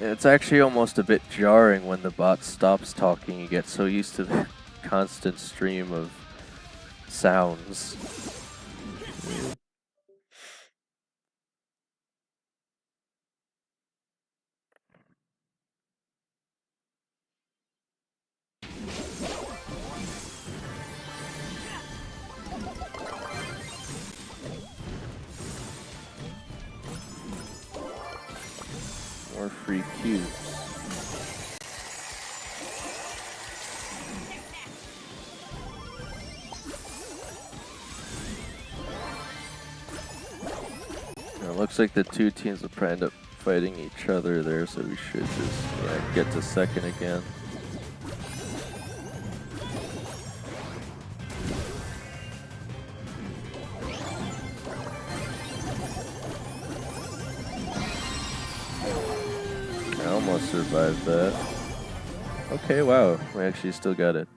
It's actually almost a bit jarring when the bot stops talking. You get so used to the constant stream of sounds. More free cubes. It looks like the two teams will probably end up fighting each other there, so we should just get to second again. I almost survived that. Okay, wow, we actually still got it.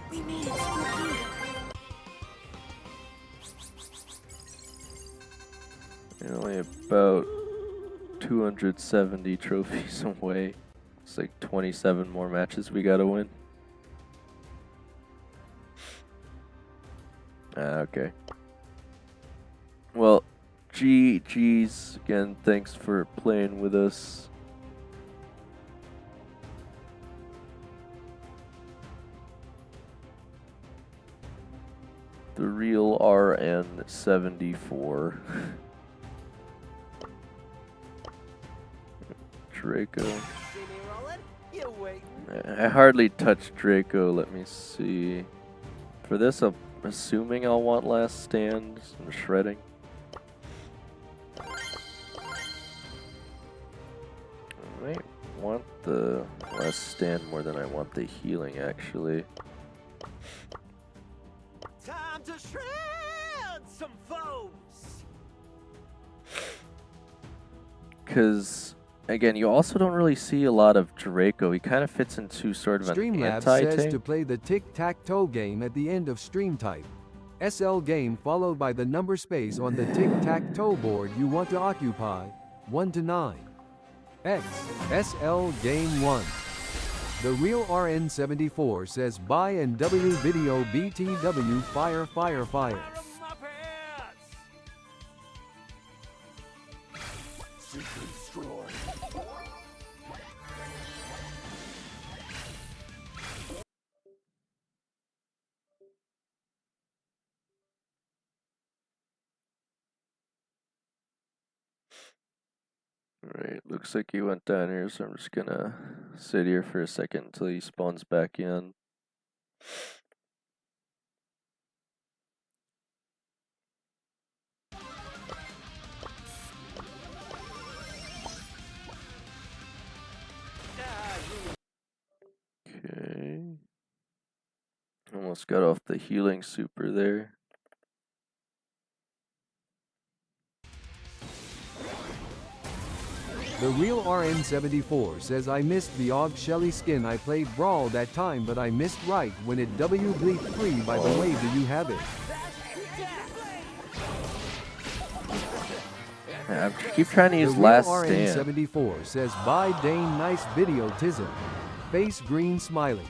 We made it, Spooky. You're only about 270 trophies away. It's like 27 more matches we gotta win. Okay. Well, GG's again, thanks for playing with us. The real RN74. Draco. See me rolling? You waiting? I hardly touched Draco, let me see. For this, I'm assuming I'll want Last Stand and Shredding. I might want the Last Stand more than I want the healing, actually. Time to shred some foes. Because, again, you also don't really see a lot of Draco. He kind of fits into sort of an Streamlabs anti-tank. says to play the tic-tac-toe game at the end of stream type. SL game followed by the number space on the tic-tac-toe board you want to occupy, 1 to 9. X, SL game 1. The real RN74 says buy and W video BTW fire fire fire. Secret destroyed. Alright, looks like he went down here, so I'm just gonna sit here for a second until he spawns back in. Almost got off the healing super there. The real RN74 says I missed the Og Shelly skin. I played Brawl that time, but I missed right when it W bleep free. By the way, do you have it? I keep trying to The use real Last Stand. RN74 says bye Dane, nice video tism. Face green smiley.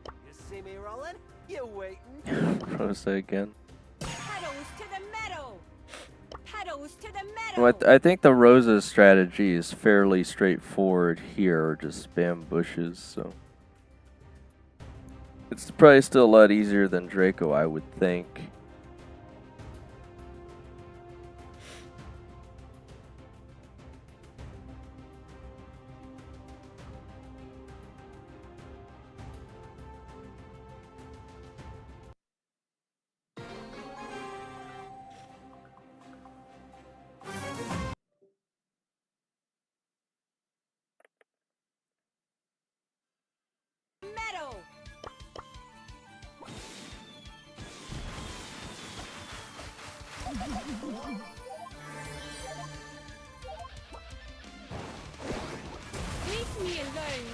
You see me rolling? You waiting? Rose again. Pedals to the meadow. Pedals to the meadow. Well, I think the Rosa's strategy is fairly straightforward here, just spam bushes, so. It's probably still a lot easier than Draco, I would think. Meadow. Leave me alone.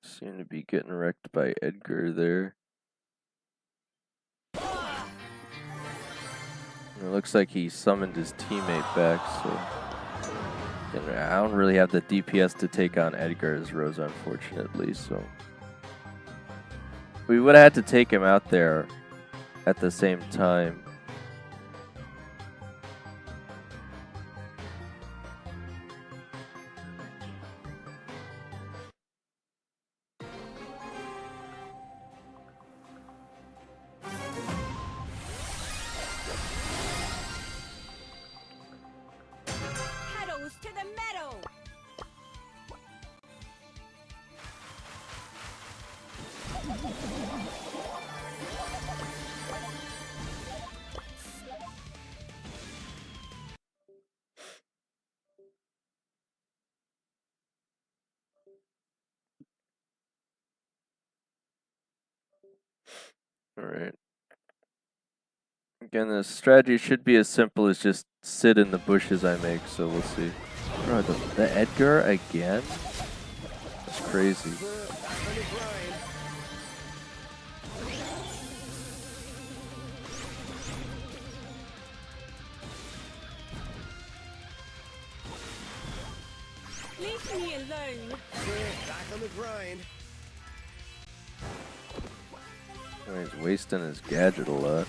Seem to be getting wrecked by Edgar there. It looks like he summoned his teammate back, so and I don't really have the DPS to take on Edgar as Rosa, unfortunately, so we would have had to take him out there at the same time. Pedals to the meadow. Alright. Again, the strategy should be as simple as just sit in the bushes I make, so we'll see. Bro, the Edgar again? That's crazy. Leave me alone. Back on the grind. Oh, he's wasting his gadget a lot.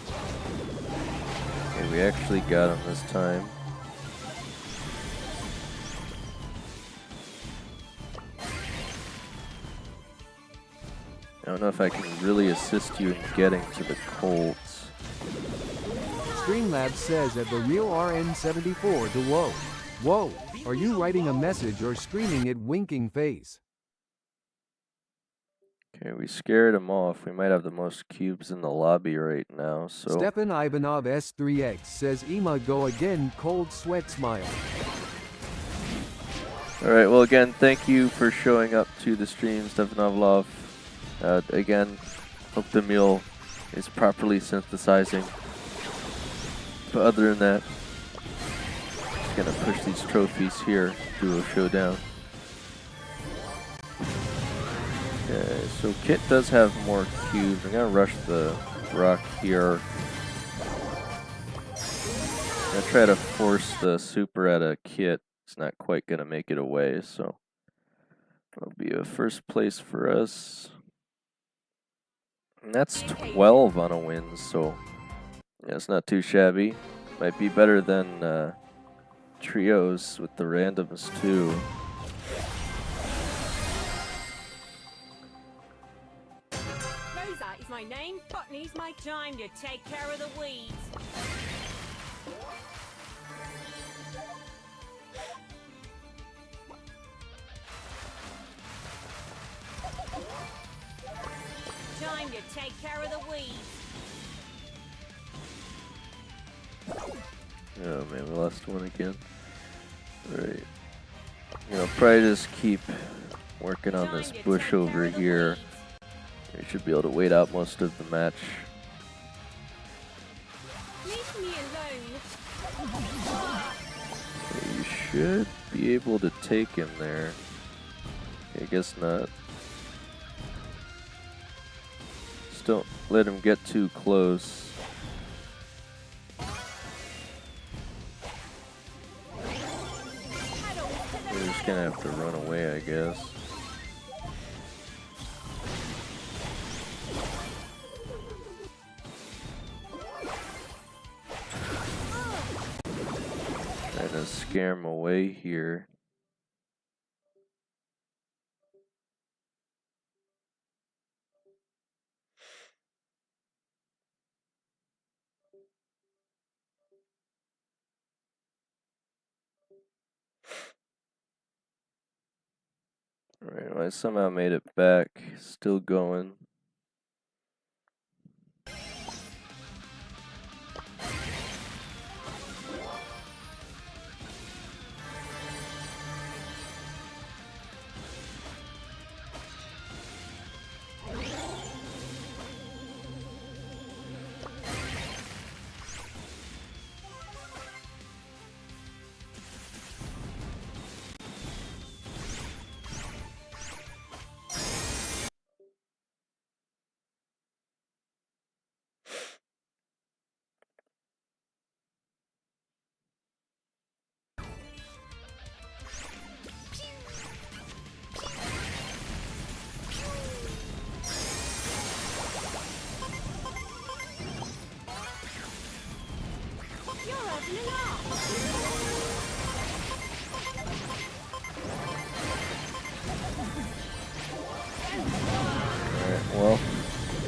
Okay, we actually got him this time. I don't know if I can really assist you in getting to the Colts. Streamlabs says at the real RN74 to whoa. Whoa, are you writing a message or screaming it winking face? Okay, we scared him off. We might have the most cubes in the lobby right now, so... Stefan Ivanov S3X says Ema go again, cold sweat smile. Alright, well again, thank you for showing up to the stream, Stefanovlov. Again, hope the meal is properly synthesizing. But other than that, just gonna push these trophies here, duo showdown. Okay, so Kit does have more cubes. I'm gonna rush the rock here. I'm gonna try to force the super at a Kit. It's not quite gonna make it away, so it'll be a first place for us. And that's 12 on a win, so yeah, it's not too shabby. Might be better than trios with the randoms too. Rosa is my name. Botany's my time to take care of the weeds. Time to take care of the weeds. Oh man, we lost one again. Alright. Probably just keep working on this bush over here. We should be able to wait out most of the match. Leave me alone. Okay, you should be able to take him there. Okay, I guess not. Just don't let him get too close. We're just gonna have to run away, I guess. Trying to scare him away here. Alright, well, I somehow made it back. Still going. You're having a laugh. Alright, well,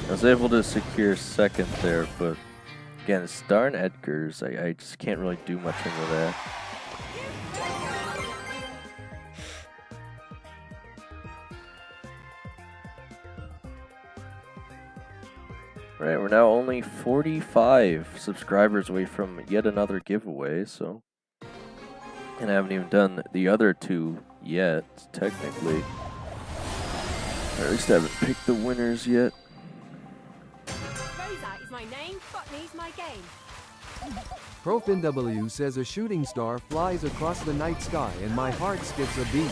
I was able to secure second there, but again, it's darn Edgar's. I just can't really do much into that. Right, we're now only 45 subscribers away from yet another giveaway, so. And I haven't even done the other two yet, technically. Or at least I haven't picked the winners yet. Rosa is my name, botany's my game. ProfNW says a shooting star flies across the night sky and my heart skips a beat.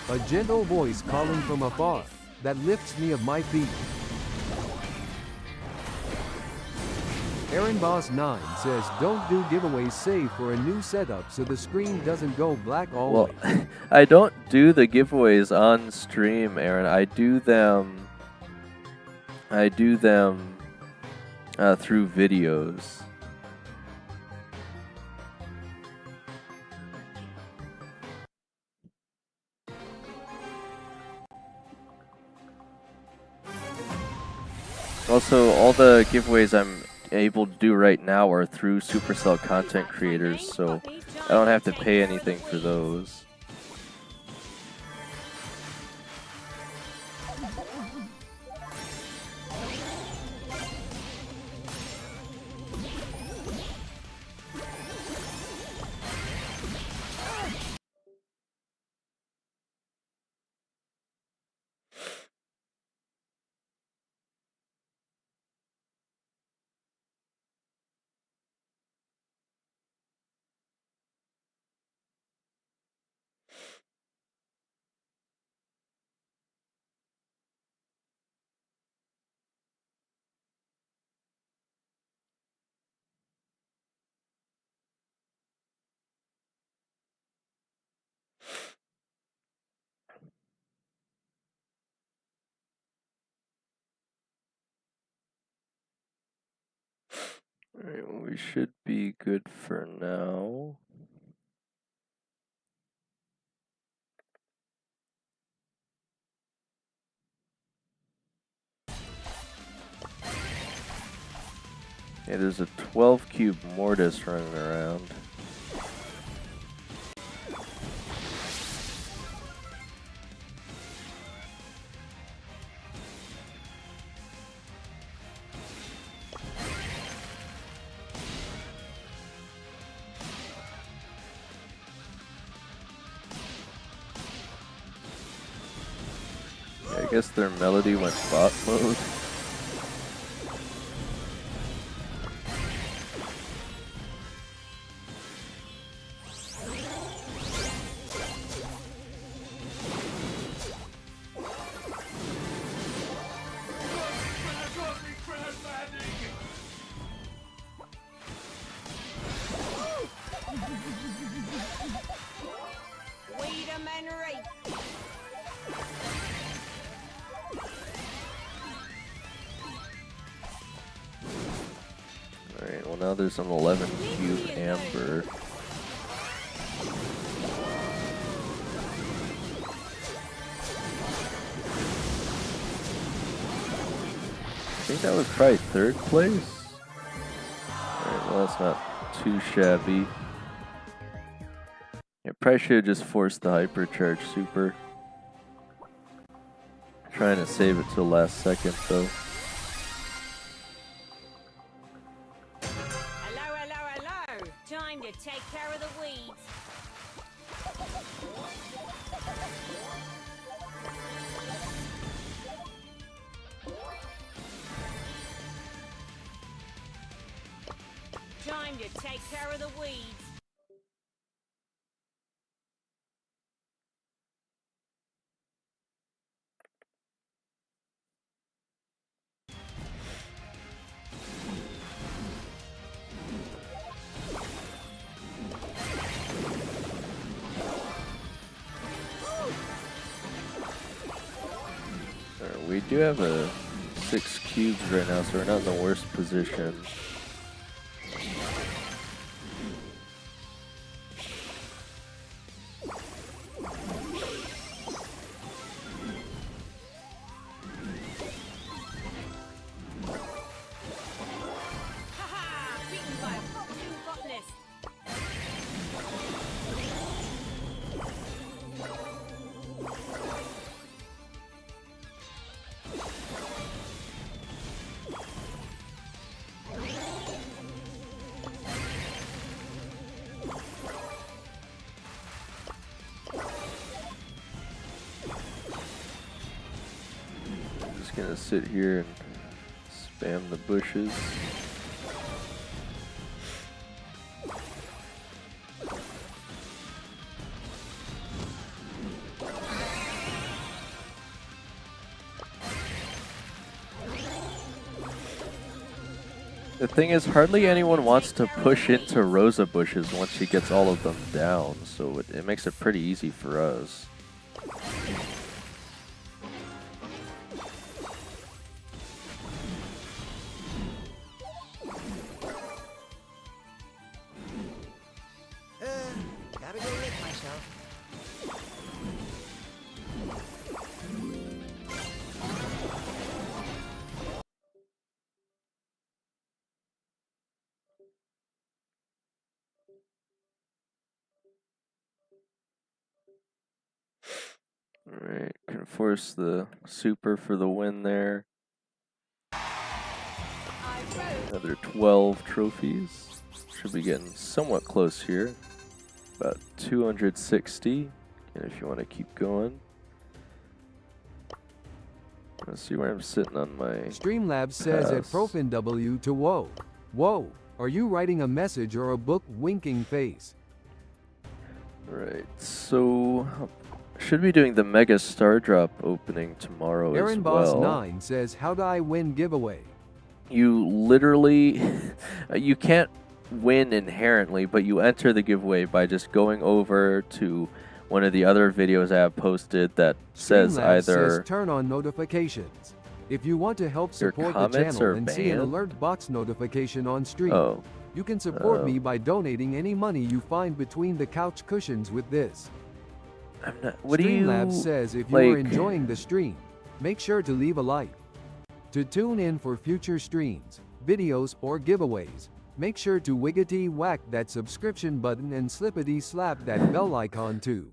A gentle voice calling from afar that lifts me of my feet. Aaron Boss 9 says don't do giveaways save for a new setup so the screen doesn't go black always. Well, I don't do the giveaways on stream, Aaron. I do them through videos. Also, all the giveaways I'm able to do right now are through Supercell content creators, so I don't have to pay anything for those. Alright, well, we should be good for now. Yeah, there's a 12 cube Mortis running around. guess their melody went bot mode. Weedman right. Alright, well now there's an 11 cube Amber. I think that was probably 3rd place. Alright, well that's not too shabby. Yeah, probably should have just forced the hypercharge super. Trying to save it till last second though. Hello, hello, hello. Time to take care of the weeds. Time to take care of the weeds. Alright, we do have a 6 cubes right now, so we're not in the worst position. Haha! Beaten by a boxing botanist. I'm just gonna sit here and spam the bushes. The thing is, hardly anyone wants to push into Rosa bushes once she gets all of them down, so it makes it pretty easy for us. Gotta go lick myself. Alright, can force the super for the win there. Another 12 trophies. Should be getting somewhat close here. About 260. And if you want to keep going. Let's see where I'm sitting on my Streamlabs says at pass. ProfinW to whoa. Whoa, are you writing a message or a book winking face? Right, so should be doing the Mega Star Drop opening tomorrow Aaron as Boss well. 9 says, how'd I win giveaway? You literally, you can't win inherently, but you enter the giveaway by just going over to one of the other videos I have posted that says Streamlabs either says turn on notifications. If you want to help your support the comments channel are and see an banned. alert box notification on stream, Oh, you can support me Oh. by donating any money you find between the couch cushions with this. I'm not. What do you? Streamlabs says if you are like- enjoying the stream, make sure to leave a like. To tune in for future streams, videos, or giveaways, make sure to wiggity whack that subscription button and slippity slap that bell icon too.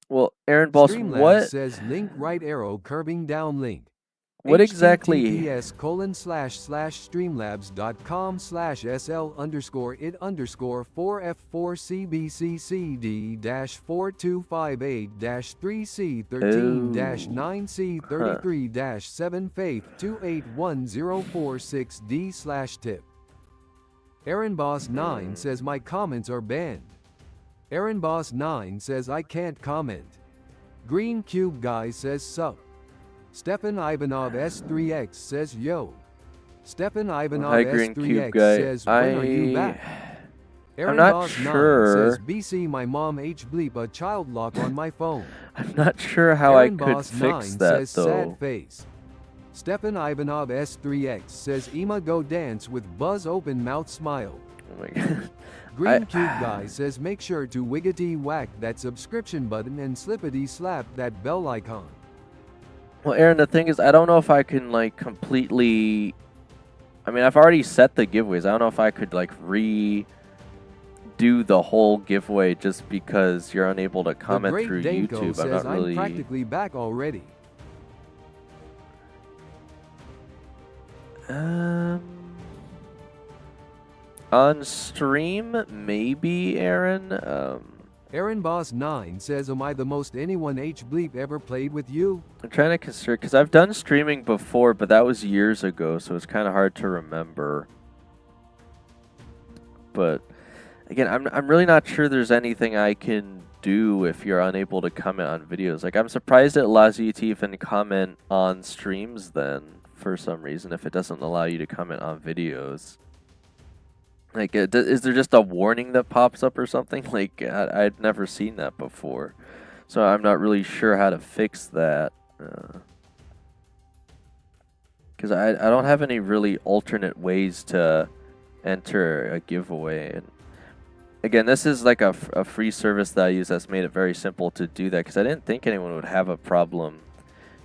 Well, Aaron Boss, Streamlabs what? says link right arrow curving down link. What exactly? https://streamlabs.com/SL_4F4CBCCD-425A-3C13-9C32-7Faith2810446D/tip. Aaron Boss 9 says my comments are banned. Aaron Boss 9 says I can't comment. Green Cube Guy says sup. Stefan Ivanov S3X says yo. Stefan Ivanov Hi, Green Cube S3X Guy. says when are you back? Aaron not Boss 9 sure. says BC my mom H bleep a child lock on my phone. I'm not sure how Aaron I could Boss fix 9 that says though. sad face. Stefan Ivanov S3X says Ema go dance with Buzz open mouth smile. Oh my god. Green Cube Guy says make sure to wiggity whack that subscription button and slippity slap that bell icon. Well, Aaron, the thing is, I don't know if I can like completely. I mean, I've already set the giveaways. I don't know if I could like redo the whole giveaway just because you're unable to comment the through Great Danko YouTube. says I'm not really. I'm practically back already. On stream, maybe, Aaron. Aaron Boss 9 says am I the most anyone H bleep ever played with you? I'm trying to consider because I've done streaming before, but that was years ago, so it's kind of hard to remember. But again, I'm really not sure there's anything I can do if you're unable to comment on videos. Like, I'm surprised it allows you to even comment on streams then, for some reason, if it doesn't allow you to comment on videos. Like, is there just a warning that pops up or something? Like, I'd never seen that before. So I'm not really sure how to fix that. Because I don't have any really alternate ways to enter a giveaway. And again, this is like a free service that I use that's made it very simple to do that. Because I didn't think anyone would have a problem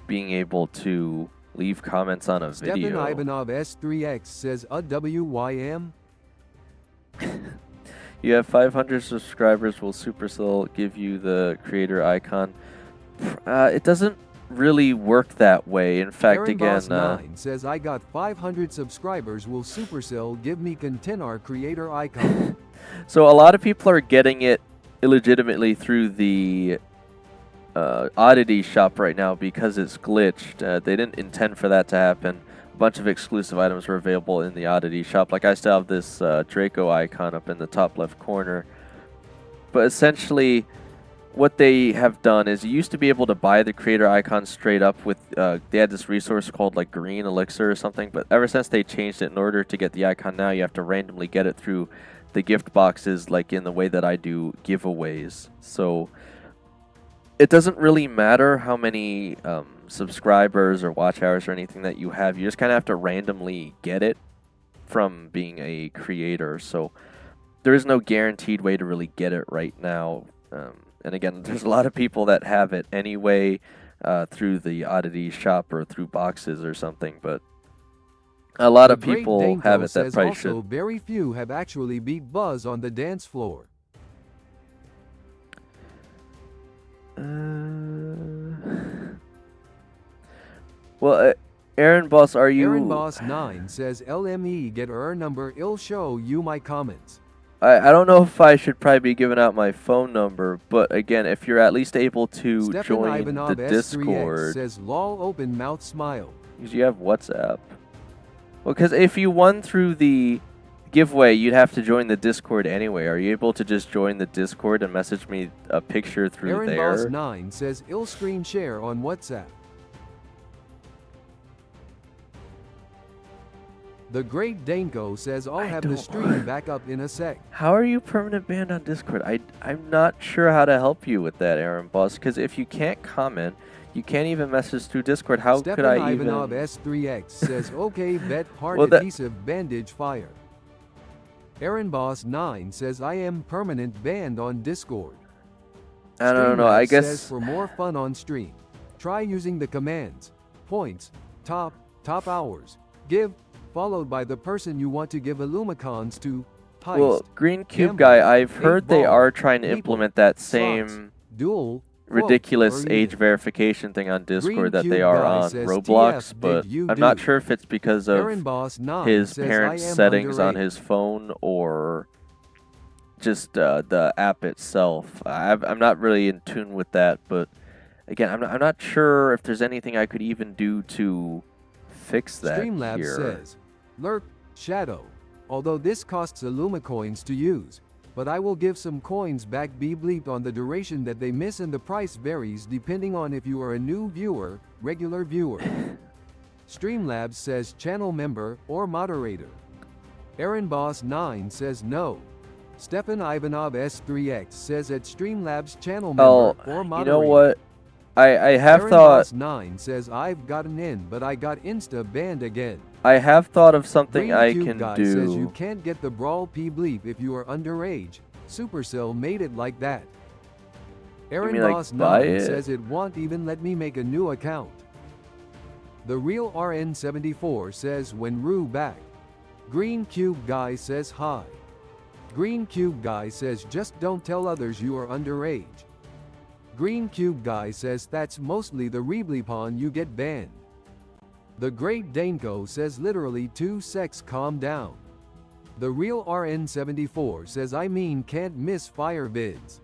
being able to leave comments on a video. Stefan Ivanov S3X says WYM. You have 500 subscribers. Will Supercell give you the creator icon? It doesn't really work that way. In fact, Aaron again, Boss 9 says I got 500 subscribers. Will Supercell give me container creator icon? so a lot of people are getting it illegitimately through the oddity shop right now because it's glitched. They didn't intend for that to happen. A bunch of exclusive items were available in the oddity shop. Like, I still have this Draco icon up in the top left corner. But essentially, what they have done is you used to be able to buy the creator icon straight up with, they had this resource called like Green Elixir or something, but ever since they changed it, in order to get the icon now, you have to randomly get it through the gift boxes, like in the way that I do giveaways. So it doesn't really matter how many subscribers or watch hours or anything that you have. You just kind of have to randomly get it from being a creator. So there is no guaranteed way to really get it right now. And again, there's a lot of people that have it anyway through the oddity shop or through boxes or something. But a lot of people have it that probably should. Very few have actually beat Buzz on the dance floor. Well, Aaron Boss, are you... Aaron Boss 9 says LME get number, I'll show you my comments. I don't know if I should probably be giving out my phone number, but again, if you're at least able to Stefan join Ivanov the S3X Discord... says lol open mouth smile. Because you have WhatsApp. Well, because if you won through the giveaway, you'd have to join the Discord anyway. Are you able to just join the Discord and message me a picture through Aaron there? Boss 9 says I'll screen share on WhatsApp. The Great Danko says I'll have the stream back up in a sec. How are you permanent banned on Discord? I'm not sure how to help you with that, Aaron Boss, because if you can't comment, you can't even message through Discord. How Stefan could I Ivanov even... S3X says okay bet heart Well, adhesive bandage fire. Aaron Boss 9 says I am permanent banned on Discord. I don't know, I Streamlabs guess... says for more fun on stream, try using the commands, points, top hours, give, followed by the person you want to give Illumicons to, heist, Well, Green Cube gamble, Guy, I've heard they ball, are trying to people, implement that slots, same... duel, ridiculous are age you? verification thing on Discord that they Green are Cube Guy on says, Roblox, TF, but did you I'm not do? sure if it's because of Aaron Boss 9 his says, parents' I am settings on underage. his phone or just the app itself. I'm not really in tune with that, but again, I'm not sure if there's anything I could even do to fix that Streamlabs here. says, Lurk, Shadow. Although this costs Illuma coins to use, but I will give some coins back be bleeped on the duration that they miss, and the price varies depending on if you are a new viewer, regular viewer. Streamlabs says channel member or moderator. Aaron Boss 9 says no. Stefan Ivanov S3X says at Streamlabs channel member Oh, or you moderator. know what? I have Aaron thought Boss 9 says I've gotten in, but I got insta banned again. I have thought of something Green I Cube can Guy do. says you can't get the Brawl P bleep if you are underage. Supercell made it like that. Aaron mean, like, Boss buy 9 it? says it won't even let me make a new account. The Real RN74 says when Rue back. Green Cube Guy says hi. Green Cube Guy says just don't tell others you are underage. Green Cube Guy says that's mostly the rebleepon you get banned. The Great Danko says literally 2 secs calm down. The Real RN74 says I mean can't miss fire vids.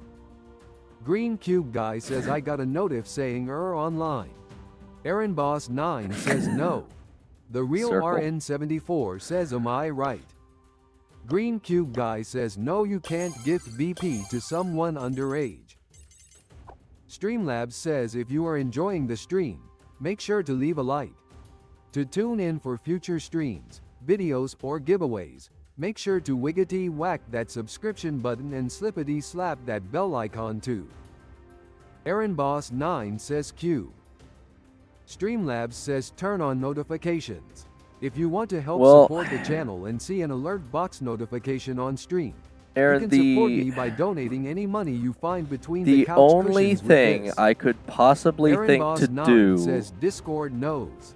Green Cube Guy says I got a notif saying online. Aaron Boss 9 says no. The Real Circle. RN74 says am I right? Green Cube Guy says no, you can't gift BP to someone underage. Streamlabs says if you are enjoying the stream, make sure to leave a like. To tune in for future streams, videos, or giveaways, make sure to wiggity whack that subscription button and slippity slap that bell icon too. Aaron Boss 9 says Q. Streamlabs says turn on notifications. If you want to help Well, support the channel and see an alert box notification on stream, Aaron, you can support me by donating any money you find between the the couch only cushions with thing this. I could possibly Aaron think Boss to 9 do says Discord knows.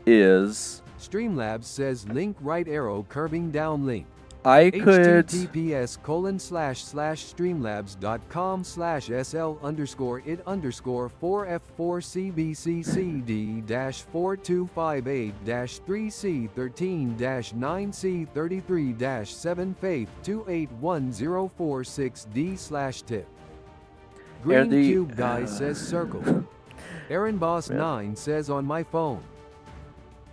is Streamlabs says link right arrow curving down link. I could https://streamlabs.com/SL_it_4CBCCD-4258-3C13-9C32-7Faith 281046D/tip. Green the- Cube Guy says circle. Aaron Boss 9 says on my phone.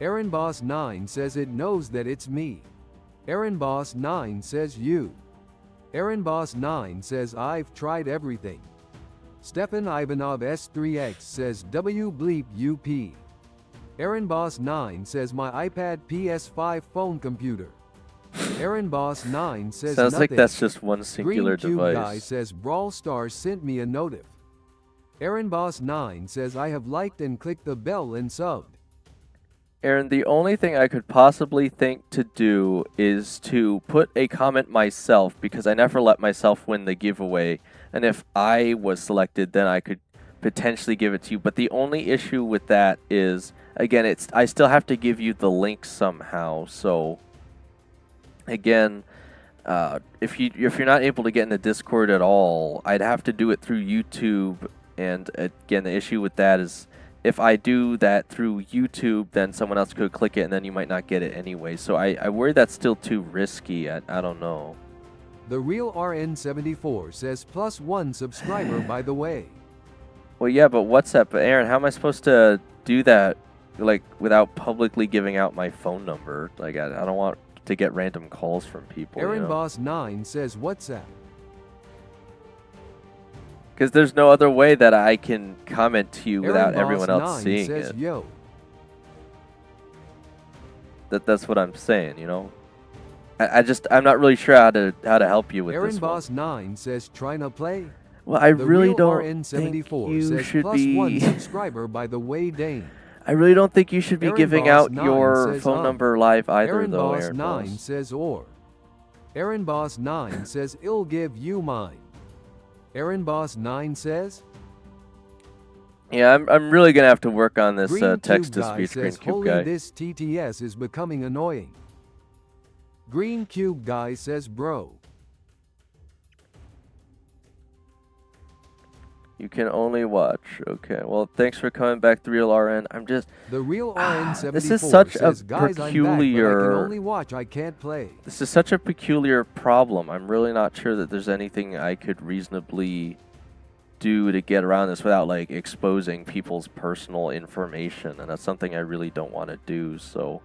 Aaron Boss 9 says it knows that it's me. Aaron Boss 9 says you. Aaron Boss 9 says I've tried everything. Stefan Ivanov S3X says W bleep UP. Aaron Boss 9 says my iPad PS5 phone computer. Aaron Boss 9 says sounds nothing. like that's just one singular Green Cube Guy device. says Brawl Stars sent me a notif. Aaron Boss 9 says I have liked and clicked the bell and subbed. Aaron, the only thing I could possibly think to do is to put a comment myself, because I never let myself win the giveaway, and if I was selected, then I could potentially give it to you. But the only issue with that is, again, I still have to give you the link somehow. So again, if you're not able to get in the Discord at all, I'd have to do it through YouTube. And again, the issue with that is, if I do that through YouTube, then someone else could click it, and then you might not get it anyway. So I worry that's still too risky. I don't know. The Real RN74 says +1 subscriber by the way. Well, yeah, but WhatsApp, Aaron, how am I supposed to do that, like, without publicly giving out my phone number? Like, I don't want to get random calls from people. Aaron you know? Boss 9 says WhatsApp. Because there's no other way that I can comment to you without Aaron everyone Boss else 9 seeing says it. yo. That's what I'm saying, you know? I'm not really sure how to help you with Aaron this Boss one. 9 says trying to play. Well, I The really Real don't think RN74 you says should +1 be... subscriber by the way Dane. I really don't think you should be Aaron giving Boss out 9 your says, phone number live either, Aaron though, Boss Aaron 9 Boss. says or. Aaron Boss 9 says I'll give you mine. Aaron Boss 9 says Yeah, I'm really gonna have to work on this Green text Cube to Guy speech. Green says Cube holy guy. this TTS is becoming annoying. Green Cube Guy says bro. You can only watch. Okay. Well, thanks for coming back, The Real RN. I'm just. The real RN74 This is such a says, guys, I'm back, but I can peculiar. only watch, I can't play. This is such a peculiar problem. I'm really not sure that there's anything I could reasonably do to get around this without like exposing people's personal information, and that's something I really don't want to do. So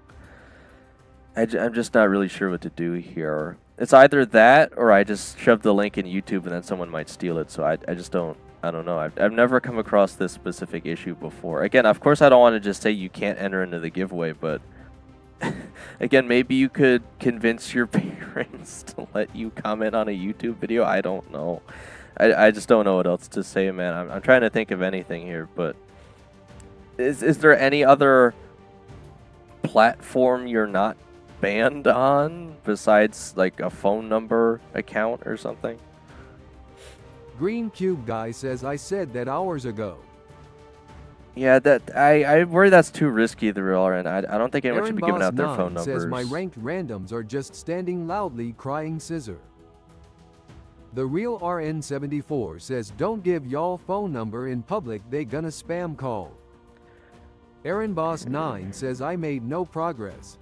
I'm just not really sure what to do here. It's either that or I just shove the link in YouTube and then someone might steal it. So I just don't. I don't know. I've never come across this specific issue before. Again, of course, I don't want to just say you can't enter into the giveaway, but again, maybe you could convince your parents to let you comment on a YouTube video. I don't know. I just don't know what else to say, man. I'm trying to think of anything here, but is there any other platform you're not banned on besides like a phone number account or something? Green Cube Guy says, I said that hours ago. Yeah, that I worry that's too risky, The Real RN. I don't think anyone should be giving out their phone numbers. Says my ranked randoms are just standing loudly crying scissor. The Real RN74 says don't give y'all phone number in public, they gonna spam call. Aaron Boss 9 says I made no progress.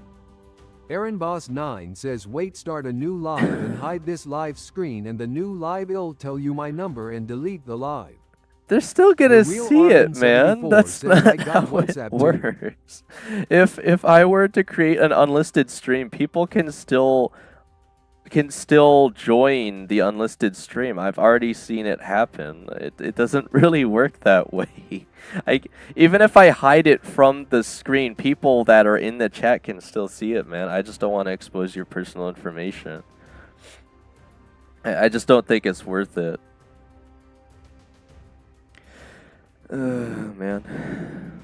Aaron Boss 9 says wait, start a new live and hide this live screen, and the new live will tell you my number and delete the live. They're still gonna The Real see it, RN74 man. That's says, not I got how WhatsApp it too. works. If I were to create an unlisted stream, people can still join the unlisted stream. I've already seen it happen. It doesn't really work that way. Even if I hide it from the screen, people that are in the chat can still see it, man. I just don't want to expose your personal information. I just don't think it's worth it. Man.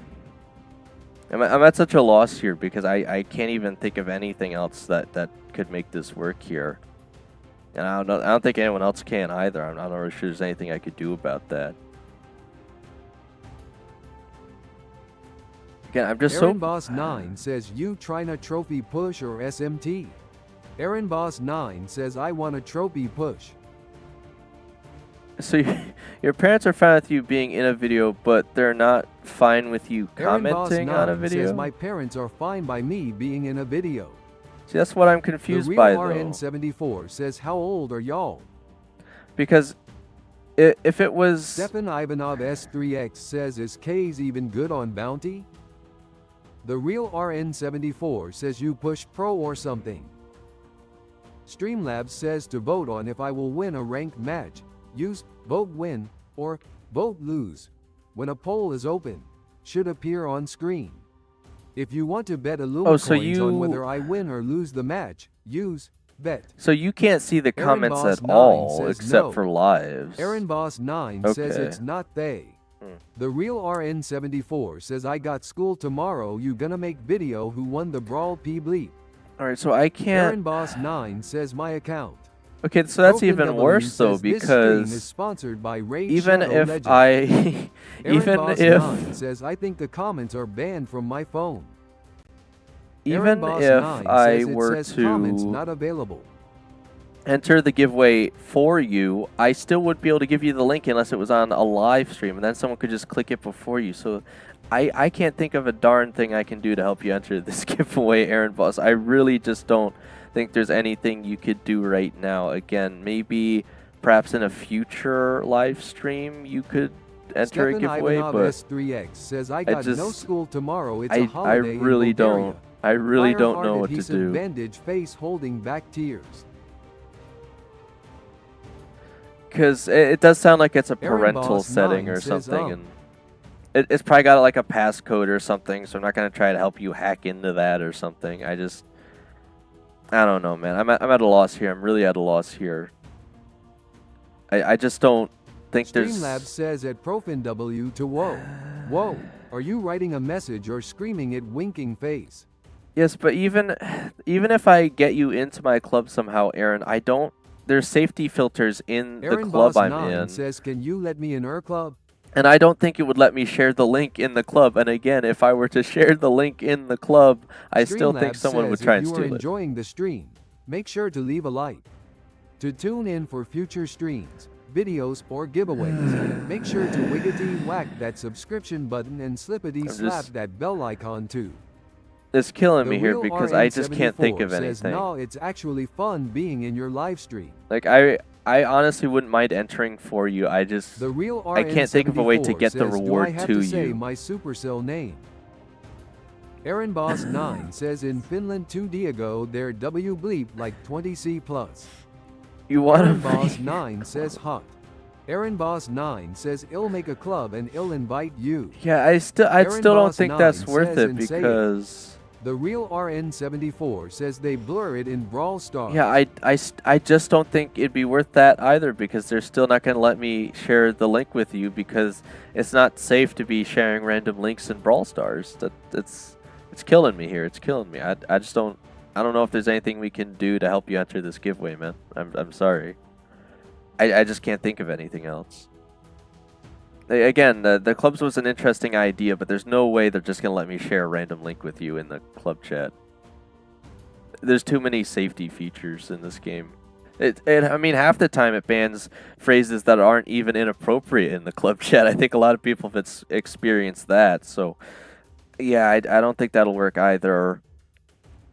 I'm at such a loss here because I can't even think of anything else that could make this work here. And I don't think anyone else can either. I'm not really sure there's anything I could do about that. Again, I'm just Aaron Boss 9 says you trying a trophy push or SMT? Aaron Boss 9 says I want a trophy push. So your parents are fine with you being in a video, but they're not fine with you Aaron Boss commenting 9 on a video? says my parents are fine by me being in a video. See, that's what I'm confused The by, Real though. RN74 says how old are y'all? Because if it was... Stefan Ivanov S3X says is K's even good on bounty? The Real RN74 says you push pro or something. Streamlabs says to vote on if I will win a ranked match. Use vote win or vote lose when a poll is open. Should appear on screen. If you want to bet Illumicoins on whether I win or lose the match, use bet. So you can't see the Aaron comments Boss at 9 all says except no. for lives. Aaron Boss 9 says Okay. it's not they. The Real RN74 says I got school tomorrow, you gonna make video who won the Brawl P bleep. Alright, so I can't... Aaron Boss 9 says my account. Okay, so that's Broken even W worse though, says this stream is because sponsored by Raid even Shadow if Legends. I... Aaron even Boss if... 9 says I think the comments are banned from my phone. Even Aaron Boss if 9 I says it were says comments to not available. enter the giveaway for you, I still would be able to give you the link unless it was on a live stream, and then someone could just click it before you. So I can't think of a darn thing I can do to help you enter this giveaway, Aaron Boss. I really just don't think there's anything you could do right now. Again, maybe perhaps in a future live stream you could enter Stefan a giveaway, Ivanov but S3X says I got no just- school tomorrow. It's I a holiday really in Bulgaria. don't. I really don't Fireheart know what to adhesive do. Bandage face holding back tears. Because it does sound like it's a Aaron Boss parental setting 9 or says, something, and it's probably got like a passcode or something. So I'm not gonna try to help you hack into that or something. I don't know, man. I'm at a loss here. I'm really at a loss here. I just don't think there's. Streamlabs says at ProfinW to whoa. Whoa. Are you writing a message or screaming at winking face? Yes, but even if I get you into my club somehow, Aaron, I don't. There's safety filters in Aaron the club Boss I'm 9 in. says can you let me in her club? And I don't think it would let me share the link in the club. And again, if I were to share the link in the club, I still think Streamlabs someone would says try if and you are steal it. enjoying the stream, make sure to leave a like. To tune in for future streams, videos or giveaways. Make sure to wiggity whack that subscription button and slippity slap that bell icon too. It's killing The me here real because I just can't think of RN74 says, anything. "No, it's actually fun being in your live stream." Like I honestly wouldn't mind entering for you. The real I can't think of a way to RN74 get the says, reward "Do I have to say you." my Supercell name?" Aaron Boss 9 says in Finland 2D ago their W bleep like 20C plus. You want Aaron to Boss 9 says hot. Aaron Boss 9 says I'll make a club and I'll invite you. Yeah, I still Aaron don't Boss think 9 that's worth says it and say it. because The real RN74 says they blur it in Brawl Stars. yeah, I just don't think it'd be worth that either because they're still not going to let me share the link with you because it's not safe to be sharing random links in Brawl Stars. It's killing me here. It's killing me. I just don't know if there's anything we can do to help you enter this giveaway, man. I'm sorry. I just can't think of anything else. Again, the clubs was an interesting idea, but there's no way they're just going to let me share a random link with you in the club chat. There's too many safety features in this game. I mean, half the time it bans phrases that aren't even inappropriate in the club chat. I think a lot of people have experienced that. So, yeah, I don't think that'll work either.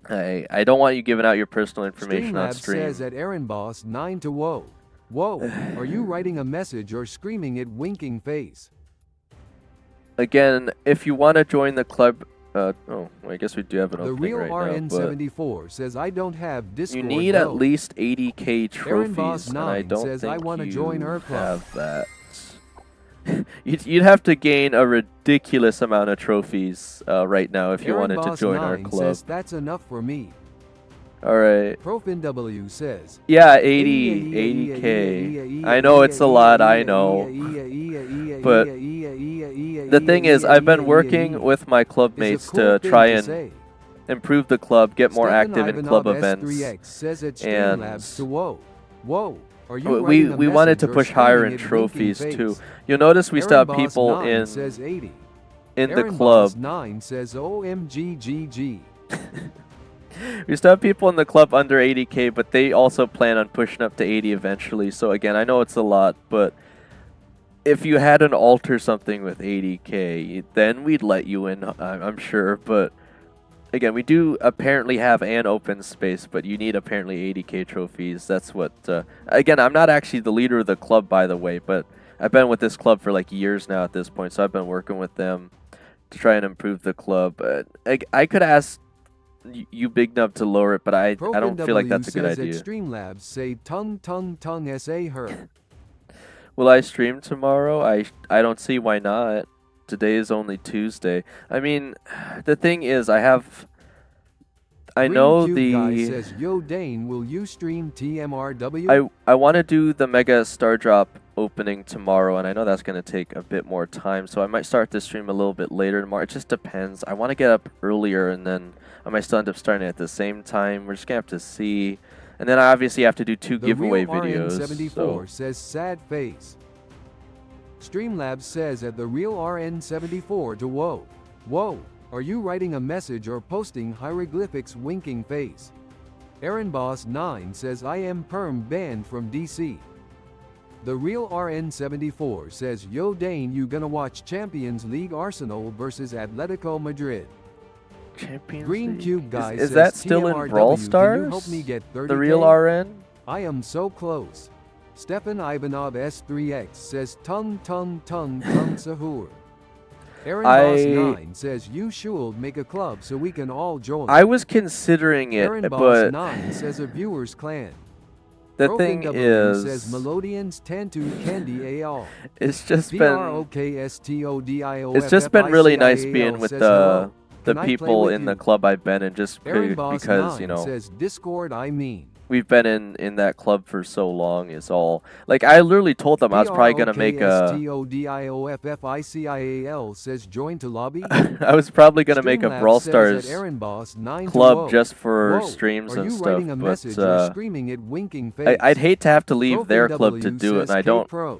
I don't want you giving out your personal information on Streamlabs stream. says at Aaron Boss 9 to whoa. Whoa, are you writing a message or screaming it winking face? Again, if you want to join the club, oh, I guess we do have an The opening real right now, but RN74 says I don't have Discord. you need at least 80k Aaron Boss trophies, and I 9 don't says, think I wanna you join her club. have that. You'd have to gain a ridiculous amount of trophies right now if you Aaron wanted to Boss join our 9 club. says that's enough for me. All right. ProfinW says. Yeah, 80k. I know it's a lot, I know. But the thing is, I've been working with my club mates to try and improve the club, get more active in club events. And we wanted to push higher in trophies too. You'll notice we still have people in the club. 9 says OMGGG. We still have people in the club under 80k, but they also plan on pushing up to 80 eventually. So again, I know it's a lot, but if you had an alt or something with 80k, then we'd let you in, I'm sure. But again, we do apparently have an open space, but you need apparently 80k trophies. That's what, again, I'm not actually the leader of the club, by the way, but I've been with this club for like years now at this point, so I've been working with them to try and improve the club. I could ask you Big Nub to lower it, but I don't feel like that's a good idea. Streamlabs say tongue sa her. Will I stream tomorrow? I don't see why not. Today is only Tuesday. I mean, the thing is, I know the guy says, Yo Dane, will you stream TMRW? I want to do the Mega Star Drop opening tomorrow, and I know that's going to take a bit more time, so I might start this stream a little bit later tomorrow. It just depends. I want to get up earlier, and then I might still end up starting at the same time. We're just going to have to see. And then I obviously have to do 2 giveaway videos. RN74 says sad face. Streamlabs says at the real RN74 to whoa. Whoa, are you writing a message or posting hieroglyphics winking face? Aaron Boss 9 says I am perm banned from DC. The real RN74 says Yo Dane, you gonna watch Champions League Arsenal versus Atletico Madrid. Champions Green League? Cube guy Is says that still in TMRW, Brawl can Stars? you help me get 30K? The real RN? I am so close. Stefan Ivanov S3X says tongue sahur. Aaron Boss 9 says you should make a club so we can all join. I was considering it, Aaron Boss but 9 says a viewers clan. the thing ProfinW says is, Melodians Tantu Candy AL. it's just been BROKSTODIOFFICIAL it's just been really nice being with says the hello. the Can I play people with in you? the club I've been in, just Aaron Boss because 9 says Discord we've been in that club for so long is all. Like, I literally told them I was probably gonna make a BROKSTODIOFFICIAL says join to lobby. I was probably gonna make a Streamlabs Brawl says Stars at Aaron Boss 9 to club whoa. just for Whoa, streams are and you stuff, writing a message or but screaming it winking face? I'd hate to have to leave their club to ProfinW do it, and says I don't. K-Pro.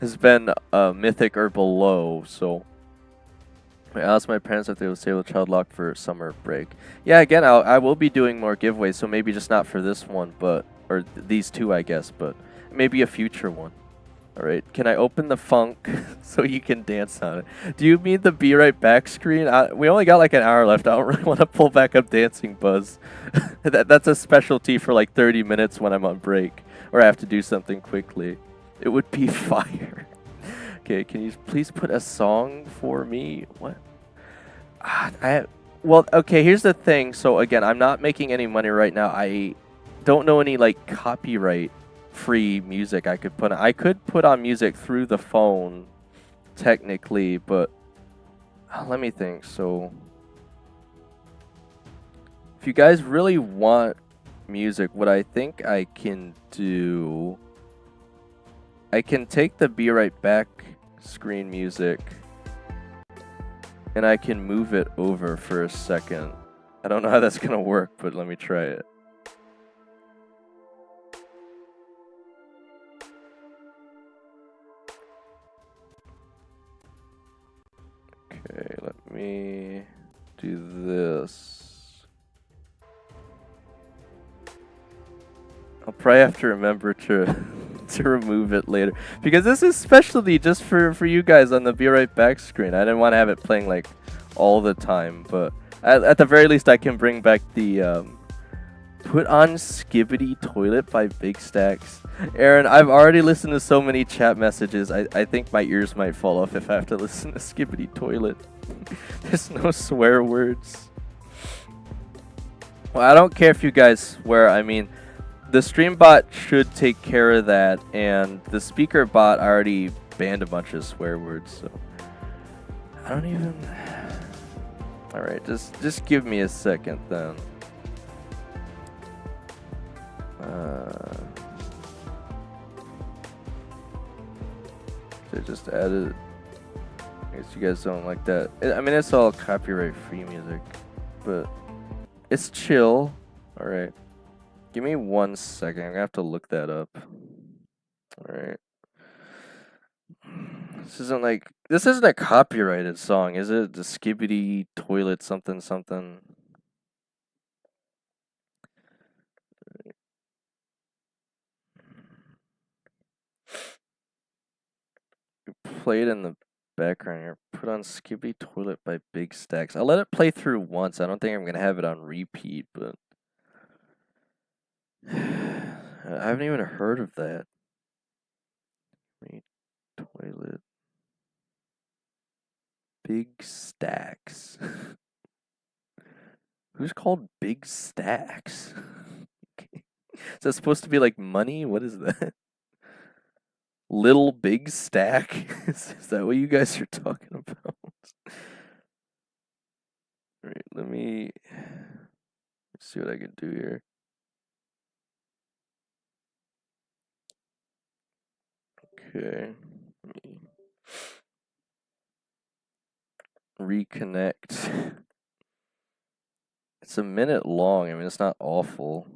has been mythic or below. So I asked my parents if they would disable child lock for summer break. Yeah, again, I will be doing more giveaways, so maybe just not for this one, but or these two, I guess, but maybe a future one. All right, can I open the funk so you can dance on it? Do you mean the be right back screen? We only got like an hour left. I don't really want to pull back up Dancing Buzz. That's a specialty for like 30 minutes when I'm on break or I have to do something quickly. It would be fire. Okay, can you please put a song for me? What? Well, okay, here's the thing. So again, I'm not making any money right now. I don't know any like copyright free music I could put on. I could put on music through the phone technically, but let me think. So if you guys really want music, what I think I can do, I can take the be right back screen music and I can move it over for a second. I don't know how that's gonna work, but let me try it. Okay, let me do this. I'll probably have to remember to remove it later because this is specialty just for you guys on the be right back screen. I didn't want to have it playing like all the time, but at the very least I can bring back the put on Skibbity Toilet by Big Stacks. Aaron, I've already listened to so many chat messages. I think my ears might fall off if I have to listen to Skibbity Toilet. There's no swear words. Well, I don't care if you guys swear. I mean, the stream bot should take care of that, and the speaker bot already banned a bunch of swear words, so I don't even. All right, just give me a second then. I just added. I guess you guys don't like that. I mean, it's all copyright-free music, but it's chill. All right. Give me 1 second. I'm gonna have to look that up. Alright. This isn't a copyrighted song, is it? The Skibbity Toilet something something. Play it in the background here. Put on Skibbity Toilet by Big Stacks. I'll let it play through once. I don't think I'm gonna have it on repeat, but I haven't even heard of that. Toilet. Big Stacks. Who's called Big Stacks? Is that supposed to be like money? What is that? Little Big Stack? Is that what you guys are talking about? Alright, let me see what I can do here. Okay. Let me reconnect. It's a minute long. I mean, it's not awful.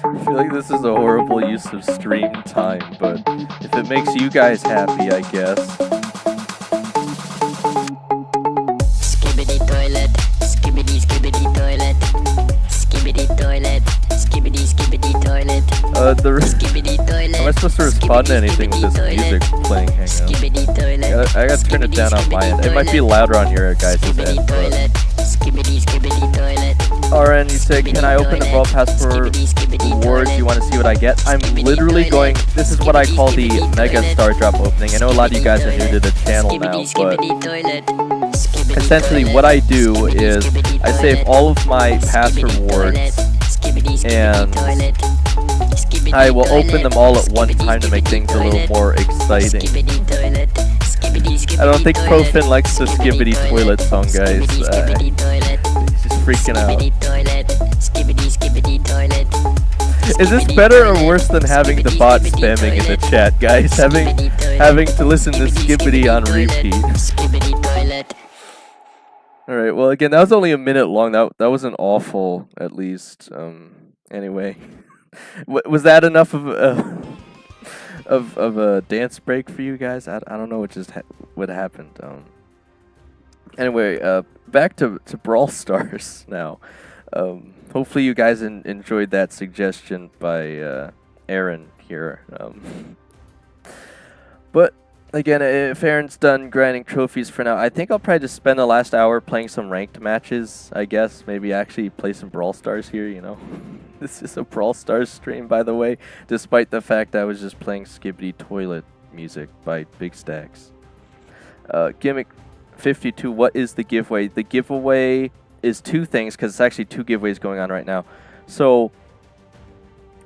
I feel like this is a horrible use of stream time, but if it makes you guys happy, I guess. Skibbity toilet, skibbity skibbity toilet, skibbity toilet, skibbity skibbity toilet. Skibbity toilet. Am I supposed to respond to anything with this music playing? Hang on. I gotta turn it down on my end. It might be louder on your guys' end. Skibbity skibbity toilet. RN, you said, can I open the World Pass for rewards? You want to see what I get? I'm literally going, this is what I call the Mega Star Drop opening. I know a lot of you guys are new to the channel now, but essentially what I do is I save all of my pass rewards and I will open them all at one time to make things a little more exciting. I don't think Profin likes the Skibbity Toilet song, guys. He's just freaking out. Is this better or worse than having the bot spamming in the chat, guys? Having to listen to Skibbity on repeat. Alright, well again, that was only a minute long. That wasn't awful, at least. Anyway, was that enough of a of a dance break for you guys? I don't know what happened. Anyway, back to Brawl Stars now. Hopefully you guys enjoyed that suggestion by Aaron here. But again, if Aaron's done grinding trophies for now, I think I'll probably just spend the last hour playing some ranked matches, I guess. Maybe actually play some Brawl Stars here, you know. This is a Brawl Stars stream, by the way, despite the fact I was just playing Skibbity Toilet music by Big Stacks. Gimmick 52, what is the giveaway? The giveaway is two things, because it's actually two giveaways going on right now. So,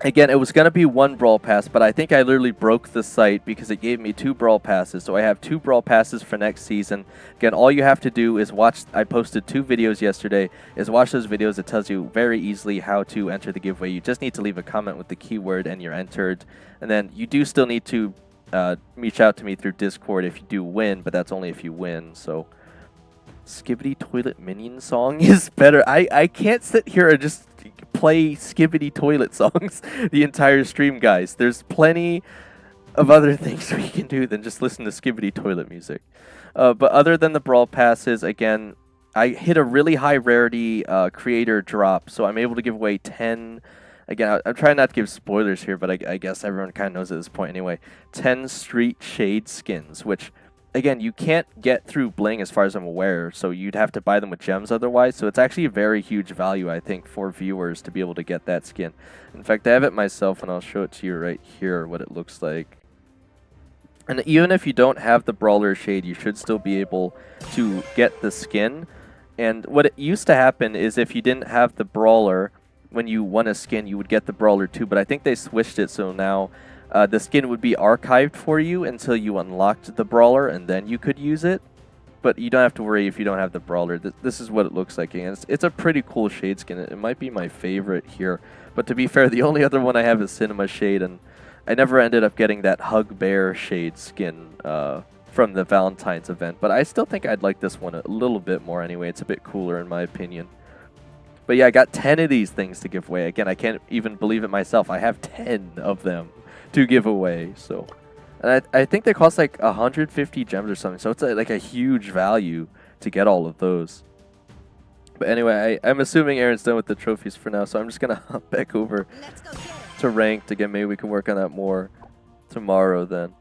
again, it was going to be one Brawl Pass, but I think I literally broke the site because it gave me 2 Brawl Passes. So I have 2 Brawl Passes for next season. Again, all you have to do is watch. I posted 2 videos yesterday. Is watch those videos. It tells you very easily how to enter the giveaway. You just need to leave a comment with the keyword and you're entered. And then you do still need to reach out to me through Discord if you do win, but that's only if you win. So Skibbity Toilet Minion song is better. I can't sit here and just play Skibbity Toilet songs the entire stream, guys. There's plenty of other things we can do than just listen to Skibbity Toilet music. But other than the Brawl Passes, again, I hit a really high rarity creator drop, so I'm able to give away 10. Again, I'm trying not to give spoilers here, but I guess everyone kind of knows at this point anyway. 10 Street Shade skins, which, again, you can't get through Bling as far as I'm aware, so you'd have to buy them with gems otherwise. So it's actually a very huge value, I think, for viewers to be able to get that skin. In fact, I have it myself, and I'll show it to you right here, what it looks like. And even if you don't have the Brawler Shade, you should still be able to get the skin. And what it used to happen is if you didn't have the Brawler, when you won a skin, you would get the Brawler too. But I think they switched it, so now the skin would be archived for you until you unlocked the Brawler, and then you could use it. But you don't have to worry if you don't have the Brawler. This is what it looks like. And it's a pretty cool Shade skin. It might be my favorite here. But to be fair, the only other one I have is Cinema Shade, and I never ended up getting that Hug Bear Shade skin from the Valentine's event. But I still think I'd like this one a little bit more anyway. It's a bit cooler in my opinion. But yeah, I got 10 of these things to give away. Again, I can't even believe it myself. I have 10 of them to give away. So, and I think they cost like 150 gems or something. So it's like a huge value to get all of those. But anyway, I'm assuming Aaron's done with the trophies for now. So I'm just going to hop back over to ranked. Again, maybe we can work on that more tomorrow then.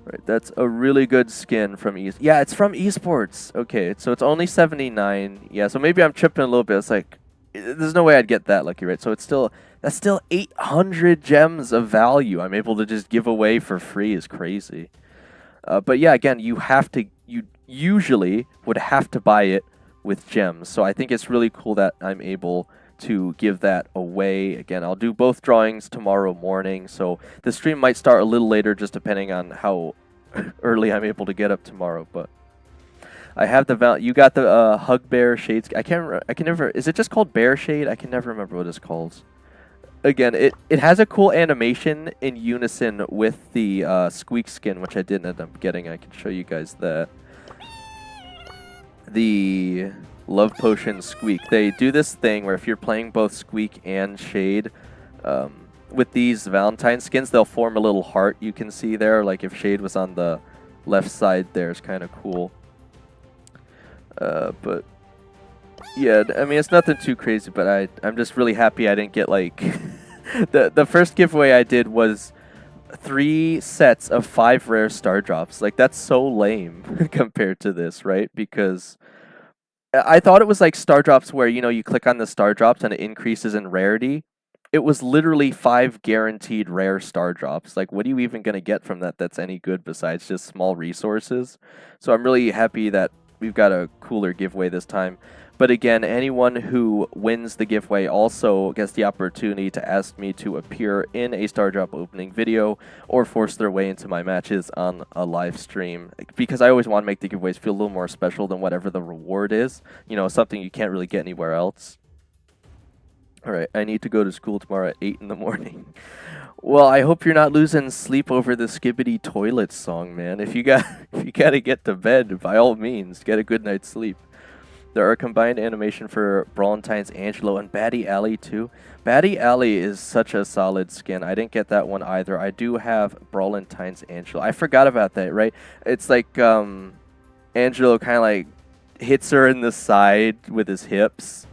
Right, that's a really good skin from Yeah, it's from esports. Okay, so it's only 79. Yeah, so maybe I'm tripping a little bit. It's like, there's no way I'd get that lucky, right? So that's still 800 gems of value I'm able to just give away for free is crazy. But yeah, again, you usually would have to buy it with gems. So I think it's really cool that I'm able to give that away. Again, I'll do both drawings tomorrow morning, so the stream might start a little later just depending on how early I'm able to get up tomorrow. But I have the you got the Hug Bear Shades. I can never, is it just called Bear Shade? I can never remember what it's called. Again, it has a cool animation in unison with the Squeak skin, which I didn't end up getting. I can show you guys that. The Love Potion Squeak. They do this thing where if you're playing both Squeak and Shade, with these Valentine skins, they'll form a little heart you can see there. Like if Shade was on the left side there, it's kind of cool. But yeah, I mean, it's nothing too crazy, but I'm just really happy I didn't get like... the first giveaway I did was 3 sets of 5 rare star drops. Like, that's so lame compared to this, right? Because I thought it was like star drops where, you know, you click on the star drops and it increases in rarity. It was literally 5 guaranteed rare star drops. Like, what are you even going to get from that that's any good besides just small resources? So I'm really happy that we've got a cooler giveaway this time. But again, anyone who wins the giveaway also gets the opportunity to ask me to appear in a star drop opening video or force their way into my matches on a live stream. Because I always want to make the giveaways feel a little more special than whatever the reward is. You know, something you can't really get anywhere else. Alright, I need to go to school tomorrow at 8 in the morning. Well, I hope you're not losing sleep over the Skibbity Toilet song, man. If you gotta get to bed, by all means, get a good night's sleep. There are combined animation for Brawlentine's Angelo and Batty Alley too. Batty Alley is such a solid skin. I didn't get that one either. I do have Brawlentine's Angelo. I forgot about that, right? It's like Angelo kind of like hits her in the side with his hips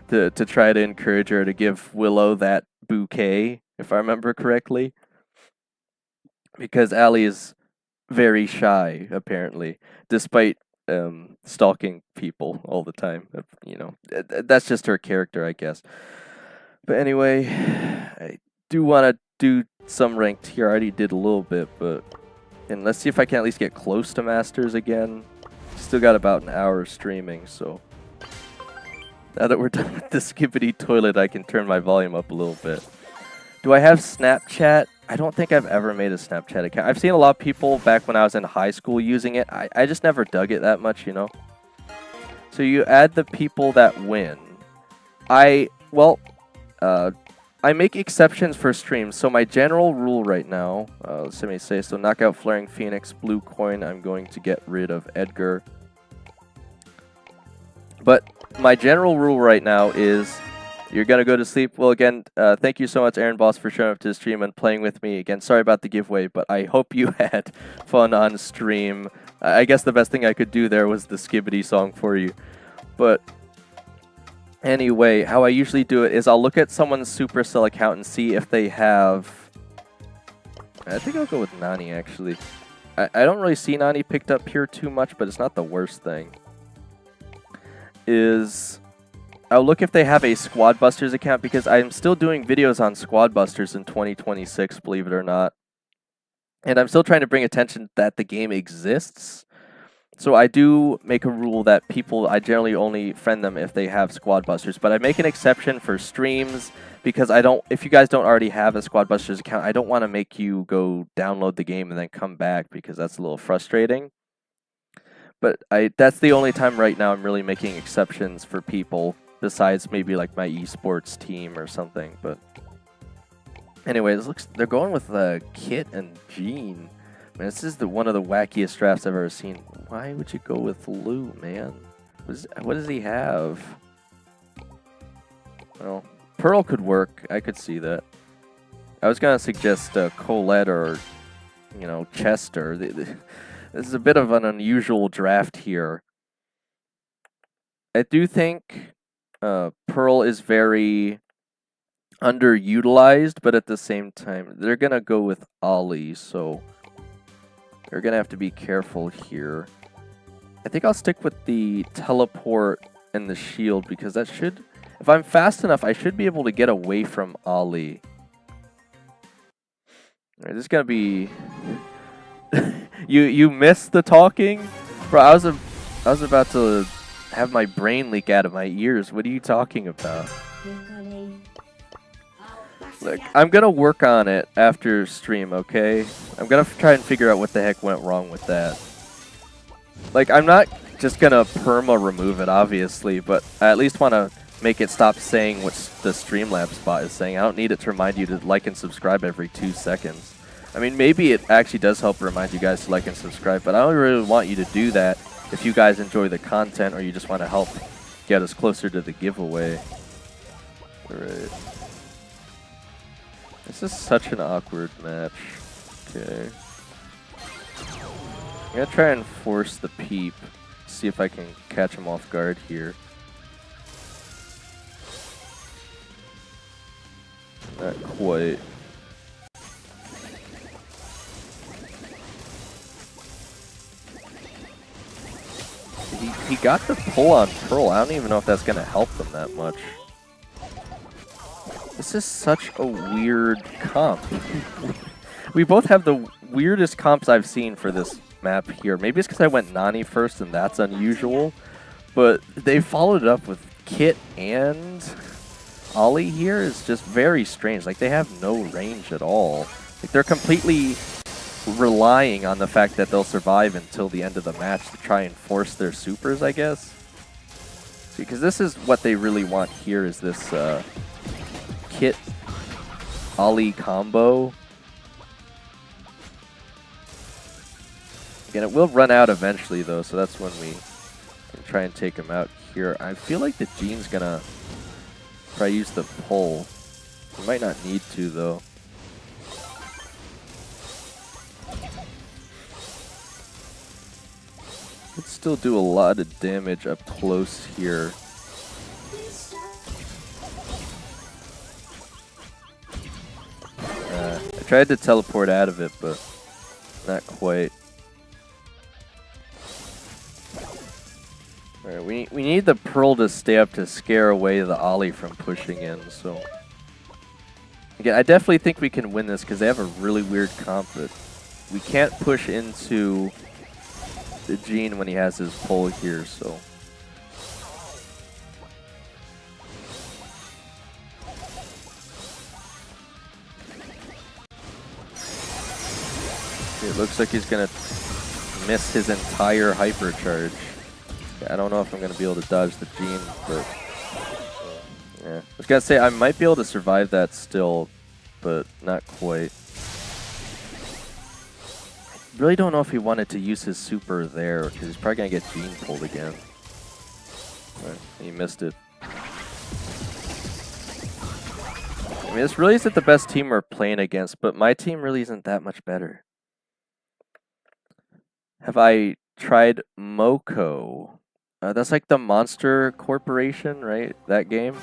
to try to encourage her to give Willow that bouquet, if I remember correctly. Because Allie is very shy, apparently, despite stalking people all the time. You know, that's just her character, I guess. But anyway, I do want to do some ranked here. I already did a little bit, and let's see if I can at least get close to Masters again. Still got about an hour of streaming, so now that we're done with the skibbity toilet, I can turn my volume up a little bit. Do I have Snapchat? I don't think I've ever made a Snapchat account. I've seen a lot of people back when I was in high school using it. I just never dug it that much, you know? So you add the people that win. I make exceptions for streams. So my general rule right now, let me say, so Knockout Flaring Phoenix, Blue Coin, I'm going to get rid of Edgar. But my general rule right now is you're going to go to sleep. Well, again, thank you so much, Aaron Boss, for showing up to the stream and playing with me. Again, sorry about the giveaway, but I hope you had fun on stream. I guess the best thing I could do there was the Skibbity song for you. But anyway, how I usually do it is I'll look at someone's Supercell account and see if they have... I think I'll go with Nani, actually. I don't really see Nani picked up here too much, but it's not the worst thing. I'll look if they have a Squad Busters account, because I'm still doing videos on Squad Busters in 2026, believe it or not. And I'm still trying to bring attention that the game exists. So I do make a rule that I generally only friend them if they have Squad Busters. But I make an exception for streams, because if you guys don't already have a Squad Busters account, I don't want to make you go download the game and then come back, because that's a little frustrating. But that's the only time right now I'm really making exceptions for people, besides maybe like my esports team or something. But anyway, they're going with Kit and Jean. Man, this is one of the wackiest drafts I've ever seen. Why would you go with Lou, man? What does he have? Well, Pearl could work. I could see that. I was gonna suggest Colette or, you know, Chester. This is a bit of an unusual draft here. I do think Pearl is very underutilized, but at the same time, they're going to go with Ollie, so they're going to have to be careful here. I think I'll stick with the teleport and the shield, because that should, if I'm fast enough, I should be able to get away from Ollie. Alright, this is going to be... You missed the talking? Bro, I was about to have my brain leak out of my ears. What are you talking about? Look, I'm going to work on it after stream, okay? I'm going to try and figure out what the heck went wrong with that. Like, I'm not just going to perma remove it, obviously, but I at least want to make it stop saying what the Streamlabs bot is saying. I don't need it to remind you to like and subscribe every 2 seconds. I mean, maybe it actually does help remind you guys to like and subscribe, but I don't really want you to do that if you guys enjoy the content or you just want to help get us closer to the giveaway. Alright. This is such an awkward match. Okay. I'm going to try and force the peep. See if I can catch him off guard here. Not quite. He got the pull on Pearl. I don't even know if that's going to help them that much. This is such a weird comp. We both have the weirdest comps I've seen for this map here. Maybe it's because I went Nani first and that's unusual. But they followed it up with Kit and Ollie here is just very strange. Like, they have no range at all. Like, they're completely relying on the fact that they'll survive until the end of the match to try and force their supers, I guess. Because this is what they really want here, is this Kit Ollie combo. Again, it will run out eventually though, so that's when we and try and take him out here. I feel like the Gene's gonna try to use the pull. He might not need to though. Could still do a lot of damage up close here. I tried to teleport out of it, but not quite. Alright, we need the Pearl to stay up to scare away the Ollie from pushing in, so... Again, I definitely think we can win this because they have a really weird comp, but we can't push into the Gene when he has his pull here, so... It looks like he's gonna miss his entire hypercharge. I don't know if I'm gonna be able to dodge the Gene, but yeah. I was gonna say I might be able to survive that still, but not quite. I really don't know if he wanted to use his super there, because he's probably gonna get Gene pulled again. Right, he missed it. I mean, this really isn't the best team we're playing against, but my team really isn't that much better. Have I tried Moko? That's like the Monster Corporation, right? That game.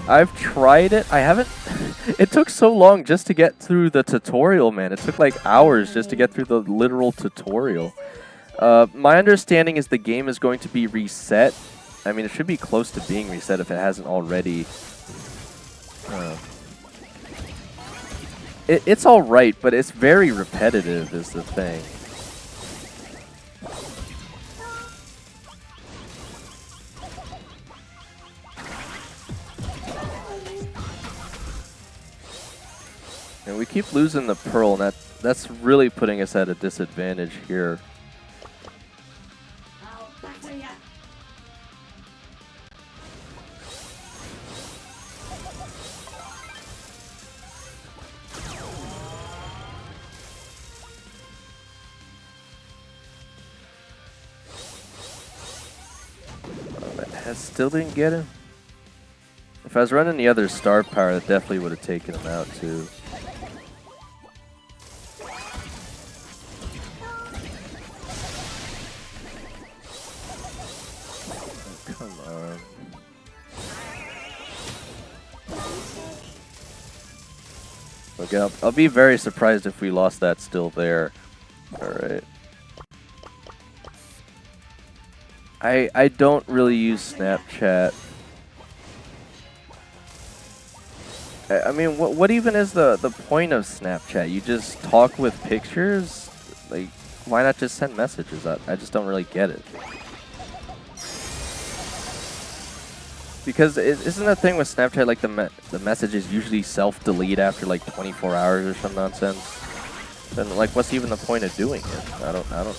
I've tried it. I haven't... It took so long just to get through the tutorial, man. It took like hours just to get through the literal tutorial. My understanding is the game is going to be reset. I mean, it should be close to being reset if it hasn't already. It's alright, but it's very repetitive is the thing. And we keep losing the Pearl, and that's really putting us at a disadvantage here. Still didn't get him. If I was running the other star power, that definitely would have taken him out too. Come on. Okay, I'll be very surprised if we lost that still there. Alright. I don't really use Snapchat. I mean, what even is the point of Snapchat? You just talk with pictures? Like, why not just send messages? I just don't really get it. Because isn't the thing with Snapchat like the messages usually self-delete after like 24 hours or some nonsense? Then like, what's even the point of doing it? I don't know.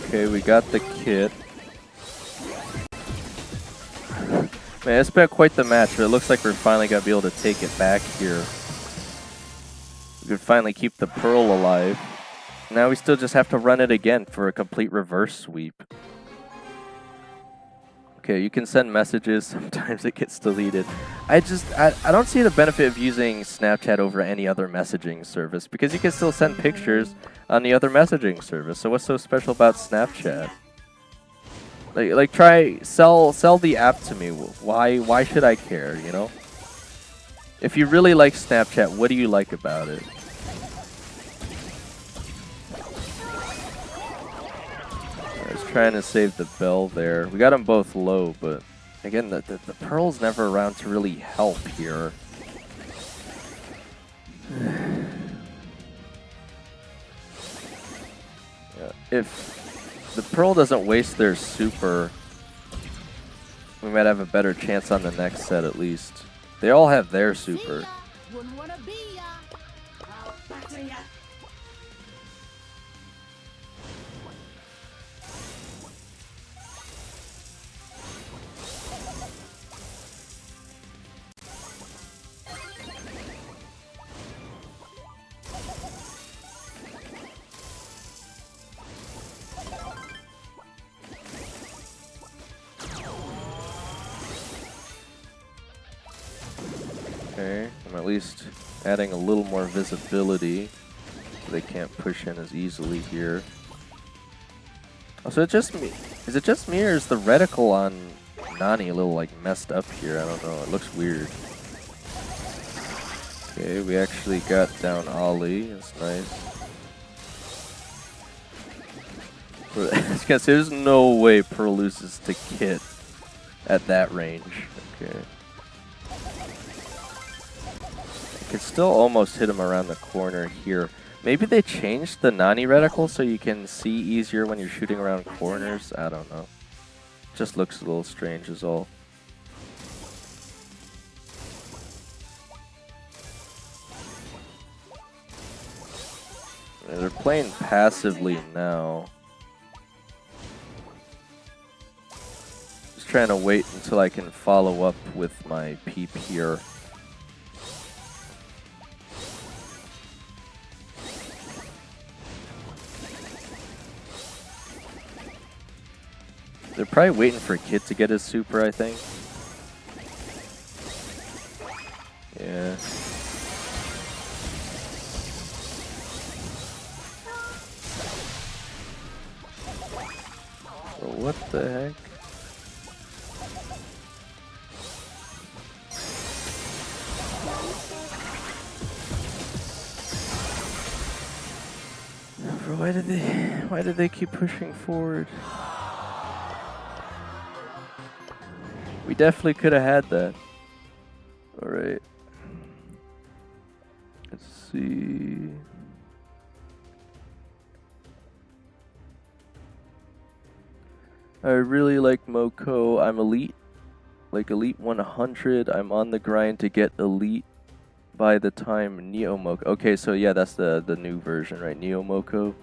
Okay, we got the kit. Man, it's been quite the match, but it looks like we're finally going to be able to take it back here. We could finally keep the Pearl alive. Now we still just have to run it again for a complete reverse sweep. Okay, you can send messages. Sometimes it gets deleted. I don't see the benefit of using Snapchat over any other messaging service because you can still send pictures on the other messaging service. So what's so special about Snapchat? Like try sell the app to me. Why should I care, you know? If you really like Snapchat, what do you like about it? I was trying to save the bell there. We got them both low, but again, the Pearl's never around to really help here. Yeah, if the Pearl doesn't waste their super, we might have a better chance on the next set at least. They all have their super. Okay, I'm at least adding a little more visibility. So they can't push in as easily here. Oh, so is it just me or is the reticle on Nani a little like messed up here? I don't know, it looks weird. Okay, we actually got down Ollie, that's nice. There's no way Pearl loses to Kit at that range. Okay. I could still almost hit him around the corner here. Maybe they changed the Nani reticle so you can see easier when you're shooting around corners. I don't know. Just looks a little strange is all. They're playing passively now. Just trying to wait until I can follow up with my peep here. They're probably waiting for Kit to get his super, I think. Yeah. What the heck? Bro, why did they keep pushing forward? We definitely could have had that. Alright. Let's see. I really like Moko. I'm elite. Like elite 100. I'm on the grind to get elite by the time Neo Moko. Okay, so yeah, that's the new version, right? Neo Moko.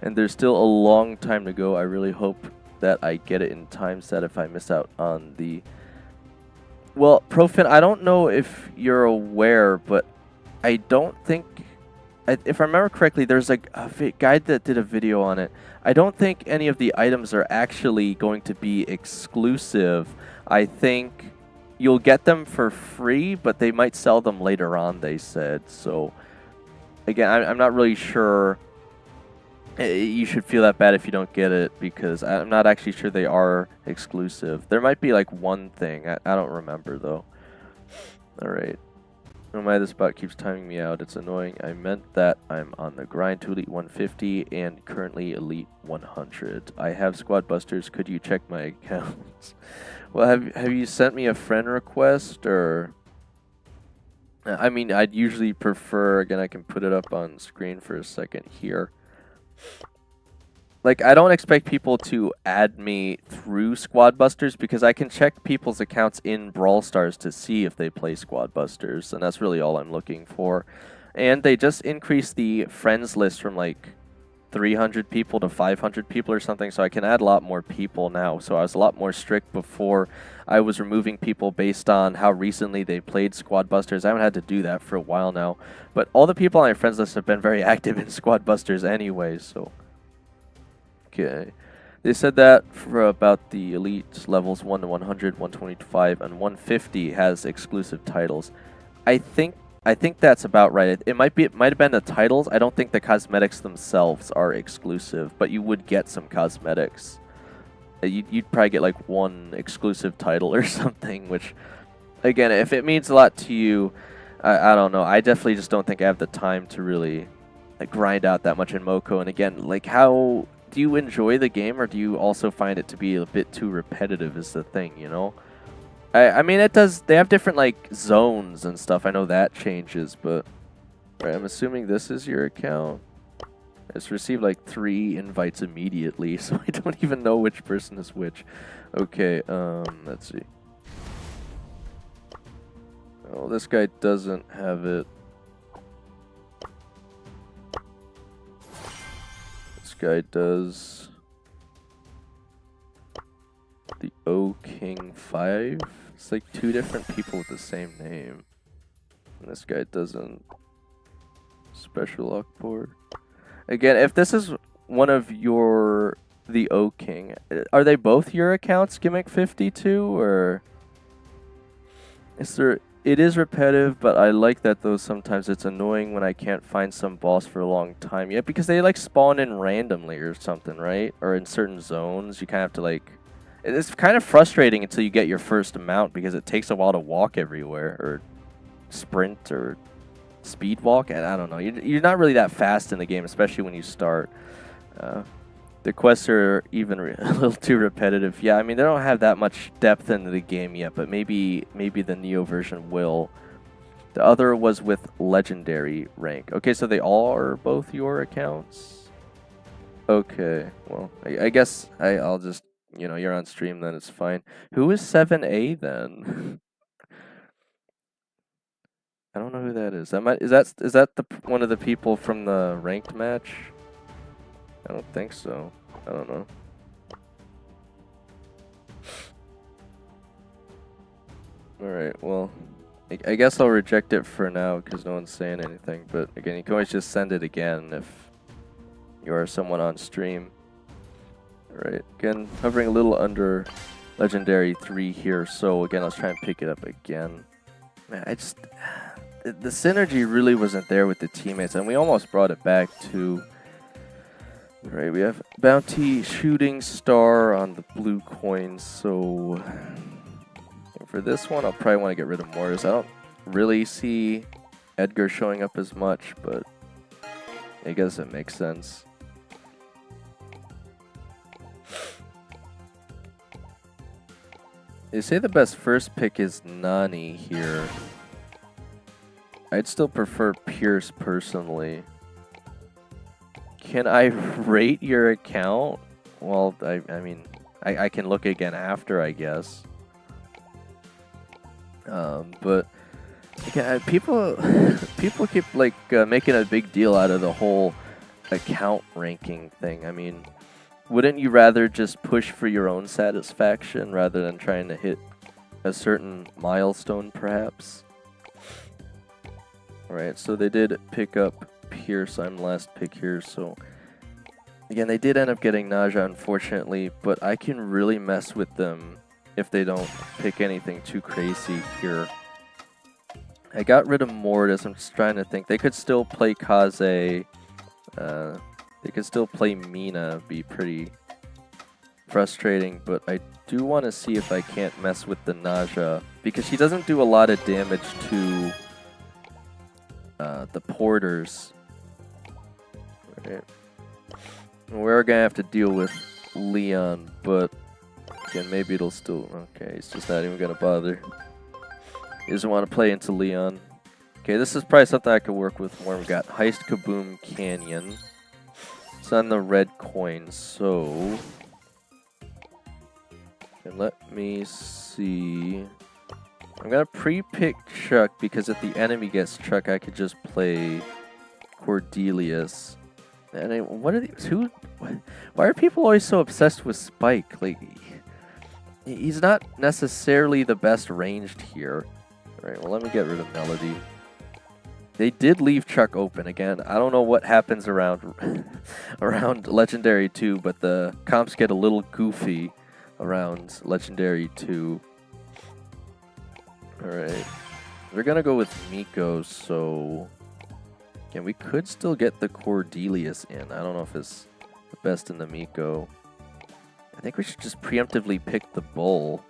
And there's still a long time to go. I really hope that I get it in time set if I miss out on the... Well, Profin, I don't know if you're aware, but I don't think... if I remember correctly, there's a guy that did a video on it. I don't think any of the items are actually going to be exclusive. I think you'll get them for free, but they might sell them later on, they said. So, again, I'm not really sure you should feel that bad if you don't get it, because I'm not actually sure they are exclusive. There might be like one thing. I don't remember, though. Alright. Oh my, this bot keeps timing me out. It's annoying. I meant that I'm on the grind to Elite 150 and currently Elite 100. I have Squad Busters. Could you check my accounts? Well, have you sent me a friend request, or... I mean, I'd usually prefer... Again, I can put it up on screen for a second here. Like, I don't expect people to add me through Squad Busters because I can check people's accounts in Brawl Stars to see if they play Squad Busters, and that's really all I'm looking for. And they just increased the friends list from like 300 people to 500 people or something, so I can add a lot more people now. So I was a lot more strict before. I was removing people based on how recently they played Squad Busters. I haven't had to do that for a while now. But all the people on my friends list have been very active in Squad Busters anyway, so... Okay. They said that for about the Elite levels 1 to 100, 125, and 150 has exclusive titles. I think that's about right. It might have been the titles. I don't think the cosmetics themselves are exclusive, but you would get some cosmetics. You'd probably get like one exclusive title or something, which, again, if it means a lot to you, I don't know. I definitely just don't think I have the time to really like, grind out that much in Moko. And again, like, how do you enjoy the game, or do you also find it to be a bit too repetitive is the thing, you know? I mean, it does, they have different, like, zones and stuff. I know that changes, but... Right, I'm assuming this is your account. It's received, like, 3 invites immediately, so I don't even know which person is which. Okay, let's see. Oh, this guy doesn't have it. Guy does the O King 5. It's like 2 different people with the same name. And this guy doesn't. Special lock board. Again, if this is one of your the O King, are they both your accounts, Gimmick 52, or is there it is repetitive, but I like that though. Sometimes it's annoying when I can't find some boss for a long time yet because they like spawn in randomly or something, right? Or in certain zones, you kind of have to like. It's kind of frustrating until you get your first mount because it takes a while to walk everywhere or sprint or speed walk. And I don't know. You're not really that fast in the game, especially when you start. The quests are even a little too repetitive. Yeah, I mean, they don't have that much depth into the game yet, but maybe the Neo version will. The other was with Legendary rank. Okay, so they all are both your accounts? Okay, well, I guess I'll just, you know, you're on stream then, it's fine. Who is 7A then? I don't know who that is. Is that one of the people from the ranked match? I don't think so. I don't know. Alright, well, I guess I'll reject it for now because no one's saying anything. But again, you can always just send it again if you are someone on stream. Alright, again, hovering a little under Legendary 3 here. So again, let's try and pick it up again. Man, the synergy really wasn't there with the teammates, and we almost brought it back to. Alright, we have Bounty Shooting Star on the blue coins, so for this one I'll probably want to get rid of Mortis. I don't really see Edgar showing up as much, but I guess it makes sense. They say the best first pick is Nani here. I'd still prefer Pierce personally. Can I rate your account? Well, I mean, I can look again after, I guess. But yeah, people keep like making a big deal out of the whole account ranking thing. I mean, wouldn't you rather just push for your own satisfaction rather than trying to hit a certain milestone, perhaps? Alright, so they did pick up Pierce. I'm last pick here, so again, they did end up getting Naja, unfortunately, but I can really mess with them if they don't pick anything too crazy here. I got rid of Mortis. I'm just trying to think. They could still play Kaze. They could still play Mina. Be pretty frustrating, but I do want to see if I can't mess with the Naja because she doesn't do a lot of damage to the porters. Right. We're gonna have to deal with Leon, but again, maybe it'll still. Okay, he's just not even gonna bother. He doesn't want to play into Leon. Okay, this is probably something I could work with more. We got Heist Kaboom Canyon. It's on the red coin, so. And let me see. I'm gonna pre-pick Chuck because if the enemy gets Chuck, I could just play Cordelius. And what are these? Why are people always so obsessed with Spike? Like, he's not necessarily the best ranged here. All right, well, let me get rid of Melody. They did leave Chuck open again. I don't know what happens around around Legendary 2, but the comps get a little goofy around Legendary 2. Alright. We're gonna go with Miko, so again, we could still get the Cordelius in. I don't know if it's the best in the Miko. I think we should just preemptively pick the Bull.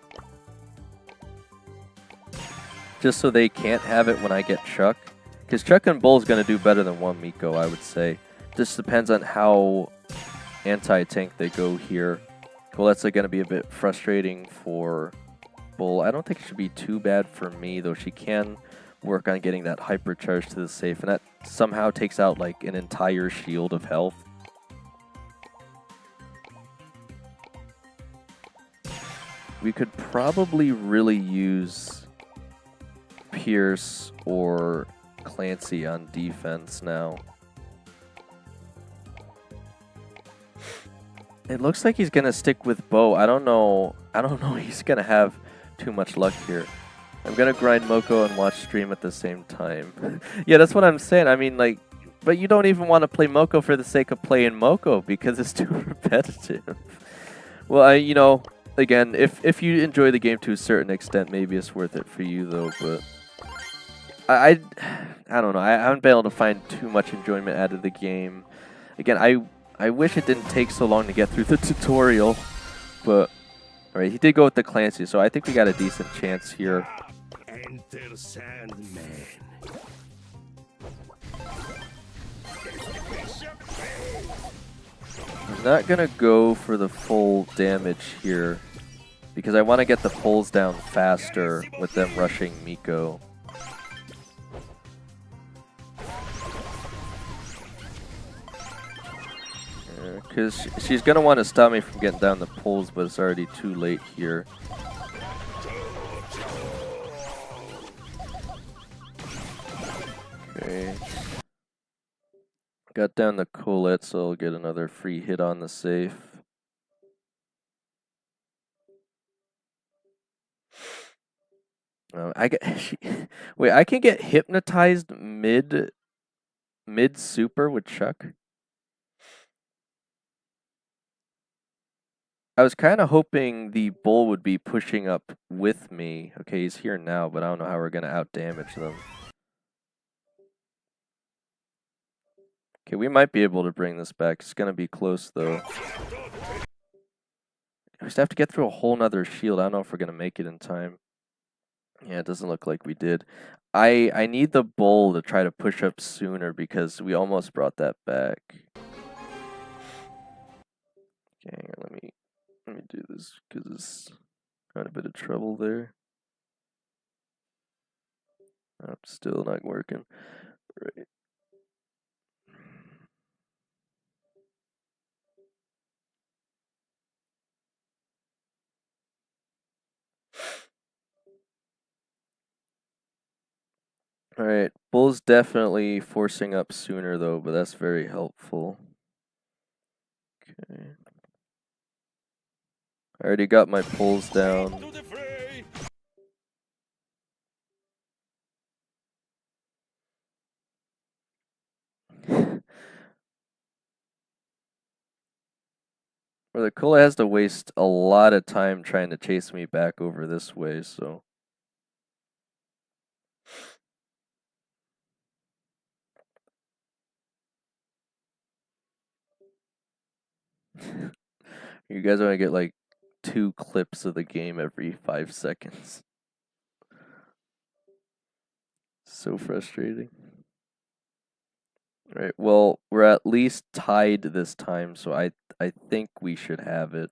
Just so they can't have it when I get Chuck. Because Chuck and Bull is going to do better than one Miko, I would say. Just depends on how anti-tank they go here. Well, that's going to be a bit frustrating for Bull. I don't think it should be too bad for me, though she can work on getting that hypercharge to the safe. And that somehow takes out like an entire shield of health. We could probably really use Pierce or Clancy on defense now. It looks like he's gonna stick with Bo. I don't know he's gonna have too much luck here. I'm gonna grind Moko and watch stream at the same time. Yeah, that's what I'm saying. I mean, like, but you don't even want to play Moko for the sake of playing Moko because it's too repetitive. Well, you know, again, if you enjoy the game to a certain extent, maybe it's worth it for you though, but I don't know. I haven't been able to find too much enjoyment out of the game. Again, I wish it didn't take so long to get through the tutorial, but alright, he did go with the Clancy, so I think we got a decent chance here. Enter Sandman. I'm not gonna go for the full damage here because I want to get the pulls down faster with them rushing Miko. Because she's gonna want to stop me from getting down the pulls, but it's already too late here. Okay. Got down the Colette, so I'll get another free hit on the safe. Wait, I can get hypnotized mid super with Chuck? I was kind of hoping the bull would be pushing up with me. Okay, he's here now, but I don't know how we're going to out-damage them. Okay, we might be able to bring this back. It's going to be close, though. We just have to get through a whole nother shield. I don't know if we're going to make it in time. Yeah, it doesn't look like we did. I need the bull to try to push up sooner because we almost brought that back. Okay, hang on, let me do this because it's got a bit of trouble there. Oh, still not working. Right. Alright, bull's definitely forcing up sooner though, but that's very helpful. Okay. I already got my pulls down. Or the Cola has to waste a lot of time trying to chase me back over this way, so. You guys only get like 2 clips of the game every 5 seconds. So frustrating. Alright, well, we're at least tied this time, so I think we should have it.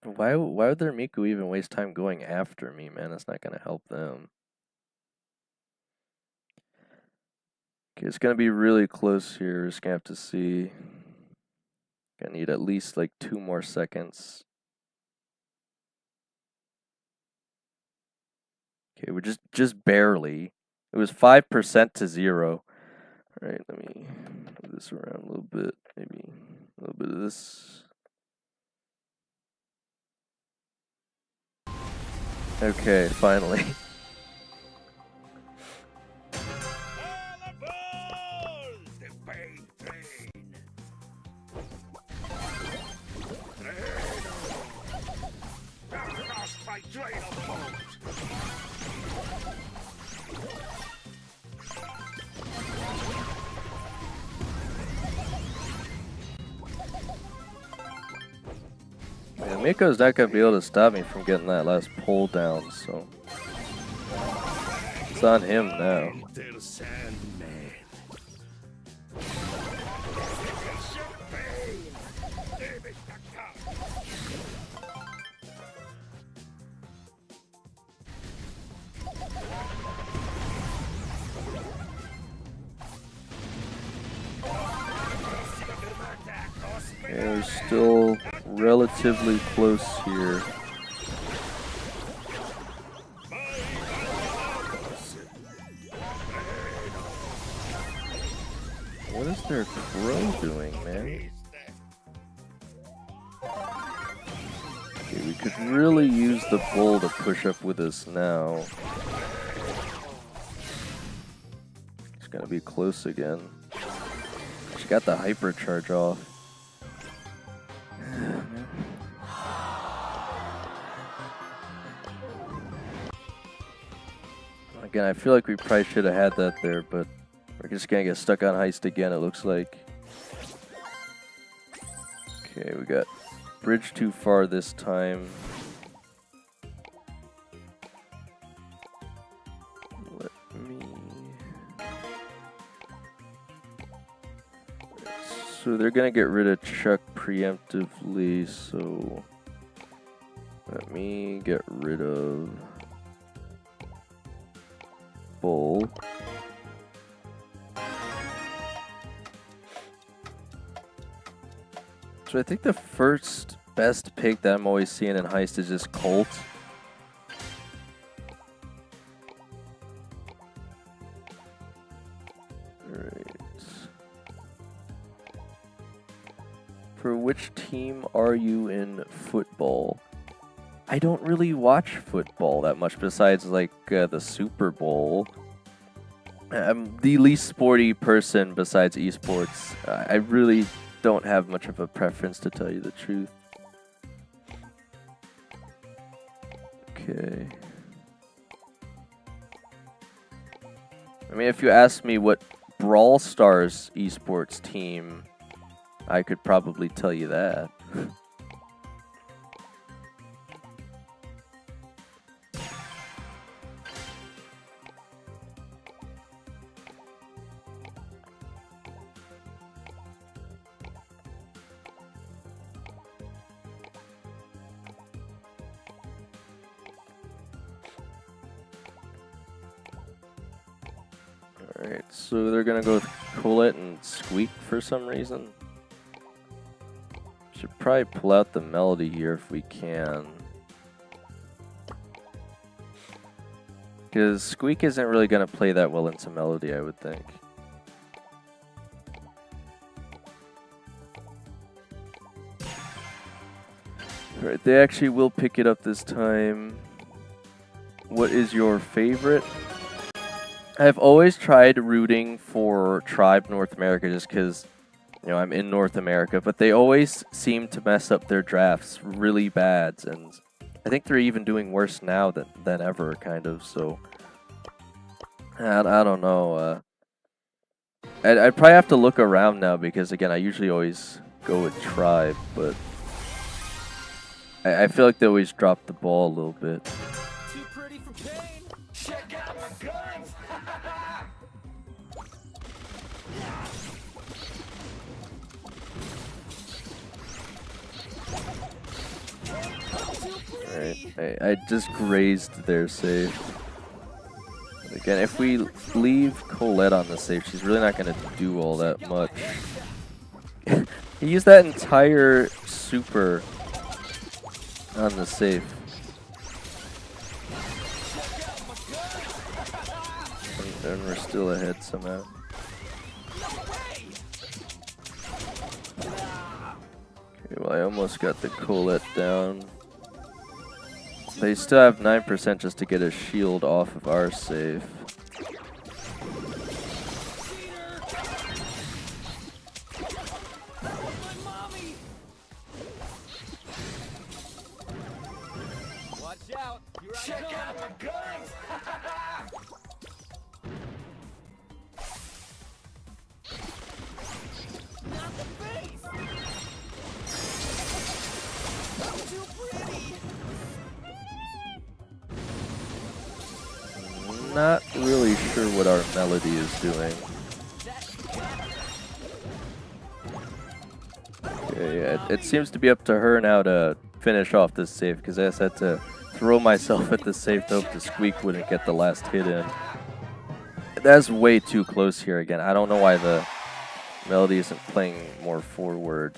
Why would their Miku even waste time going after me, man? That's not gonna help them. Okay, it's gonna be really close here. Just gonna have to see. Gonna need at least like 2 more seconds. Okay, we're just barely. It was 5% to 0. All right, let me move this around a little bit. Maybe a little bit of this. Okay, finally. Yeah, Miko's not gonna be able to stop me from getting that last pull down, so it's on him now. Yeah, we're still relatively close here. What is their crow doing, man? Okay, we could really use the bull to push up with us now. It's gonna be close again. got the hypercharge off. Again, I feel like we probably should have had that there, but we're just gonna get stuck on heist again, it looks like. Okay, we got bridge too far this time. Let me... So they're gonna get rid of Chuck preemptively, so... Let me get rid of... Bull. So I think the first best pick that I'm always seeing in heist is just Colt. Alright. For which team are you in football? I don't really watch football that much besides like the Super Bowl. I'm the least sporty person besides esports. I really don't have much of a preference, to tell you the truth. Okay. I mean, if you asked me what Brawl Stars esports team, I could probably tell you that. Alright, so they're gonna go with Colette and Squeak for some reason. Should probably pull out the melody here if we can. Because Squeak isn't really gonna play that well into melody, I would think. Alright, they actually will pick it up this time. What is your favorite? I've always tried rooting for Tribe North America just because, you know, I'm in North America, but they always seem to mess up their drafts really bad, and I think they're even doing worse now than ever, kind of, so I don't know. I'd probably have to look around now because, again, I usually always go with Tribe, but I feel like they always drop the ball a little bit. Too pretty for pain. Check out my guns. Alright, I just grazed their safe. Again, if we leave Colette on the safe, she's really not going to do all that much. He used that entire super on the safe. And we're still ahead somehow. Okay, well, I almost got the Colette down. They still have 9% just to get a shield off of our safe. Watch out. Check out my guns. Not the face. Too pretty. Not really sure what our melody is doing. Okay, yeah, it seems to be up to her now to finish off this save, because I just had to throw myself at the safe to hope the Squeak wouldn't get the last hit in. That's way too close here again. I don't know why the melody isn't playing more forward.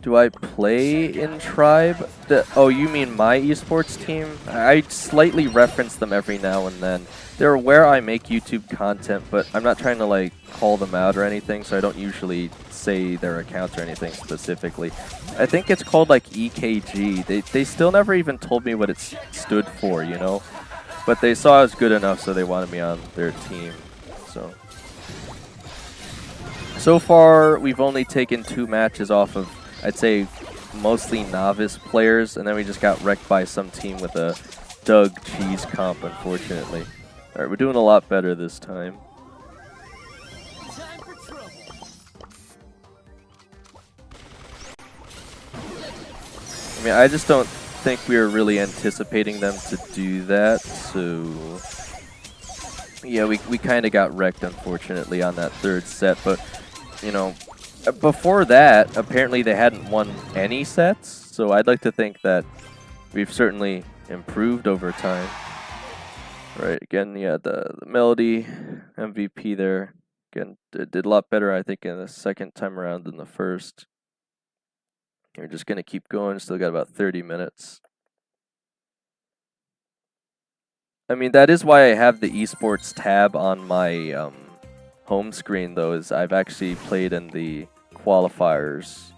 Do I play in Tribe? Oh, you mean my esports team? I slightly reference them every now and then. They're where I make YouTube content, but I'm not trying to like call them out or anything, so I don't usually say their accounts or anything specifically. I think it's called like EKG. They still never even told me what it stood for, you know? But they saw I was good enough, so they wanted me on their team. So far, we've only taken 2 matches off of, I'd say, mostly novice players, and then we just got wrecked by some team with a Doug Cheese comp, unfortunately. Alright, we're doing a lot better this time. I mean, I just don't think we were really anticipating them to do that, so... Yeah, we kind of got wrecked, unfortunately, on that 3rd set, but, you know, before that, apparently they hadn't won any sets, so I'd like to think that we've certainly improved over time. Right, again, yeah, the Melody MVP there, again, did a lot better, I think, in the 2nd time around than the 1st. We're just going to keep going, still got about 30 minutes. I mean, that is why I have the esports tab on my home screen, though, is I've actually played in the qualifiers.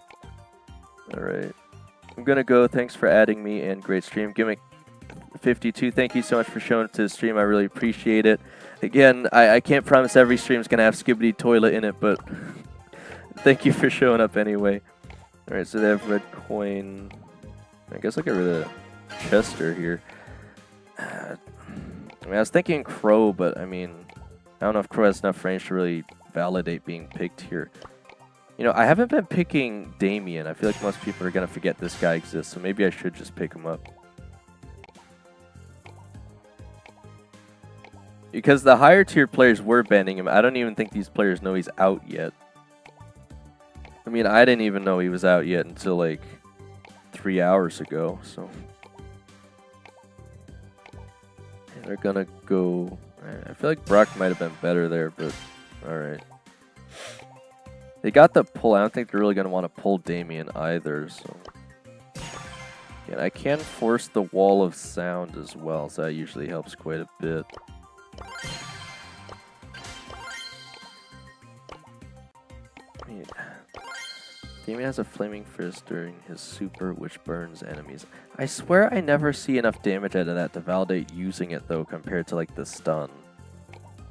Alright. I'm gonna go. Thanks for adding me, and great stream. Gimmick52, thank you so much for showing up to the stream. I really appreciate it. Again, I can't promise every stream is gonna have Skibidi Toilet in it, but thank you for showing up anyway. Alright, so they have red coin. I guess I'll get rid of Chester here. I mean, I was thinking Crow, but I mean, I don't know if Crow has enough range to really validate being picked here. You know, I haven't been picking Damien. I feel like most people are going to forget this guy exists, so maybe I should just pick him up. Because the higher tier players were banning him, I don't even think these players know he's out yet. I mean, I didn't even know he was out yet until like 3 hours ago, so... They're gonna go... I feel like Brock might have been better there, but... Alright. They got the pull. I don't think they're really gonna want to pull Damien either, so... Yeah, I can force the wall of sound as well, so that usually helps quite a bit. Wait. Damien has a flaming fist during his super, which burns enemies. I swear I never see enough damage out of that to validate using it, though, compared to, like, the stun.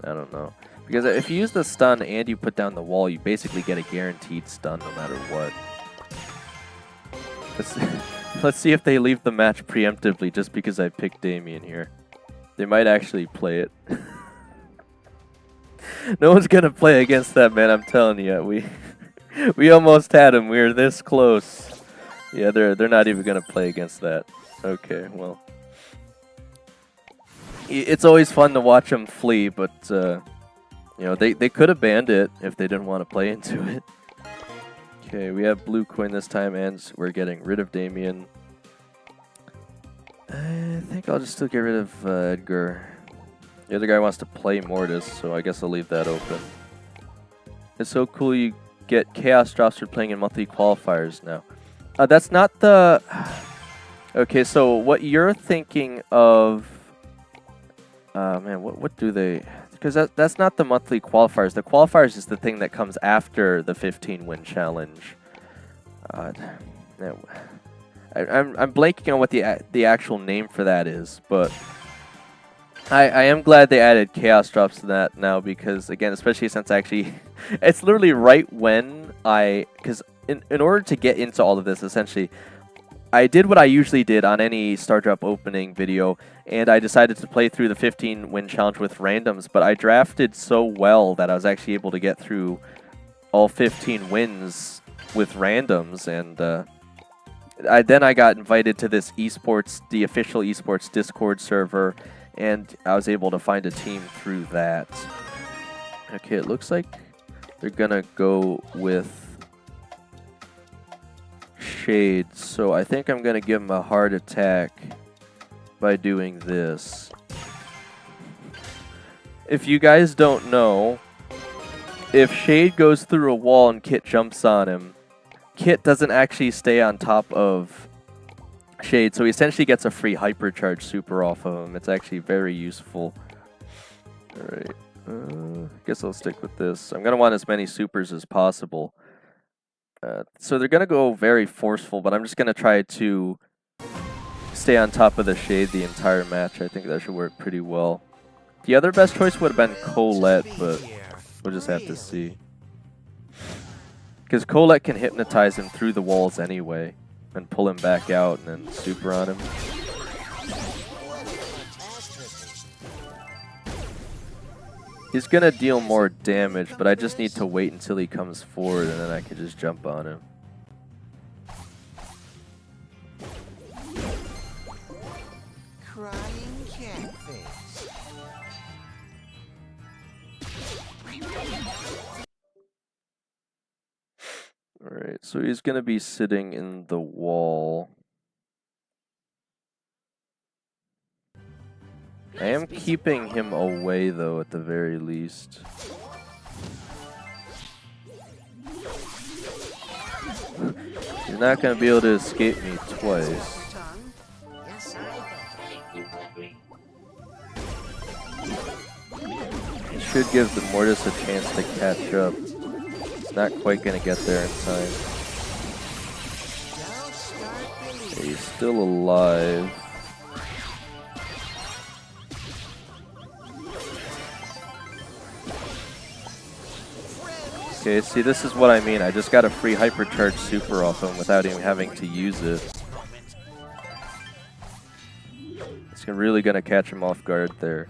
I don't know. Because if you use the stun and you put down the wall, you basically get a guaranteed stun no matter what. Let's see if they leave the match preemptively just because I picked Damien here. They might actually play it. No one's gonna play against that, man, I'm telling you. We almost had him. We were this close. Yeah, they're not even gonna play against that. Okay, well, it's always fun to watch them flee, but you know, they could have banned it if they didn't want to play into it. Okay, we have blue coin this time, and we're getting rid of Damien. I think I'll just still get rid of Edgar. The other guy wants to play Mortis, so I guess I'll leave that open. It's so cool you get chaos drops for playing in monthly qualifiers now. That's not the... Okay, so what you're thinking of... man, what do they... Because that's not the monthly qualifiers. The qualifiers is the thing that comes after the 15-win challenge. I'm blanking on what the actual name for that is, but... I am glad they added chaos drops to that now because, again, especially since actually, it's literally right when because in order to get into all of this, essentially, I did what I usually did on any Star Drop opening video, and I decided to play through the 15-win challenge with randoms, but I drafted so well that I was actually able to get through all 15 wins with randoms, and then I got invited to this esports, the official esports Discord server, and I was able to find a team through that. Okay, it looks like they're gonna go with Shade, so I think I'm gonna give him a heart attack by doing this. If you guys don't know, if Shade goes through a wall and Kit jumps on him, Kit doesn't actually stay on top of Shade, so he essentially gets a free hypercharge super off of him. It's actually very useful. Alright, I guess I'll stick with this. I'm going to want as many supers as possible. So they're going to go very forceful, but I'm just going to try to stay on top of the Shade the entire match. I think that should work pretty well. The other best choice would have been Colette, but we'll just have to see. Because Colette can hypnotize him through the walls anyway, and pull him back out and then super on him. He's gonna deal more damage, but I just need to wait until he comes forward and then I can just jump on him. Crying catfish. Alright, so he's gonna be sitting in the wall. I am keeping him away though at the very least. He's not gonna be able to escape me twice. It should give the Mortis a chance to catch up. It's not quite gonna get there in time. Okay, he's still alive. Okay, see, this is what I mean. I just got a free hypercharge super off him without even having to use it. It's really gonna catch him off guard there.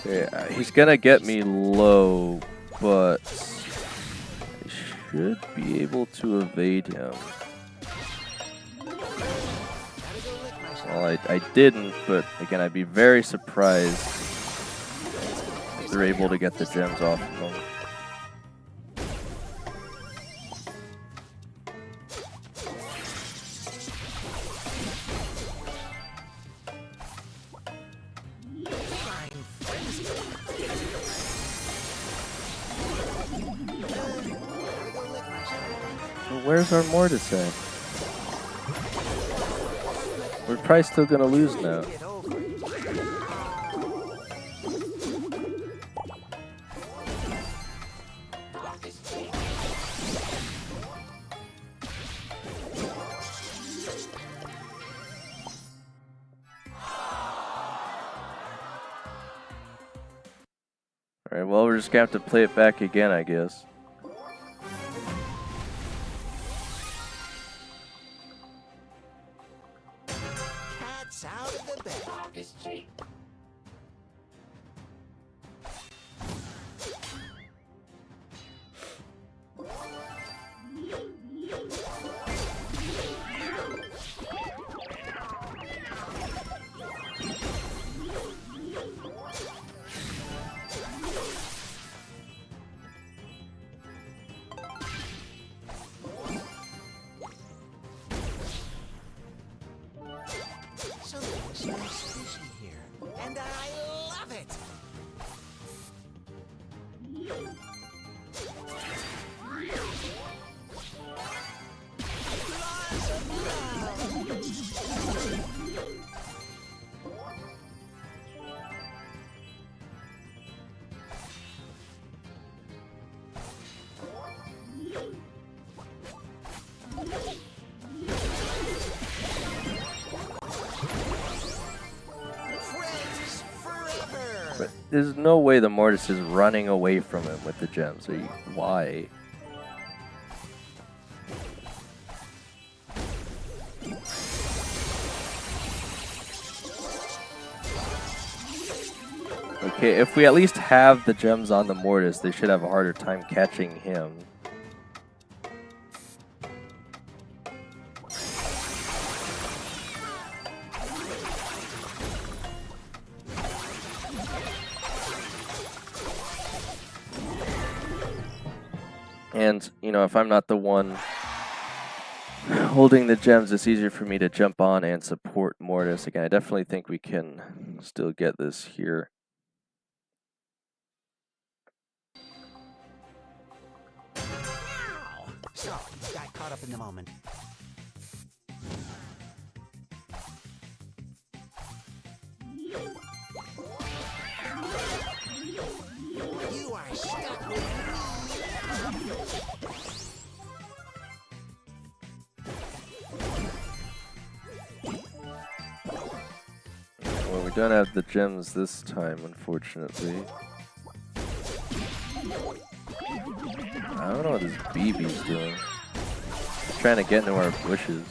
Okay, he's gonna get me low, but I should be able to evade him. Well, I didn't, but again, I'd be very surprised if they're able to get the gems off of him. Where's our Mortis at? We're probably still gonna lose now. Alright, well, we're just gonna have to play it back again, I guess. Out of the bag. Something's nice fishy here, and I love it. But there's no way the Mortis is running away from him with the gems. Why? Okay, if we at least have the gems on the Mortis, they should have a harder time catching him. And, you know, if I'm not the one holding the gems, it's easier for me to jump on and support Mortis. Again, I definitely think we can still get this here. So, got caught up in the moment. You are stuck with Well, we don't have the gems this time, unfortunately. I don't know what this BB's doing. He's trying to get into our bushes.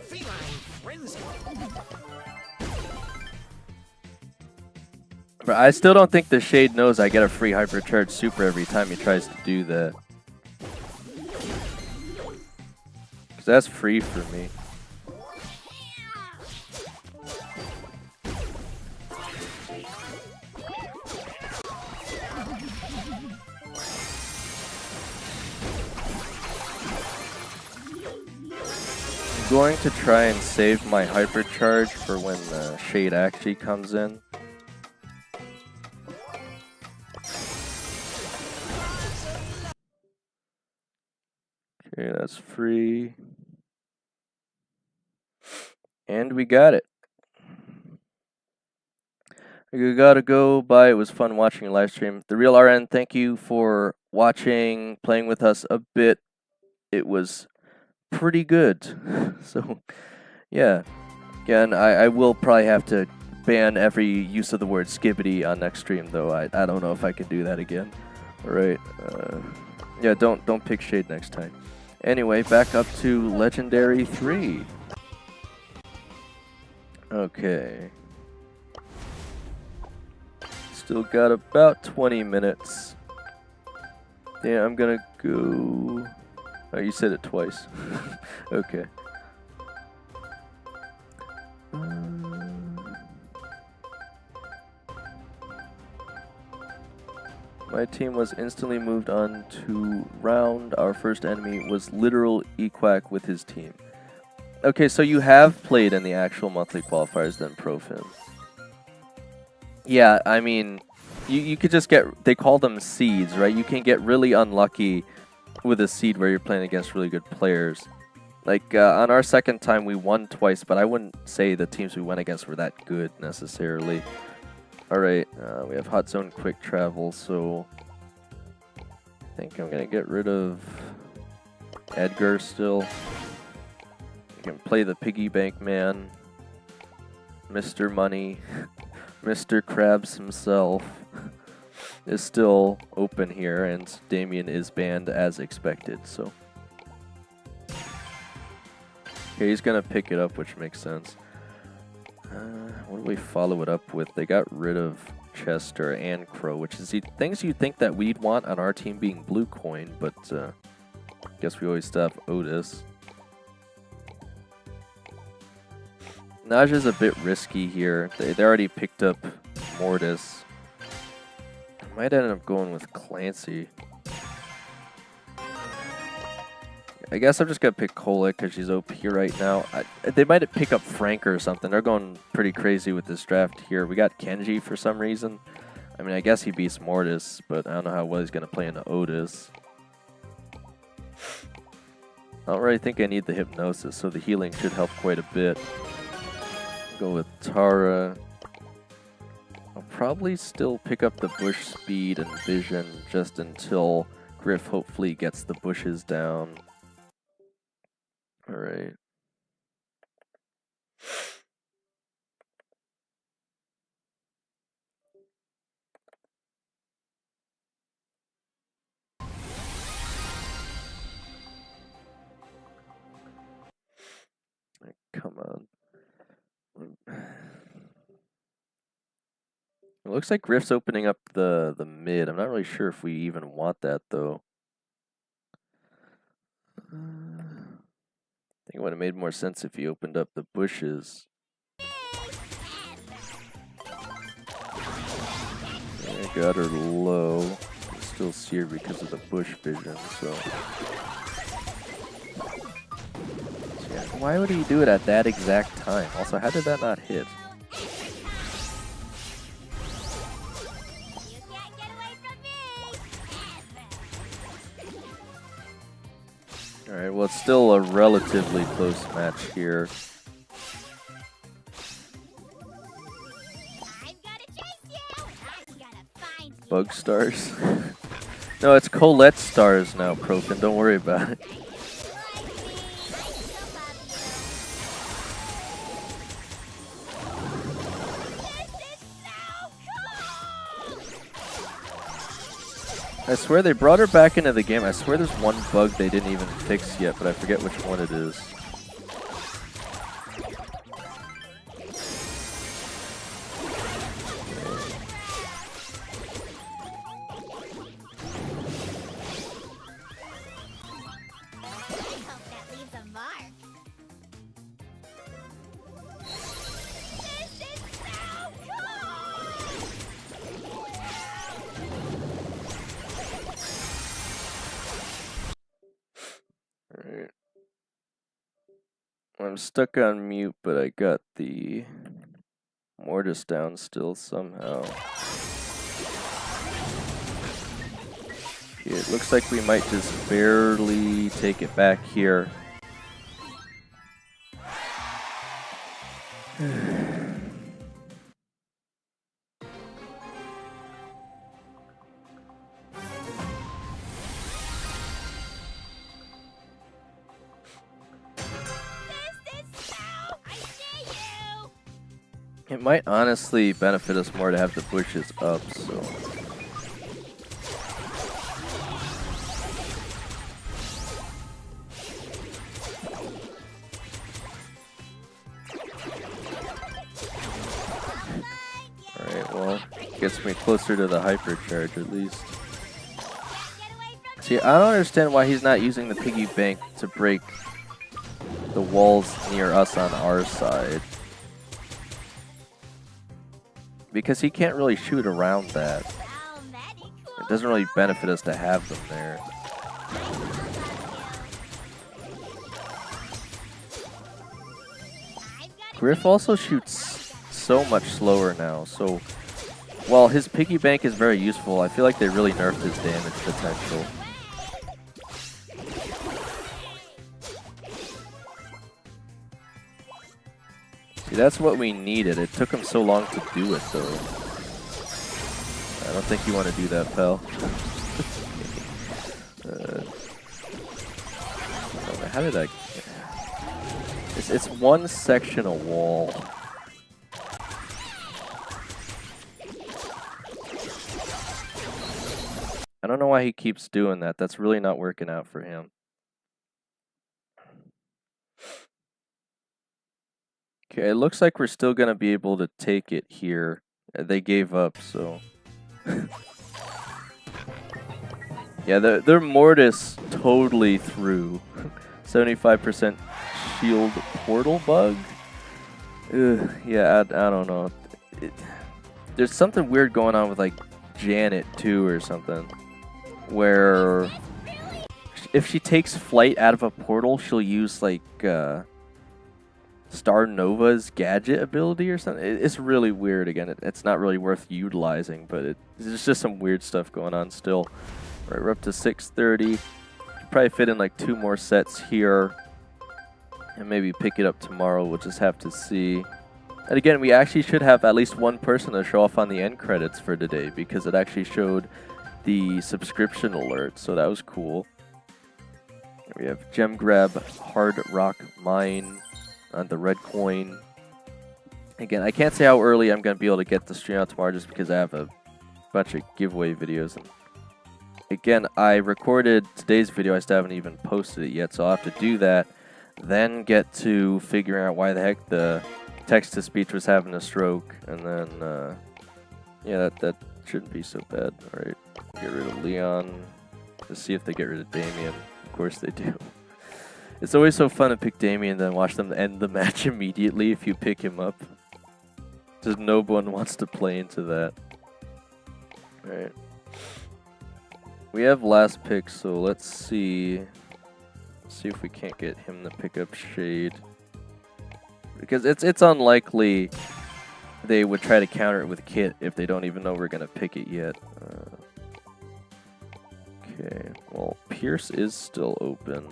feline frenzy. But I still don't think the Shade knows I get a free hypercharge super every time he tries to do that. Because that's free for me. I'm going to try and save my hypercharge for when the Shade actually comes in. Okay, that's free. And we got it. We gotta go. Bye. It was fun watching your live stream. The Real RN, thank you for watching, playing with us a bit. It was pretty good. So, yeah. Again, I will probably have to ban every use of the word skibbity on next stream, though. I don't know if I can do that again. Alright. Yeah, don't pick Shade next time. Anyway, back up to Legendary 3. Okay. Still got about 20 minutes. Yeah, I'm gonna go... Oh, you said it twice. Okay. My team was instantly moved on to round. Our first enemy was literal Equack with his team. Okay, so you have played in the actual monthly qualifiers then, Profin. Yeah, I mean, you could just get, they call them seeds, right? You can get really unlucky with a seed where you're playing against really good players. Like, on our second time, we won twice, but I wouldn't say the teams we went against were that good, necessarily. Alright, we have Hot Zone Quick Travel, so... I think I'm gonna get rid of Edgar still. I can play the Piggy Bank Man. Mr. Money. Mr. Krabs himself is still open here, and Damien is banned as expected, so... Okay, he's gonna pick it up, which makes sense. What do we follow it up with? They got rid of Chester and Crow, which is things you'd think that we'd want on our team being blue coin, but guess we always still have Otis. Naja's a bit risky here. They already picked up Mortis. I might end up going with Clancy. I guess I'm just going to pick Cola because she's OP right now. They might pick up Frank or something. They're going pretty crazy with this draft here. We got Kenji for some reason. I mean, I guess he beats Mortis, but I don't know how well he's going to play into Otis. I don't really think I need the Hypnosis, so the healing should help quite a bit. Go with Tara. I'll probably still pick up the Bush Speed and Vision just until Griff hopefully gets the bushes down. Alright. Come on. It looks like Griff's opening up the mid. I'm not really sure if we even want that, though. I think it would have made more sense if he opened up the bushes. got her low. You can still see her because of the bush vision, so. Yeah, why would he do it at that exact time? Also, how did that not hit? You can't get away from me! Alright, well, it's still a relatively close match here. I'm gonna chase you! I'm gonna find you! Bug stars? No, it's Colette stars now, Proken. Don't worry about it. Like me, I still love you! This is so cool! I swear they brought her back into the game. I swear there's one bug they didn't even fix yet, but I forget which one it is. I hope that leaves a mark. This is so Alright. I'm stuck on mute, but I got the Mortis down still somehow. Okay, it looks like we might just barely take it back here. I see you! It might honestly benefit us more to have the bushes up, so. Alright, well, gets me closer to the hypercharge at least. See, I don't understand why he's not using the piggy bank to break the walls near us on our side. Because he can't really shoot around that. It doesn't really benefit us to have them there. Griff also shoots so much slower now, so while his piggy bank is very useful, I feel like they really nerfed his damage potential. See, that's what we needed. It took him so long to do it, though. I don't think you want to do that, pal. How did I... It's one section of wall. I don't know why he keeps doing that. That's really not working out for him. Okay, it looks like we're still going to be able to take it here. They gave up, so... Yeah, their Mortis totally threw. 75% shield portal bug? Ugh, yeah, I don't know. There's something weird going on with, like, Janet, too, or something. Where if she takes flight out of a portal, she'll use, like, Star Nova's gadget ability or something. It's really weird. Again, it's not really worth utilizing, but there's just some weird stuff going on still. Right, we're up to 630. Probably fit in like 2 more sets here, and maybe pick it up tomorrow. We'll just have to see. And again, we actually should have at least one person to show off on the end credits for today, because it actually showed the subscription alert, so that was cool. We have Gem Grab, Hard Rock Mine on the red coin. Again, I can't say how early I'm going to be able to get the stream out tomorrow just because I have a bunch of giveaway videos. And again, I recorded today's video. I still haven't even posted it yet, so I'll have to do that. Then get to figuring out why the heck the text-to-speech was having a stroke. And then, yeah, that shouldn't be so bad. Alright, get rid of Leon. Let's see if they get rid of Damien. Of course they do. It's always so fun to pick Damien, then watch them end the match immediately if you pick him up. Just no one wants to play into that. Alright. We have last pick, so let's see. See if we can't get him to pick up Shade. Because it's unlikely they would try to counter it with Kit if they don't even know we're gonna pick it yet. Okay, well, Pierce is still open.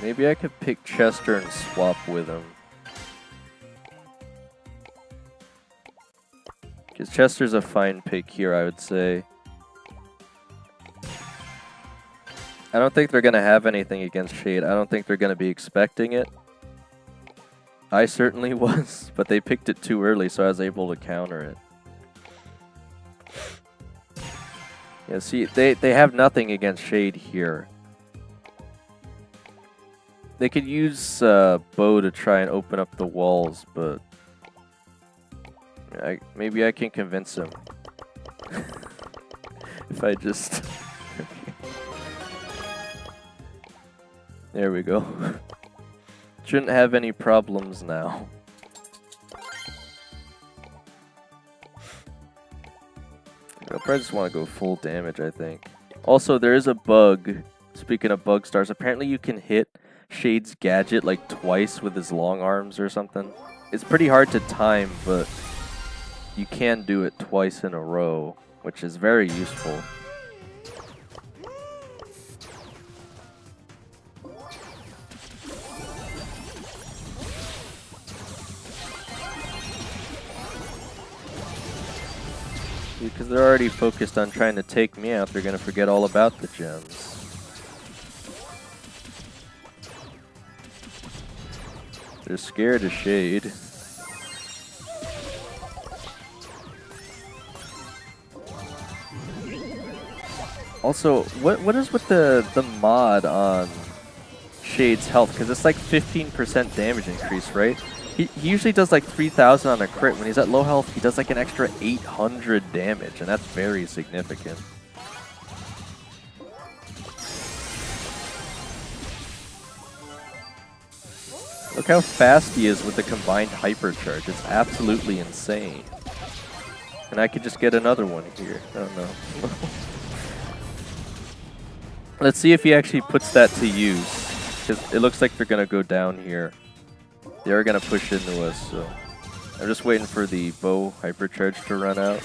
Maybe I could pick Chester and swap with him. Because Chester's a fine pick here, I would say. I don't think they're going to have anything against Shade. I don't think they're going to be expecting it. I certainly was, but they picked it too early, so I was able to counter it. Yeah, see, they have nothing against Shade here. They could use Bo to try and open up the walls, but maybe I can convince him. If I just... There we go. Shouldn't have any problems now. I'll probably just want to go full damage, I think. Also, there is a bug. Speaking of bug stars, apparently you can hit Shade's gadget like twice with his long arms or something. It's pretty hard to time, but you can do it twice in a row, which is very useful. Because they're already focused on trying to take me out, they're going to forget all about the gems. They're scared of Shade. Also, what is with the mod on Shade's health? Because it's like 15% damage increase, right? He usually does like 3,000 on a crit. When he's at low health, he does like an extra 800 damage, and that's very significant. Look how fast he is with the combined hypercharge. It's absolutely insane. And I could just get another one here. I don't know. Let's see if he actually puts that to use. Because it looks like they're going to go down here. They are going to push into us, so... I'm just waiting for the bow hypercharge to run out.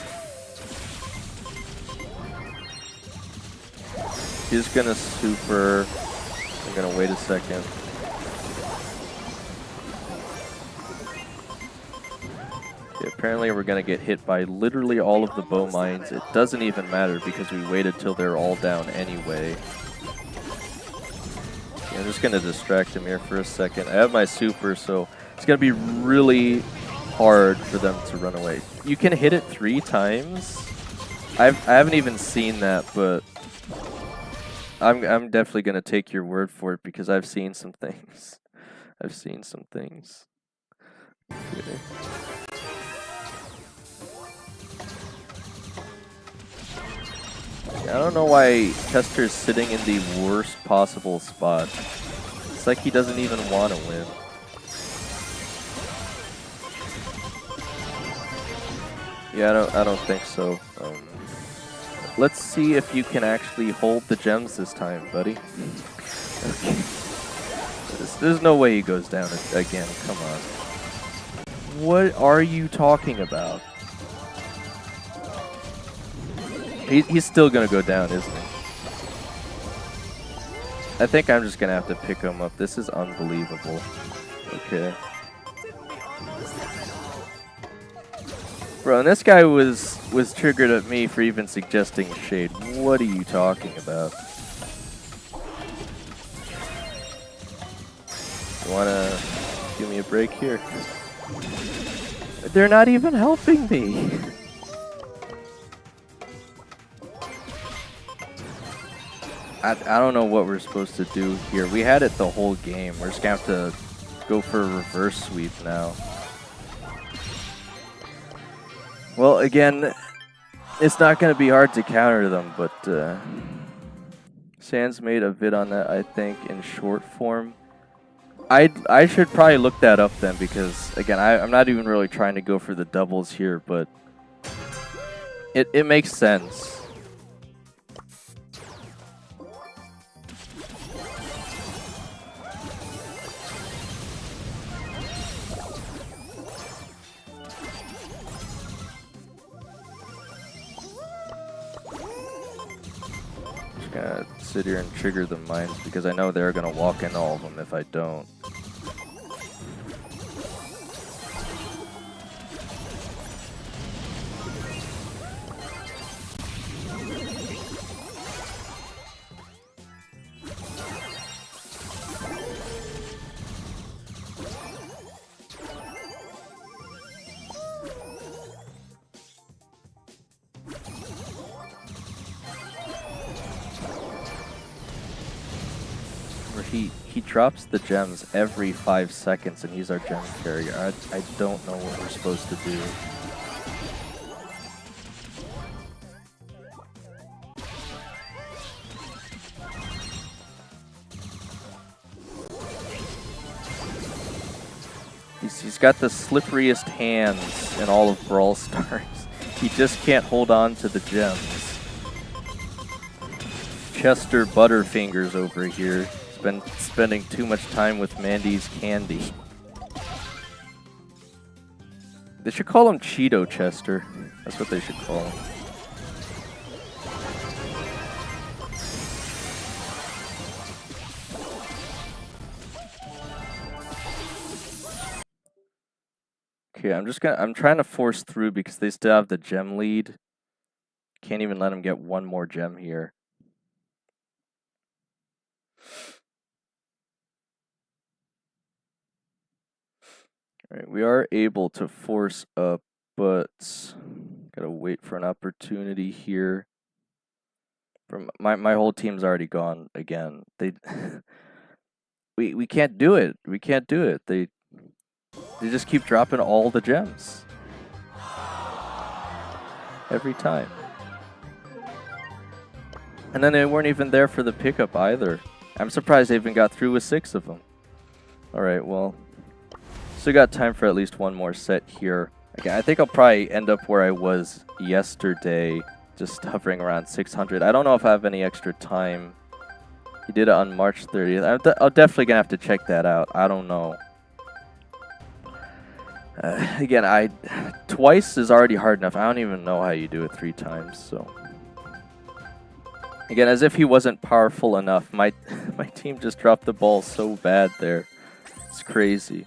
He's going to super... I'm going to wait a second. Okay, apparently we're going to get hit by literally all of the bow mines. It doesn't even matter because we waited till they're all down anyway. I'm just going to distract him here for a second. I have my super, so it's going to be really hard for them to run away. You can hit it 3 times. I haven't even seen that, but I'm definitely going to take your word for it because I've seen some things. I've seen some things. Okay. I don't know why Chester's sitting in the worst possible spot. It's like he doesn't even want to win. Yeah, I don't think so. Let's see if you can actually hold the gems this time, buddy. Okay. There's no way he goes down again. Come on. What are you talking about? He's still going to go down, isn't he? I think I'm just going to have to pick him up. This is unbelievable. Okay. Bro, and this guy was triggered at me for even suggesting Shade. What are you talking about? You want to give me a break here? They're not even helping me. I don't know what we're supposed to do here. We had it the whole game. We're just going to have to go for a reverse sweep now. Well, again, it's not going to be hard to counter them, but Sans made a vid on that, I think, in short form. I should probably look that up then, because again, I'm not even really trying to go for the doubles here, but it makes sense. Just gonna sit here and trigger the mines because I know they're gonna walk in all of them if I don't. He drops the gems every 5 seconds, and he's our gem carrier. I don't know what we're supposed to do. He's got the slipperiest hands in all of Brawl Stars. He just can't hold on to the gems. Chester Butterfingers over here. Been spending too much time with Mandy's candy. They should call him Cheeto Chester. That's what they should call him. Okay, I'm trying to force through because they still have the gem lead. Can't even let him get one more gem here. Alright, we are able to force up, but gotta wait for an opportunity here. From my whole team's already gone again. They we can't do it. We can't do it. They just keep dropping all the gems. Every time. And then they weren't even there for the pickup either. I'm surprised they even got through with 6 of them. Alright, well, still got time for at least one more set here. Okay, I think I'll probably end up where I was yesterday, just hovering around 600. I don't know if I have any extra time. He did it on March 30th. I'm definitely going to have to check that out. I don't know. Again, twice is already hard enough. I don't even know how you do it 3 times, so. Again, as if he wasn't powerful enough. My team just dropped the ball so bad there. It's crazy.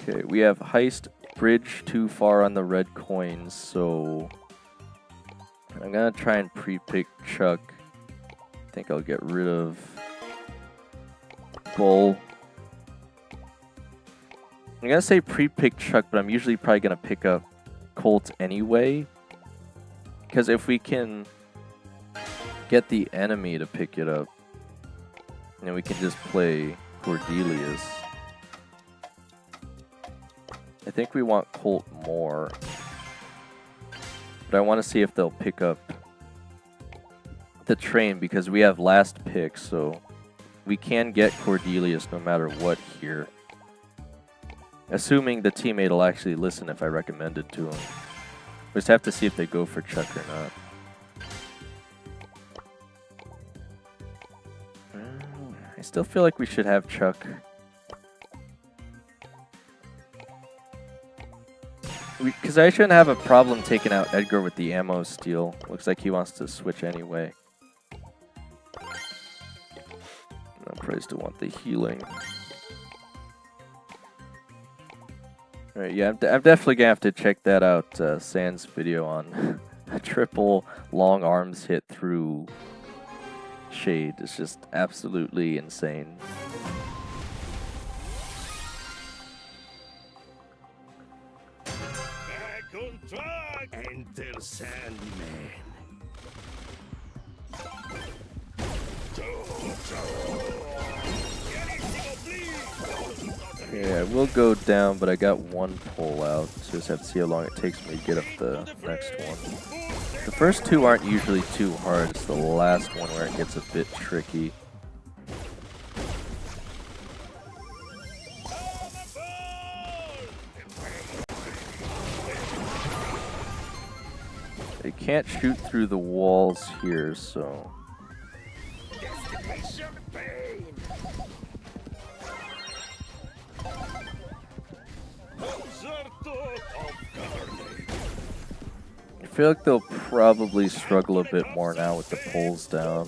Okay, we have Heist Bridge too far on the red coins, so I'm gonna try and pre-pick Chuck. I think I'll get rid of Bull. I'm gonna say pre-pick Chuck, but I'm usually probably gonna pick up Colt anyway. Because if we can get the enemy to pick it up, then we can just play Cordelius. I think we want Colt more. But I want to see if they'll pick up the train because we have last pick, so we can get Cordelius no matter what here. Assuming the teammate will actually listen if I recommend it to him. We just have to see if they go for Chuck or not. I still feel like we should have Chuck. Because I shouldn't have a problem taking out Edgar with the ammo steal. Looks like he wants to switch anyway. I probably still want the healing. Alright, yeah, I'm definitely gonna have to check that out, Sans video on a triple long arms hit through Shade. It's just absolutely insane. Back on track! Enter Sandman. Yeah, we'll go down, but I got one pull out, so just have to see how long it takes me to get up the next one. The first 2 aren't usually too hard, it's the last one where it gets a bit tricky. can't shoot through the walls here, so... I feel like they'll probably struggle a bit more now with the poles down.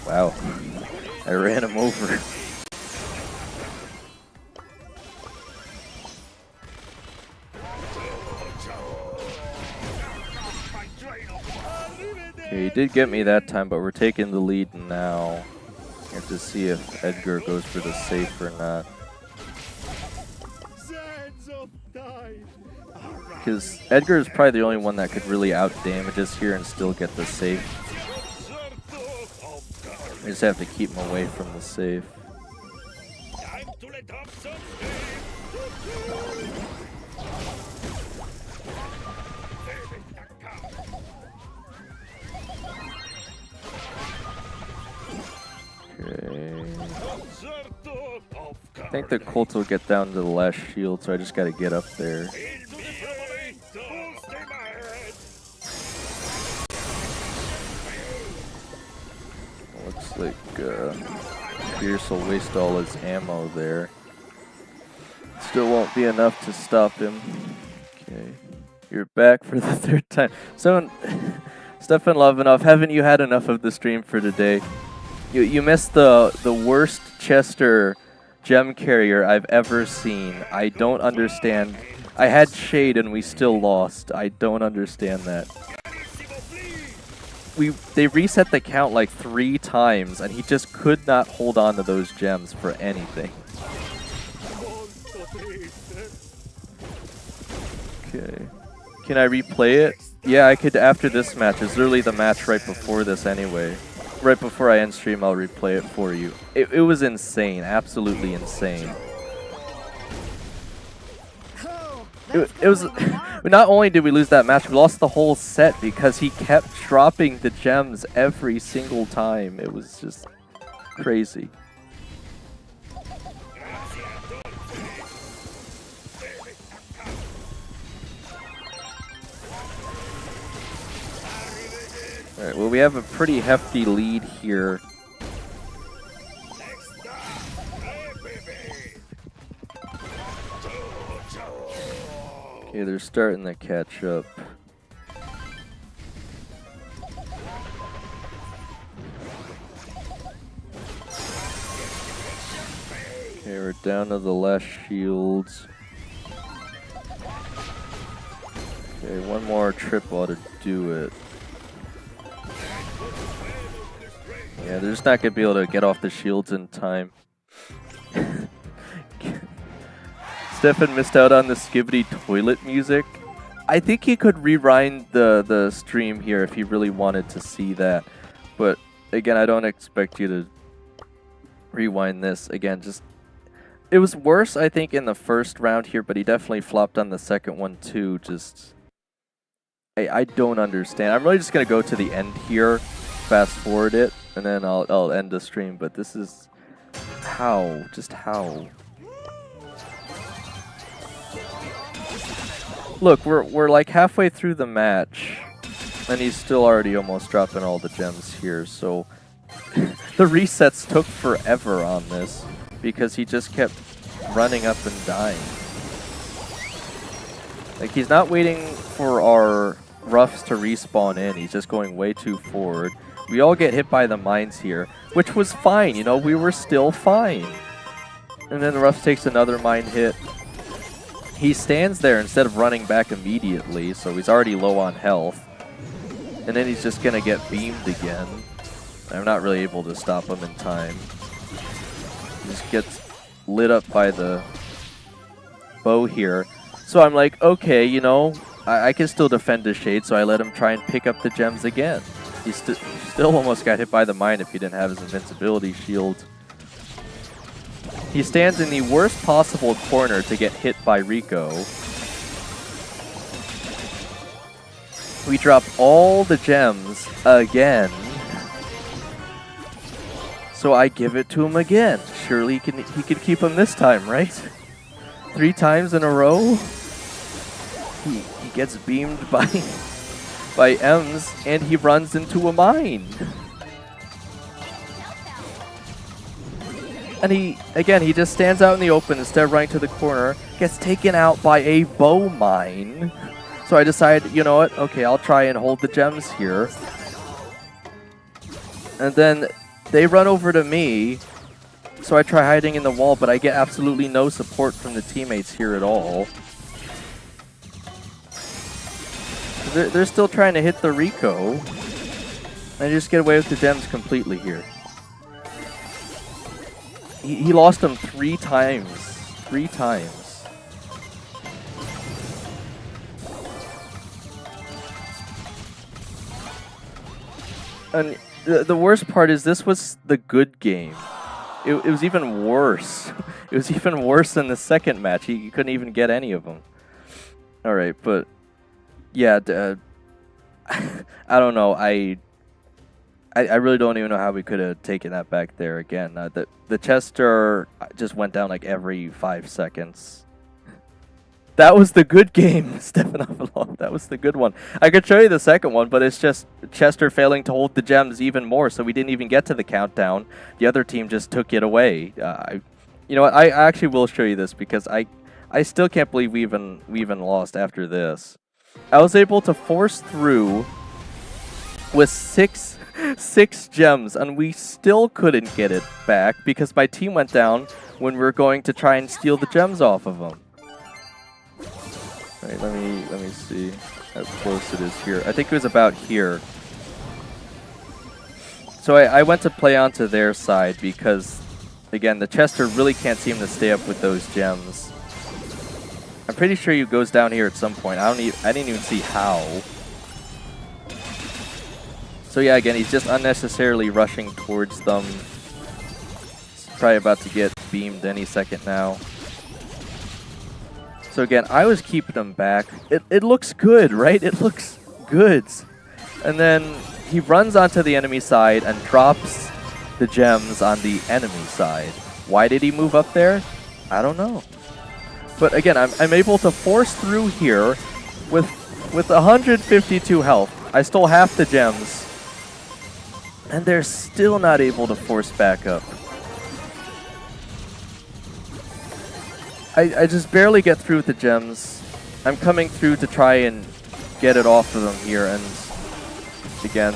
Wow, I ran him over. Okay, he did get me that time, but we're taking the lead now. We have to see if Edgar goes for the safe or not. Because Edgar is probably the only one that could really out-damage us here and still get the safe. We just have to keep him away from the safe. Okay. I think the Colt will get down to the last shield, so I just gotta get up there. Looks like Pierce will waste all his ammo there. Still won't be enough to stop him. Okay. You're back for the third time. So, Stefan Lovinov, haven't you had enough of the stream for today? You missed the worst Chester gem carrier I've ever seen. I don't understand. I had Shade and we still lost. I don't understand that. They reset the count like 3 times and he just could not hold on to those gems for anything. Okay. Can I replay it? Yeah, I could after this match. It's literally the match right before this anyway. Right before I end stream, I'll replay it for you. It was insane. Absolutely insane. It was... Not only did we lose that match, we lost the whole set because he kept dropping the gems every single time. It was just crazy. Alright, well we have a pretty hefty lead here. Okay, they're starting to catch up. Okay, we're down to the last shields. Okay, one more trip ought to do it. Yeah, they're just not going to be able to get off the shields in time. Stefan missed out on the Skibbity toilet music. I think he could rewind the stream here if he really wanted to see that. But again, I don't expect you to rewind this. Again, just... It was worse, I think, in the first round here, but he definitely flopped on the second one too. Just... I don't understand. I'm really just going to go to the end here, fast forward it, and then I'll end the stream. But this is... How? Just how? Look, we're like halfway through the match, and he's still already almost dropping all the gems here, so the resets took forever on this because he just kept running up and dying. Like, he's not waiting for our roughs to respawn in, he's just going way too forward. We all get hit by the mines here, which was fine, you know, we were still fine. And then the roughs takes another mine hit. He stands there instead of running back immediately, so he's already low on health. And then he's just gonna get beamed again. I'm not really able to stop him in time. He just gets lit up by the bow here. So I'm like, okay, you know, I can still defend his shade, so I let him try and pick up the gems again. He still almost got hit by the mine if he didn't have his invincibility shield. He stands in the worst possible corner to get hit by Rico. We drop all the gems again. So I give it to him again. Surely he can keep him this time, right? 3 times in a row. He gets beamed by M's, and he runs into a mine. And he just stands out in the open instead of running to the corner, gets taken out by a bow mine. So I decided, you know what, okay, I'll try and hold the gems here. And then they run over to me, so I try hiding in the wall, but I get absolutely no support from the teammates here at all. They're still trying to hit the Rico. And I just get away with the gems completely here. He lost them 3 times. 3 times. And the worst part is this was the good game. It was even worse. It was even worse than the second match. He couldn't even get any of them. Alright, but... yeah, I don't know. I really don't even know how we could have taken that back there again. The Chester just went down like every 5 seconds. That was the good game, Stefanov. That was the good one. I could show you the second one, but it's just Chester failing to hold the gems even more, so we didn't even get to the countdown. The other team just took it away. You know what? I actually will show you this because I still can't believe we even lost after this. I was able to force through with six gems, and we still couldn't get it back because my team went down when we were going to try and steal the gems off of them. Alright, let me see how close it is here. I think it was about here. So I went to play onto their side because, again, the Chester really can't seem to stay up with those gems. I'm pretty sure he goes down here at some point. I didn't even see how. So yeah, again, he's just unnecessarily rushing towards them. He's probably about to get beamed any second now. So again, I was keeping him back. It looks good, right? It looks good. And then he runs onto the enemy side and drops the gems on the enemy side. Why did he move up there? I don't know. But again, I'm able to force through here with 152 health. I stole half the gems. And they're still not able to force back up. I just barely get through with the gems. I'm coming through to try and get it off of them here, and again,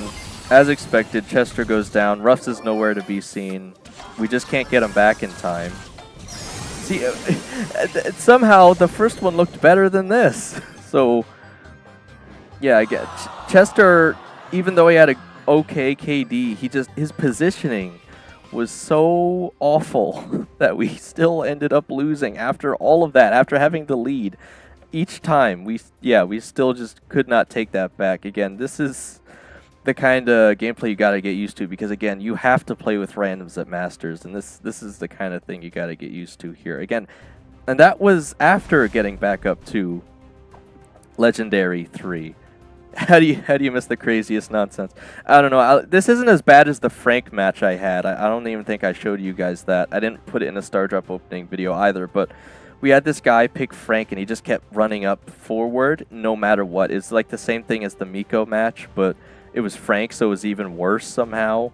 as expected, Chester goes down. Ruffs is nowhere to be seen. We just can't get him back in time. See, somehow the first one looked better than this. So, yeah, I get Chester, even though he had a okay KD, his positioning was so awful that we still ended up losing after all of that, after having the lead each time. We still just could not take that back. Again, this is the kind of gameplay you got to get used to because, again, you have to play with randoms at Masters, and this is the kind of thing you got to get used to here. Again, and that was after getting back up to Legendary 3. How do you miss the craziest nonsense? I don't know. This isn't as bad as the Frank match I had. I don't even think I showed you guys that. I didn't put it in a Star Drop opening video either, but we had this guy pick Frank, and he just kept running up forward no matter what. It's like the same thing as the Miko match, but it was Frank, so it was even worse somehow.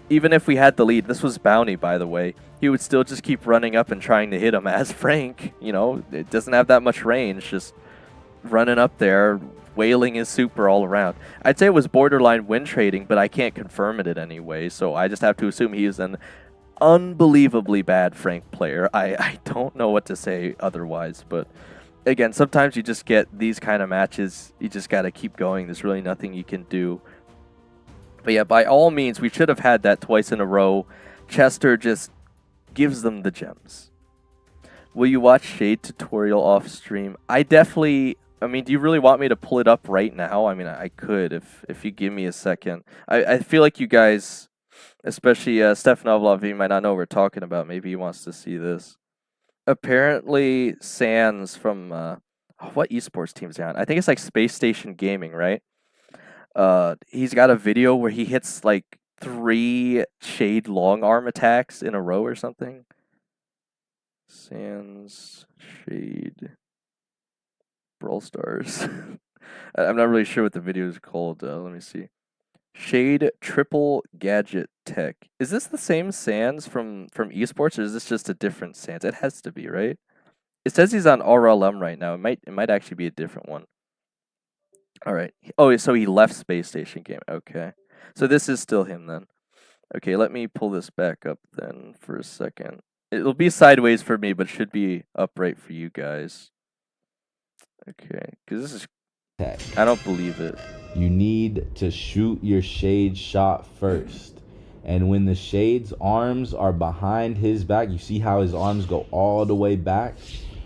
Even if we had the lead, this was Bounty, by the way, he would still just keep running up and trying to hit him as Frank. You know, it doesn't have that much range, just running up there, wailing his super all around. I'd say it was borderline win trading, but I can't confirm it anyway, so I just have to assume he is an unbelievably bad Frank player. I don't know what to say otherwise, but again, sometimes you just get these kind of matches, you just got to keep going. There's really nothing you can do. But yeah, by all means, we should have had that twice in a row. Chester just gives them the gems. Will you watch Shade tutorial off stream? I mean, do you really want me to pull it up right now? I mean, I could if you give me a second. I feel like you guys, especially Stefan Ovlov, you might not know what we're talking about. Maybe he wants to see this. Apparently, Sans from, what esports team is he on? I think it's like Space Station Gaming, right? He's got a video where he hits like 3 Shade long arm attacks in a row or something. Sans Shade Brawl Stars. I'm not really sure what the video is called. Let me see. Shade Triple Gadget Tech. Is this the same Sans from esports, or is this just a different Sans? It has to be, right? It says he's on RLM right now. It might actually be a different one. All right. Oh, so he left Space Station Game. Okay. So this is still him then. Okay, let me pull this back up then for a second. It'll be sideways for me, but should be upright for you guys. Okay, because this is... I don't believe it. You need to shoot your shade shot first. And when the shade's arms are behind his back, you see how his arms go all the way back?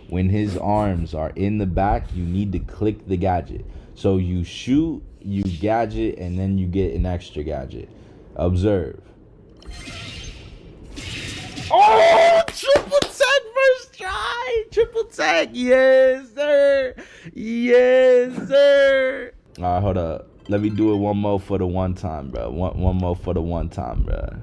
When his arms are in the back, you need to click the gadget. So you shoot, you gadget, and then you get an extra gadget. Observe. Oh, triple tech first try! Triple tech, yes, sir! Yes, sir! Alright, hold up. Let me do it one more for the one time, bro. One more for the one time, bro.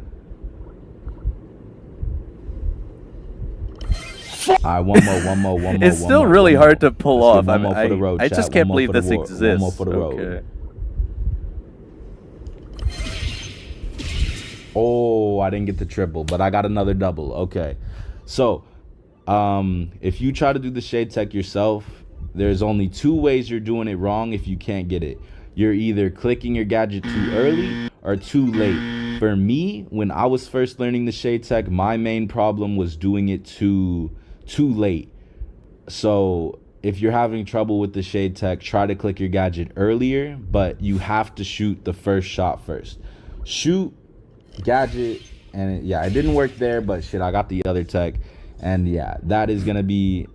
Alright, one more. It's still really hard to pull off. I just can't believe this One exists. more for the road. Okay. Oh, I didn't get the triple, but I got another double. Okay. So, if you try to do the shade tech yourself, there's only two ways you're doing it wrong if you can't get it. You're either clicking your gadget too early or too late. For me, when I was first learning the shade tech, my main problem was doing it too late. So, if you're having trouble with the shade tech, try to click your gadget earlier, but you have to shoot the first shot first. Shoot, gadget, and yeah, it didn't work there, but shit, I got the other tech. And yeah, that is gonna be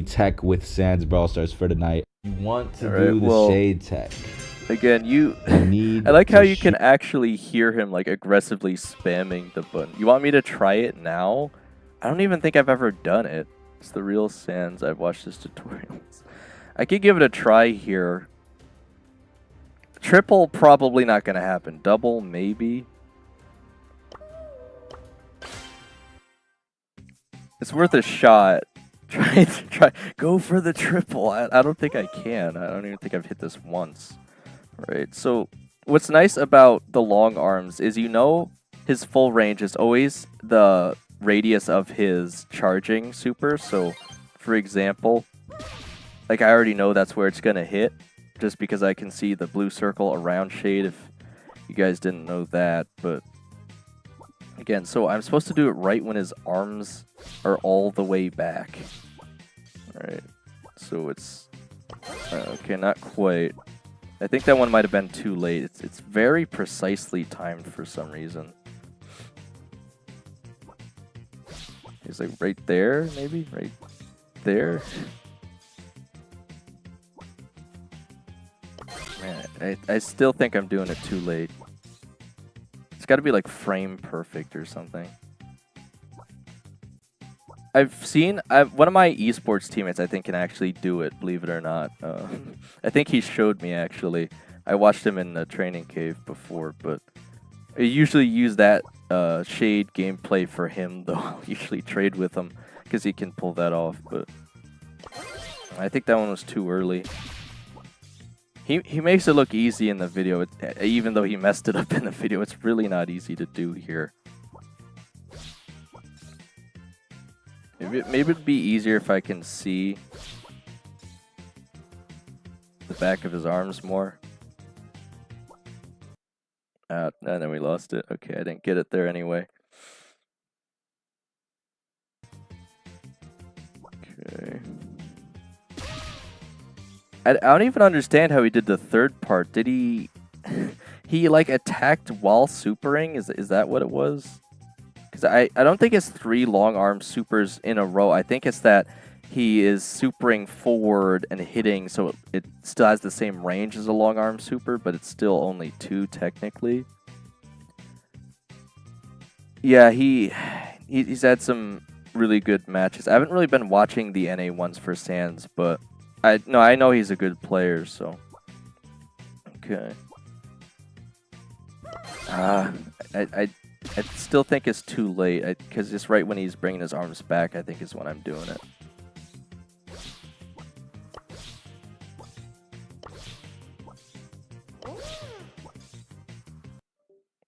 tech with Sans Brawl Stars for tonight. You want to do the shade tech. Again, I like how you can actually hear him like aggressively spamming the button. You want me to try it now? I don't even think I've ever done it. It's the real Sans. I've watched his tutorials. I could give it a try here. Triple, probably not gonna happen. Double, maybe. It's worth a shot. Try. Go for the triple. I don't think I can. I don't even think I've hit this once. Right. So what's nice about the long arms is his full range is always the radius of his charging super. So for example, like I already know that's where it's gonna hit, just because I can see the blue circle around shade. If you guys didn't know that, but again, so I'm supposed to do it right when his arms are all the way back. Alright, so it's... okay, not quite. I think that one might have been too late. It's very precisely timed for some reason. He's like right there, maybe? Right there? Man, I still think I'm doing it too late. It's got to be like frame perfect or something. I've seen one of my esports teammates, I think, can actually do it, believe it or not. I think he showed me, actually. I watched him in the training cave before, but I usually use that shade gameplay for him, though. I'll usually trade with him because he can pull that off, but I think that one was too early. He makes it look easy in the video, even though he messed it up in the video. It's really not easy to do here. Maybe it'd be easier if I can see the back of his arms more. And then we lost it. Okay, I didn't get it there anyway. Okay. I don't even understand how he did the third part. Did he... he, like, attacked while supering? Is that what it was? Because I don't think it's 3 long arm supers in a row. I think it's that he is supering forward and hitting, so it still has the same range as a long arm super, but it's still only 2 technically. Yeah, he's had some really good matches. I haven't really been watching the NA ones for Sans, but I know he's a good player, so okay. I still think it's too late, because just right when he's bringing his arms back, I think is when I'm doing it.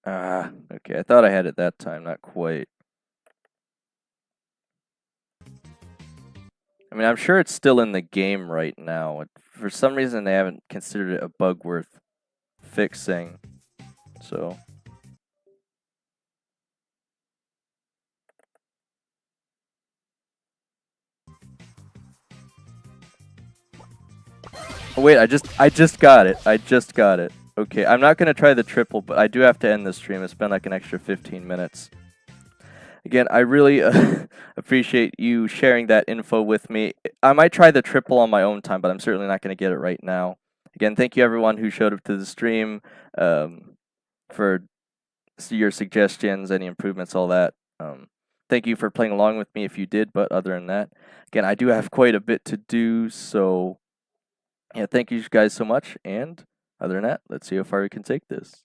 Ah, okay, I thought I had it that time, not quite. I mean, I'm sure it's still in the game right now. For some reason, they haven't considered it a bug worth fixing, so... Oh, wait, I just got it. I just got it. Okay, I'm not gonna try the triple, but I do have to end the stream. It's been like an extra 15 minutes. Again, I really appreciate you sharing that info with me. I might try the triple on my own time, but I'm certainly not gonna get it right now. Again, thank you everyone who showed up to the stream, for your suggestions, any improvements, all that. Thank you for playing along with me if you did, but other than that, again, I do have quite a bit to do, so yeah, thank you guys so much, and other than that, let's see how far we can take this.